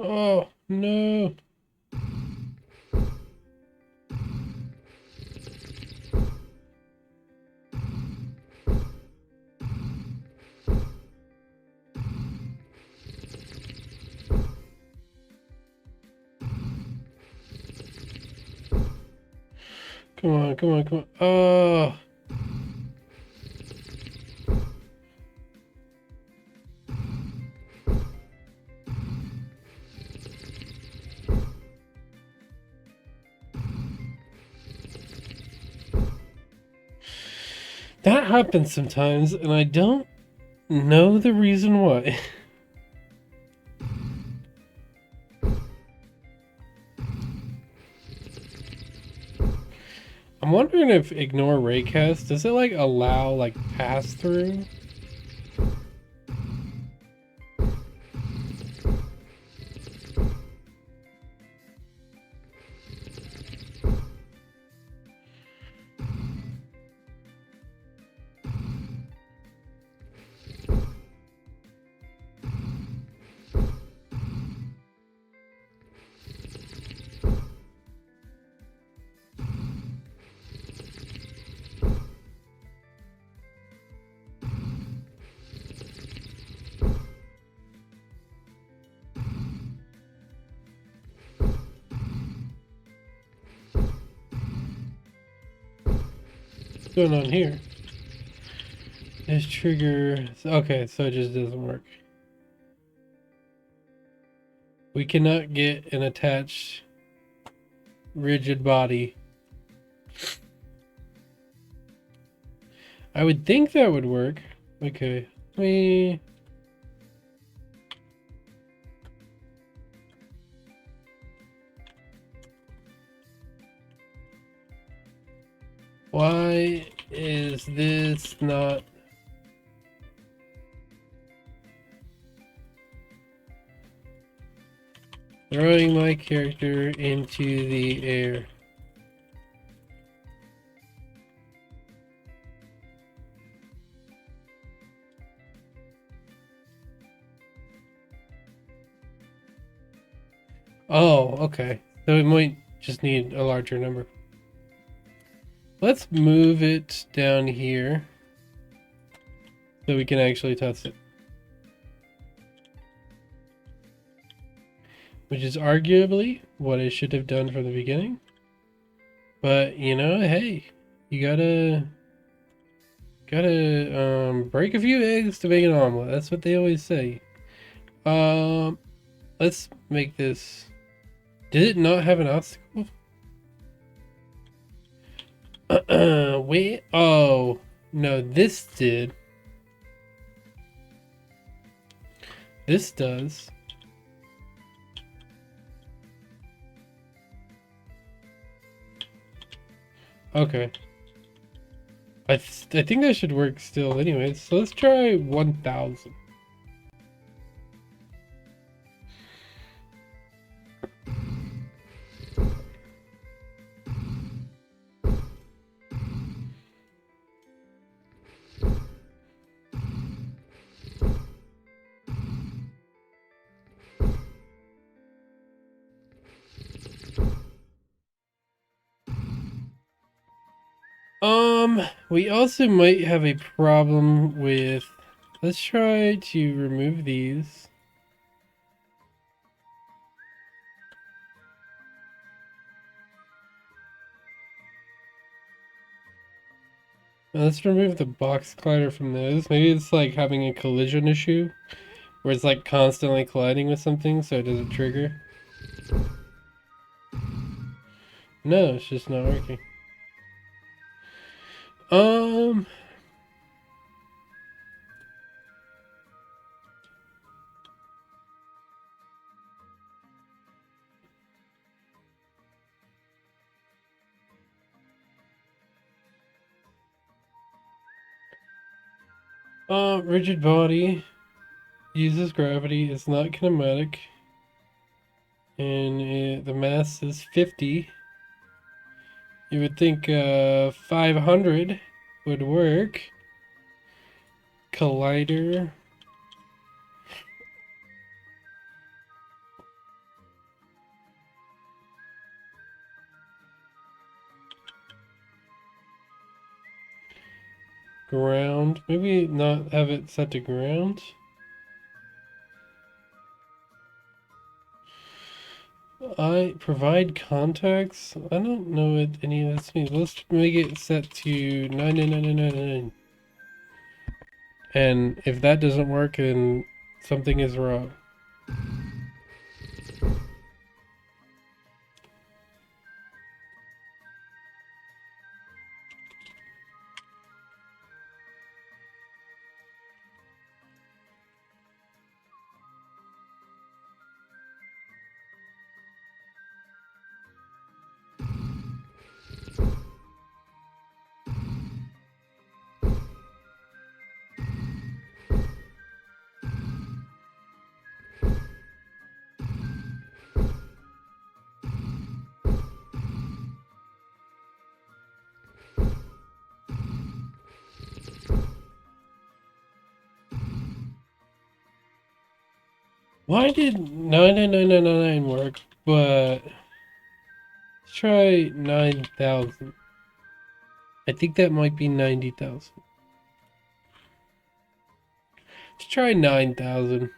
Speaker 1: Oh, no. Come on, come on, come on. Oh. That happens sometimes, and I don't know the reason why. I'm wondering if ignore raycast, does it like allow like pass through? going on here? This trigger... Okay, so it just doesn't work. We cannot get an attached rigid body. I would think that would work. Okay, why is this not... Throwing my character into the air? Oh, okay. So it might just need a larger number. Let's move it down here so we can actually test it. Which is arguably what I should have done from the beginning. But, you know, hey, you gotta break a few eggs to make an omelet. That's what they always say. Let's make this... Did it not have an obstacle? Wait, oh, no, this did. This does. Okay. I think that should work still anyways. So let's try 1,000. We also might have a problem with... Let's try to remove these. Let's remove the box collider from those. Maybe it's like having a collision issue where it's like constantly colliding with something so it doesn't trigger. No, it's just not working. Rigid body uses gravity, it's not kinematic, and the mass is 50. You would think 500 would work. Collider. Ground. Maybe not have it set to ground. I provide contacts. I don't know what any of this means. Let's make it set to 99999. And if that doesn't work, then something is wrong. Why did 99999 work, but let's try 9,000. I think that might be 90,000. Let's try 9,000.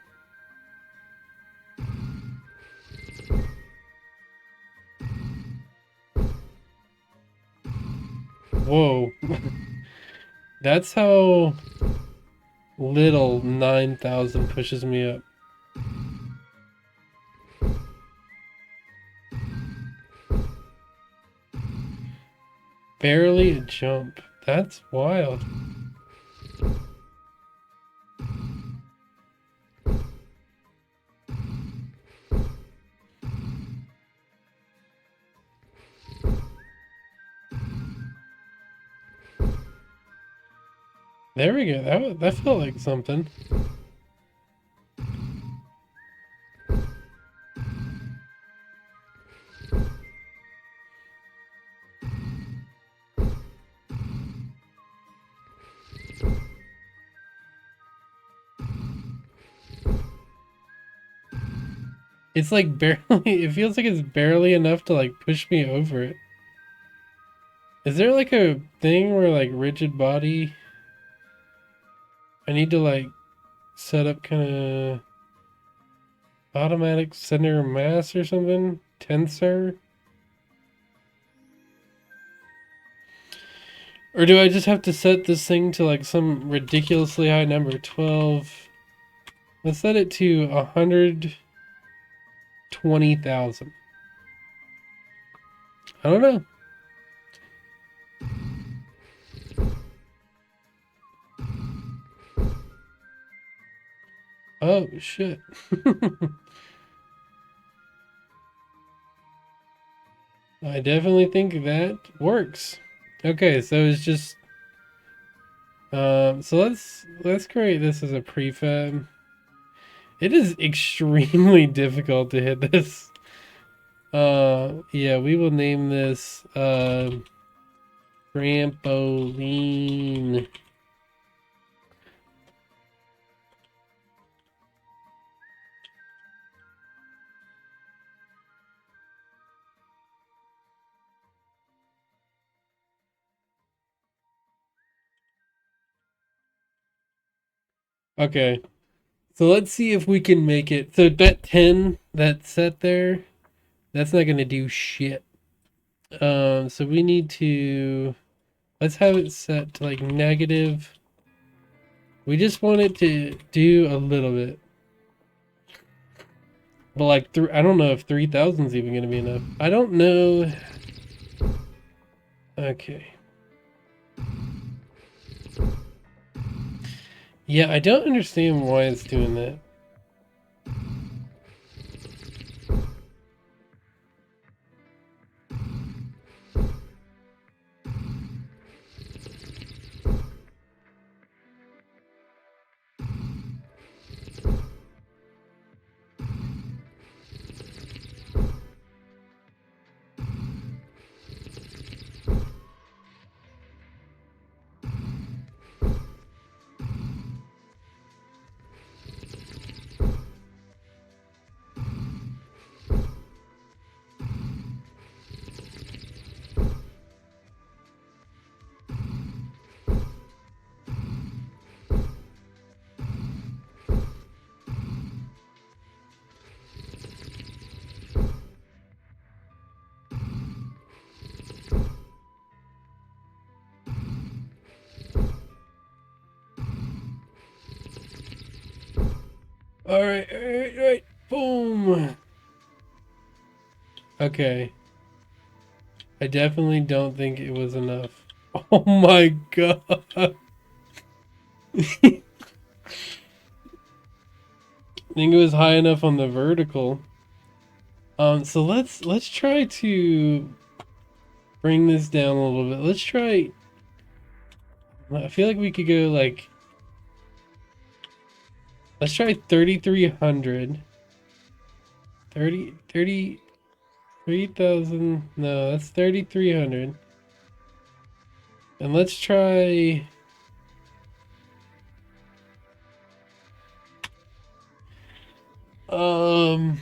Speaker 1: Whoa. That's how little 9,000 pushes me up. Barely a jump. That's wild. There we go. That felt like something. It's like barely, it feels like it's barely enough to like push me over it. Is there like a thing where like rigid body, I need to like set up kind of automatic center of mass or something? Tensor? Or do I just have to set this thing to like some ridiculously high number? 12. Let's set it to 120,000. I don't know. Oh, shit. I definitely think that works. Okay, so it's just so let's create this as a prefab. It is extremely difficult to hit this. Yeah, we will name this trampoline. Okay. So let's see if we can make it. So that 10 that's set there, that's not gonna do shit. So we need to, let's have it set to like negative. We just want it to do a little bit. But like I don't know if 3,000 is even gonna be enough. I don't know. Okay. Yeah, I don't understand why it's doing that. All right. Boom. Okay. I definitely don't think it was enough. Oh my god. I think it was high enough on the vertical. So let's try to bring this down a little bit. Let's try. I feel like we could go like. Let's try 3,300. 3,000. No, that's 3,300. And let's try. Um.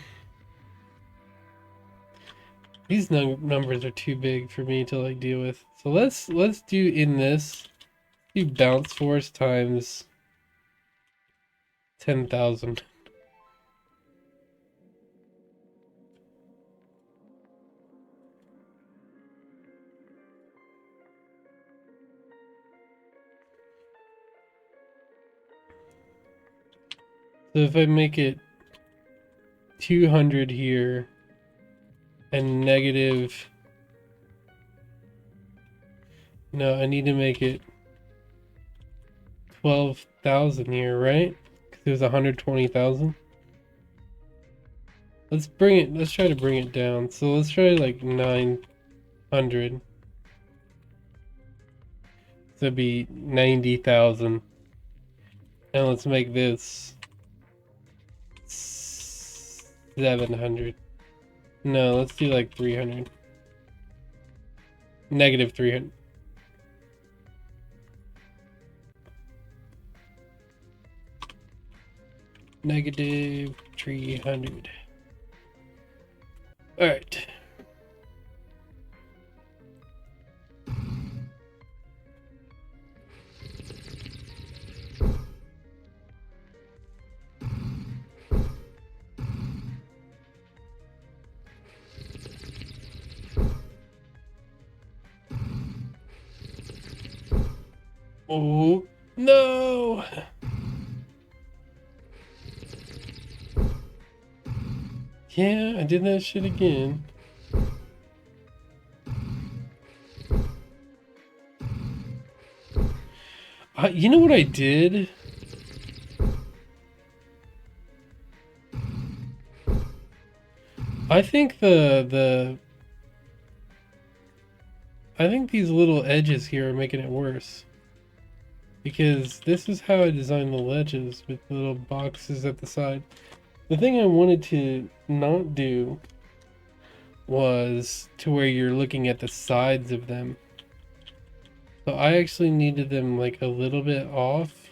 Speaker 1: These numbers are too big for me to like deal with. So let's do in this. Do bounce force times 10,000. So if I make it 200 here and negative, no, I need to make it 12,000 here, right? Because it was 120,000. Let's try to bring it down. So let's try like 900. So it'd be 90,000. And let's make this 700. No, let's do like 300. Negative 300. Negative 300. All right. Oh, no! Yeah, I did that shit again. You know what I did? I think I think these little edges here are making it worse. Because this is how I designed the ledges with little boxes at the side. The thing I wanted to not do was to where you're looking at the sides of them. So I actually needed them like a little bit off.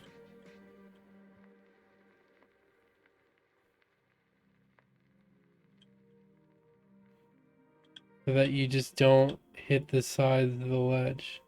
Speaker 1: So that you just don't hit the sides of the ledge.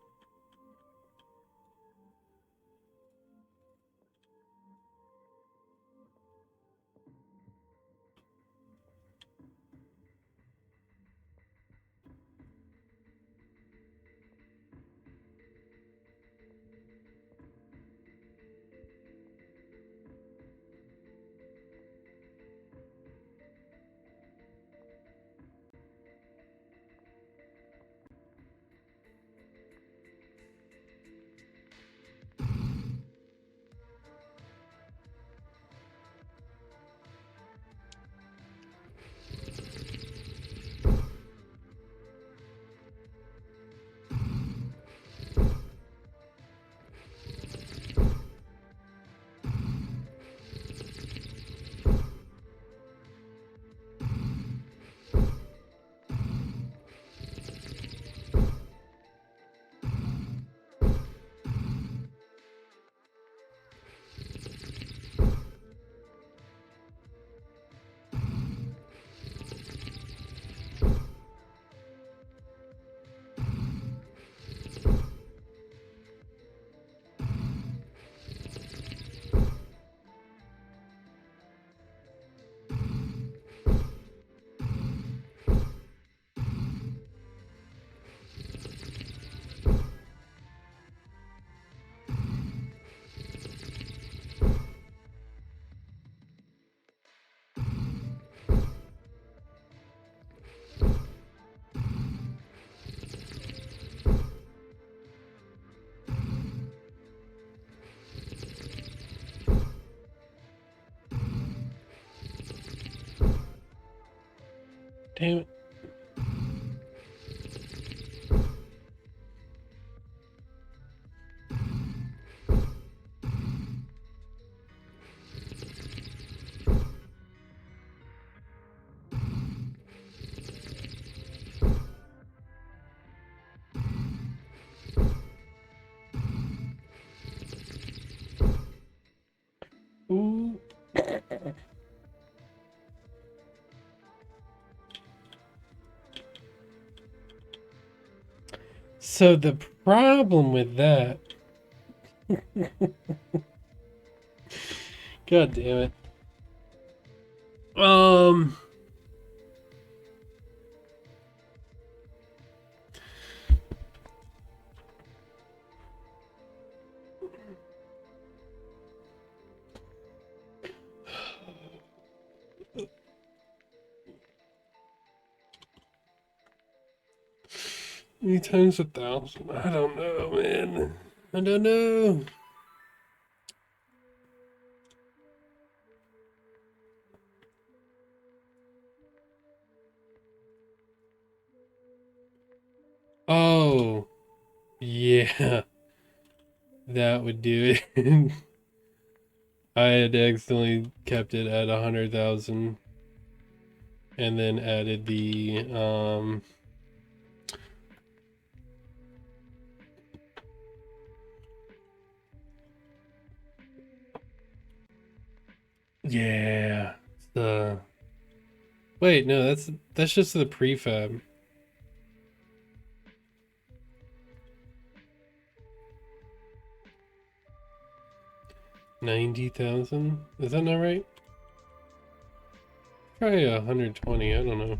Speaker 1: Damn it. Ooh. So the problem with that, God damn it. 3 times 1,000. I don't know, man. I don't know. Oh, yeah. That would do it. I had accidentally kept it at 100,000 and then added the yeah. The wait, no, that's just the prefab. 90,000? Is that not right? Probably 120, I don't know.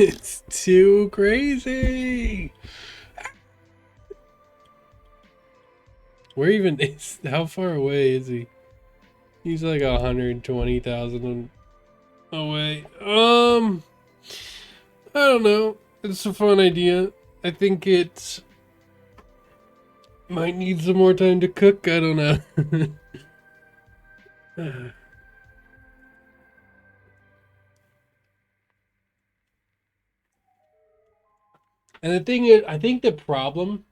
Speaker 1: It's too crazy. Where even is, how far away is he? He's like 120,000 away. I don't know. It's a fun idea. I think it might need some more time to cook. I don't know. And the thing is, I think the problem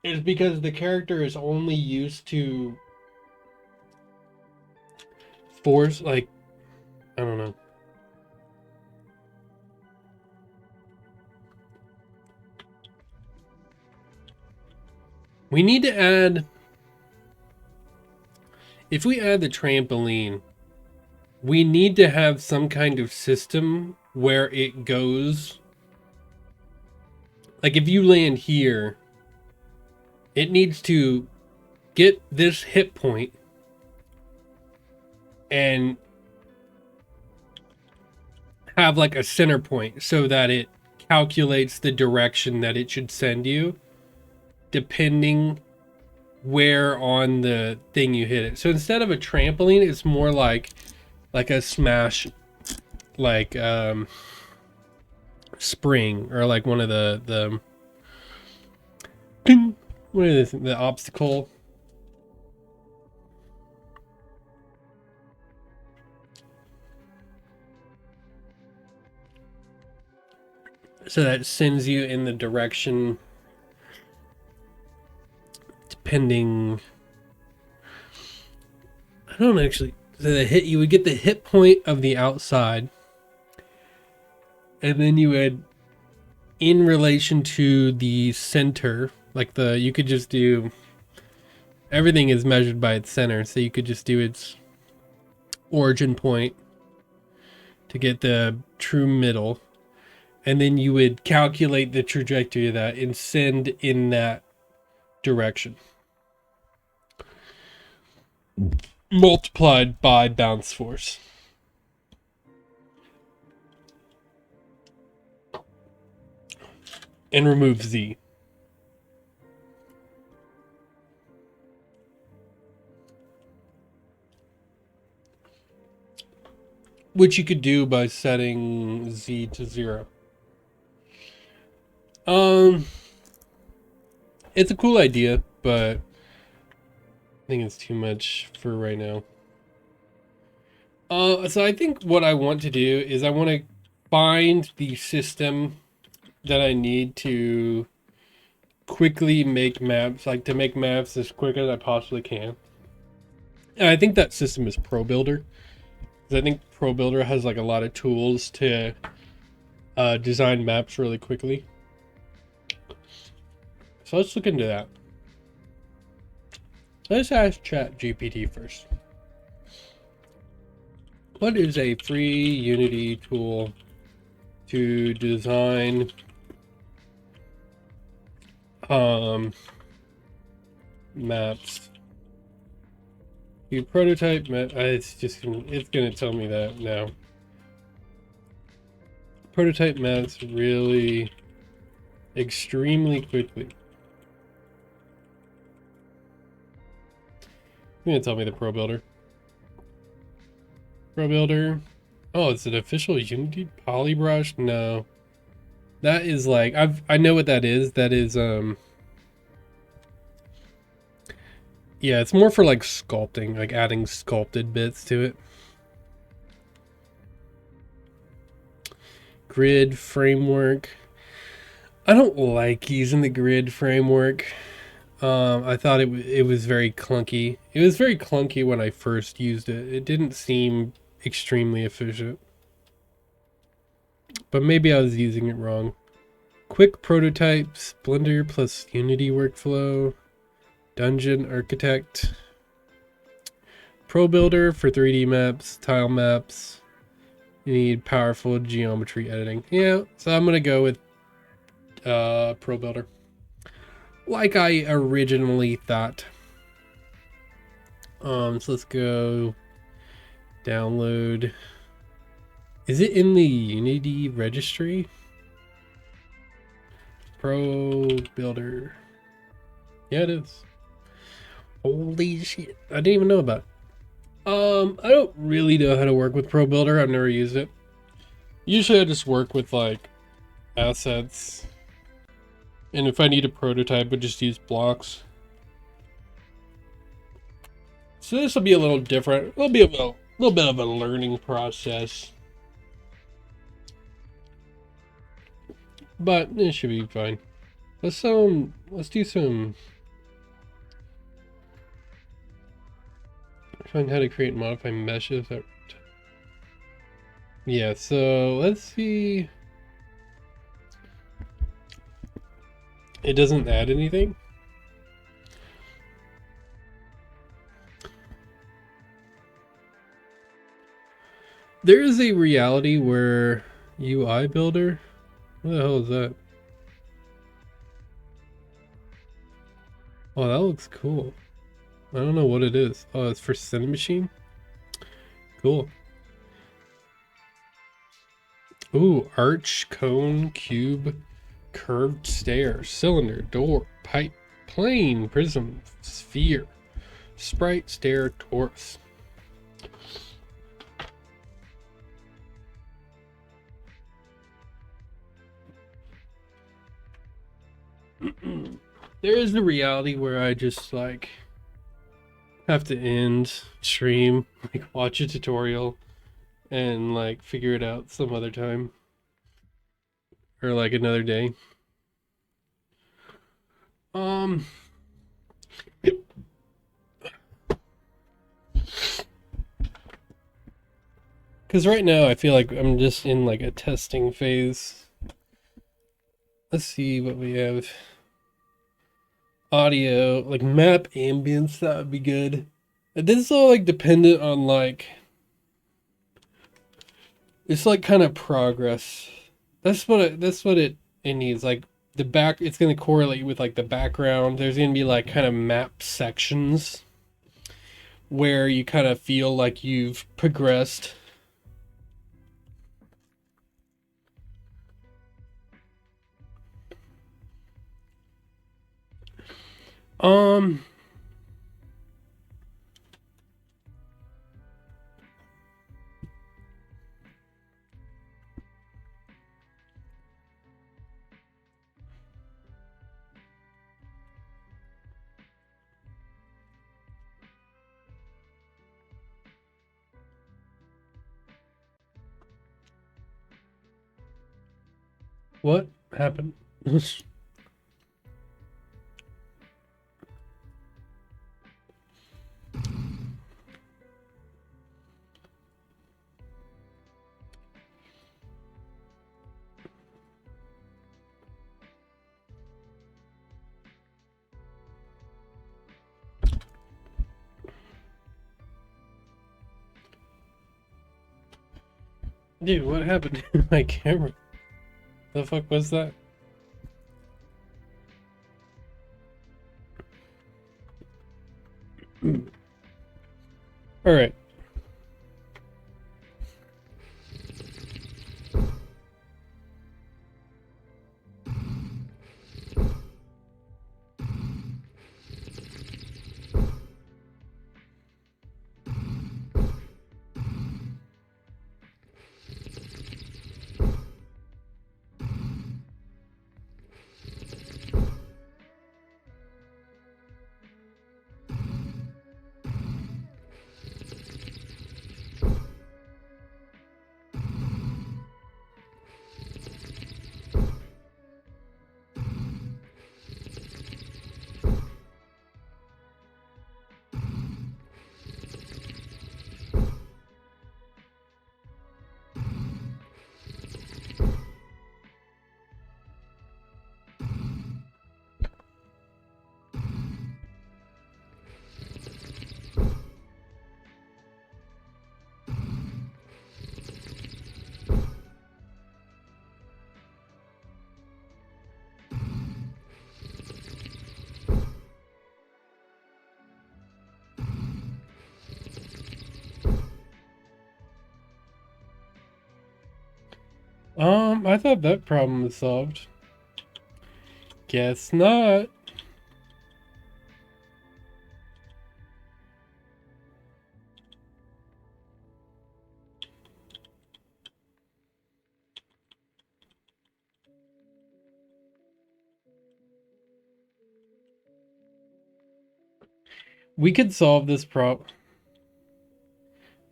Speaker 1: is because the character is only used to force, like, I don't know. We need to add, if we add the trampoline, we need to have some kind of system where it goes. Like if you land here, it needs to get this hit point and have like a center point so that it calculates the direction that it should send you depending where on the thing you hit it. So instead of a trampoline, it's more like a smash, like spring, or like one of the what is it, the obstacle. So that sends you in the direction depending. I don't actually. So the hit, you would get the hit point of the outside, and then you would, in relation to the center, like you could just do. Everything is measured by its center, so you could just do its origin point to get the true middle, and then you would calculate the trajectory of that and send in that direction, multiplied by bounce force. And remove Z. Which you could do by setting Z to 0. It's a cool idea, but I think it's too much for right now. So I think what I want to do is I want to find the system that I need to quickly make maps, like to make maps as quick as I possibly can. And I think that system is Pro Builder. 'Cause I think Pro Builder has like a lot of tools to design maps really quickly. So let's look into that. Let's ask ChatGPT first. What is a free Unity tool to design maps? You prototype map. It's gonna tell me that now. Prototype maps really extremely quickly. It's gonna tell me the Pro Builder. Pro Builder. Oh, it's an official Unity polybrush? No. That is like I know what that is. That is yeah, it's more for like sculpting, like adding sculpted bits to it. Grid framework. I don't like using the grid framework. I thought it was very clunky. It was very clunky when I first used it. It didn't seem extremely efficient. But maybe I was using it wrong. Quick prototypes, Blender plus Unity workflow, Dungeon Architect, Pro Builder for 3D maps, tile maps. You need powerful geometry editing. Yeah, so I'm gonna go with Pro Builder. Like I originally thought. So let's go download. Is it in the Unity registry? Pro Builder. Yeah, it is. Holy shit. I didn't even know about it. I don't really know how to work with Pro Builder. I've never used it. Usually I just work with like assets. And if I need a prototype, I just use blocks. So this will be a little different. It'll be a little bit of a learning process. But it should be fine. Let's do some. Find how to create and modify meshes. Yeah, so let's see. It doesn't add anything. There is a reality where UI builder. What the hell is that? Oh, that looks cool. I don't know what it is. Oh, it's for Cinemachine? Cool. Ooh, arch, cone, cube, curved stair, cylinder, door, pipe, plane, prism, sphere, sprite, stair, torus. There is the reality where I just like have to end stream, like watch a tutorial and like figure it out some other time or like another day. Because right now I feel like I'm just in like a testing phase. Let's see what we have. Audio, like map ambience, that would be good. This is all like dependent on like, it's like kind of progress. That's what it needs. Like the back, it's gonna correlate with like the background. There's gonna be like kind of map sections where you kind of feel like you've progressed. What happened? Dude, what happened to my camera? The fuck was that? Alright. I thought that problem was solved. Guess not. We could solve this problem.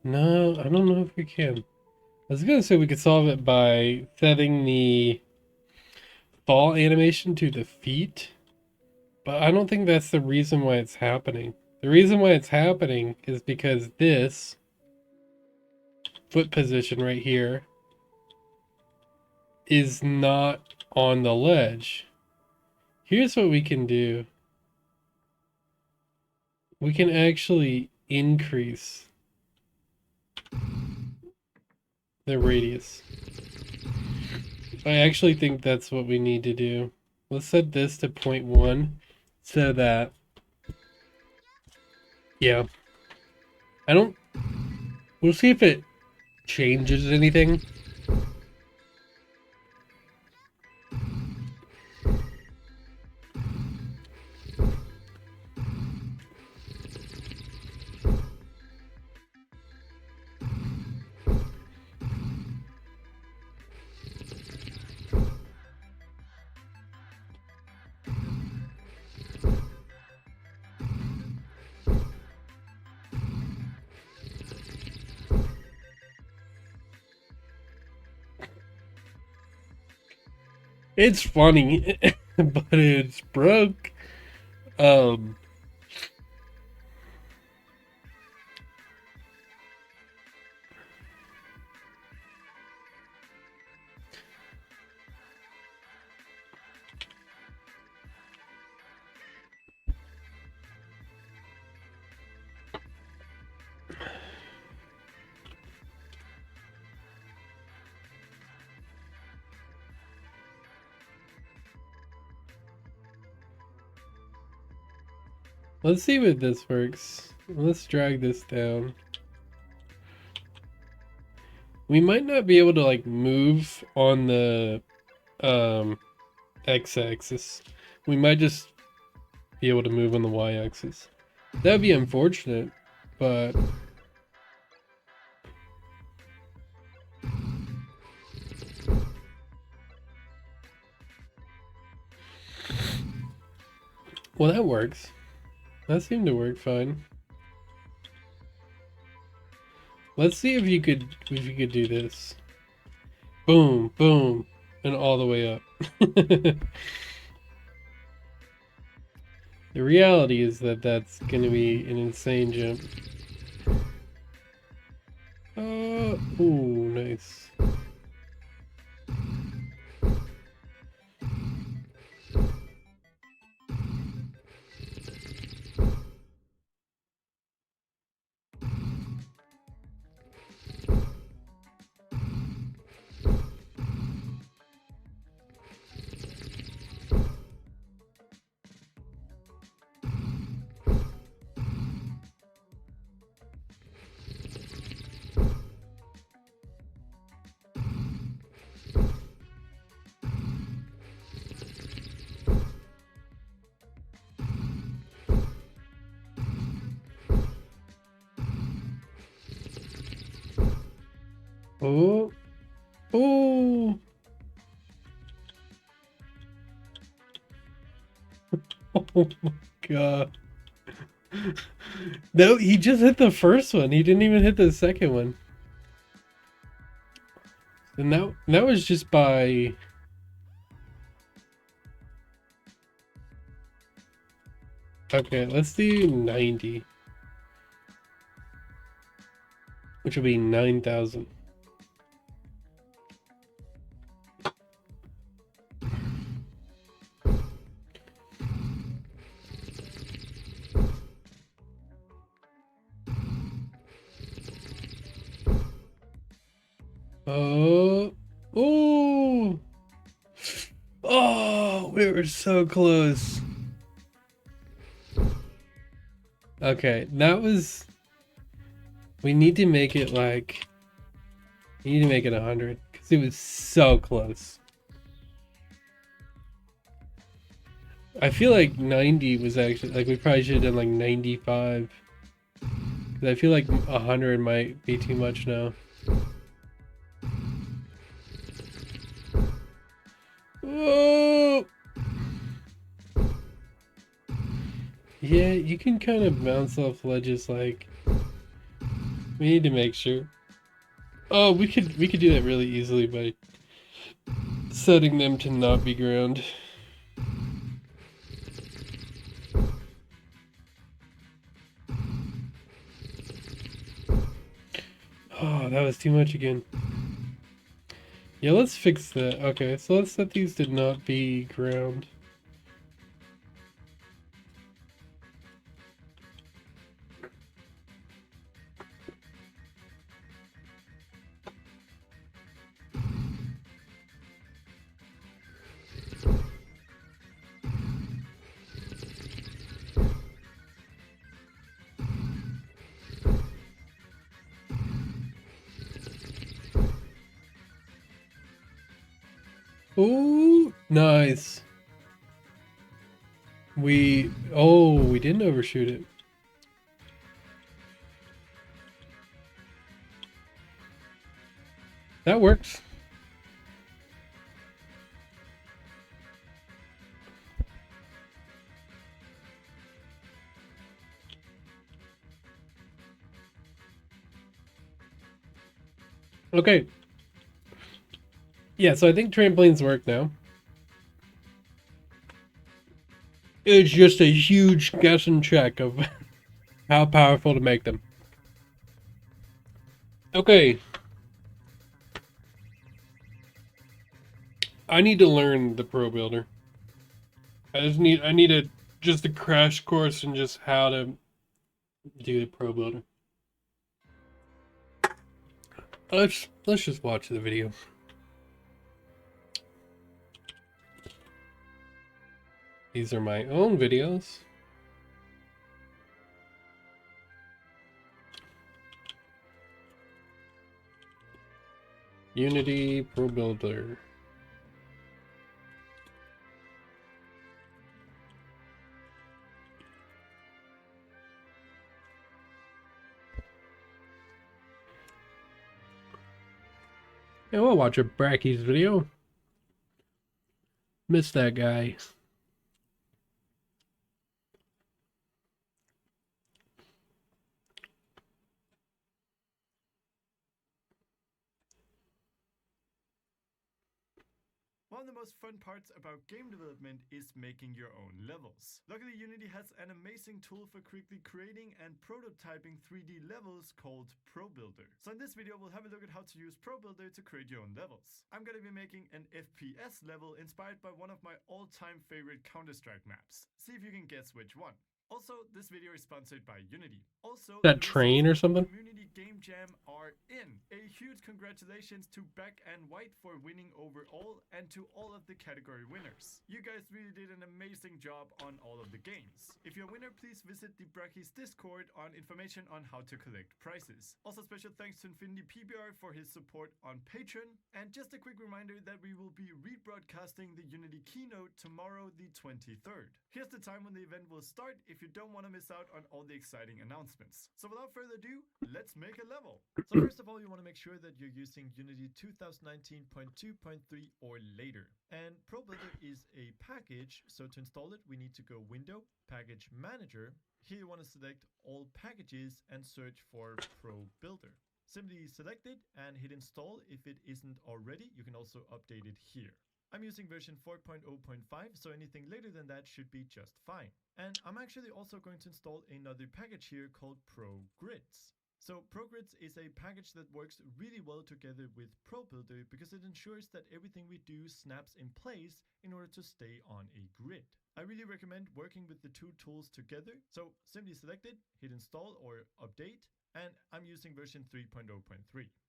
Speaker 1: No, I don't know if we can. I was gonna say we could solve it by setting the fall animation to the feet, but I don't think that's the reason why it's happening. The reason why it's happening is because this foot position right here is not on the ledge. Here's what we can do. We can actually increase the radius. I actually think that's what we need to do. Let's set this to 0.1 so that, yeah. We'll see if it changes anything. It's funny, but it's broke. Let's see if this works. Let's drag this down. We might not be able to like move on the x-axis. We might just be able to move on the y-axis. That'd be unfortunate, but well, that works. That seemed to work fine. Let's see if you could do this. Boom, boom, and all the way up. The reality is that that's going to be an insane jump. Ooh, nice. Oh. Oh. Oh my god. No, he just hit the first one. He didn't even hit the second one. And that was just by... Okay, let's do 90. Which will be 9,000. Oh. Oh. Oh, we were so close. Okay, that was... We need to make it like... We need to make it 100. Because it was so close. I feel like 90 was actually... Like, we probably should have done like 95. Because I feel like 100 might be too much now. Oh! Yeah, you can kind of bounce off ledges like... We need to make sure. Oh, we could do that really easily by setting them to not be ground. Oh, that was too much again. Yeah, let's fix that. Okay, so let's set these to not be ground. Oh, nice. We didn't overshoot it. That works. Okay. Yeah, so I think trampolines work now. It's just a huge guess and check of how powerful to make them. Okay. I need to learn the Pro Builder. I need just a crash course in just how to do the Pro Builder. Let's just watch the video. These are my own videos. Unity Pro Builder. Yeah, we'll watch a Bracky's video. Miss that guy.
Speaker 4: One of the most fun parts about game development is making your own levels. Luckily, Unity has an amazing tool for quickly creating and prototyping 3D levels called Pro Builder. So in this video, we'll have a look at how to use Pro Builder to create your own levels. I'm going to be making an FPS level inspired by one of my all-time favorite Counter-Strike maps. See if you can guess which one. Also, this video is sponsored by Unity. Also,
Speaker 1: That train or something?
Speaker 4: Community Game Jam are in. A huge congratulations to Beck and White for winning overall and to all of the category winners. You guys really did an amazing job on all of the games. If you're a winner, please visit the Bracky's Discord on information on how to collect prizes. Also, special thanks to Infinity PBR for his support on Patreon. And just a quick reminder that we will be rebroadcasting the Unity keynote tomorrow, the 23rd. Here's the time when the event will start if if you don't want to miss out on all the exciting announcements. So without further ado, let's make a level. So first of all, you want to make sure that you're using Unity 2019.2.3 or later. And ProBuilder is a package, so to install it, we need to go Window, Package Manager. Here you want to select all packages and search for ProBuilder. Simply select it and hit install. If it isn't already, you can also update it here. I'm using version 4.0.5, so anything later than that should be just fine. And I'm actually also going to install another package here called ProGrids. So ProGrids is a package that works really well together with ProBuilder because it ensures that everything we do snaps in place in order to stay on a grid. I really recommend working with the two tools together. So simply select it, hit install or update, and I'm using version 3.0.3.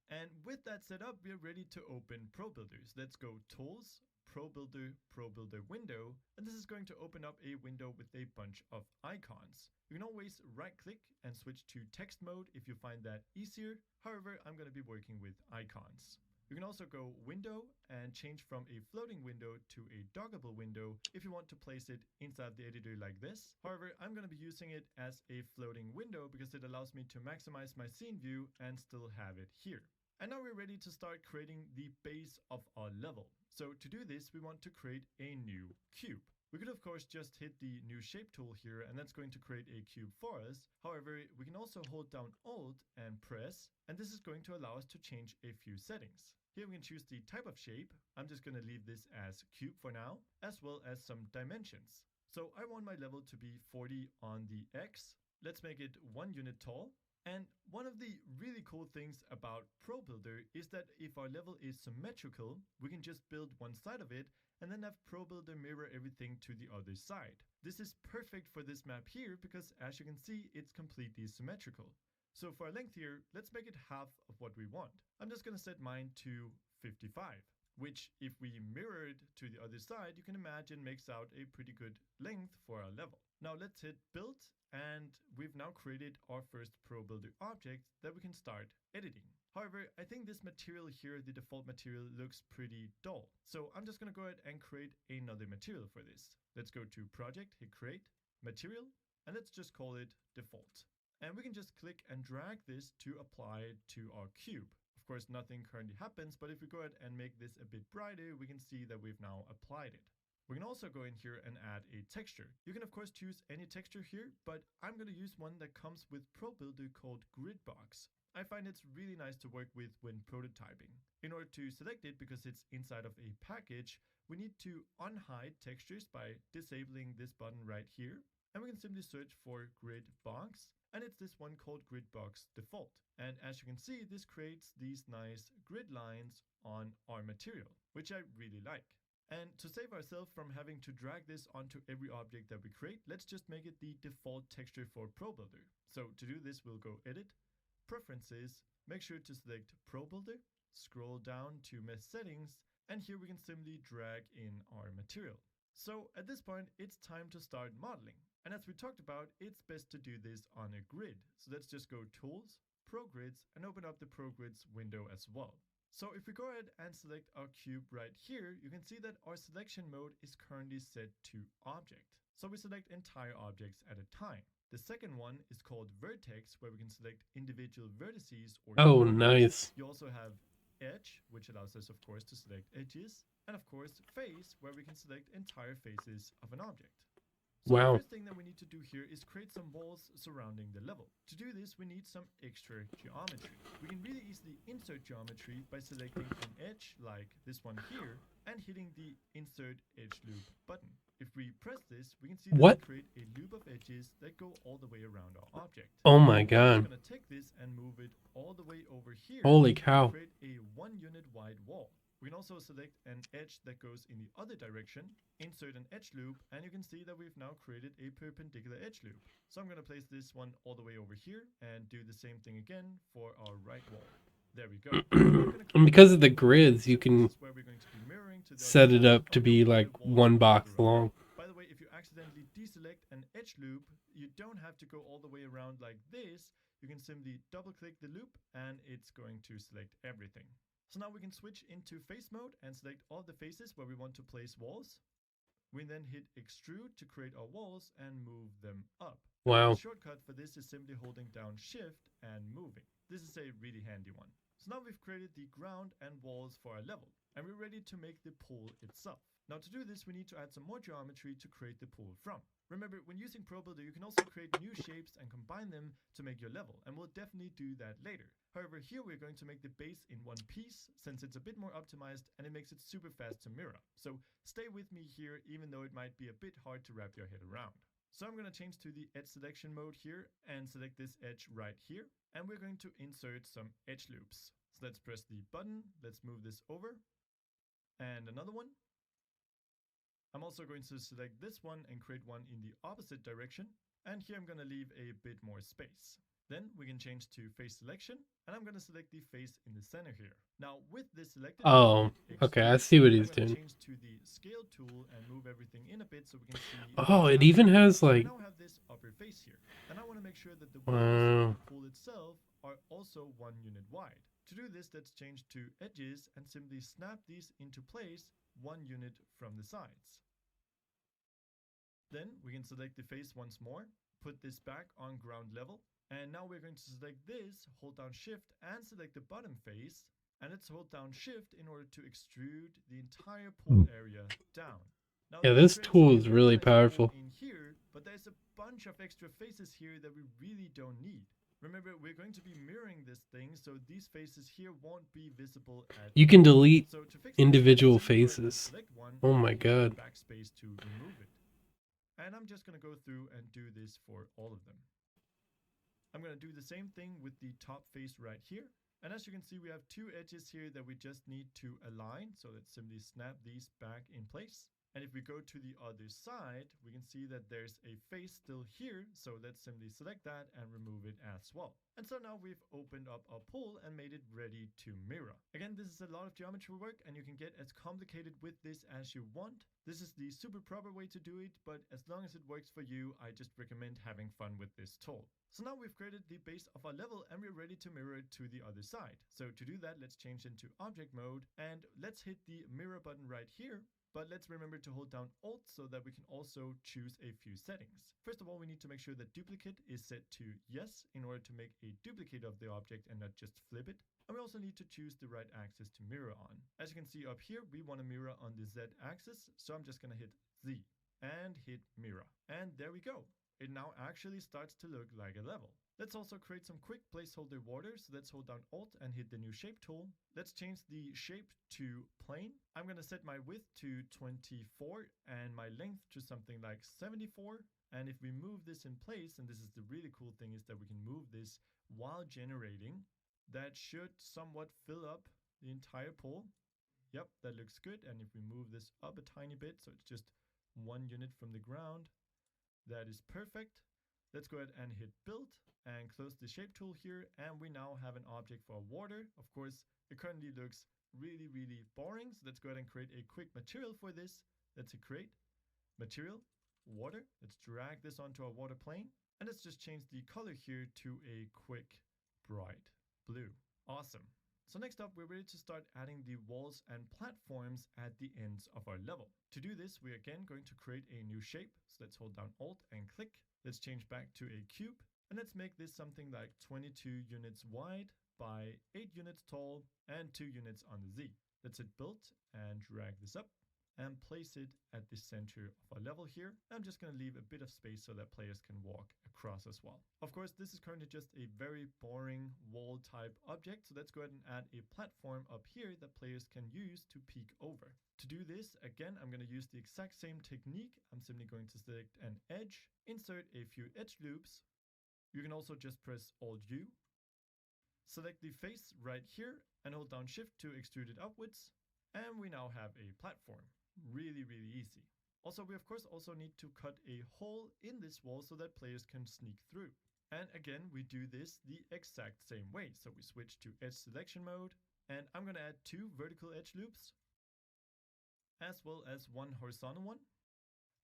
Speaker 4: And with that set up, we're ready to open ProBuilders. Let's go Tools, ProBuilder, ProBuilder Window, and this is going to open up a window with a bunch of icons. You can always right-click and switch to text mode if you find that easier. However, I'm going to be working with icons. You can also go Window and change from a floating window to a dockable window if you want to place it inside the editor like this. However, I'm going to be using it as a floating window because it allows me to maximize my scene view and still have it here. And now we're ready to start creating the base of our level. So to do this, we want to create a new cube. We could of course just hit the new shape tool here and that's going to create a cube for us. However, we can also hold down Alt and press, and this is going to allow us to change a few settings. Here we can choose the type of shape. I'm just going to leave this as cube for now, as well as some dimensions. So I want my level to be 40 on the X. Let's make it 1 unit tall. And one of the really cool things about ProBuilder is that if our level is symmetrical, we can just build one side of it and then have ProBuilder mirror everything to the other side. This is perfect for this map here because as you can see, it's completely symmetrical. So for our length here, let's make it half of what we want. I'm just going to set mine to 55, which if we mirror it to the other side, you can imagine makes out a pretty good length for our level. Now let's hit build, and we've now created our first ProBuilder object that we can start editing. However, I think this material here, the default material, looks pretty dull. So I'm just going to go ahead and create another material for this. Let's go to project, hit create, material, and let's just call it default. And we can just click and drag this to apply it to our cube. Of course, nothing currently happens, but if we go ahead and make this a bit brighter, we can see that we've now applied it. We can also go in here and add a texture. You can of course choose any texture here, but I'm going to use one that comes with ProBuilder called Gridbox. I find it's really nice to work with when prototyping. In order to select it, because it's inside of a package, we need to unhide textures by disabling this button right here. And we can simply search for Gridbox, and it's this one called Gridbox Default. And as you can see, this creates these nice grid lines on our material, which I really like. And to save ourselves from having to drag this onto every object that we create, let's just make it the default texture for ProBuilder. So to do this, we'll go Edit, Preferences, make sure to select ProBuilder, scroll down to Mesh Settings, and here we can simply drag in our material. So at this point, it's time to start modeling. And as we talked about, it's best to do this on a grid. So let's just go Tools, ProGrids, and open up the ProGrids window as well. So if we go ahead and select our cube right here, you can see that our selection mode is currently set to Object. So we select entire objects at a time. The second one is called Vertex, where we can select individual vertices or
Speaker 1: Oh,
Speaker 4: corners.
Speaker 1: nice.
Speaker 4: You also have Edge, which allows us, of course, to select edges. And of course, Face, where we can select entire faces of an object. So
Speaker 1: Wow.
Speaker 4: the first thing that we need to do here is create some walls surrounding the level. To do this, we need some extra geometry. We can really easily insert geometry by selecting an edge like this one here and hitting the Insert Edge Loop button. If we press this, we can see that
Speaker 1: What?
Speaker 4: we create a loop of edges that go all the way around our object.
Speaker 1: Oh my
Speaker 4: I'm
Speaker 1: god.
Speaker 4: just going to take this and move it all the way over here.
Speaker 1: Holy
Speaker 4: to
Speaker 1: cow.
Speaker 4: create a 1 unit wide wall. We can also select an edge that goes in the other direction, insert an edge loop, and you can see that we've now created a perpendicular edge loop. So I'm going to place this one all the way over here and do the same thing again for our right wall. There we go.
Speaker 1: And because of the grids, you can
Speaker 4: Where we're going to be mirroring to the
Speaker 1: set
Speaker 4: other
Speaker 1: it
Speaker 4: side
Speaker 1: up to
Speaker 4: of
Speaker 1: be
Speaker 4: the
Speaker 1: like
Speaker 4: wall
Speaker 1: one box
Speaker 4: around.
Speaker 1: long.
Speaker 4: By the way, if you accidentally deselect an edge loop, you don't have to go all the way around like this. You can simply double click the loop and it's going to select everything. So now we can switch into face mode and select all the faces where we want to place walls. We then hit extrude to create our walls and move them up.
Speaker 1: Wow.
Speaker 4: The shortcut for this is simply holding down shift and moving. This is a really handy one. So now we've created the ground and walls for our level, and we're ready to make the pool itself. Now to do this, we need to add some more geometry to create the pool from. Remember, when using ProBuilder, you can also create new shapes and combine them to make your level, and we'll definitely do that later. However, here we're going to make the base in one piece, since it's a bit more optimized and it makes it super fast to mirror. So stay with me here, even though it might be a bit hard to wrap your head around. So I'm going to change to the edge selection mode here and select this edge right here, and we're going to insert some edge loops. So let's press the button, let's move this over, and another one. I'm also going to select this one and create one in the opposite direction, and here I'm going to leave a bit more space. Then we can change to face selection, and I'm going to select the face in the center here. Now with this selected,
Speaker 1: Oh, okay, I see what he's doing.
Speaker 4: Change to the scale tool and move everything in a bit so we can see.
Speaker 1: Oh, it even has like.
Speaker 4: We now have this upper face here, and I want to make sure that the
Speaker 1: Wow.
Speaker 4: walls of the pool itself are also 1 unit wide. To do this, let's change to edges and simply snap these into place 1 unit from the sides. Then we can select the face once more, put this back on ground level, and now we're going to select this, hold down shift and select the bottom face, and let's hold down shift in order to extrude the entire pool area down. Now,
Speaker 1: Yeah, this tool is really powerful.
Speaker 4: In here, but there's a bunch of extra faces here that we really don't need. Remember, we're going to be mirroring this thing, so these faces here won't be visible at
Speaker 1: You can
Speaker 4: all.
Speaker 1: delete
Speaker 4: So to fix
Speaker 1: individual
Speaker 4: this, simply go ahead and
Speaker 1: faces.
Speaker 4: select one
Speaker 1: Oh
Speaker 4: and
Speaker 1: my
Speaker 4: hit
Speaker 1: god.
Speaker 4: backspace to remove it. And I'm just going to go through and do this for all of them. I'm going to do the same thing with the top face right here. And as you can see, we have 2 edges here that we just need to align. So let's simply snap these back in place. And if we go to the other side, we can see that there's a face still here. So let's simply select that and remove it as well. And so now we've opened up our pool and made it ready to mirror. Again, this is a lot of geometry work, and you can get as complicated with this as you want. This is the super proper way to do it, but as long as it works for you, I just recommend having fun with this tool. So now we've created the base of our level and we're ready to mirror it to the other side. So to do that, let's change into object mode and let's hit the mirror button right here. But let's remember to hold down Alt so that we can also choose a few settings. First of all, we need to make sure that duplicate is set to yes in order to make a duplicate of the object and not just flip it. And we also need to choose the right axis to mirror on. As you can see up here, we want to mirror on the Z axis. So I'm just going to hit Z and hit mirror. And there we go. It now actually starts to look like a level. Let's also create some quick placeholder borders. So let's hold down Alt and hit the new shape tool. Let's change the shape to plane. I'm going to set my width to 24 and my length to something like 74. And if we move this in place, and this is the really cool thing, is that we can move this while generating. That should somewhat fill up the entire pool. Yep, that looks good. And if we move this up a tiny bit, so it's just 1 unit from the ground, that is perfect. Let's go ahead and hit build and close the shape tool here. And we now have an object for water. Of course, it currently looks really, really boring. So let's go ahead and create a quick material for this. Let's hit create material, water. Let's drag this onto our water plane. And let's just change the color here to a quick, bright blue. Awesome. So next up, we're ready to start adding the walls and platforms at the ends of our level. To do this, we're again going to create a new shape. So let's hold down Alt and click. Let's change back to a cube. And let's make this something like 22 units wide by 8 units tall and 2 units on the Z. Let's hit build and drag this up and place it at the center of our level here. I'm just going to leave a bit of space so that players can walk across as well. Of course, this is currently just a very boring wall type object. So let's go ahead and add a platform up here that players can use to peek over. To do this, again, I'm going to use the exact same technique. I'm simply going to select an edge, insert a few edge loops. You can also just press Alt-U. Select the face right here and hold down Shift to extrude it upwards. And we now have a platform. Really, really easy. Also, we of course also need to cut a hole in this wall so that players can sneak through. And again, we do this the exact same way. So we switch to edge selection mode, and I'm going to add 2 vertical edge loops, as well as 1 horizontal one.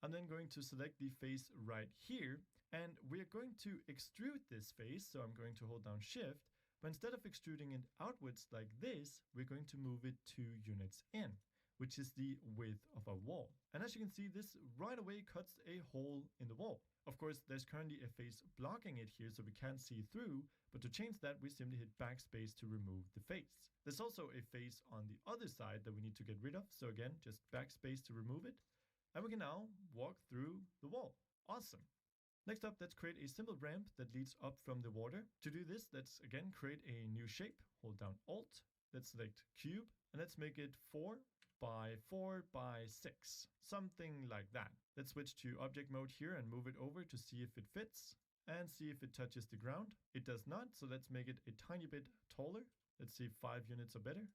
Speaker 4: I'm then going to select the face right here, and we're going to extrude this face. So I'm going to hold down Shift, but instead of extruding it outwards like this, we're going to move it 2 units in. which is the width of our wall. And as you can see, this right away cuts a hole in the wall. Of course, there's currently a face blocking it here, so we can't see through, but to change that, we simply hit backspace to remove the face. There's also a face on the other side that we need to get rid of, so again, just backspace to remove it. And we can now walk through the wall. Awesome. Next up, let's create a simple ramp that leads up from the water. To do this, let's again create a new shape. Hold down Alt. Let's select cube, and let's make it 4 by 4 by 6. Something like that. Let's switch to object mode here and move it over to see if it fits and see if it touches the ground. It does not, so let's make it a tiny bit taller. Let's see if 5 units are better.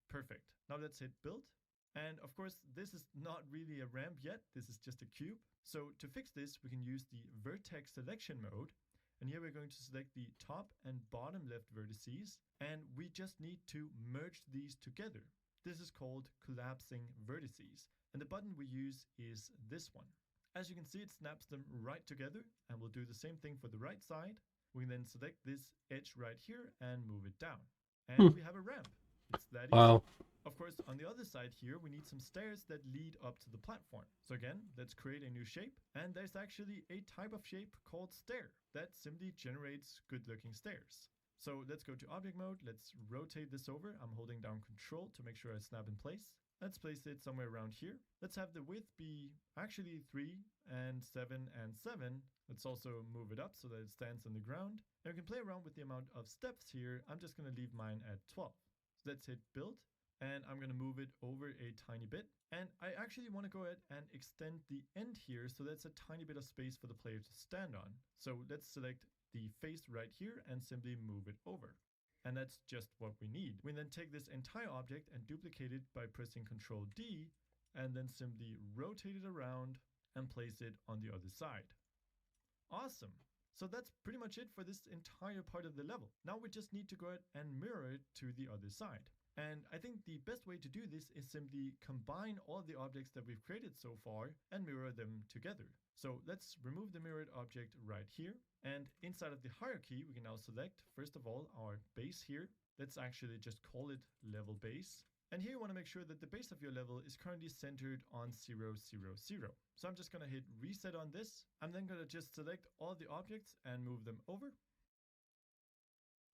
Speaker 4: Perfect. Now let's hit build. And of course, this is not really a ramp yet. This is just a cube. So to fix this, we can use the vertex selection mode. And here we're going to select the top and bottom left vertices. And we just need to merge these together. This is called collapsing vertices. And the button we use is this one. As you can see, it snaps them right together. And we'll do the same thing for the right side. We can then select this edge right here and move it down. And we have a ramp. It's that easy.
Speaker 1: Wow.
Speaker 4: Of course, on the other side here, we need some stairs that lead up to the platform. So again, let's create a new shape. And there's actually a type of shape called stair that simply generates good-looking stairs. So let's go to object mode. Let's rotate this over. I'm holding down Control to make sure I snap in place. Let's place it somewhere around here. Let's have the width be actually 3 and 7 and 7. Let's also move it up so that it stands on the ground. And we can play around with the amount of steps here. I'm just going to leave mine at 12. So let's hit build. And I'm going to move it over a tiny bit. And I actually want to go ahead and extend the end here, so that's a tiny bit of space for the player to stand on. So let's select the face right here and simply move it over. And that's just what we need. We then take this entire object and duplicate it by pressing Ctrl D, and then simply rotate it around and place it on the other side. Awesome. So that's pretty much it for this entire part of the level. Now we just need to go ahead and mirror it to the other side. And I think the best way to do this is simply combine all the objects that we've created so far and mirror them together. So let's remove the mirrored object right here. And inside of the hierarchy, we can now select, first of all, our base here. Let's actually just call it level base. And here you want to make sure that the base of your level is currently centered on 0, 0, 0. So I'm just going to hit reset on this. I'm then going to just select all the objects and move them over.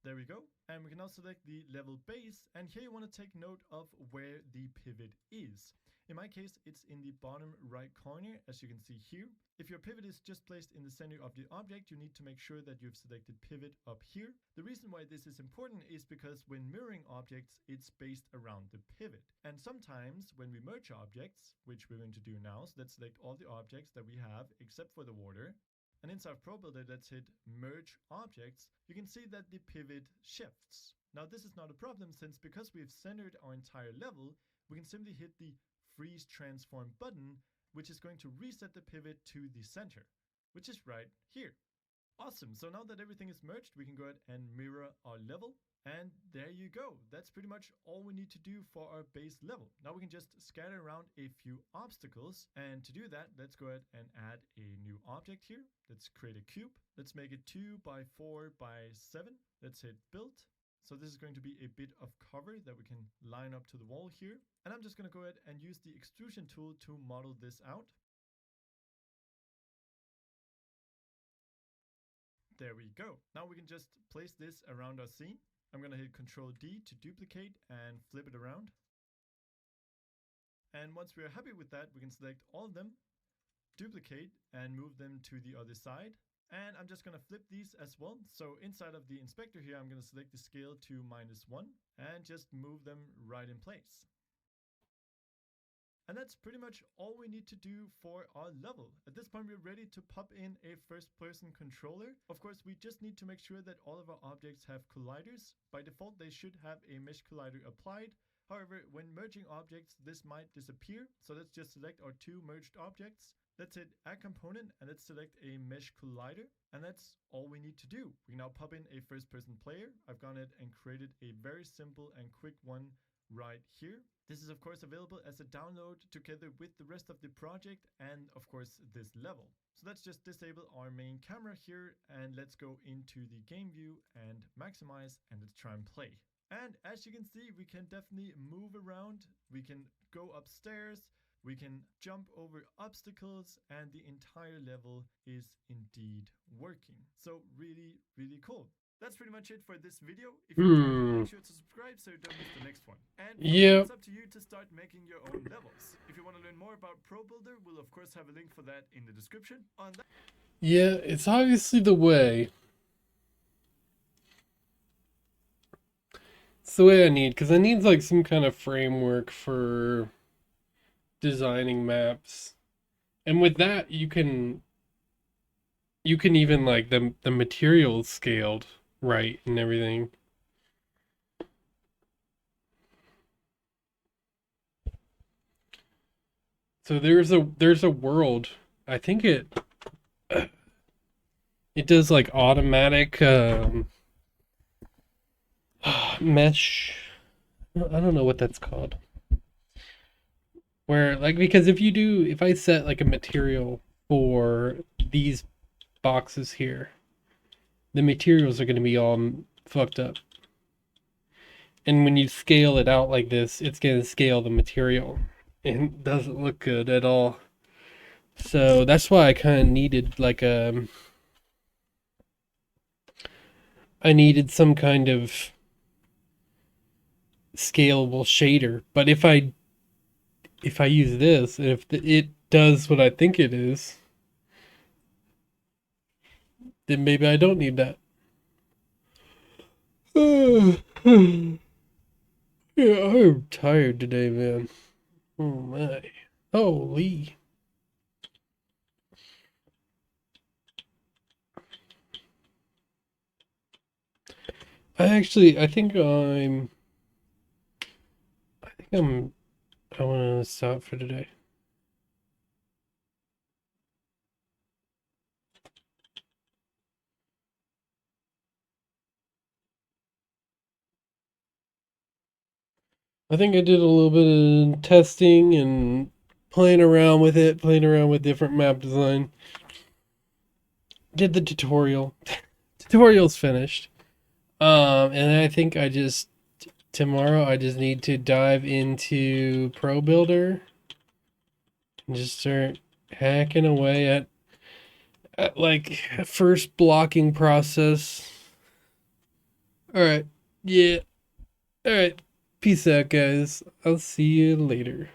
Speaker 4: There we go. And we can now select the level base. And here you want to take note of where the pivot is. In my case, it's in the bottom right corner, as you can see here. If your pivot is just placed in the center of the object, you need to make sure that you've selected pivot up here. The reason why this is important is because when mirroring objects, it's based around the pivot. And sometimes when we merge objects, which we're going to do now, so let's select all the objects that we have except for the water. And inside ProBuilder, let's hit merge objects. You can see that the pivot shifts. Now this is not a problem, since because we've centered our entire level, we can simply hit the freeze transform button, which is going to reset the pivot to the center, which is right here. Awesome. So now that everything is merged, we can go ahead and mirror our level. And there you go. That's pretty much all we need to do for our base level. Now we can just scatter around a few obstacles. And to do that, let's go ahead and add a new object here. Let's create a cube. Let's make it 2 by 4 by 7. Let's hit build. So this is going to be a bit of cover that we can line up to the wall here. And I'm just going to go ahead and use the extrusion tool to model this out. There we go. Now we can just place this around our scene. I'm going to hit Ctrl D to duplicate and flip it around. And once we are happy with that, we can select all of them, duplicate, and move them to the other side. And I'm just going to flip these as well. So inside of the inspector here, I'm going to select the scale to -1 and just move them right in place. And that's pretty much all we need to do for our level. At this point, we're ready to pop in a first-person controller. Of course, we just need to make sure that all of our objects have colliders. By default, they should have a mesh collider applied. However, when merging objects, this might disappear. So let's just select our 2 merged objects. Let's hit Add Component and let's select a Mesh Collider. And that's all we need to do. We now pop in a first-person player. I've gone ahead and created a very simple and quick one right here. This is of course available as a download together with the rest of the project and of course this level. So let's just disable our main camera here and let's go into the game view and maximize and let's try and play. And as you can see, we can definitely move around. We can go upstairs, we can jump over obstacles, and the entire level is indeed working. So really, really cool. That's pretty much it for this video. If you enjoyed it, make sure to subscribe so you don't miss the next one. And
Speaker 1: Yep.
Speaker 4: it's up to you to start making your own levels. If you want to learn more about ProBuilder, we'll of course have a link for that in the description. On that,
Speaker 1: Yeah, it's obviously the way. It's the way I need, because I need like some kind of framework for designing maps. And with that, you can even like the materials scaled right and everything. So there's a world. I think it does like automatic mesh. I don't know what that's called. Where like, because if I set like a material for these boxes here, the materials are going to be all fucked up. And when you scale it out like this, it's going to scale the material. And it doesn't look good at all. So that's why I kind of needed like I needed some kind of scalable shader. But if I use this, and if it does what I think it is, then maybe I don't need that. Yeah, I'm tired today, man. Oh my. Holy. I want to stop for today. I think I did a little bit of testing and playing around with different map design. Did the tutorial. Tutorial's finished. And I think tomorrow I just need to dive into ProBuilder and just start hacking away at like first blocking process. All right. Yeah. All right. Peace out, guys. I'll see you later.